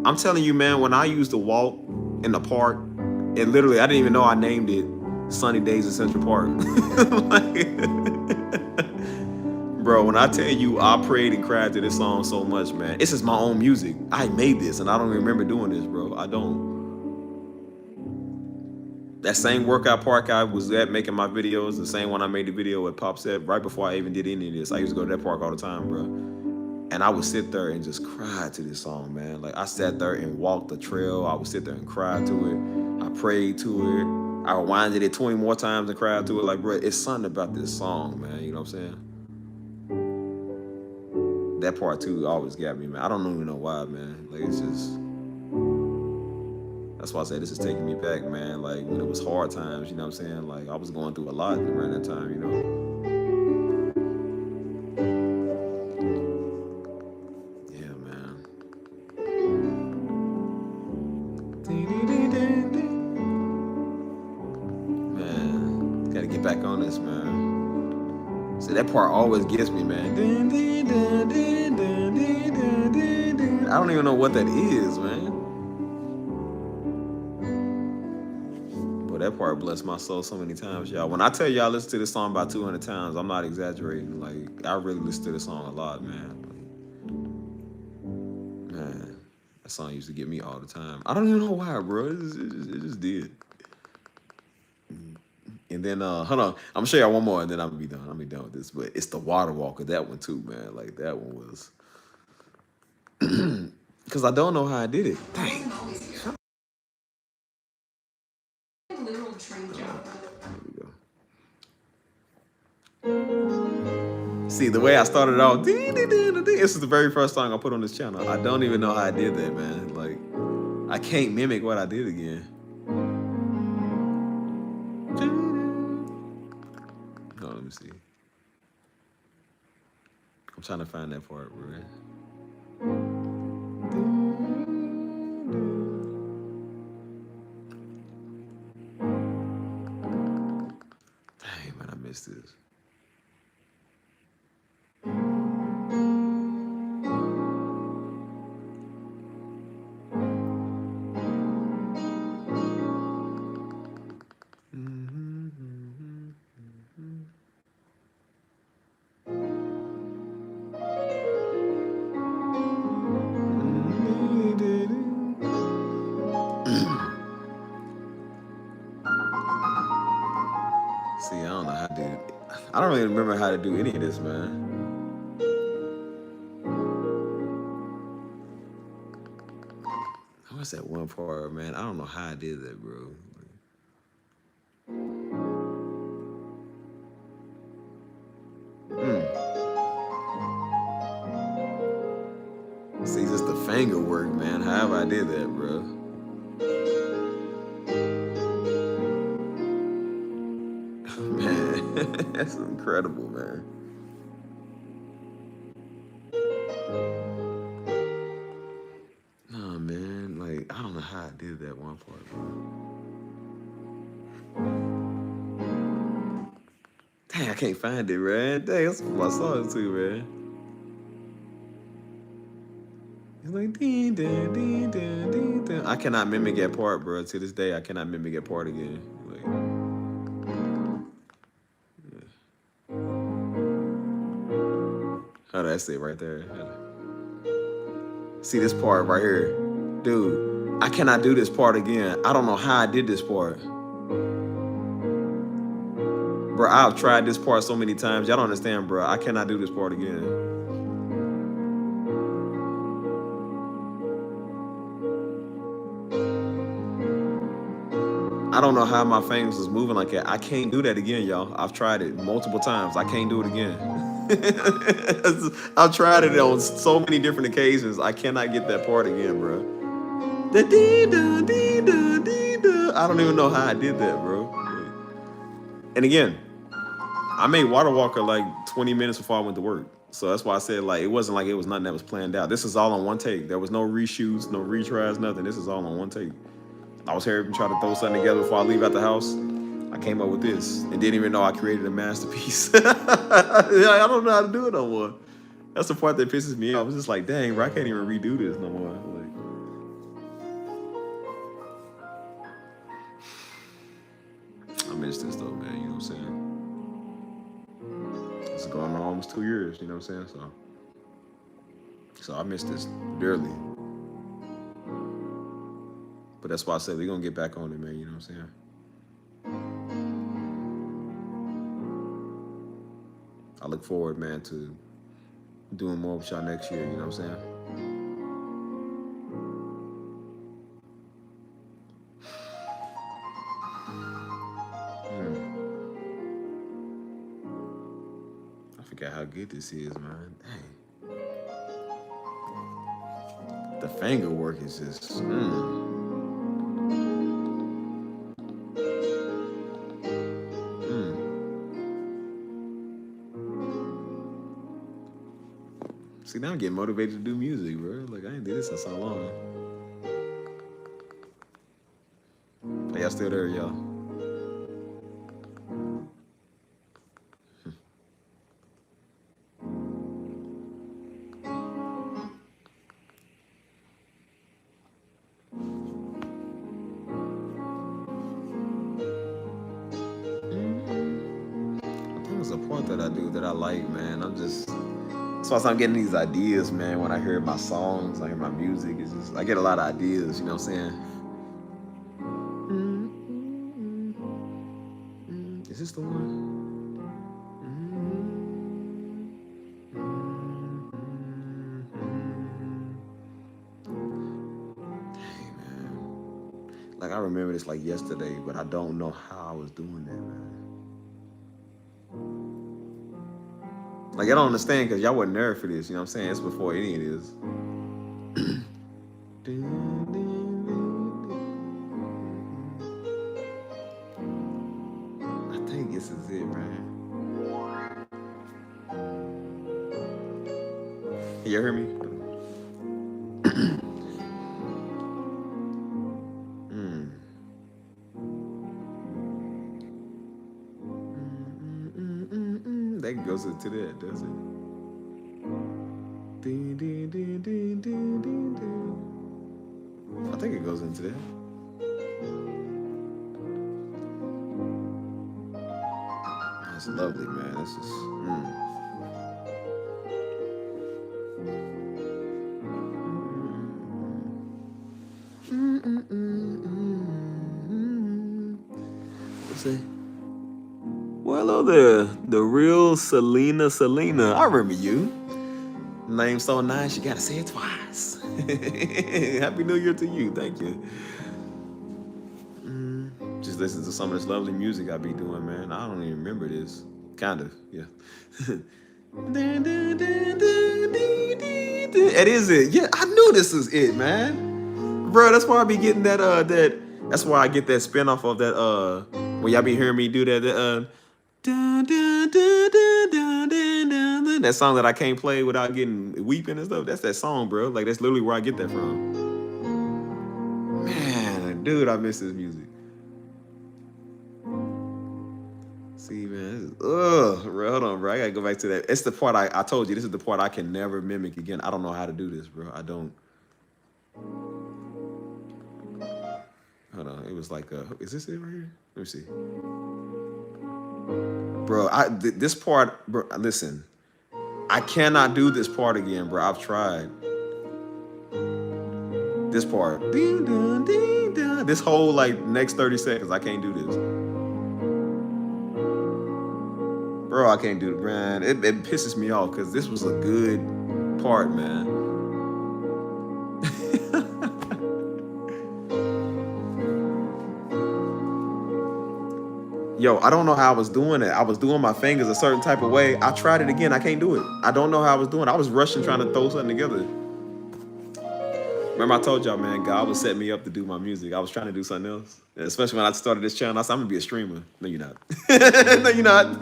I'm telling you, man, when I used to walk in the park, and literally, I didn't even know I named it Sunny Days in Central Park. Like, bro, when I tell you I prayed and cried to this song so much, man, this is my own music. I made this, and I don't even remember doing this, bro. I don't. That same workout park I was at making my videos, the same one I made the video at Pop Set right before I even did any of this. I used to go to that park all the time, bro. And I would sit there and just cry to this song, man. Like, I sat there and walked the trail. I would sit there and cry to it. I prayed to it. I rewinded it 20 more times and cried to it. Like, bro, it's something about this song, man. You know what I'm saying? That part, too, always got me, man. I don't even know why, man. Like, it's just... That's why I say this is taking me back, man. Like, when it was hard times, you know what I'm saying? Like, I was going through a lot around that time, you know? Yeah, man. Man, gotta get back on this, man. See, that part always gets me, man. I don't even know what that is, man. That part blessed my soul so many times, y'all. When I tell y'all I listen to this song about 200 times, I'm not exaggerating. Like, I really listen to this song a lot, man. Like, man, that song used to get me all the time. I don't even know why, bro. It just did. And then, hold on. I'm gonna show y'all one more, and then I'm gonna be done. With this. But it's the Water Walker. That one too, man. Like, that one was. Because I don't know how I did it. Dang. Literal train job. There we go. See, the way I started off, this is the very first song I put on this channel. I don't even know how I did that, man. Like, I can't mimic what I did again. No, let me see. I'm trying to find that part, bro. Dang, man, I missed this. See, I don't know how to do it. I don't even remember how to do any of this, man. What's that one part, man? I don't know how I did that, bro. See, just the finger work, man. However I did that, bro. Man, that's incredible, man. Nah, man, like, I don't know how I did that one part, bro. Dang, I can't find it, man. Dang, that's what I saw it too, man. It's like, ding, ding, ding, ding, ding, ding. I cannot mimic that part, bro. To this day, I cannot mimic that part again. Like, oh, that's it right there. See this part right here. Dude, I cannot do this part again. I don't know how I did this part. Bro, I've tried this part so many times. Y'all don't understand, bro. I cannot do this part again. I don't know how my fingers was moving like that. I can't do that again, y'all. I've tried it multiple times. I can't do it again. I've tried it on so many different occasions. I cannot get that part again, bro. The dee-da, dee-da, dee-da. I don't even know how I did that, bro. And again, I made Water Walker like 20 minutes before I went to work. So that's why I said, like, it wasn't like it was nothing that was planned out. This is all on one take. There was no reshoots, no retries, nothing. This is all on one take. I was here to try to throw something together before I leave out the house. I came up with this and didn't even know I created a masterpiece. I don't know how to do it no more. That's the part that pisses me off. I was just like, dang, bro, I can't even redo this no more. Like, I miss this though, man. You know what I'm saying? It's going on almost 2 years. You know what I'm saying? So I miss this dearly. But that's why I said we're gonna get back on it, man. You know what I'm saying? I look forward, man, to doing more with y'all next year. You know what I'm saying? I forgot how good this is, man. Dang. The finger work is just. See, now I'm getting motivated to do music, bro. Like, I ain't did this in so long. Are y'all still there, y'all? There's a part that I do that I like, man. That's why I'm getting these ideas, man. When I hear my songs, I hear my music. It's just, I get a lot of ideas, you know what I'm saying? Is this the one? Like, I remember this like yesterday, but I don't know how I was doing that, man. Like, I don't understand because y'all wasn't there for this, you know what I'm saying? It's before any of this. I think this is it, man. Can you hear me? That goes into that, does it? I think it goes into that. That's lovely, man. This is. Let's see. Well, hello there, the real Selena. I remember you. Name so nice, you gotta say it twice. Happy New Year to you. Thank you. Just listen to some of this lovely music I be doing, man. I don't even remember this. Kind of, yeah. It is it. Yeah, I knew this was it, man. Bro, that's why I be getting that that's why I get that spin off of that when y'all be hearing me do that that song that I can't play without getting weeping and stuff. That's that song, bro. Like, that's literally where I get that from. Man, dude, I miss this music. See, man, bro, hold on, bro. I gotta go back to that. It's the part I told you. This is the part I can never mimic again. I don't know how to do this, bro. I don't. Hold on. It was like, is this it right here? Let me see. Bro, this part, bro, listen. I cannot do this part again, bro. I've tried. This part. This whole, like, next 30 seconds, I can't do this. Bro, I can't do it, man. It pisses me off because this was a good part, man. Yo, I don't know how I was doing it. I was doing my fingers a certain type of way. I tried it again. I can't do it. I don't know how I was doing it. I was rushing trying to throw something together. Remember I told y'all, man, God was setting me up to do my music. I was trying to do something else. And especially when I started this channel, I said, I'm going to be a streamer. No, you're not. No, you're not.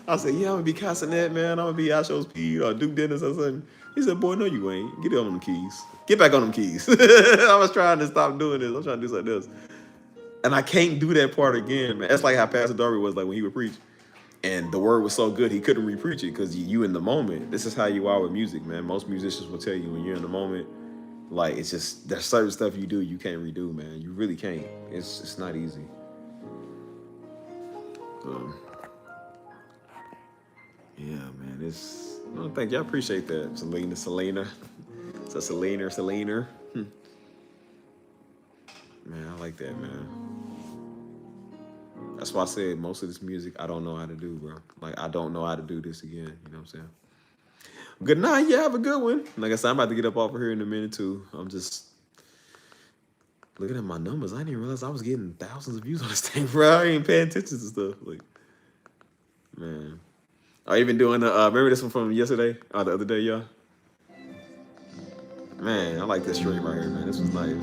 I said, yeah, I'm going to be Castanet, man. I'm going to be Ashos P or Duke Dennis or something. He said, boy, no, you ain't. Get on them keys. Get back on them keys. I was trying to stop doing this. I'm trying to do something else. And I can't do that part again, man. That's like how Pastor Darby was like when he would preach. And the word was so good, he couldn't re-preach it because you in the moment. This is how you are with music, man. Most musicians will tell you when you're in the moment, like, it's just, there's certain stuff you do you can't redo, man. You really can't. It's not easy. Yeah, man. I thank you. I appreciate that, Selena. So Selena. Man, I like that, man. That's why I said most of this music I don't know how to do, bro. Like, I don't know how to do this again. You know what I'm saying? Good night. Yeah, have a good one. Like I said, I'm about to get up off of here in a minute, too. I'm just looking at my numbers. I didn't even realize I was getting thousands of views on this thing, bro. I ain't paying attention to stuff. Like, man. I even doing remember this one from yesterday? The other day, y'all? Man, I like this stream right here, man. This was nice.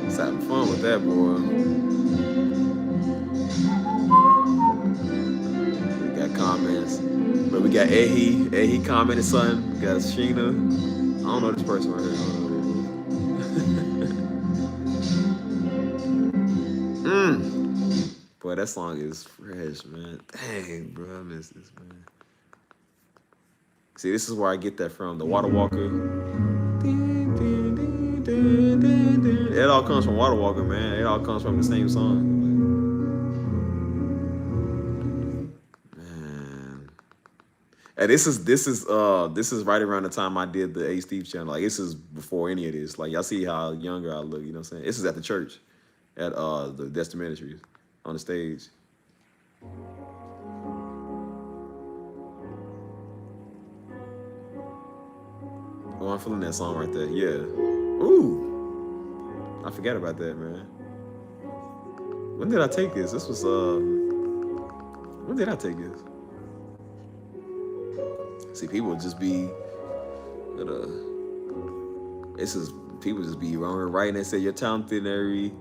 It's having fun with that, boy. We got comments. But we got Ehi commented something. We got Sheena. I don't know this person right here. I don't know who it is. Boy, that song is fresh, man. Dang, bro, I miss this, man. See, this is where I get that from. The Water Walker. It all comes from Water Walker, man. It all comes from the same song. Man. And this is right around the time I did the A Steve channel. Like this is before any of this. Like y'all see how younger I look, you know what I'm saying? This is at the church, at the Destin Ministries on the stage. Oh, I'm feeling that song right there. Yeah. Ooh. I forgot about that, man. When did I take this? This was when did I take this? See, people just be uh, this is people just be wrong writing and say you're talented in every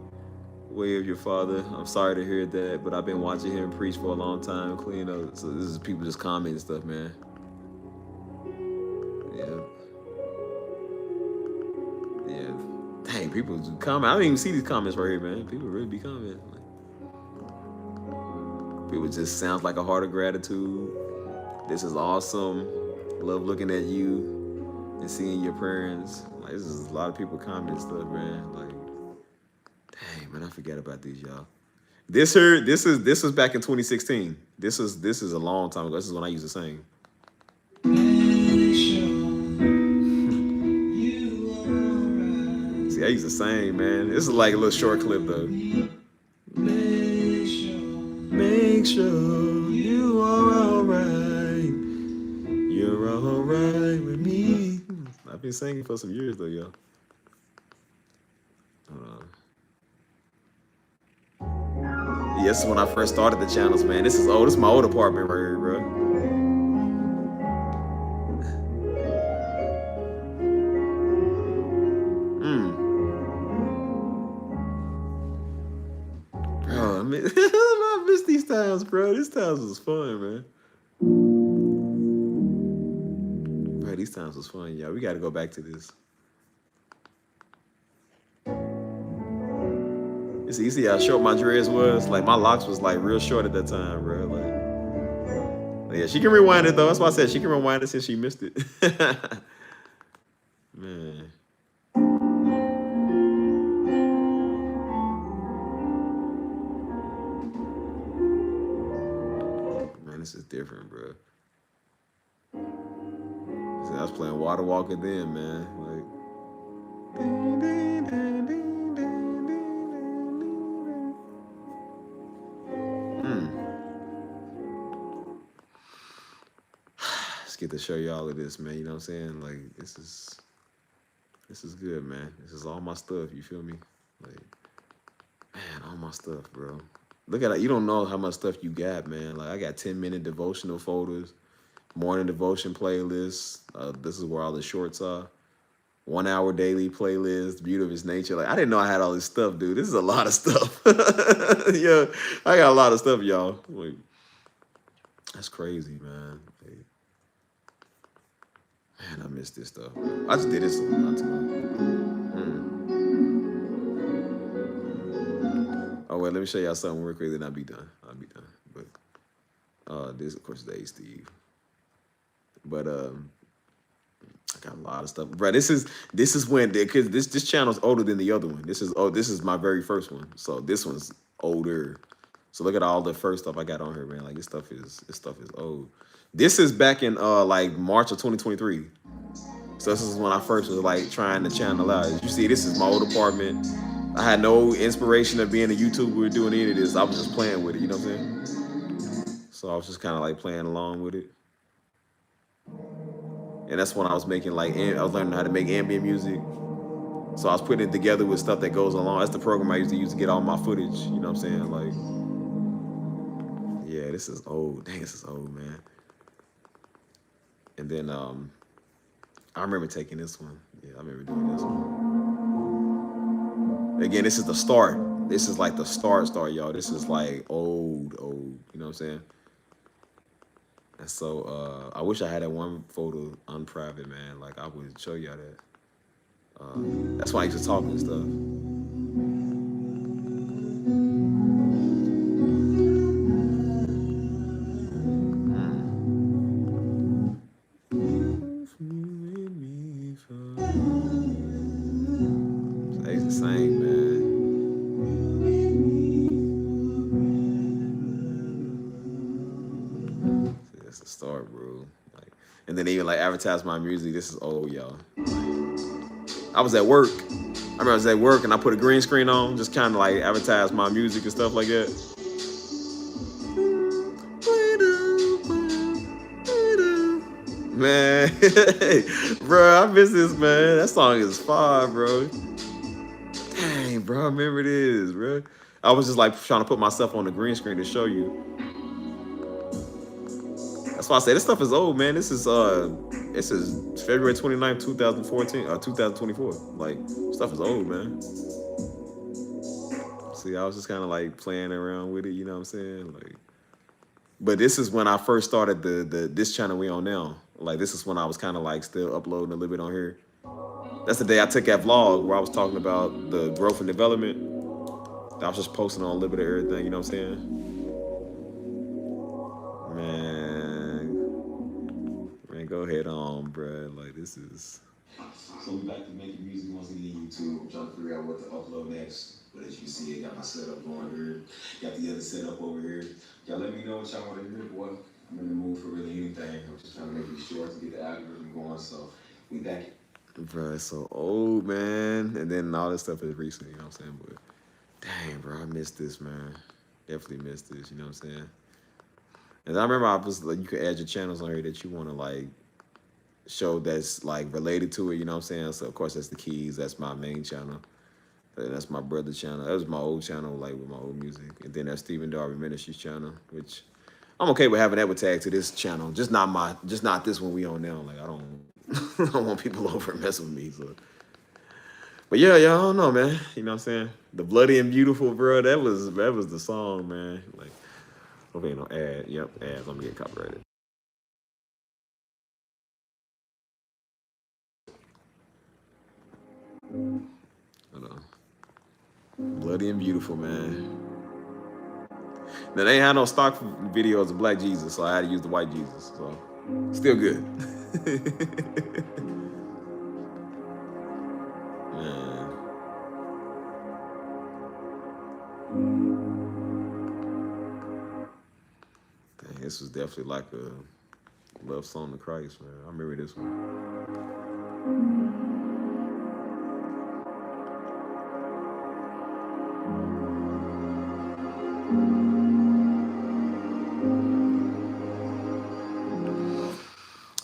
way of your father. I'm sorry to hear that, but I've been watching him preach for a long time, clean up. So this is people just commenting stuff, man. Yeah. Yeah. Dang, people just comment. I don't even see these comments right here, man. People really be commenting. Like, people just sounds like a heart of gratitude. This is awesome. Love looking at you and seeing your parents. Like this is a lot of people commenting stuff, man. Like, dang, man, I forget about these, y'all. This is back in 2016. This is a long time ago. This is when I used to sing. See, I used to sing, man. This is like a little short clip though. Make sure you are alright. You're alright with me. I've been singing for some years though, y'all. Yeah, this is when I first started the channels, man. This is my old apartment right here, bro. Bro, I miss these times, bro. These times was fun, man. Bro, these times was fun, y'all. We got to go back to this. You see how short my dreads was? Like, my locks was, like, real short at that time, bro. Like, yeah, she can rewind it, though. That's why I said she can rewind it since she missed it. Man. Man, this is different, bro. See, I was playing Water Walker then, man. Like, Just get to show you all of this, man. You know what I'm saying? Like, this is good, man. This is all my stuff. You feel me? Like, man, all my stuff, bro. Look at it. You don't know how much stuff you got, man. Like, I got 10-minute devotional folders, morning devotion playlists. This is where all the shorts are. 1 hour daily playlist, Beauty of His Nature. Like, I didn't know I had all this stuff, dude. This is a lot of stuff. Yeah, I got a lot of stuff, y'all. Like, that's crazy, man. Like, man, I miss this stuff. Bro. I just did this not too long. Oh, wait, let me show y'all something real quick, then I'll be done. But this, of course, is A Steve. But I got a lot of stuff, bro. This is when, because this channel's older than the other one. This is my very first one, so this one's older. So look at all the first stuff I got on here, man. Like this stuff is old. This is back in like March of 2023. So this is when I first was like trying to channel out. As you see, this is my old apartment. I had no inspiration of being a YouTuber or doing any of this. I was just playing with it, you know what I'm saying? So I was just kind of like playing along with it. And that's when I was making I was learning how to make ambient music. So I was putting it together with stuff that goes along. That's the program I used to use to get all my footage. You know what I'm saying? Like, yeah, this is old. Dang, this is old, man. And then I remember taking this one. Yeah, I remember doing this one. Again, this is the start. This is like the start, y'all. This is like old. You know what I'm saying? And so I wish I had that one photo unprivate, man. Like I would show y'all that. That's why I used to talk and stuff. I used to sing, man. See, that's the start, bro. Like, And then they even like advertise my music. This is old, y'all. I was at work. I remember I was at work and I put a green screen on, just kind of like advertise my music and stuff like that. Man, bro, I miss this, man. That song is fire, bro. Dang, bro, I remember this, bro. I was just like trying to put myself on the green screen to show you. That's why I say this stuff is old, man. This is February 29th, 2014, 2024. Like, stuff is old, man. See, I was just kind of like playing around with it, you know what I'm saying? Like, but this is when I first started this channel we on now. Like, this is when I was kind of like still uploading a little bit on here. That's the day I took that vlog where I was talking about the growth and development. I was just posting on a little bit of everything, you know what I'm saying? Man, go ahead on, bruh. Like, this is. So we back to making music once again, YouTube. I'm trying to figure out what to upload next. But as you can see, I got my setup going here. Got the other setup over here. Y'all let me know what y'all want to hear, boy. I'm in the mood for really anything. I'm just trying to make these shorts to get the algorithm going. So we back. Bro, it's so old, man. And then all this stuff is recent, you know what I'm saying? But dang, bro, I missed this, man. Definitely missed this, you know what I'm saying? And I remember I was like, you could add your channels on here that you want to like show that's like related to it, you know what I'm saying? So of course that's the Keys, that's my main channel. That's my brother's channel. That was my old channel, like with my old music. And then that's Stephen Darby Ministries channel, which I'm okay with having that with tag to this channel. Just not this one we on now. Like I don't I don't want people over and messing with me. So but yeah, I don't know, man. You know what I'm saying? The Bloody and Beautiful, bro, that was the song, man. Like, okay, no ad. Yep, ads. I'm getting copyrighted. Hold on. Bloody and Beautiful, man. Now they ain't had no stock videos of Black Jesus, so I had to use the white Jesus. So still good. Man. Dang, this was definitely like a love song to Christ, man. I remember this one.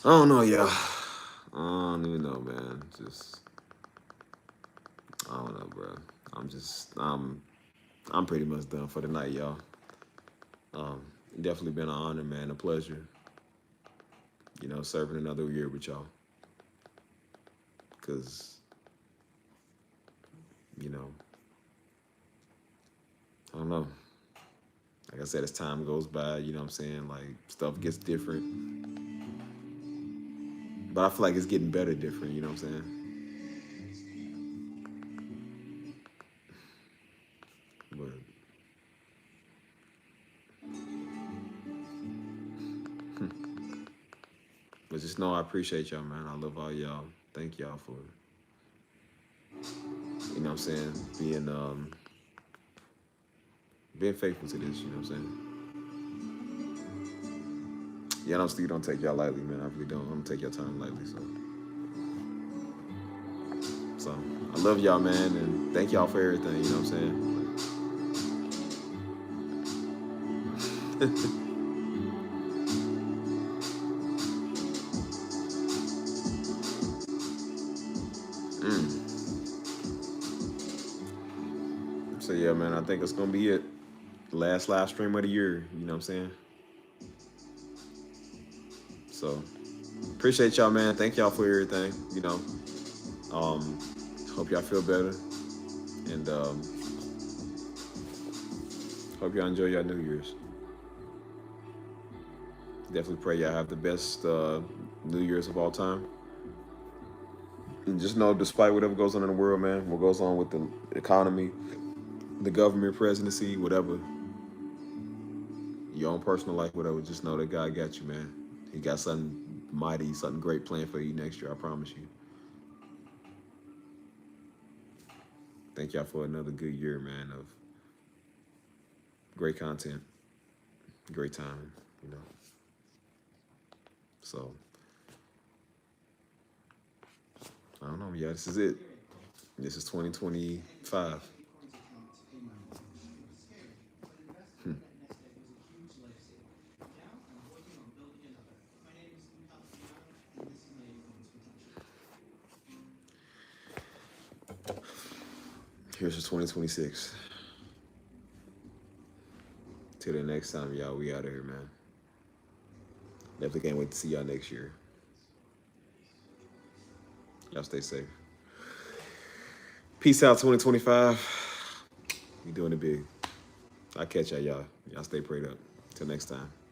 I don't know, y'all. I don't even know, man. I don't know, bro. I'm pretty much done for the night, y'all. Definitely been an honor, man, a pleasure. You know, serving another year with y'all. Cause, you know, I don't know. Like I said, as time goes by, you know what I'm saying? Like stuff gets different. But I feel like it's getting better different, you know what I'm saying? But but just know I appreciate y'all, man. I love all y'all. Thank y'all for, you know what I'm saying, being faithful to this, you know what I'm saying? Yeah, I still don't take y'all lightly, man. I really don't. I don't take your time lightly, so I love y'all, man, and thank y'all for everything, you know what I'm saying? So yeah, man, I think it's gonna be it. Last live stream of the year, you know what I'm saying? So appreciate y'all, man. Thank y'all for everything, you know. Um, hope y'all feel better. And hope y'all enjoy your New Year's. Definitely pray y'all have the best New Year's of all time. And just know, despite whatever goes on in the world, man, what goes on with the economy, the government, presidency, whatever, your own personal life, whatever, just know that God got you, man. He got something mighty, something great planned for you next year, I promise you. Thank y'all for another good year, man, of great content, great time, you know. So I don't know. Yeah, this is it. This is 2025. Here's to 2026. Till the next time, y'all, we out of here, man. Definitely can't wait to see y'all next year. Y'all stay safe. Peace out, 2025. We doing it big. I'll catch y'all. Y'all stay prayed up. Till next time.